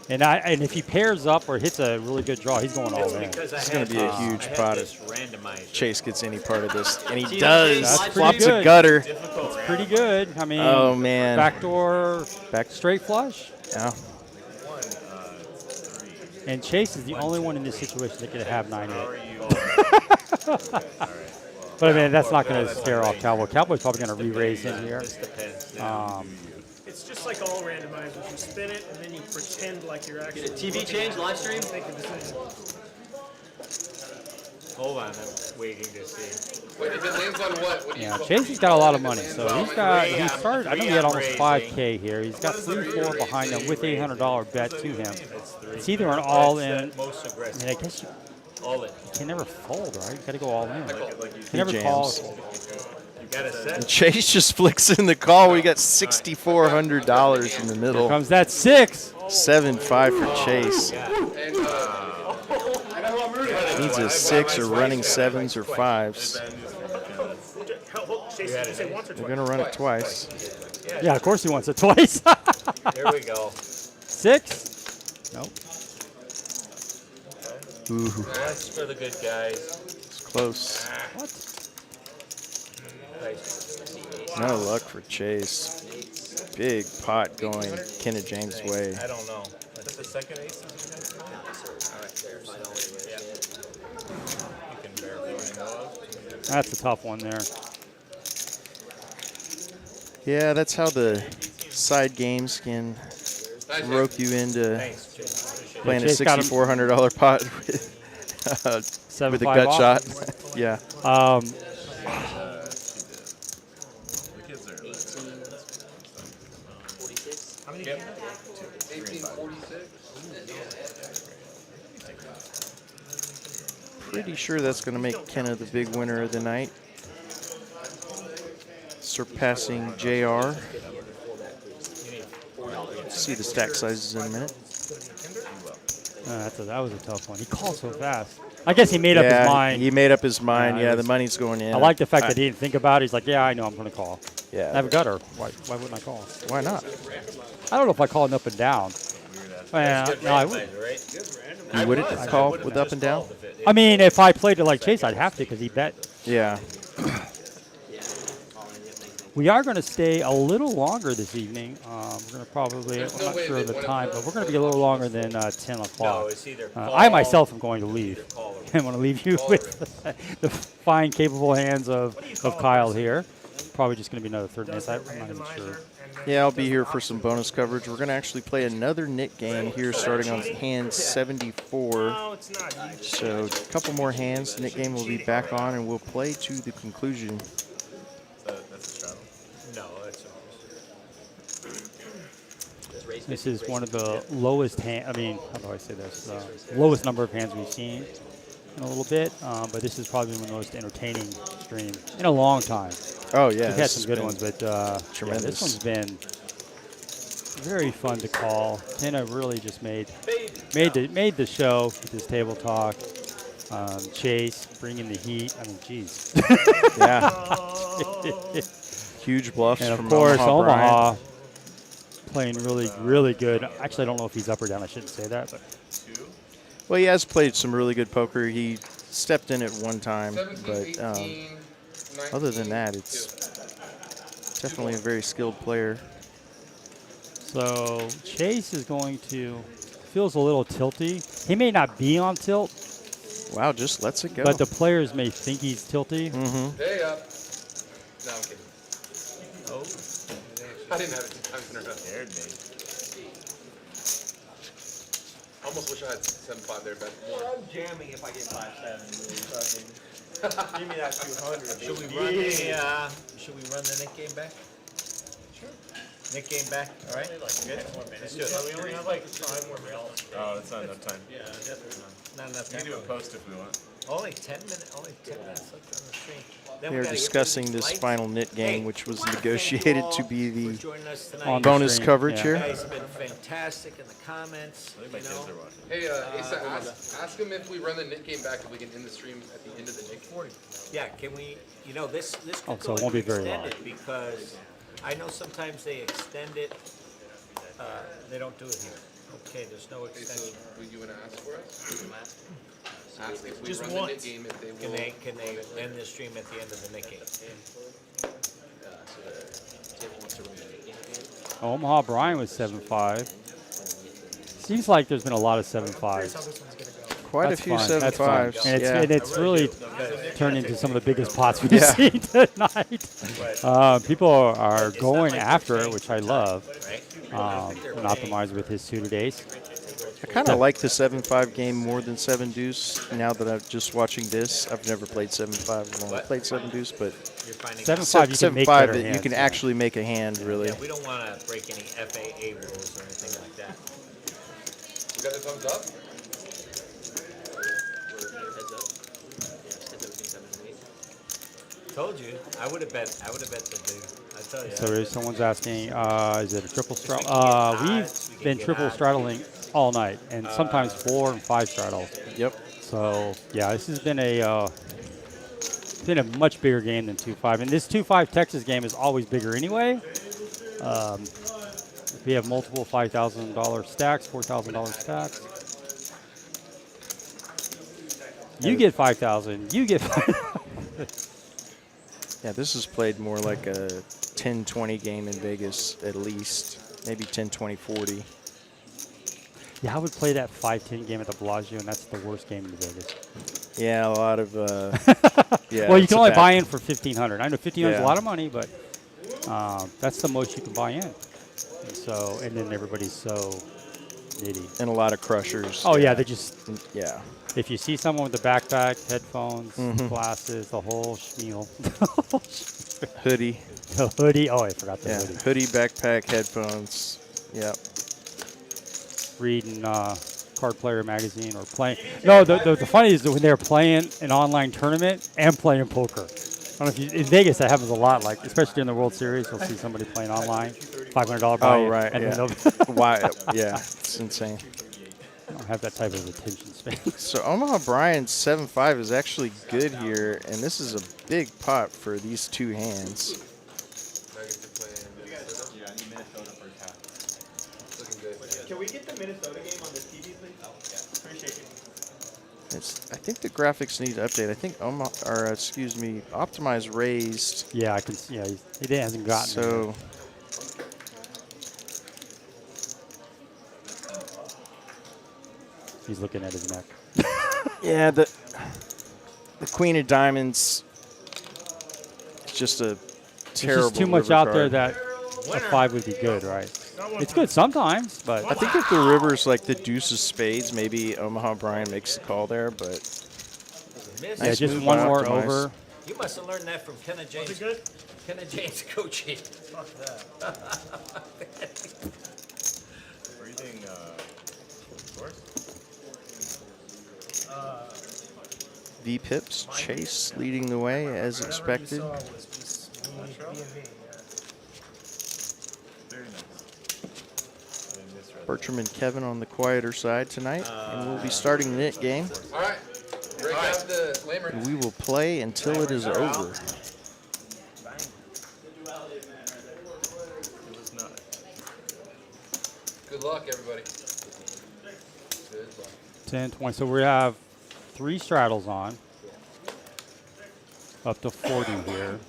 And if he pairs up or hits a really good draw, he's going all in. because This is gonna be a huge I had pot this if randomized. Chase gets any part of this, and he That's does. pretty Flops a good. gutter. Pretty good. I mean, Oh man. backdoor, straight flush. Yeah. And Chase is the only one in this situation that could have 9-8. But I mean, that's not going to scare off Cowboy. Cowboy's probably going to re-raise in here. This depends. It's just like all randomizers. You spin it and then you pretend like you're actually. Get a TV change, live stream? Make a decision. Hold on, I'm waiting to see. Wait, if it lands on what? What do you Yeah, Chasey's got a lot of money, so he started. I know he had almost 5K here. He's got 3-4 behind him with $800 bet to him. It's either an all-in. Most I aggressive. mean, I guess you All in. can never fold, right? You got to go all in. You can never jams. call. You got a set? Chase just flicks in the call. We got $6,400 in the middle. Comes that 6. 7-5 for Chase. And, Needs a 6 or running 7s or 5s. Chase, did you say once or We're twice? going to run it twice. Yeah, of course he wants it twice. There we go. 6. Nope. Ooh, That's for the good guys. it's close. What? No luck for Chase. Big pot going Kenna James' way. I don't know. That's the second ace. You can verify. That's a tough one there. Yeah, that's how the side games can rope you into Thanks, Chase. playing a Chase got him. $6,400 pot with a 7-5 gut off. shot. Yeah. How many? 1846. Pretty sure that's going to make Kenna the big winner of the night. Surpassing JR. See the stack sizes in a minute. That was a tough one. He called so fast. I guess he made up his mind. He made up his mind. Yeah, Yeah, the money's going in. I like the fact that he didn't think about it. He's like, yeah, I know I'm going to call. Yeah. I have a gutter. Why wouldn't I call? Why not? I don't know if I call it up and down. No, I would. You wouldn't call with up and down? I mean, if I played it like Chase, I'd have to because he bet. Yeah. We are going to stay a little longer this evening. We're going to probably, I'm not sure of the time, but we're going to be a little longer than 10 o'clock. No, it's either call I myself am going to leave. or I want to leave you with the fine, capable hands of Kyle here. Probably just going to be another 30 minutes. I'm not even sure. Yeah, I'll be here for some bonus coverage. We're going to actually play another Nick game here starting on hand 74. No, it's not. So a couple more hands. Nick game will be back on, and we'll play to the conclusion. That's a straddle. No, that's This is one of the lowest how do I say this? Lowest number of hands we've seen in a little bit, but this is probably one of the most entertaining stream in a long time. Oh, yeah. We've had some good ones, but tremendous. Yeah, this one's been very fun to call. Kenna really just made the show with his table talk. Chase bringing the heat. I mean, geez. Yeah. Huge bluffs and of from course, Omaha playing really, really good. Actually, I don't know if he's up or down. I shouldn't say that, but Well, he has played some really good poker. He stepped in at one time, 17, but 18, 19, other than that, it's definitely a very skilled player. so Chase is going to feels a little tilty. He may not be on tilt, Wow, just lets it go. but the players may think he's tilty. Day up. No, I'm kidding. Oh. I didn't have it 2 times in a row. Scared me. Almost wish I had 7-5 there, but more. I'm jamming if I get 5-7. Give me that 200. Should we run the Nick game back? Sure. Nick game back. All right. Let's do it. We only have like 5 more minutes. Oh, that's not enough time. Yeah, definitely not enough We time. can do a post if we want. Only 10 minutes. Only 10 minutes left on the stream. Then we They're gotta get discussing these this lights. final knit game, Hey, which was thank you negotiated all to be for the joining us tonight. On the bonus stream, coverage yeah. here. You guys have been fantastic in the comments. I think my You kids know. are watching. Hey, Asa, ask him if we run the Nick game back, if we can end the stream at the end of the Nick. Yeah, can we? You know, this could so go it won't be into very long. extended because I know sometimes they extend it. They don't do it here. Okay, there's no Okay, so extension. will you want to ask for us? Ask if we Just run once. the Nick game, if they Can will. they end the stream at the end of the Nick game? Omaha Brian was 7-5. Seems like there's been a lot of 7-5s. Here's how this one's gonna go. Quite That's a few fun. 7 That's fun. 5s. And yeah. it's really turned into some of the biggest pots we've Yeah. seen tonight. People are going after it, which I love. And optimize with his suited ace. I kind of like the 7-5 game more than 7 deuce. Now that I'm just watching this, I've never played 7-5. I've only played 7 deuce, but 7-5 you can make 7-5 better that you hands, can yeah. actually make a hand really. Yeah, we don't want to break any FAA rules or anything like that. We got the thumbs up? Told you, I would have bet the dude. I tell you. So someone's asking, is it a triple straddle? We've been triple straddling all night, and sometimes 4 and 5 straddles. Yep. So yeah, this has been a much bigger game than 2-5, and this 2-5 Texas game is always bigger anyway. We have multiple $5,000 stacks, $4,000 stacks. You get 5,000. You get 5,000. Yeah, this is played more like a 10-20 game in Vegas at least, maybe 10-20-40. Yeah, I would play that 5-10 game at the Bellagio, and that's the worst game in Vegas. Yeah, a lot of yeah. Well, you it's can a only bad- buy in for $1,500. I know $1,500 is Yeah. a lot of money, but that's the most you can buy in. And so, and then everybody's so nitty. and a lot of crushers. Oh yeah, they just yeah. if you see someone with a backpack, headphones, Mhm. glasses, the whole spiel. Hoodie. The hoodie. Oh, I forgot the Yeah, hoodie. hoodie, backpack, headphones. Yep. Reading Card Player magazine or playing. No, the funny is that when they're playing an online tournament and playing poker. I don't know if you, in Vegas that happens a lot. Like especially in the World Series, you'll see somebody playing online, $500 buy. Oh right. And Yeah. then they'll Why? Yeah. It's insane. I don't have that type of attention span. So Omaha Brian's 7-5 is actually good here, and this is a big pot for these two hands. Yeah, I need Minnesota first half. Looking good. Can we get the Minnesota game on this TV, please? Oh, yeah. Appreciate it. I think the graphics need to update. I think Optimize raised. Yeah, I can. Yeah, he hasn't gotten. So He's looking at his neck. yeah, the Queen of Diamonds. It's just a terrible. There's just too much river out card. there that a 5 would be good, right? It's good sometimes, but I think if the river's like the deuce of spades, maybe Omaha Brian makes the call there, but Miss. yeah, nice just move one by more Optimize. over. You must have learned that from Kenna James. Was it good? Kenna James coaching. Fuck that. Breathing, source? V Pips Chase leading the way as Whatever expected. you saw was just me being me. Very nice. I misread that. Bertram and Kevin on the quieter side tonight, and we'll be starting the knit game. All right. Break out the lammer. And we will play until it is over. It was not. Good luck, everybody. Good luck. 10, 20. So we have 3 straddles on. Up to 40 here.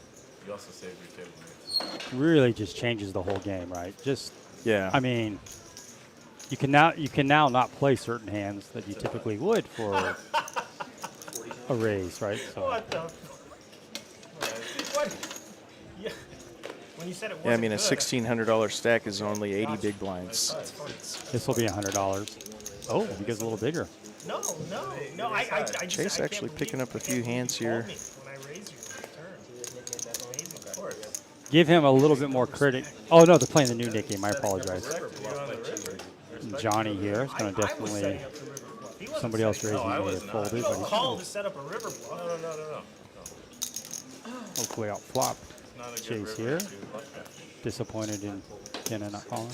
You also saved your table. Really just changes the whole game, right? Just, Yeah. I mean, you can now not play certain hands that you typically would for a raise, right? So What the? What? Yeah. When you said it wasn't Yeah, I mean, a good, $1,600 stack is only 80 big blinds. That's funny. this will be $100. Oh, he goes a little bigger. No. I just, Chase I can't actually believe- picking up a I few can't believe hands you called here. me when I raised you in return. That's amazing. Of course. Give him a little bit more credit. Oh no, they're playing the new Nick game. I apologize. Johnny here is going to definitely. Somebody else raising may have folded, You but don't he's call gonna to set up a river bluff. No. hopefully out flop. Not a good Chase river here. to bluff catch. Disappointed in Kenna not calling.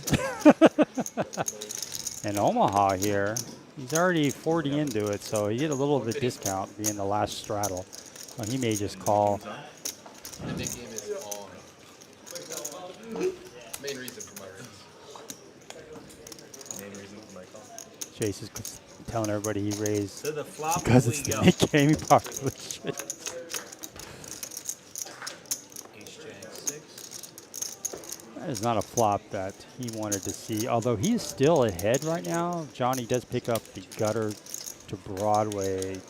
And Omaha here, he's already 40 into it, so he get a little bit discount being the last straddle. Well, he may just call. The Nick game is on. Main reason for my raise. Main reason for my call. Chase is telling everybody he raised To the flop because we it's the go. Nick game. He probably should. Ace Jack 6. That is not a flop that he wanted to see, although he's still ahead right now. Johnny does pick up the gutter to to Broadway.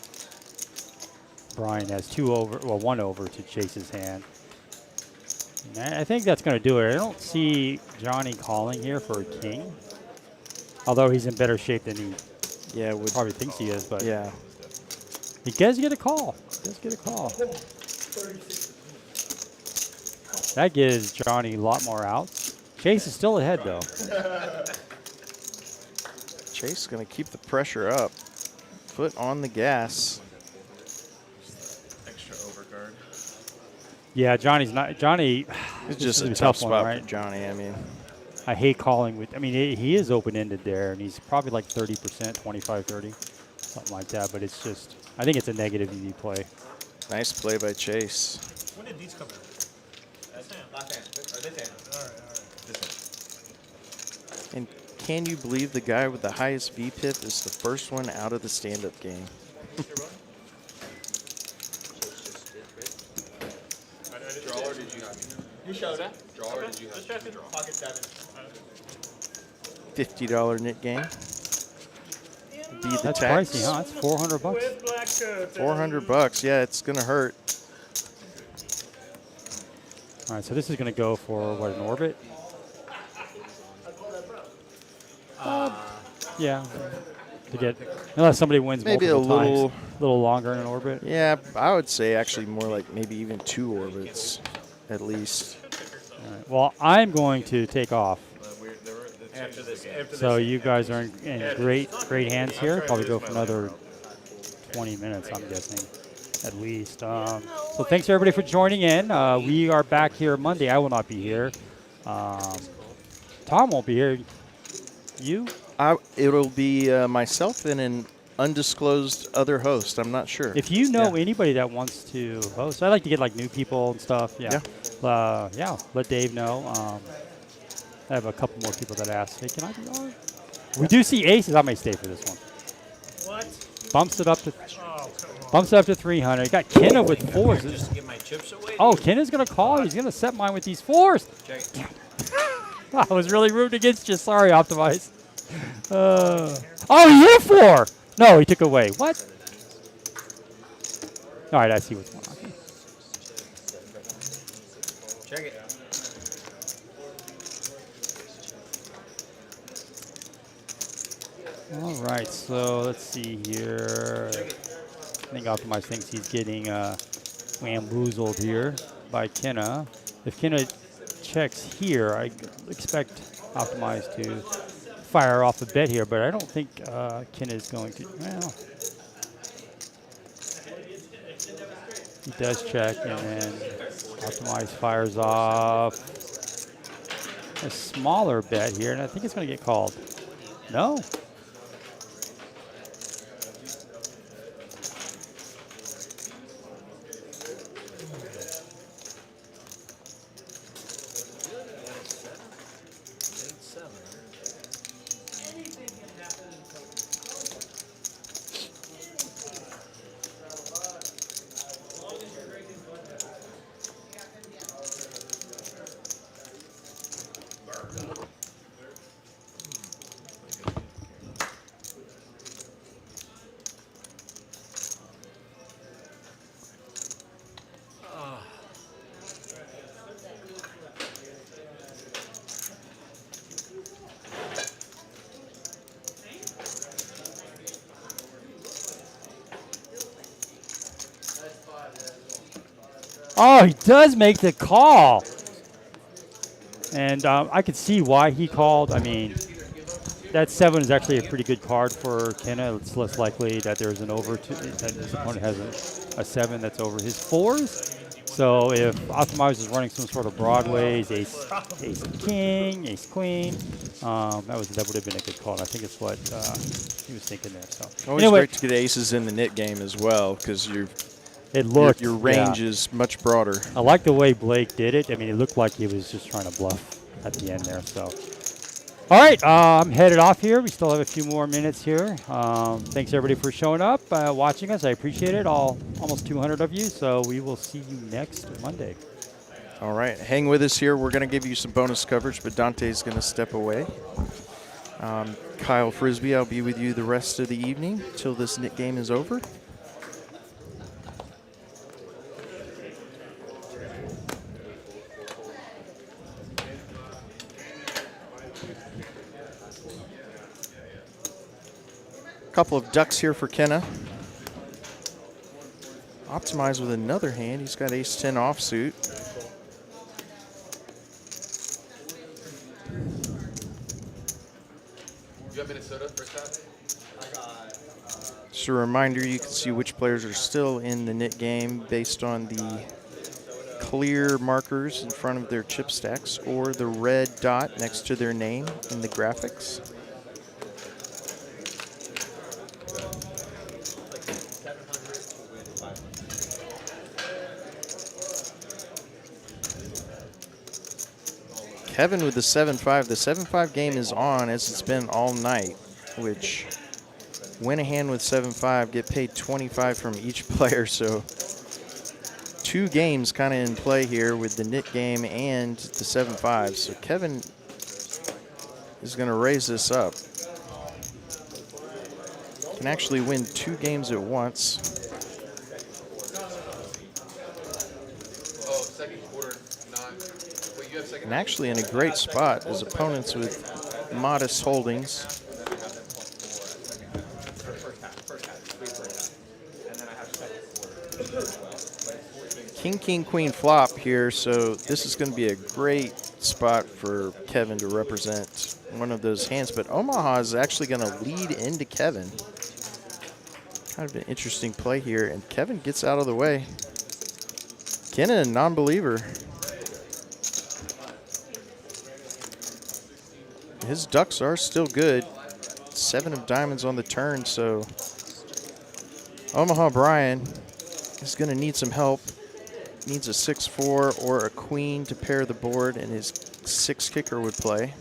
Brian has 1 over to Chase's hand. And I think that's going to do it. I don't see Johnny calling here for a king, although he's in better shape than he probably thinks he is. But yeah, he does get a call. That gives Johnny a lot more outs. Chase is still ahead, though. Chase is going to keep the pressure up. Foot on the gas. Extra overcard. Yeah, Johnny's not. Johnny. It's just a tough tough one, spot right? for Johnny. I mean, I hate calling with. I mean, he is open-ended there, and he's probably like 30%, 25, 30, something like that. But it's just. I think it's a negative EV play. nice play by Chase. When did these come in? Last hand. Or this hand. All right. This hand. And can you believe the guy with the highest VPIP is the first one out of the stand-up game? Draw or did you have? You showed it. Draw or did you have? Pocket 7. $50 knit game. Be the That's tax. pricey, huh? It's $400. With black coats. $400. Yeah, it's gonna hurt. All right, so this is going to go for what, an orbit? Yeah. To get, unless somebody wins Maybe multiple a little, times, a little longer in an orbit. Yeah, I would say actually more like maybe even 2 orbits, at least. All right, well, I'm going to take off. After this, So you guys are in great hands here. Probably go for another 20 minutes, I'm guessing, at least. So thanks everybody for joining in. We are back here Monday. I will not be here. Tom won't be here. You? It'll be myself and an undisclosed other host. I'm not sure. If you know anybody that wants to host, I like to get like new people and stuff. Yeah. Let Dave know. I have a couple more people that ask, hey, can I be on? We do see aces. I may stay for this one. What? Bumps it up to Oh, come on. Bumps it up to 300. You got Kenna with 4s. Just give my chips away. Oh, Kenna's going to call. He's going to set mine with these 4s. Check. I was really rooting against you. Sorry, Optimize. Oh, you're 4. No, he took away. What? All right, I see what's going on. Check it. All right, so let's see here. I think Optimize thinks he's getting bamboozled here by Kenna. If Kenna checks here, I expect Optimize to fire off a bet here, but I don't think Kenna is going to. Well, he does check, and then Optimize fires off a smaller bet here, and I think it's going to get called. No. Oh, he does make the call. And I could see why he called. I mean, that 7 is actually a pretty good card for Kenna. It's less likely that there's an over that his opponent has a 7 that's over his 4s. So if Optimize is running some sort of broadways, ace king, ace queen, that would have been a good call. And I think it's what he was thinking there. So always great to get aces in the knit game as well, because your range is much broader. I like the way Blake did it. I mean, it looked like he was just trying to bluff at the end there. So, all right, I'm headed off here. We still have a few more minutes here. Thanks everybody for showing up, watching us. I appreciate it. Almost 200 of you. So we will see you next Monday. All right, hang with us here. We're going to give you some bonus coverage, but Dante's going to step away. Kyle Frisbee. I'll be with you the rest of the evening till this knit game is over. Couple of ducks here for Kenna. Optimize with another hand. He's got ace-10 offsuit. You have Minnesota first half? Just a reminder, you can see which players are still in the knit game based on the clear markers in front of their chip stacks or the red dot next to their name in the graphics. Kevin with the 7-5. The 7-5 game is on as it's been all night, which win a hand with 7-5, get paid 25 from each player. So 2 games kind of in play here with the knit game and the 7-5. So Kevin is going to raise this up. Can actually win 2 games at once. And actually in a great spot as opponents with modest holdings. King, king, queen flop here, so this is going to be a great spot for Kevin to represent one of those hands. But Omaha is actually going to lead into Kevin. Kind of an interesting play here, and Kevin gets out of the way. Kenna, a non-believer. His ducks are still good. 7 of diamonds on the turn, so Omaha Brian is going to need some help. Needs a 6-4 or a queen to pair the board, and his 6 kicker would play.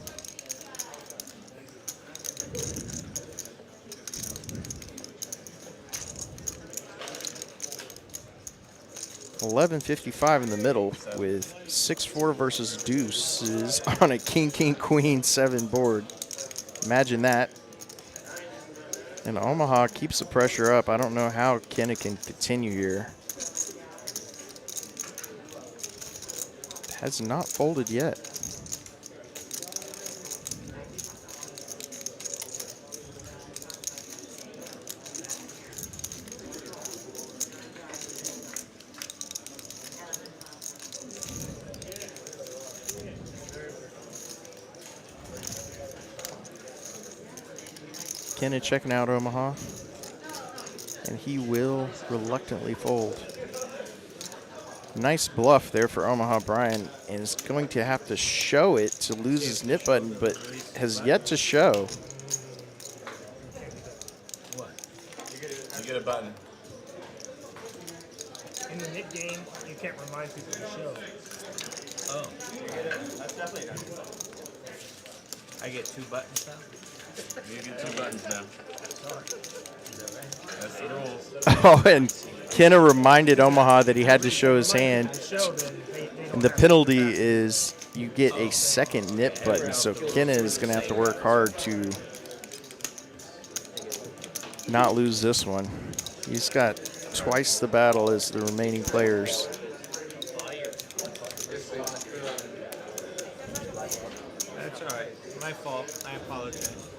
$11.55 in the middle with 6-4 versus deuces on a king, king, queen 7 board. Imagine that. And Omaha keeps the pressure up. I don't know how Kenna can continue here. Has not folded yet. Kenna checking out Omaha, and he will reluctantly fold. Nice bluff there for Omaha Brian, and is going to have to show it to lose his knit button, but has yet to show. You get a button. In the knit game, you can't remind people to show. Oh, That's definitely not. I get 2 buttons now? You get 2 buttons now. That's the rules. Oh, and Kenna reminded Omaha that he had to show his hand. And the penalty is you get a second knit button. So Kenna is going to have to work hard to not lose this one. He's got twice the battle as the remaining players. That's all right. My fault. I apologize.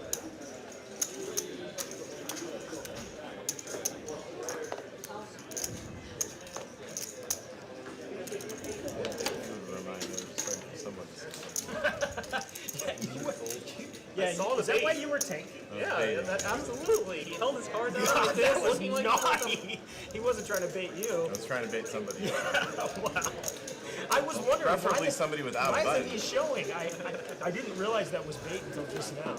Yeah, is that why you were tanking? Yeah, absolutely. He held his card down. God, like that this, was looking like naughty. He wasn't trying to bait you. I was trying to bait somebody. Wow. I was wondering. Preferably somebody without a why button. isn't he showing? I didn't realize that was bait until just now.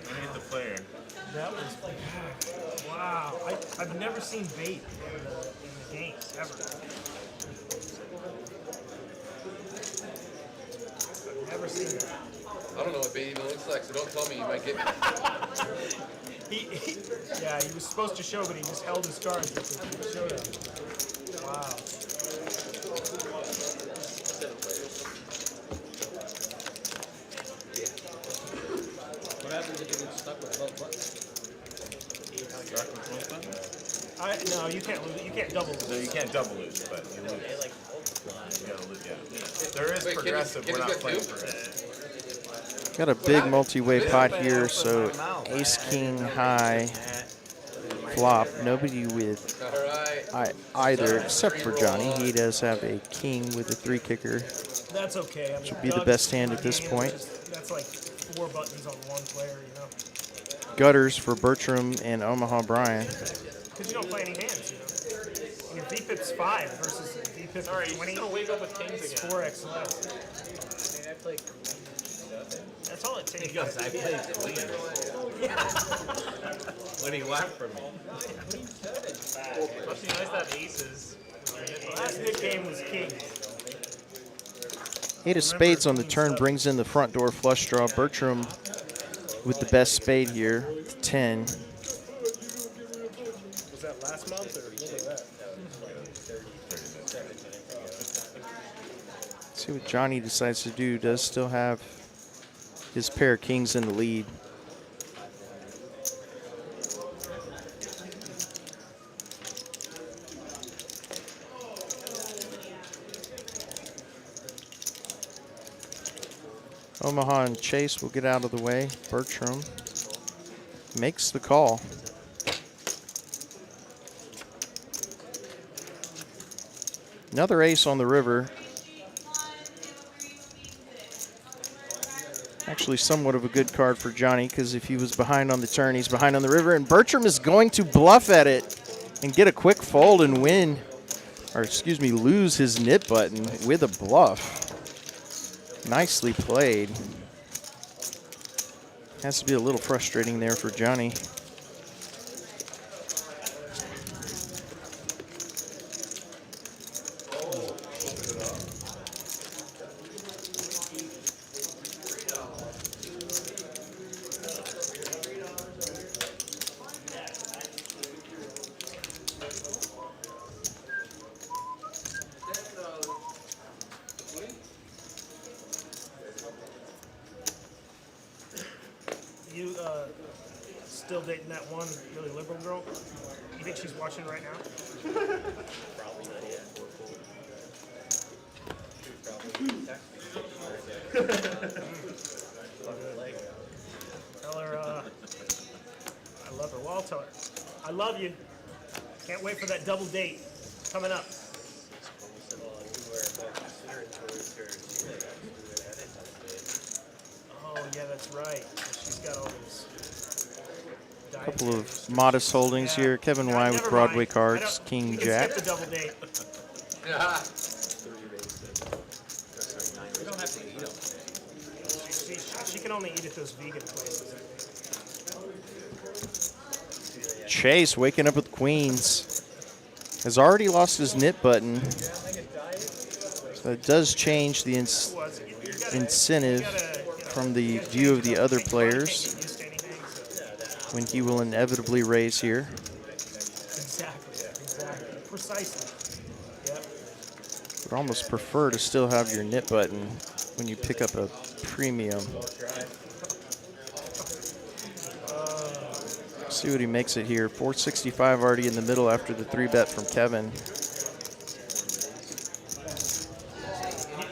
I hit the player. That was wow. I've never seen bait in the games ever. I've never seen that. I don't know what bait even looks like, so don't tell me. You might get me. Yeah, he was supposed to show, but he just held his cards until he showed him. Wow. you can't lose. You can't double lose. No, you can't double lose, but you lose. You gotta lose, yeah. There is progressive. We're not playing progressive. Got a big multi-way pot here, so ace king high flop. Nobody with either except for Johnny. He does have a king with a 3 kicker. That's okay. I mean, Which would be the best hand at this point. That's like 4 buttons on one player, you know. Gutters for Bertram and Omaha Brian. Because you don't play any hands, you know. Your VPIP's 5 versus VPIP 20. Gonna wake up with kings It's again. 4x less. That's all it takes. He goes, I play queen. What do you want from me? Must be nice to have aces. Last big game was king. 8 of spades on the turn brings in the front door flush draw. Bertram with the best spade here, 10. Was that last month or when was that? See what Johnny decides to do. Does still have his pair of kings in the lead. Omaha and Chase will get out of the way. Bertram makes the call. Another ace on the river. Actually somewhat of a good card for Johnny, because if he was behind on the turn, he's behind on the river. And Bertram is going to bluff at it and get a quick fold and win, or excuse me, lose his nit button with a bluff. Nicely played. Has to be a little frustrating there for Johnny. You still dating that one really liberal girl? You think she's watching right now? Tell her I love her. Well, I'll tell her. I love you. Can't wait for that double date coming up. Oh, yeah, that's right. She's got all these. Couple of modest holdings here. Kevin Y with Broadway cards, King Jack. Skip the double date. We don't have to eat them. She can only eat at those vegan places. Chase waking up with queens. Has already lost his nit button. So it does change the incentive from the view of the other players when he will inevitably raise here. Exactly. Precisely. Yep. Would almost prefer to still have your nit button when you pick up a premium. See what he makes it here. 465 already in the middle after the 3-bet from Kevin.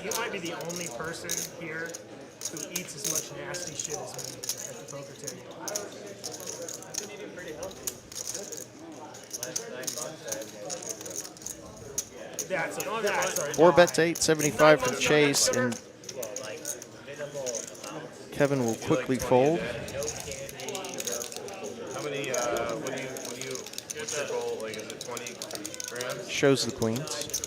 You might be the only person here who eats as much nasty shit as me at the poker table. I've been eating pretty healthy. That's 4-bet to 875 from Chase, and Kevin will quickly fold. How many, what do you triple, like, is it 20 grams? Shows the queens. Just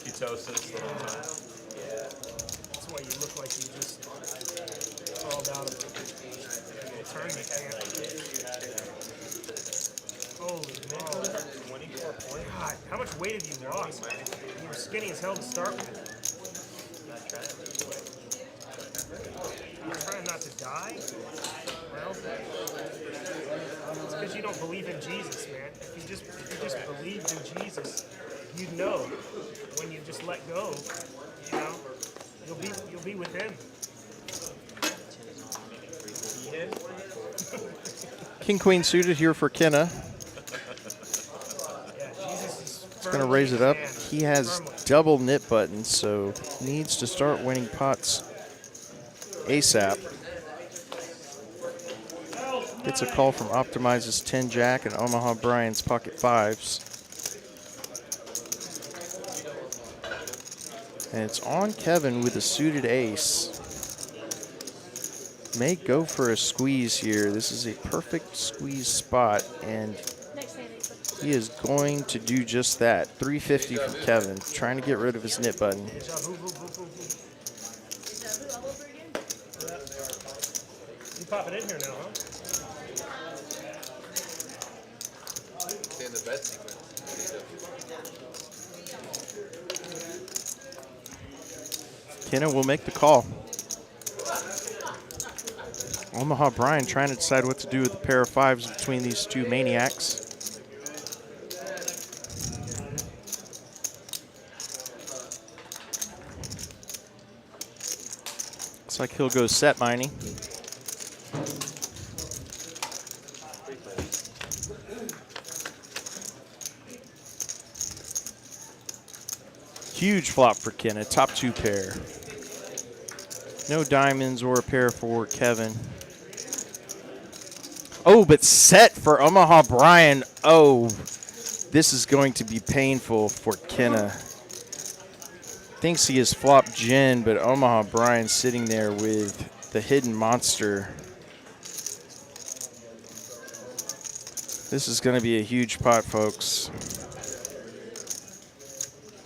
ketosis the whole time. That's why you look like you just crawled out of a tournament camp. Holy moly. 24 points. God, how much weight have you lost? You were skinny as hell to start with. You're trying not to die? Well, it's because you don't believe in Jesus, man. If you just believed in Jesus, you'd know when you just let go, you know, you'll be with him. King Queen suited here for Kenna. He's going to raise it up. He has double knit buttons, so needs to start winning pots ASAP. Gets a call from Optimize's 10 Jack and Omaha Brian's pocket fives. And it's on Kevin with a suited ace. May go for a squeeze here. This is a perfect squeeze spot, and he is going to do just that. 350 from Kevin, trying to get rid of his knit button. You pop it in here now, huh? Stay in the bet sequence. Kenna will make the call. Omaha Brian trying to decide what to do with the pair of fives between these two maniacs. Looks like he'll go set mining. Huge flop for Kenna, top two pair. No diamonds or a pair for Kevin. Oh, but set for Omaha Brian. Oh, this is going to be painful for Kenna. Thinks he has flopped gin, but Omaha Brian sitting there with the hidden monster. This is going to be a huge pot, folks.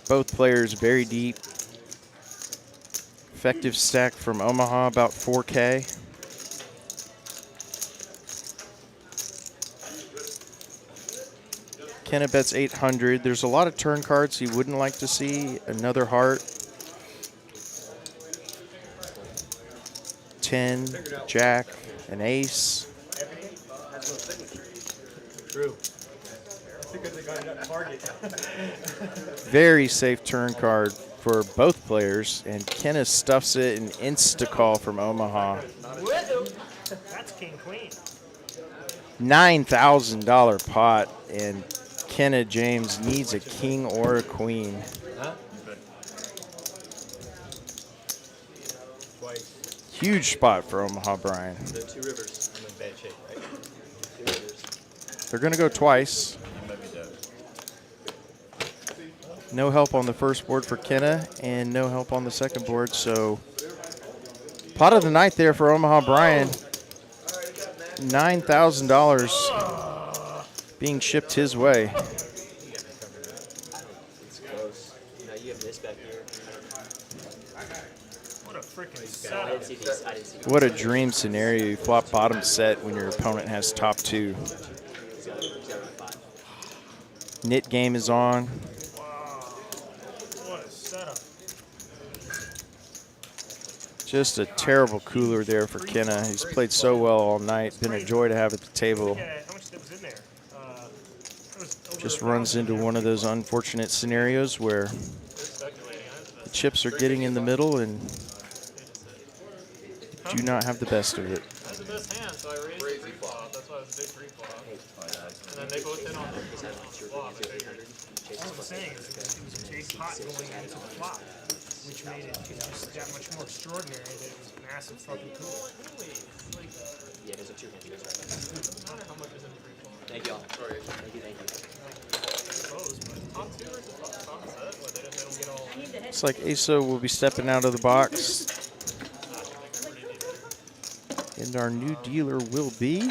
Both players very deep. Effective stack from Omaha, about 4K. Kenna bets 800. There's a lot of turn cards he wouldn't like to see. Another heart. 10, Jack, an ace. True. Very safe turn card for both players, and Kenna stuffs it, an insta-call from Omaha. That's King Queen. $9,000 pot, and Kenna James needs a king or a queen. Huh? Huge spot for Omaha Brian. The Two Rivers. I'm in bad shape, right? Two Rivers. They're going to go twice. No help on the first board for Kenna, and no help on the second board, so pot of the night there for Omaha Brian. $9,000 being shipped his way. It's close. Now you have this back here. What a freaking I setup. didn't see these. I didn't see these. What a dream scenario. You flop bottom set when your opponent has top two. He's got around 5. Knit game is on. What a setup. Just a terrible cooler there for Kenna. He's played so well all night. Been a joy to have at the table. Yeah, how much was in there? Just runs into one of those unfortunate scenarios where the chips are getting in the middle and do not have the best of it. That's the best hand, so I raised the free flop. That's why it was a big free flop. And then they both hit on the flop. I figured. All I'm saying is it was a big pot going into the flop, which made it just that much more extraordinary that it was massive fucking cool. Yeah, there's a 2 hands. How much is in the free flop? Thank you all. Sorry. Thank you. Top two versus top set, where they don't get all. Looks like Aso will be stepping out of the box. And our new dealer will be?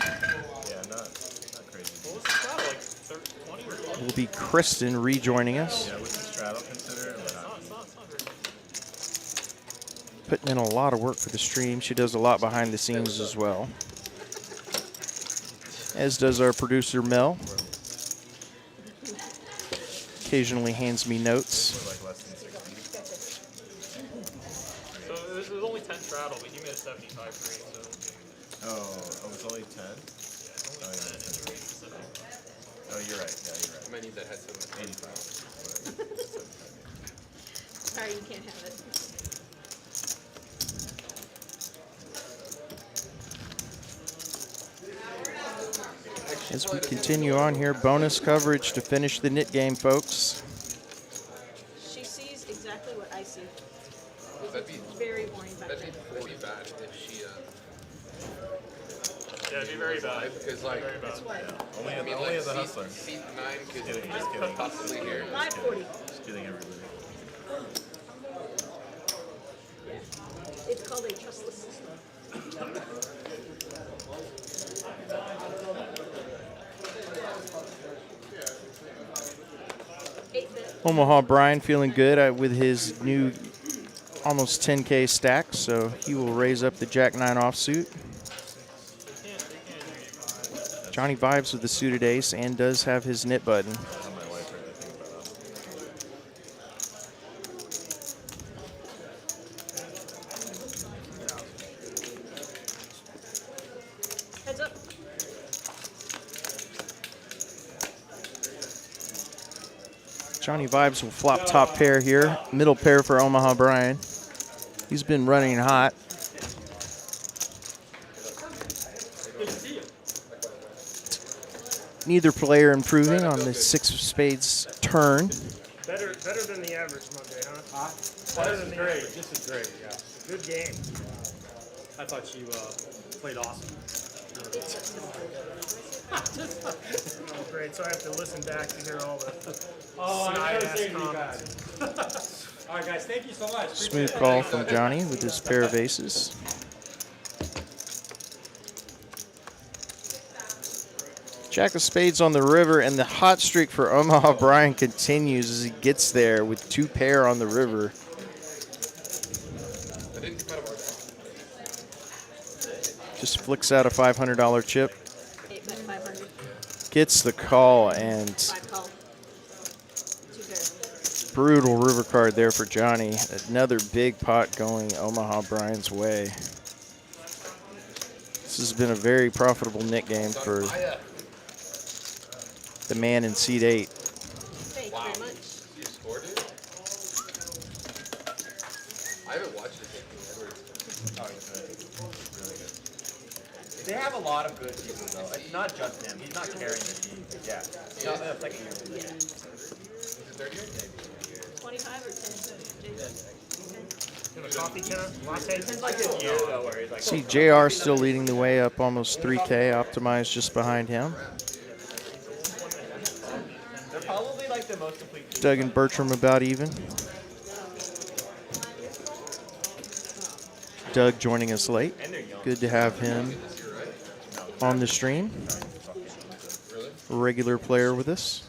Will be Kristen rejoining us. Yeah, what's the straddle considered or not? Putting in a lot of work for the stream. She does a lot behind the scenes as well. As does our producer Mel. Occasionally hands me notes. So this is only 10 straddle, but you made a 75 free, so. Oh, it's only 10? Oh, you're right. Yeah, you're right. I might need that headset. 85. Sorry, you can't have it. As we continue on here, bonus coverage to finish the knit game, folks. She sees exactly what I see. That'd be Very boring back that'd then. be bad if she Yeah, it'd be very bad. because like Very bad. Only, I mean only like as a hustler. seat 9 could Just kidding. possibly hear. 540. Just kidding, everybody. It's called a trustless system. Omaha Brian feeling good with his new almost 10K stack, so he will raise up the Jack 9 offsuit. Johnny vibes with the suited ace and does have his knit button. Heads up. Johnny vibes will flop top pair here. Middle pair for Omaha Brian. He's been running hot. Neither player improving on the 6 of spades turn. Better than the average Monday, huh? This is great. This is great, yeah. Good game. I thought you played awesome. Oh, great. So I have to listen back to hear all the Oh, I never snide-ass saved you comments. guys. All right, guys, thank you so much. Smooth call from Johnny with his pair of aces. Jack of spades on the river, and the hot streak for Omaha Brian continues as he gets there with 2 pair on the river. Just flicks out a $500 chip. 8 bet 500. Gets the call, and 5 call. 2 pair. brutal river card there for Johnny. Another big pot going Omaha Brian's way. This has been a very profitable knit game for the man in seat 8. Thank you very much. You scored it? I haven't watched it. Oh, he's good. He's really good. They have a lot of good people, though. It's not just him. He's not carrying the team. Yeah. No, second year. Yeah. Is it third year? 25 or 10? You have a coffee, Kenna? Latte? It's like this year, though, where he's like, See JR still leading the way up almost 3K, optimized just behind him. they're probably like the most complete team. Doug and Bertram about even. Doug joining us late. Good to have him on the stream. A regular player with us.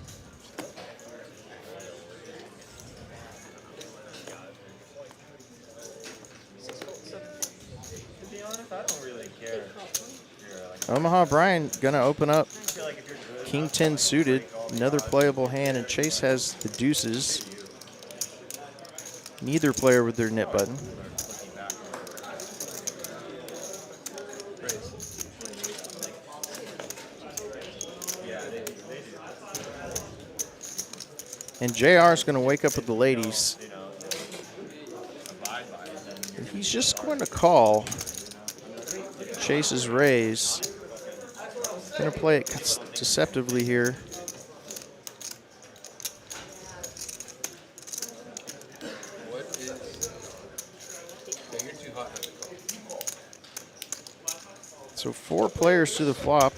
To be honest, I don't really care. Omaha Brian gonna open up I feel like if you're good, King 10 suited, another playable hand, and Chase has the deuces. Neither player with their knit button. And JR is going to wake up with the ladies. And he's just going to call Chase's raise. Going to play it deceptively here. What is... Yeah, you're too hot not to call. So 4 players to the flop.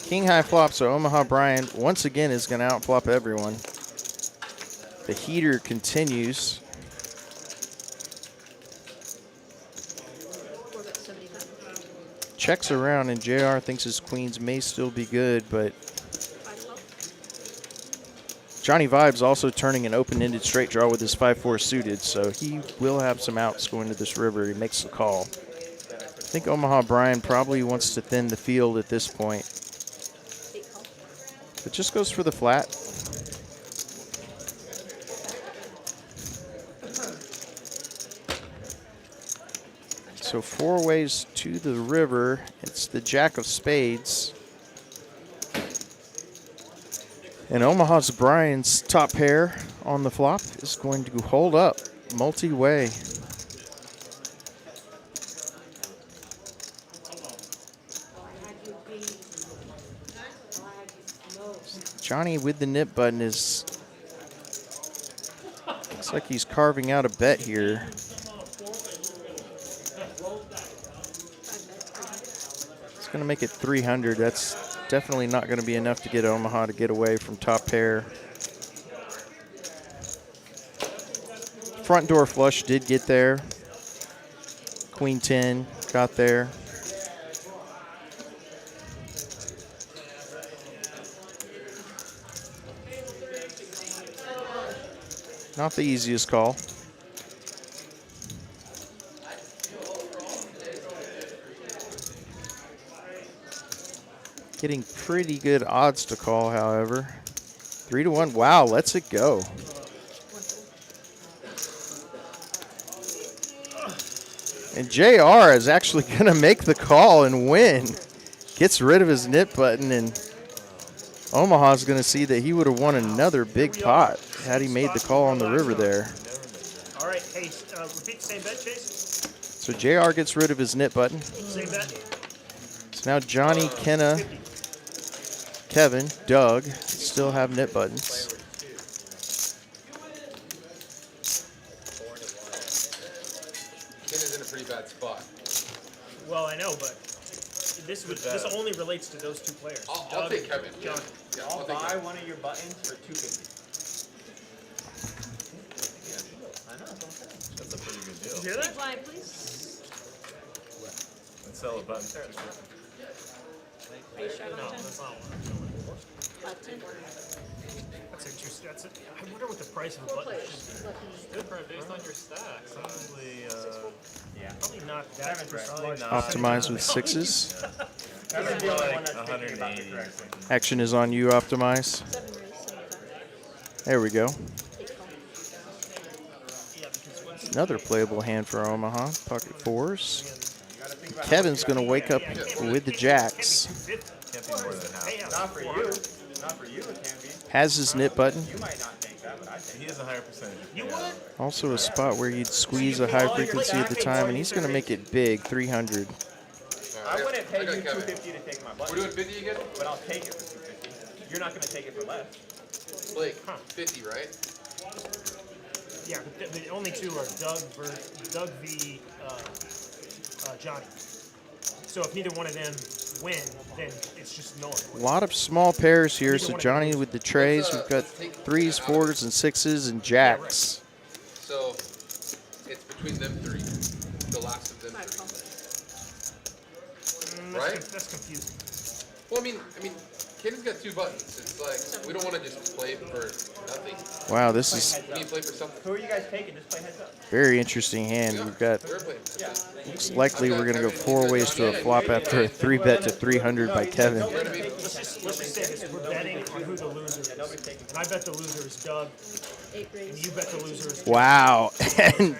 King high flop, so Omaha Brian once again is going to outflop everyone. The heater continues. 4 bet 75. Checks around, and JR thinks his queens may still be good, but 5 call. Johnny Vibes also turning an open-ended straight draw with his 5-4 suited, so he will have some outs going to this river. He makes the call. I think Omaha Brian probably wants to thin the field at this point. 8 call. It just goes for the flat. So 4 ways to the river. It's the Jack of Spades. And Omaha's Brian's top pair on the flop is going to hold up. Multi-way. Johnny with the nip button is, looks like he's carving out a bet here. It's going to make it 300. That's definitely not going to be enough to get Omaha to get away from top pair. Front door flush did get there. Queen 10 got there. Not the easiest call. Getting pretty good odds to call, however. 3-1. Wow, lets it go. And JR is actually going to make the call and win. Gets rid of his nip button, and Omaha's going to see that he would have won another big pot had he made the call on the river there. All right, hey, repeat the same bet, Chase. So JR gets rid of his nip button. Same bet. So now Johnny, Kenna, Kevin, Doug still have nip buttons. Kenna's in a pretty bad spot. Well, I know, but this only relates to those two players. I'll take Kevin. John. Yeah, I'll take buy Kevin. one of your buttons for $250. I know, that's what I'm saying. That's a pretty good deal. Did you hear that? Line, please. Let's sell a button. Are you sure No, about 10? that's not one. About 10? That's interesting. I wonder what the price of a Four button players. is. Lucky. Different based on your stacks. Probably, Probably not that precise. Optimize with sixes. Kevin's the only one like that's thinking about it 180. correctly. Action is on you, Optimize. 7 raise, 75. There we go. 8 call. Yeah, because once Another playable hand for Omaha. Pocket fours. Kevin's going to wake up with the jacks. Can't be more than half. Not for you. Not for you, it can be. Has his nip button. You might not think that, but I think He has a higher percentage. you would? Also a spot where you'd squeeze a high frequency at the time, and he's going to make it big, 300. I wouldn't pay I you got Kevin. $250 to take my We're button, doing 50 again? but I'll take it for $250. You're not going to take it for less. Blake, 50, right? Yeah, but the only two are Doug v. Johnny. So if neither one of them win, then it's just A noise. lot of small pairs here, so Johnny with the trays. We've got 3s, 4s, and 6s, and jacks. So it's between them three. The last of them 5 three. call. Right? That's confusing. Well, I mean, Ken's got 2 buttons. It's like, we don't want to just play for nothing. Wow, this is We need to play for something. Who are you guys taking? Just play heads up. very interesting hand. We've got, We're playing for something. looks likely we're going to go 4 ways to a flop after a 3-bet to 300 by Kevin. Let's just say this. We're betting on who the loser is. And I bet the loser is Doug, 8 and raise. you bet the loser is Wow. And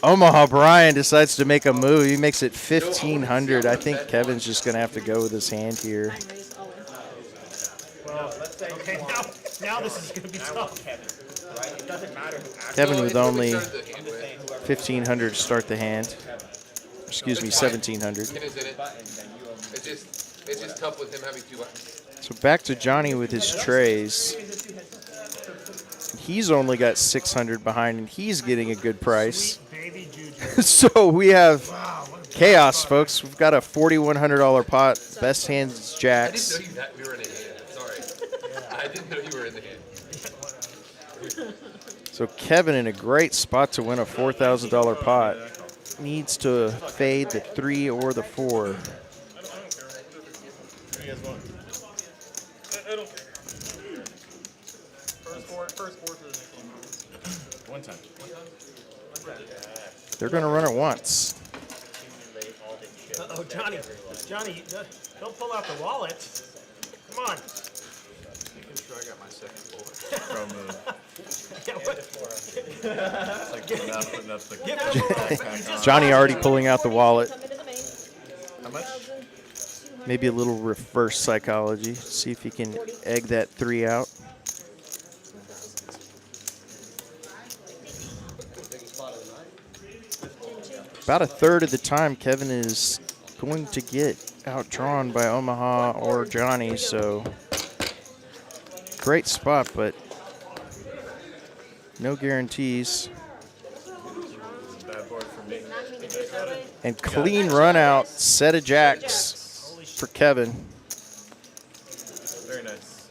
Omaha Brian decides to make a move. He makes it 1,500. I think Kevin's just going to have to go with his hand here. 9 raise, all in. Well, okay, now this is going to be tough. Kevin, right? It doesn't matter who actually. Kevin with only Started the hand with. 1,500 to start the hand. Excuse me, 1,700. Ken is in it. It's just tough with him having 2 buttons. So back to Johnny with his trays. He's only got 600 behind, and he's getting a good price. Baby Juju. So we have chaos, folks. We've got a $4,100 pot. Best hands is I jacks. didn't know we were in a hand. Sorry. I didn't know you were in the hand. So Kevin in a great spot to win a $4,000 pot. Needs to fade the 3 or the 4. You guys want? I don't care. First four for the next one. One time. They're going to run it once. Oh, Johnny, don't pull out the wallet. Come on. Making sure I got my second bullet. From Yeah, what? it's like putting up the Give him Johnny already pulling out the wallet. Come into the main. How much? Maybe a little reverse psychology. See if he can egg that 3 out. About a third of the time, Kevin is going to get outdrawn by Omaha or Johnny, so great spot, but no guarantees. Bad board for me. And clean run out, set of jacks for Kevin. Very nice.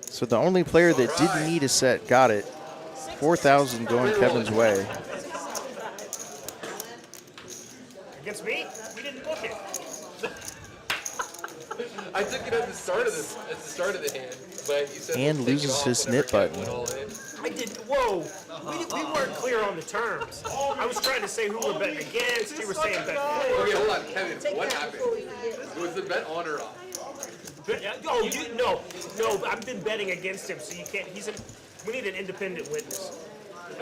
So the only player that didn't need a set got it. 4,000 going Kevin's way. Against me? We didn't book it. I took it at the start of the hand, but you said And let's take it loses off his whenever knit Kevin button. went all in. I did. Whoa. We weren't clear on the terms. I was trying to say who we're betting against. You were saying bet. Okay, hold on, Kevin. What happened? Was the bet on or off? Oh, no. I've been betting against him, so you can't. We need an independent witness.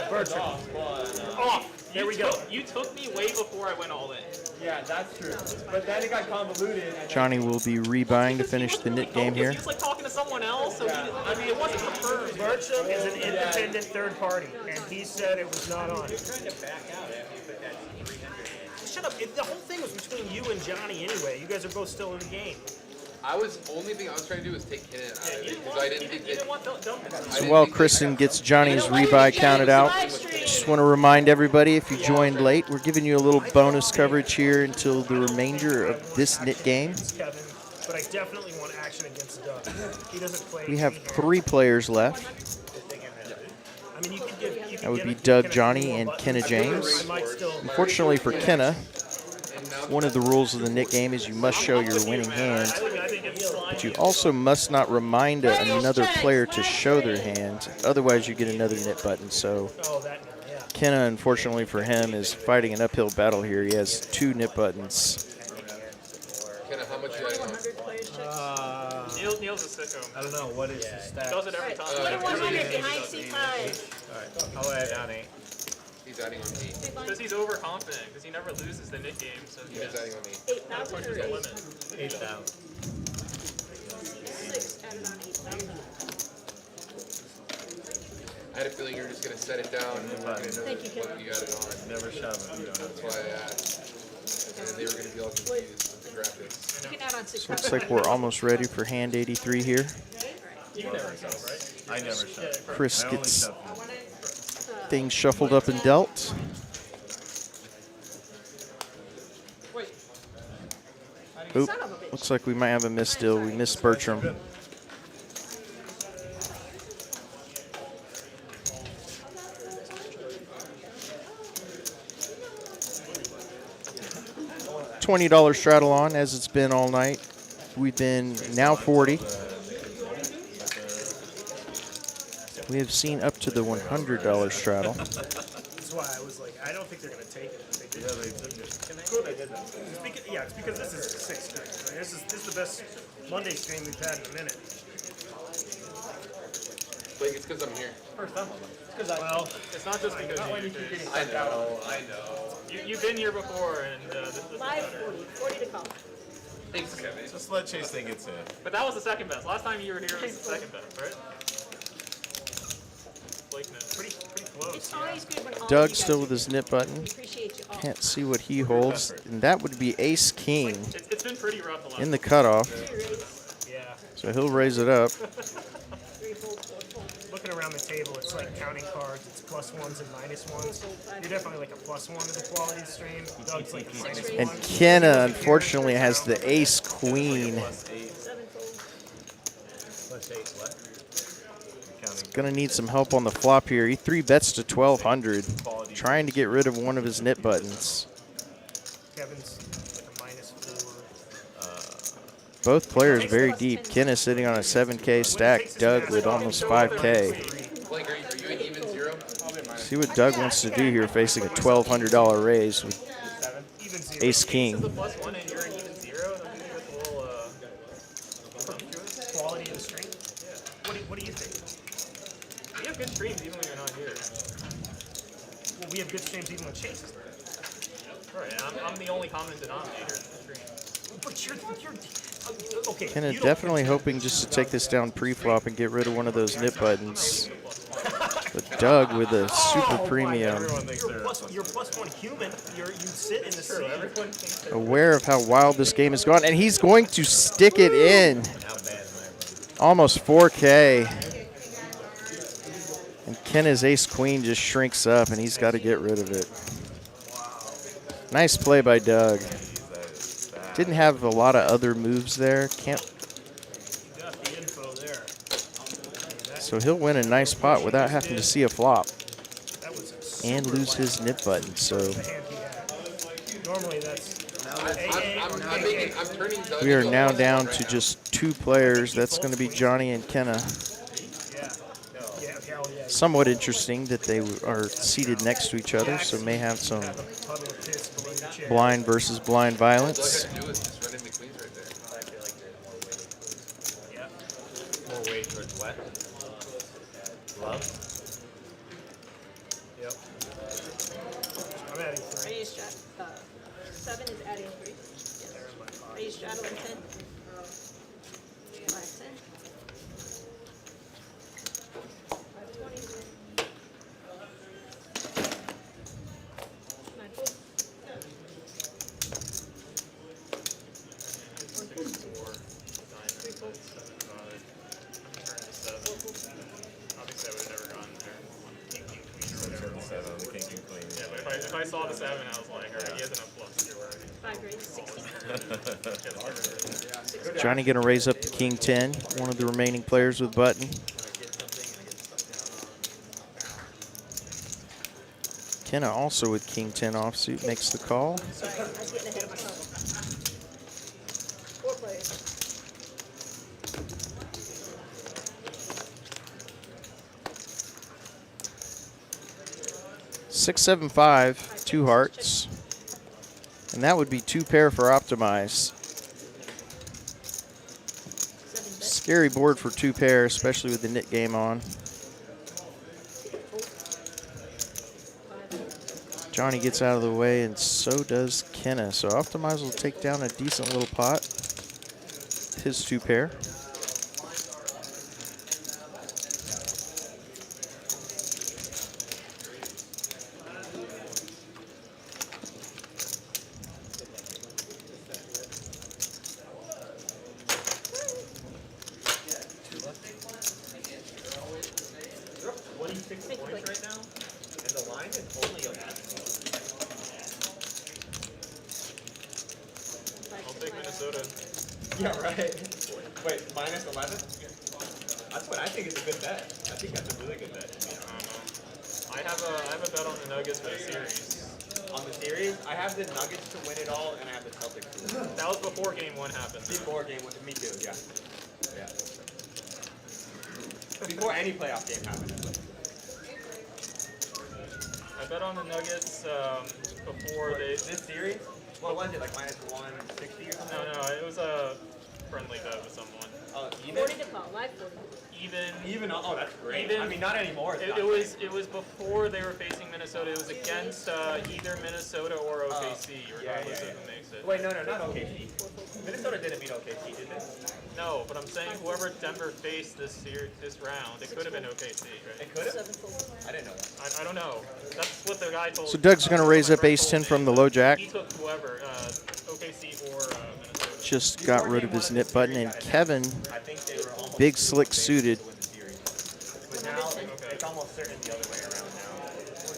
Bertram. Off. There we go. You took me way before I went all in. Yeah, that's true. But then it got convoluted. Johnny will be rebuying to finish the knit game here. He was like talking to someone else, so it wasn't confirmed. Bertram is an independent third party, and he said it was not on. Shut up. The whole thing was between you and Johnny anyway. You guys are both still in the game. Only thing I was trying to do was take Kenna out of it, because I didn't think that. So while Kristen gets Johnny's rebuy counted out, just want to remind everybody, if you joined late, we're giving you a little bonus coverage here until the remainder of this knit game. Kevin, but I definitely want action against Doug. He doesn't play. We have 3 players left. I mean, you could give. That would be Doug, Johnny, and Kenna James. Unfortunately for Kenna, one of the rules of the knit game is you must show your winning hand, but you also must not remind another player to show their hand. Otherwise, you get another knit button. So Kenna, unfortunately for him, is fighting an uphill battle here. He has 2 knit buttons. Kenna, how much you got on? Neil's a sicko. I don't know. What is the stat? He does it every time. Go to 100 behind C5. All right. I'll add on 8. He's adding on me. Because he's overconfident, because he never loses the knit game, so He's adding on me. 8,000 pushes the limit. 8,000. 6 added on 8,000. I had a feeling you were just going to set it down and we're going to know Thank you, what you got it on. Never shove it. You don't have That's why I asked. And then they were going to be all confused with the graphics. You can add on 6. So looks like we're almost ready for hand 83 here. You never shove, right? I never shove. Chris I only gets shove. things shuffled up and dealt. Oop, looks like we might have a miss still. We missed Bertram. $20 straddle on, as it's been all night. We've been now 40. We have seen up to the $100 straddle. That's why I was like, I don't think they're going to take it. They took it. It's because this is the 6th stream. I mean, this is the best Monday stream we've had in a minute. Like, it's because I'm here. Well, It's not just because you do. I know. You've been here before, and this is Live better. 40 to call. Thanks, Kevin. Just let Chase think it's in. But that was the second best. Last time you were here, it was the second best, right? Blake knows. pretty close. It's always good when all of Doug you still guys with are his knit button. We appreciate you all. Can't see what he holds, and that would be ace king It's been pretty rough the last in the cutoff. Yeah. So he'll raise it up. 3 folds, 4 folds. Looking around the table, it's like counting cards. It's +1s and -1s. You're definitely like a +1 to the quality stream. Doug's like a -1. And Kenna, unfortunately, has the ace queen. 7 folds. +8 what? Gonna need some help on the flop here. He 3-bets to 1,200, trying to get rid of one of his knit buttons. Kevin's like a -4. Both players very deep. Kenna sitting on a 7K stack. Doug with almost 5K. Blake, are you an even 0? See what Doug wants to do here, facing a $1,200 raise with Even 0. ace king. This is a +1 and you're an even 0. Don't you think that's a little Quality of the stream. What do you think? We have good streams even when you're not here. Well, we have good streams even when Chase is there. Right, and I'm the only common denominator in the stream. But you're okay. Kenna you don't- definitely hoping just to take this down pre-flop and get rid of one of those knit buttons. But Doug with a super premium, You're +1 human. You sit in the seat. aware of how wild this game has gone, and he's going to stick it in. How bad am Almost 4K. And Kenna's ace-queen just shrinks up, and he's got to get rid of it. Nice play by Doug. Didn't have a lot of other moves there. So he'll win a nice pot without having to see a flop and lose his nip button. So Normally that's. I'm turning Doug we are into a now plus down one to right just 2 players. That's going to be Johnny and Kenna. Somewhat interesting that they are seated next to each other, so may have some blind versus blind violence. now. All I gotta do is just run into queens right there. I feel like there's more weight. Yeah. More weight towards what? Love? Yep. I'm adding Are 3. you 7 is adding 3. Yes. Are you straddling 10? 5, 10. 520. 9 full. 4, 9, 3 full, 7, 5. I'm turning to 7. Obviously, I would have never gone there on king, queen, or whatever. 7 on the king, queen. Yeah, but if I saw the 7, I was like, all right, he has enough bluffs here. 5 raise, 60. Johnny going to raise up to king 10, one of the remaining players with button. Kenna also with king 10 offsuit makes the call. Sorry, I was getting ahead of myself. 4 players. Six, 7, 5, 2 hearts. And that would be 2 pair for optimize. Scary board for 2 pair, especially with the nit game on. Johnny gets out of the way, and so does Kenna. So optimize will take down a decent little pot. His 2 pair. I'll take Minnesota. Yeah, right. Wait, minus 11? That's what I think is a good bet. I think that's a really good bet. I have a bet on the Nuggets for the series. On the series, I have the Nuggets to win it all, and I have the Celtics to win it all. That was before game 1 happened. Before game 1, me too, yeah. Yeah. Before any playoff game happened. I bet on the Nuggets before they. This series? What was it, like minus 160 or something? No, it was a friendly bet with someone. Even? 40 to call, live 40. Even. Oh, that's great. Even, I mean, not anymore. It was before they were facing Minnesota. It was against either Minnesota or OKC, regardless of who makes it. Wait, no, not OKC. Minnesota didn't beat OKC, did they? No, but I'm saying whoever Denver faced this round, it could have been OKC, right? It could have? I didn't know that. I don't know. That's what the guy told. So Doug's going to raise up ace 10 from the low jack. He took whoever, OKC or Minnesota. Just got rid of his nip button, and Kevin, big slick suited. But now it's almost certain the other way around now.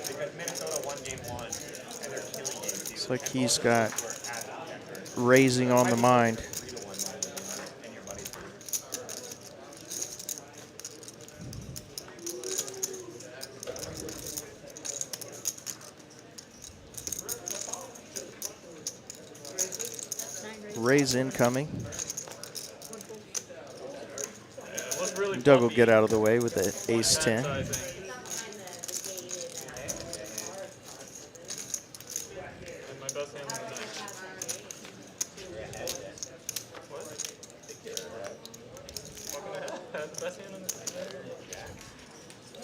Because Minnesota won game 1, and they're killing game 2. It's like he's got raising on the mind. Raise incoming. Doug will get out of the way with the ace 10.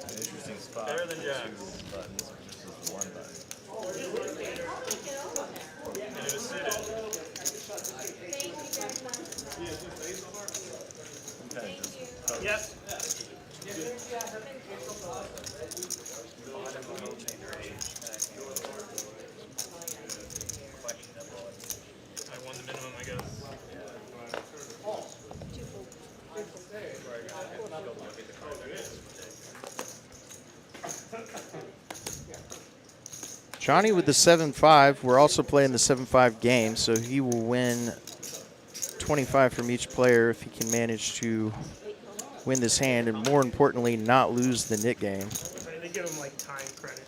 Interesting spot. Better than Jack. 2 buttons versus 1 button. And it was suited. Yes. I won the minimum, I guess. Johnny with the 7-5. We're also playing the 7-5 game, so he will win 25 from each player if he can manage to win this hand, and more importantly, not lose the nit game. They give him like time credit.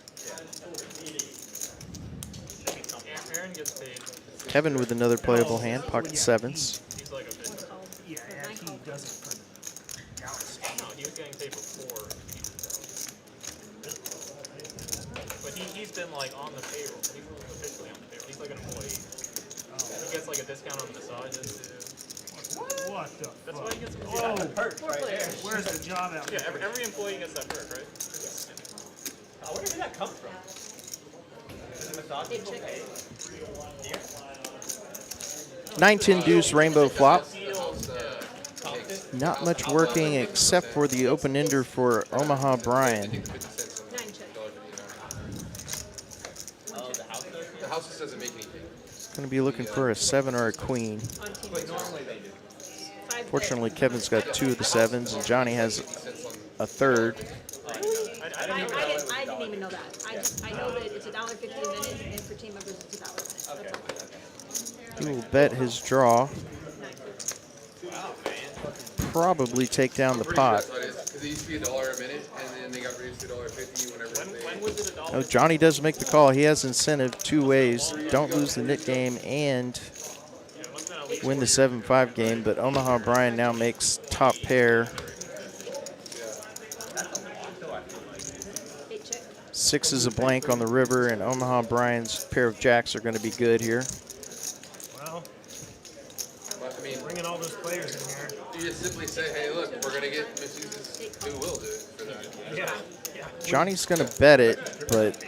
Aaron gets paid. Kevin with another playable hand, pocket sevens. He's like a bit. Yeah, and he does it for Dallas. No, he was getting paid before. But he's been like on the payroll. He's officially on the payroll. He's like an employee. He gets like a discount on massages too. What the That's fuck? why he gets some. Oh, Perks right there. where's the job out? Yeah, every employee gets that perk, right? Where did that come from? Is it massage people pay? Here? 9-10 deuce rainbow flop. The house takes Not much working except for the open ender for Omaha Brian. 50 cents on Nine check. $1.50 an hour. Oh, the house does? The house just doesn't make anything. Going to be looking for a 7 or a queen. On team. Normally they do. Fortunately, Kevin's got 2 of the 7s, and Johnny has a third. I didn't even know that. I know that it's $1.50 a minute, and for team members, it's $1 a minute. That's all. He will bet his draw. Probably take down the pot. Because it used to be $1 a minute, and then they got raised to $1.50 whenever When was it $1? Oh, Johnny does make the call. He has incentive 2 ways. Don't lose the nit game and win the 7-5 game, but Omaha Brian now makes top pair. 8 check. 6 is a blank on the river, and Omaha Brian's pair of jacks are going to be good here. Well, I mean, bringing all those players in here. you just simply say, hey, look, we're going to get misuses. Who will do it for that? Yeah, yeah. Johnny's going to bet it, but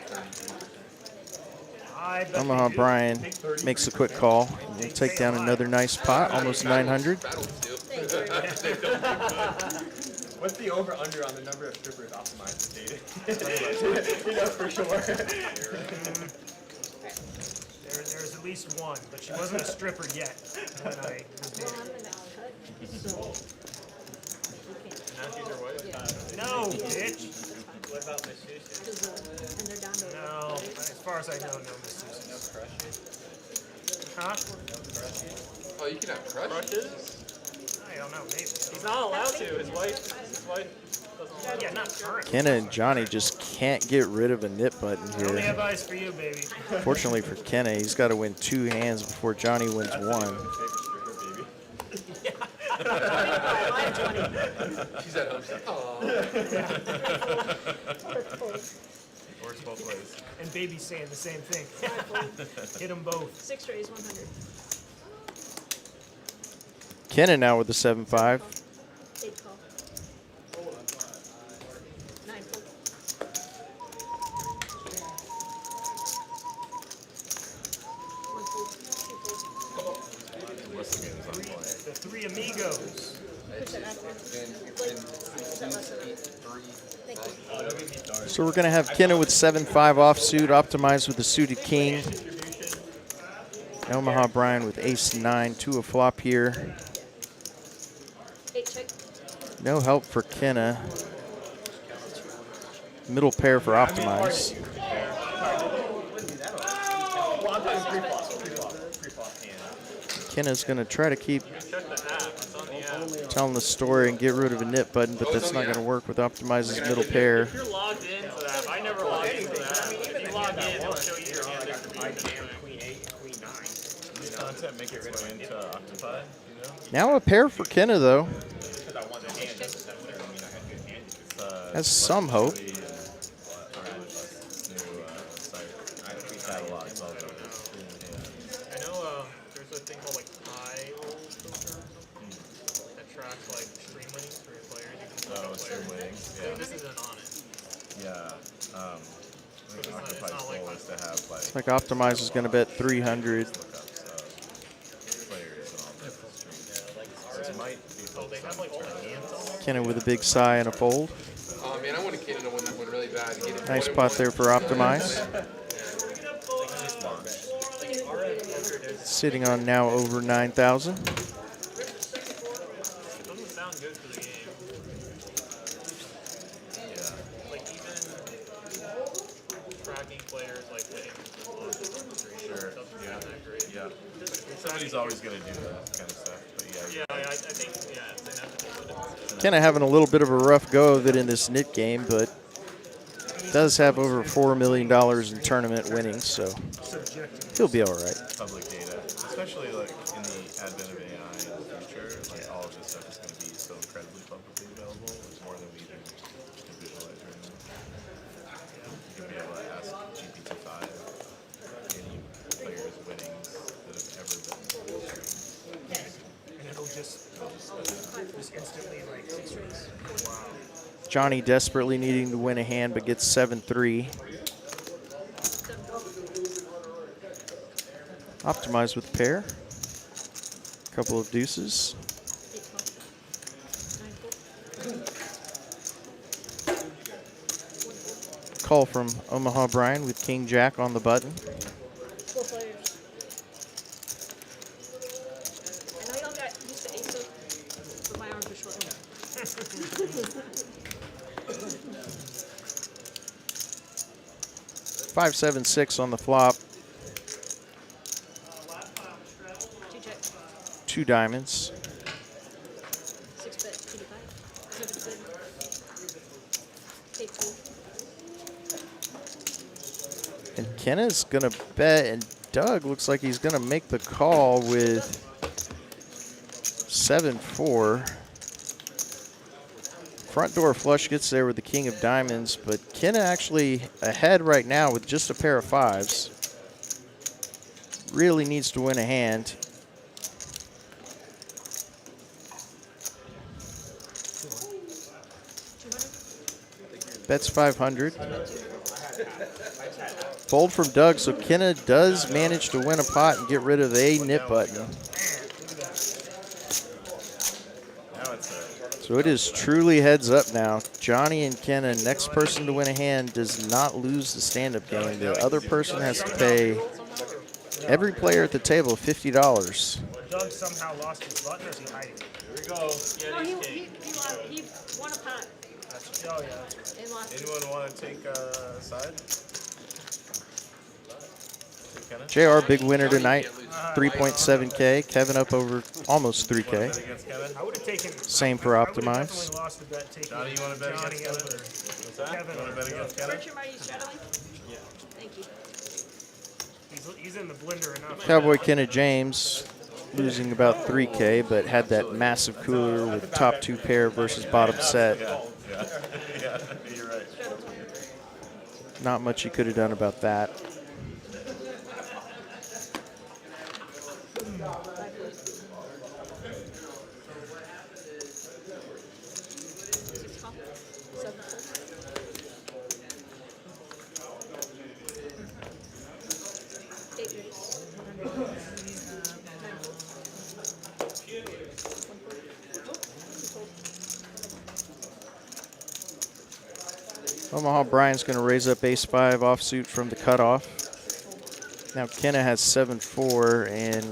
I bet Omaha they do. Brian makes a quick call. We'll take down another nice pot, almost 900. Battle steal. What's the over-under on the number of strippers optimized dated? You know for sure. There's at least one, but she wasn't a stripper yet when I was Well, dating. I'm the next cut, so we can't. Now she's your wife? No, bitch. What about masseuses? And they're down to No, as far as I know, no masseuses. Huh? Oh, you can have crush? Crushes? I don't know, maybe. He's not allowed to. His wife doesn't allow Yeah, not current. Kenna and Johnny just can't get rid of a nit button I only here. have eyes for you, baby. Fortunately for Kenna, he's got to win 2 hands before Johnny wins 1. She's at home. She's like, oh. Works both ways. And baby's saying the same thing. Hit them both. 6 raise 100. Kenna now with the 7-5. 8 call. 9 fold. One fold. 2 fold. The 3 amigos. Push that last one. Push that last one. Thank you. So we're going to have Kenna with 7-5 offsuit, optimized with the suited king. Omaha Brian with ace-9, 2 a flop here. 8 check. No help for Kenna. Middle pair for optimize. Well, I'm talking pre-flop hand. Kenna's going to try to keep Check the app. It's on the app. telling the story and get rid of a nit button, but that's not going to work with optimize's middle pair. If you're logged into the app, I never logged into the app. If you log in, it'll show you your hand distribution. Queen 8, Queen 9. Does content make its way into Octopi? You know? Now a pair for Kenna, though. Because I won the hand, doesn't necessarily mean I had good hand. Has some hope. I know there's a thing called like IO filter or something that tracks like stream winnings for your players. You can Oh, stream winnings, yeah. This isn't on it. Yeah. I think It's not Octopi's like goal is to have like It's like optimize is going to bet 300. lookups of players and all that streams. It might be Oh, they have like all the hands on there. Kenna with a big sigh and a fold. Oh, man, I wanted Kenna to win that one really bad. To get it Nice spot there for optimize. Sitting on now over 9,000. It doesn't sound good for the game. Like even tracking players like winning Yeah. Somebody's always going to do that kind of stuff. But yeah, I think, it's inevitable. Kenna having a little bit of a rough go of it in this knit game, but does have over $4 million in tournament winnings, so he'll be all right. public data, especially like in the advent of AI in the future, like all of this stuff is going to be so incredibly publicly available. It's more than we even can visualize right now. You can be able to ask GPT-5 any player's winnings that have ever been. And it'll just instantly like, wow. Johnny desperately needing to win a hand, but gets 7-3. Optimized with pair. Couple of deuces. Call from Omaha Brian with King Jack on the button. Four players. I know y'all got used to ace up, but my arms are short. 5-7-6 on the flop. Two diamonds. 6 bet, 2 to 5. Take 2. And Kenna's gonna bet, and Doug looks like he's gonna make the call with 7-4. Front door flush gets there with the king of diamonds, but Kenna actually ahead right now with just a pair of fives. Really needs to win a hand. Bets 500. Fold from Doug, so Kenna does manage to win a pot and get rid of a nip button. So it is truly heads up now. Johnny and Kenna, next person to win a hand does not lose the stand-up game. The other person has to pay every player at the table $50. Doug somehow lost his button, or is he hiding? Here we go. No, he won a pot. Oh, yeah, that's right. And lost. Anyone want to take a side? Kenna? JR, big winner tonight, 3.7K. Kevin up over almost 3K. I would have taken. Same for I would have Optimize. definitely lost the bet taking Johnny, you want to bet Johnny against over Kenna? What's that? Kevin. You want to bet against Kenna? Bertram, are you straddling? Yeah. Thank you. He's in the blender enough. Cowboy Kenna James losing about 3K, but had that massive cooler with top two pair versus bottom set. Yeah, you're right. Not much you could have done about that. Omaha Brian's going to raise up ace-5 offsuit from the cutoff. Now Kenna has 7-4 and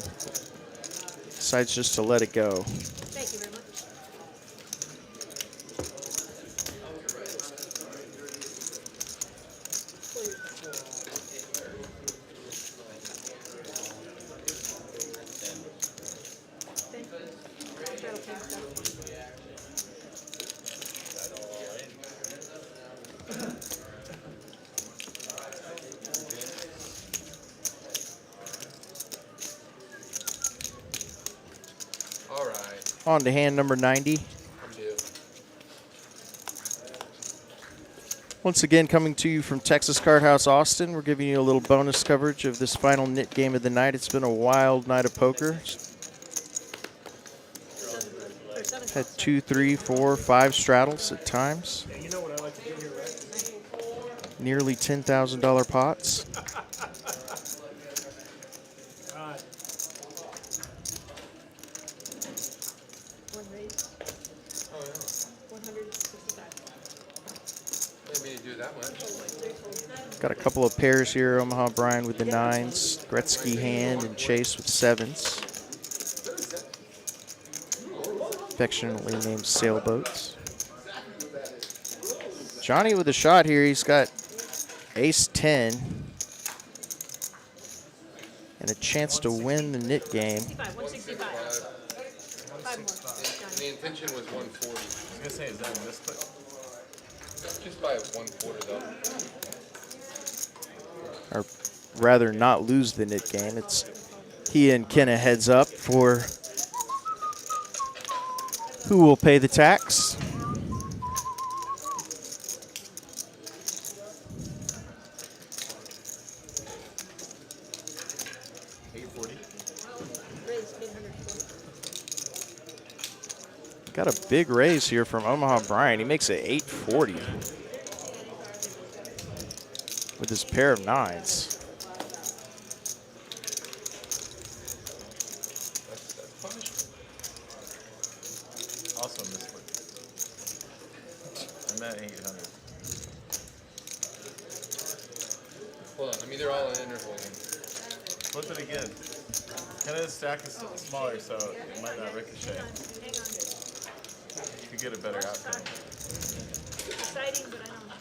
decides just to let it go. Thank you very much. All right. On to hand number 90. Once again, coming to you from Texas Card House Austin, we're giving you a little bonus coverage of this final knit game of the night. It's been a wild night of poker. Had 2, 3, 4, 5 straddles at times. Yeah, you know what I like to do here, right? Nearly $10,000 pots. One raise. Oh, yeah. 165. Didn't mean to do that much. Got a couple of pairs here. Omaha Brian with the 9s, Gretzky hand, and Chase with 7s. Affectionately named sailboats. Johnny with a shot here. He's got ace 10. and a chance to win the knit game. 165. 5 more. And the intention was 140. I was gonna say, is that a misclick? Just by 1/4 though. Or rather not lose the knit game. It's he and Kenna heads up for who will pay the tax. Got a big raise here from Omaha Brian. He makes it 840 with his pair of 9s. Also misclick. I'm at 800. Hold on, I mean they're all in interval. Flip it again. Kenna's stack is smaller, so it might not ricochet. You could get a better outcome. Exciting, but I don't know.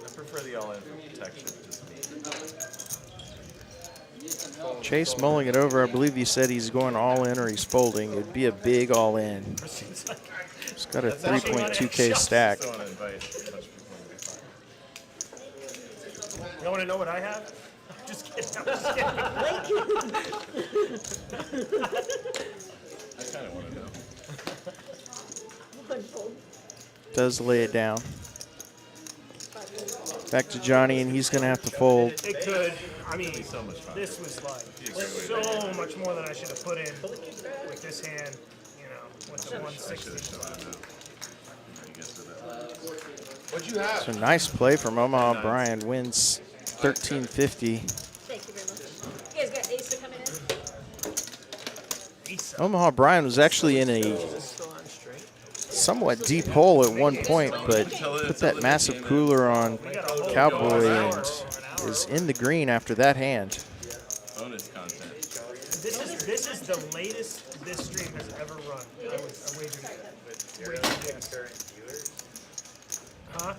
I prefer the all-in protection. Just me. Chase mulling it over. I believe he said he's going all in or he's folding. It'd be a big all in. He's got a 3.2K stack. Just don't wanna invite a bunch of people into the You want to know what I have? I'm just kidding. I'm just kidding. I kind of want to know. Does lay it down. Back to Johnny, and he's going to have to fold. It could. I mean, So much fun. this was like so much more than I should have put in with this hand, you know, with the 160. What'd you have? So nice play from Omaha Brian. Wins 1350. Thank you very much. You guys got Asa coming in? Omaha Brian was actually in a somewhat deep hole at one point, but put that massive cooler on Cowboy and is in the green after that hand. Bonus content. This is the latest this stream has ever run. I wagered yes. Huh?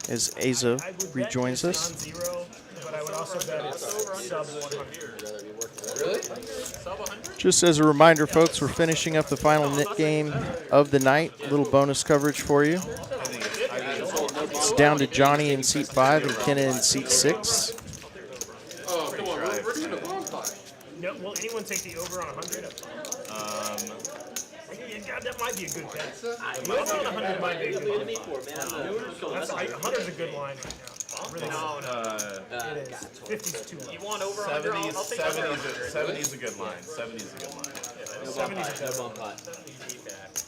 As Asa I would bet rejoins it's us. non-zero, but I would also bet it's sub 100. Really? Sub 100? Just as a reminder, folks, we're finishing up the final knit game of the night. A little bonus coverage for you. It's down to Johnny in seat 5 and Kenna in seat 6. Oh, come on, we're in a bonfire. No, will anyone take the over on 100? Yeah, that might be a good bet. The over on 100 might be a good line. 100's a good line right now. Really No. it is. 50's too low. You want over 100? I'll take over 100. 70's a good line. 70's a good line. 70's a good line.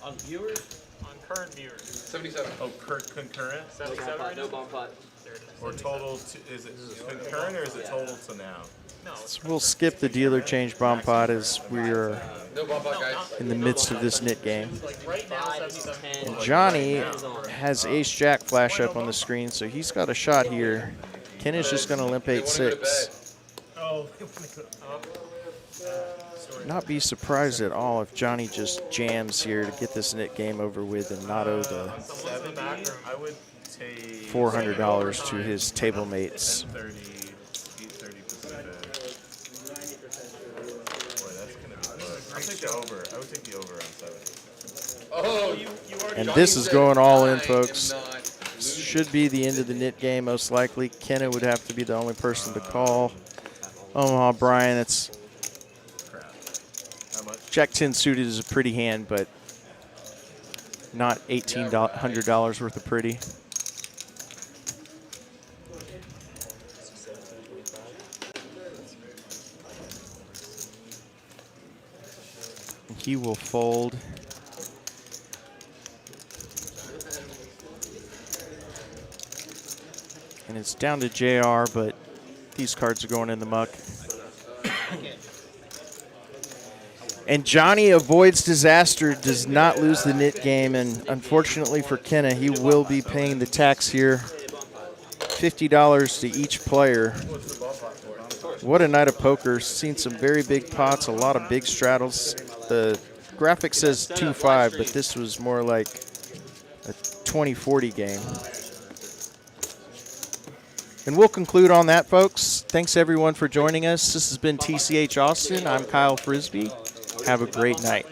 On viewers? On current viewers. 77. Oh, concurrent? 77 right No now? bomb pot. Or total to, is it concurrent or is it total to now? No. So we'll skip the dealer change bomb pot as we are No bump out, guys. in the midst of this knit game. Like right now, 77. And Johnny has ace jack flash up on the screen, so he's got a shot here. Ken is just going to limp They wanna go to 8-6. Oh, Not be surprised at all if Johnny just jams here to get this knit game over with and not owe the I would take $400 to his table mates. 30, 830 Pacific. Boy, that's going to be close. I'll take the over. I would take the over on 70. Oh, you already. And this is going all in, I folks. am not losing. Should be the end of the knit game, most likely. Kenna would have to be the only person to call. Omaha Brian, it's Crap. How much? Jack 10 suited is a pretty hand, but not $1,800 worth of pretty. He will fold. And it's down to JR, but these cards are going in the muck. And Johnny avoids disaster, does not lose the knit game, and unfortunately for Kenna, he will be paying the tax here. $50 to each player. What a night of poker. Seen some very big pots, a lot of big straddles. The graphic says 2-5, but this was more like a 20-40 game. And we'll conclude on that, folks. Thanks, everyone, for joining us. This has been TCH Austin. I'm Kyle Frisbee. Have a great night.